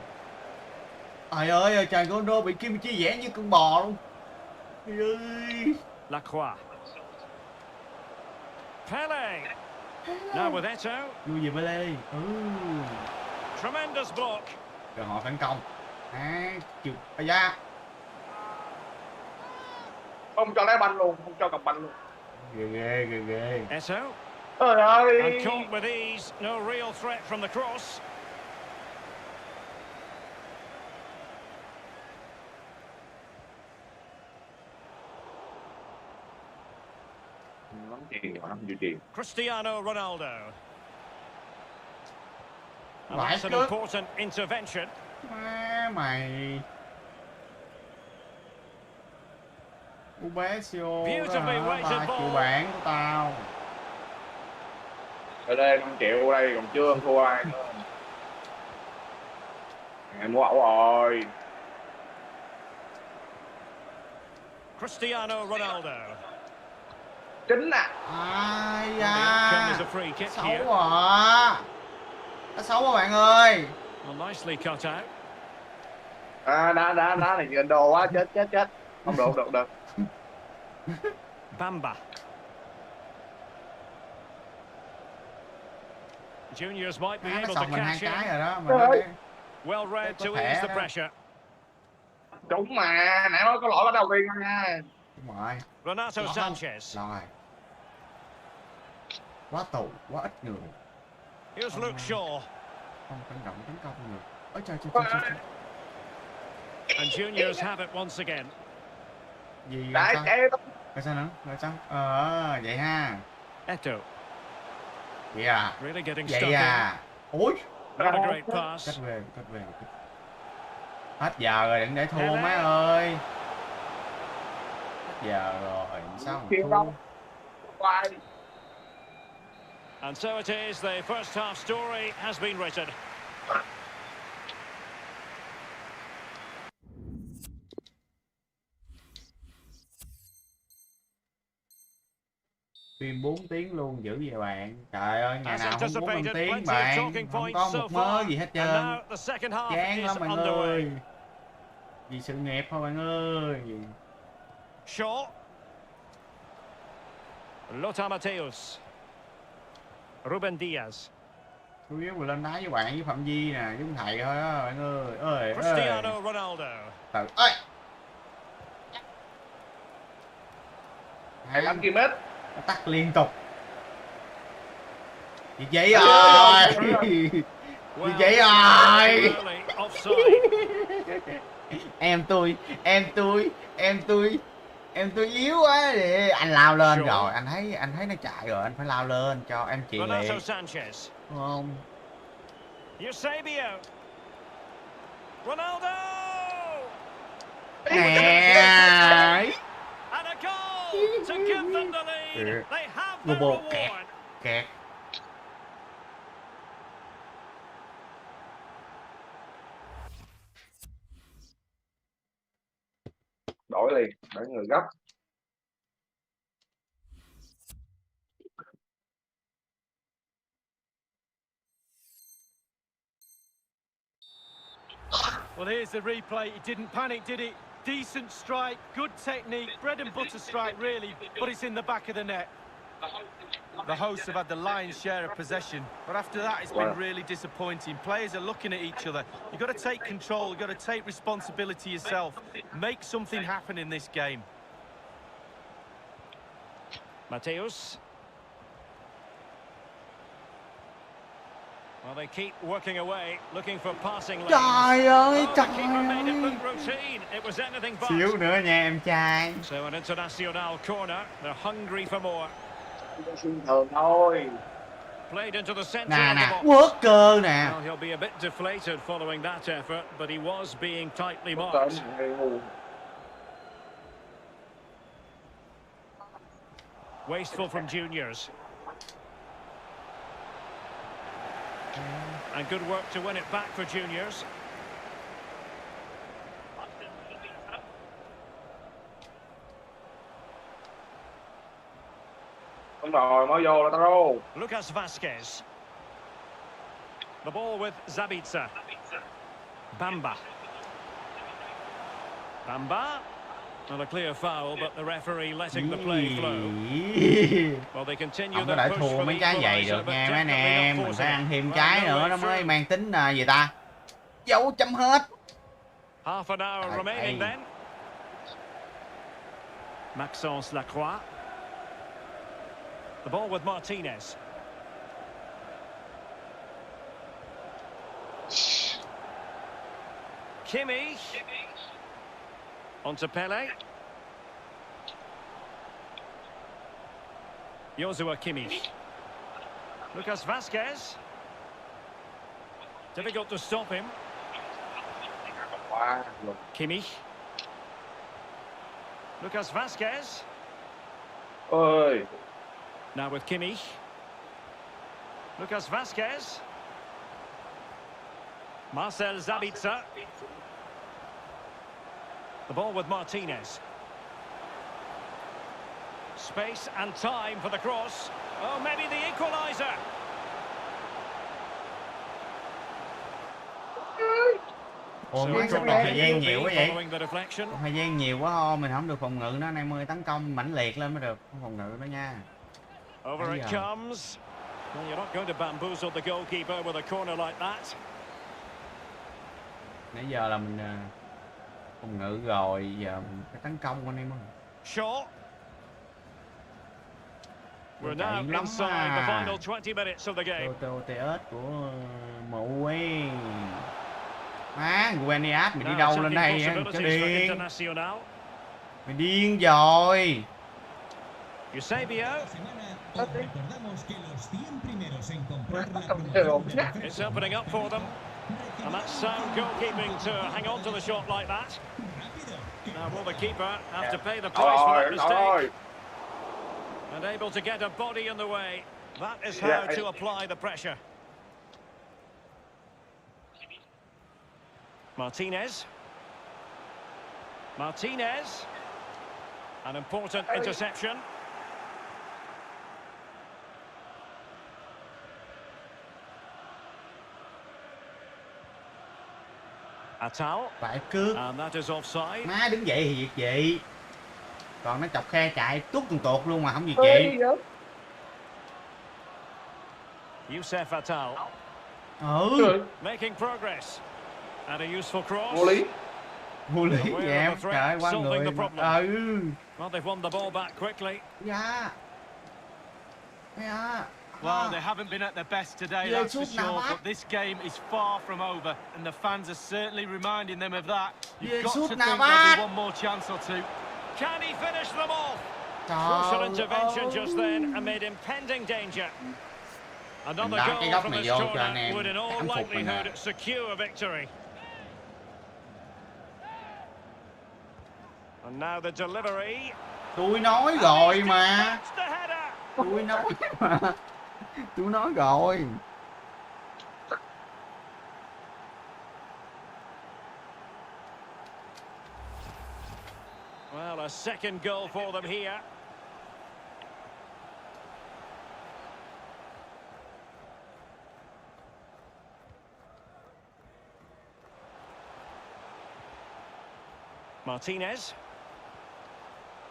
[SPEAKER 1] Trời ơi, trời Gondo bị Kim chia rẽ như con bò luôn.
[SPEAKER 2] Lacroix. Pele. Now with Eto.
[SPEAKER 1] Vui về Pele đi.
[SPEAKER 2] Tremendous block.
[SPEAKER 1] Cơ hội phản công. Chịu ra.
[SPEAKER 6] Không cho lấy banh luôn, không cho cầm banh luôn.
[SPEAKER 1] Ghê.
[SPEAKER 2] Eto.
[SPEAKER 6] Trời ơi.
[SPEAKER 2] And caught with ease. No real threat from the cross. Cristiano Ronaldo. And that's an important intervention.
[SPEAKER 1] Má mày. Ubesio.
[SPEAKER 2] Beautifully weighted
[SPEAKER 1] Chịu
[SPEAKER 2] ball.
[SPEAKER 1] bản của tao.
[SPEAKER 6] Ở đây 5 triệu đây còn chưa thua ai nữa. Em mua ẩu rồi.
[SPEAKER 2] Cristiano Ronaldo.
[SPEAKER 6] Chính à.
[SPEAKER 1] Ai
[SPEAKER 2] There's
[SPEAKER 1] da.
[SPEAKER 2] a free kick
[SPEAKER 1] Xấu
[SPEAKER 2] here.
[SPEAKER 1] à. Nó xấu quá bạn ơi.
[SPEAKER 2] Well, nicely cut out.
[SPEAKER 6] Đá này nhìn đồ quá, chết. Không được.
[SPEAKER 2] Bamba. Juniors might be able to
[SPEAKER 1] Xong mình 2
[SPEAKER 2] catch him.
[SPEAKER 1] cái rồi đó. Mình
[SPEAKER 2] Well read to ease the pressure.
[SPEAKER 6] Đúng mà, nãy nói có lỗi bắt đầu tiên nha.
[SPEAKER 1] Đúng rồi.
[SPEAKER 2] Renato Sanchez.
[SPEAKER 1] Rồi. Quá tù, quá ít người.
[SPEAKER 2] Here's Luke Shaw.
[SPEAKER 1] Không tấn công người. Ôi trời.
[SPEAKER 2] And Juniors have it once again.
[SPEAKER 1] Gì
[SPEAKER 6] Đấy,
[SPEAKER 1] rồi sao nữa? Vậy ha.
[SPEAKER 2] Eto.
[SPEAKER 1] Vậy à.
[SPEAKER 2] Really getting stuck
[SPEAKER 1] Vậy
[SPEAKER 2] in.
[SPEAKER 1] à. Ui.
[SPEAKER 2] Not a great pass.
[SPEAKER 1] Cắt về. Hết giờ rồi, đừng để thua má ơi. Hết giờ rồi, sao mà thua.
[SPEAKER 2] And so it is, the first half story has been written.
[SPEAKER 1] Phim 4 tiếng luôn, dữ vậy bạn. Trời ơi, ngày nào không 4 tiếng
[SPEAKER 2] plenty of
[SPEAKER 1] bạn.
[SPEAKER 2] talking
[SPEAKER 1] Không
[SPEAKER 2] points
[SPEAKER 1] có
[SPEAKER 2] so
[SPEAKER 1] một mớ
[SPEAKER 2] far.
[SPEAKER 1] gì hết
[SPEAKER 2] And
[SPEAKER 1] trơn.
[SPEAKER 2] now the second half
[SPEAKER 1] Chán
[SPEAKER 2] is
[SPEAKER 1] lắm bạn
[SPEAKER 2] underway.
[SPEAKER 1] ơi. Vì sự nghiệp thôi bạn ơi.
[SPEAKER 2] Shaw. Lothar Matthäus. Ruben Diaz.
[SPEAKER 1] Chủ yếu là lên đá với bạn với Phạm Di nè, với thầy thôi á bạn ơi.
[SPEAKER 2] Cristiano Ronaldo.
[SPEAKER 1] Từ ơi.
[SPEAKER 6] Hay lắm Kim Mết.
[SPEAKER 1] Tắt liên tục. Gì vậy rồi? Gì vậy rồi? Em tôi yếu quá thì anh lao lên rồi, anh thấy nó chạy rồi, anh phải lao lên cho em chuyện liền. Đúng không?
[SPEAKER 2] Eusebio. Ronaldo.
[SPEAKER 1] Nè.
[SPEAKER 2] And a goal to give them the lead. They have the reward.
[SPEAKER 1] Kẹt.
[SPEAKER 6] Đổi liền, đổi người gấp.
[SPEAKER 3] Well, here's the replay. He didn't panic, did he? Decent strike, good technique, bread and butter strike, really, but it's in the back of the net. The hosts have had the lion's share of possession, but after that it's been really disappointing. Players are looking at each other. You've got to take control, you've got to take responsibility yourself. Make something happen in this game.
[SPEAKER 2] Mateus. Well, they keep working away, looking for passing lanes.
[SPEAKER 1] Trời ơi,
[SPEAKER 2] The
[SPEAKER 1] trời
[SPEAKER 2] keeper made it
[SPEAKER 1] ơi.
[SPEAKER 2] look routine. It was anything but.
[SPEAKER 1] Xíu nữa nha em trai.
[SPEAKER 2] So an international corner. They're hungry for more.
[SPEAKER 6] Thường thôi.
[SPEAKER 2] Played into the centre
[SPEAKER 1] Nè
[SPEAKER 2] of the
[SPEAKER 1] nè,
[SPEAKER 2] box.
[SPEAKER 1] quất cơ nè.
[SPEAKER 2] Well, he'll be a bit deflated following that effort, but he was being tightly marked. Wasteful from juniors. And good work to win it back for juniors.
[SPEAKER 6] Đúng rồi, mới vô là tao.
[SPEAKER 2] Lucas Vazquez. The ball with Zabitzer. Bamba. Bamba. Not a clear foul, but the referee letting the play flow. Well, they continue
[SPEAKER 1] Không có để thua mấy trái giày được nha mấy anh em. Mình phải ăn thêm trái nữa nó mới mang tính gì ta. Dấu chấm hết.
[SPEAKER 2] Half an hour remaining then. Maxence Lacroix. The ball with Martinez. Kimmich. On to Pele. Joshua Kimmich. Lucas Vazquez. Difficult to stop him. Kimmich. Lucas Vazquez.
[SPEAKER 6] Ôi.
[SPEAKER 2] Now with Kimmich. Lucas Vazquez. Marcel Zabitzer. The ball with Martinez. Space and time for the cross. Oh, maybe the equaliser.
[SPEAKER 1] Ủa,
[SPEAKER 2] So
[SPEAKER 1] sao còn thời gian nhiều quá vậy?
[SPEAKER 2] following the deflection.
[SPEAKER 1] Thời gian nhiều quá thôi, mình không được phòng ngự nữa. Anh em ơi, tấn công mãnh liệt lên mới được. Không phòng ngự nữa nha.
[SPEAKER 2] Over it comes. Well, you're not going to bamboozle the goalkeeper with a corner like that.
[SPEAKER 1] Nãy giờ là mình phòng ngự rồi, giờ mình phải tấn công anh em ơi.
[SPEAKER 2] Shaw. We're now inside the final 20 minutes of the game.
[SPEAKER 1] Tks của MU ấy. Má, Gueniat mày đi đâu lên đây á, cho điên. Mày điên rồi.
[SPEAKER 2] Eusebio. It's opening up for them. And that's sound goalkeeping to hang on to the shot like that. Now will the keeper have to pay the price for that mistake? And able to get a body in the way. That is how to apply the pressure. Martinez. Martinez. An important interception. Heechul.
[SPEAKER 1] Phải cướp.
[SPEAKER 2] And that is offside.
[SPEAKER 1] Má đứng dậy thì việc gì. Còn nó chọc khe chạy tuốt tuột luôn mà không việc gì.
[SPEAKER 2] Youssef Heechul. Making progress. And a useful cross.
[SPEAKER 1] Vô lý vậy em. Trời ơi, qua người mà.
[SPEAKER 2] Well, they've won the ball back quickly.
[SPEAKER 1] Dạ. Dạ.
[SPEAKER 3] Well, they haven't been at their best today, that's for sure, but this game is far from over, and the fans are certainly reminding them of that. You've got to think there'll be one more chance or two.
[SPEAKER 2] Can he finish them off? Crucial intervention just then amid impending danger. Another goal from this corner would in all likelihood secure a victory. And now the delivery.
[SPEAKER 1] Tôi nói rồi mà. Tôi nói mà. Tôi nói rồi.
[SPEAKER 2] Well, a second goal for them here. Martinez.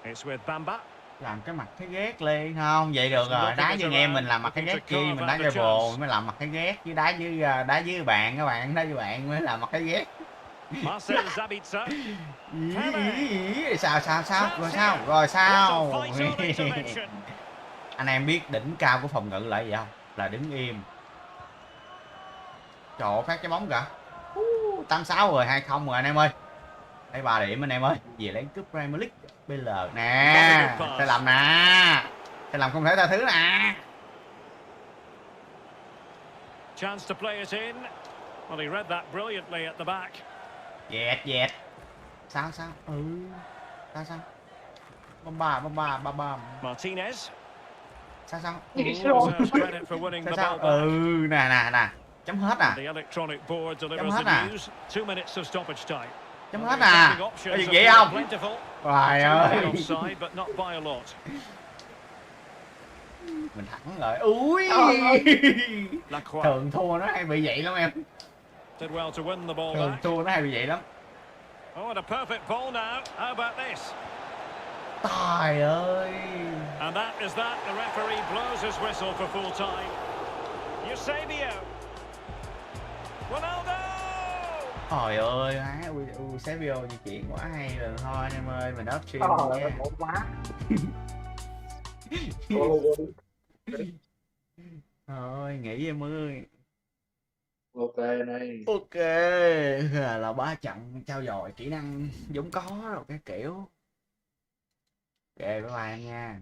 [SPEAKER 2] It's with Bamba.
[SPEAKER 1] làm cái mặt cái ghét liền không vậy được rồi, đá với anh em mình làm mặt cái ghét chi, mình đá với bồ mới làm mặt cái ghét, chứ đá với bạn các bạn, đá với bạn mới làm mặt cái ghét. Sao rồi sao anh em biết đỉnh cao của phòng ngự là gì không? Là đứng im. Trời ơi, phát cái bóng kìa. 8-6 rồi, 2-0 rồi anh em ơi. Đây 3 điểm anh em ơi. Về lấy cúp Premier League. BL nè. Sai lầm nè. Sai lầm không thể tha thứ nè.
[SPEAKER 2] Chance to play it in. Well, he read that brilliantly at the back.
[SPEAKER 1] Dẹt. Sao? Sao? Bom ba.
[SPEAKER 2] Martinez.
[SPEAKER 1] Sao?
[SPEAKER 2] Credit for winning the ball back.
[SPEAKER 1] Nè. Chấm hết à.
[SPEAKER 2] The electronic board delivers
[SPEAKER 1] Chấm hết
[SPEAKER 2] the
[SPEAKER 1] à.
[SPEAKER 2] news. 2 minutes of stoppage time.
[SPEAKER 1] Chấm hết à. Có gì vậy không? Trời ơi.
[SPEAKER 2] Offside, but not by a lot.
[SPEAKER 1] Mình thắng rồi. Ui. Thường thua nó hay bị vậy lắm em.
[SPEAKER 2] Did well to win the ball
[SPEAKER 1] Thường
[SPEAKER 2] back.
[SPEAKER 1] thua nó hay bị vậy lắm.
[SPEAKER 2] Oh, and a perfect ball now. How about this?
[SPEAKER 1] Trời ơi.
[SPEAKER 2] And that is that. The referee blows his whistle for full time. Eusebio. Ronaldo.
[SPEAKER 1] Trời ơi, Eusebio di chuyển quá hay rồi thôi anh em ơi, mình up stream nha. Thôi nghỉ em ơi.
[SPEAKER 6] Ok này.
[SPEAKER 1] Ok, là 3 trận trao dồi kỹ năng vốn có rồi cái kiểu. Ok, bye bye anh nha.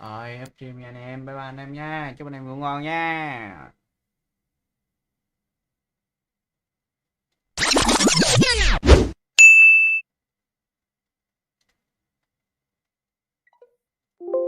[SPEAKER 1] Rồi, up stream nha anh em, bye bye anh em nha, chúc anh em ngủ ngon nha.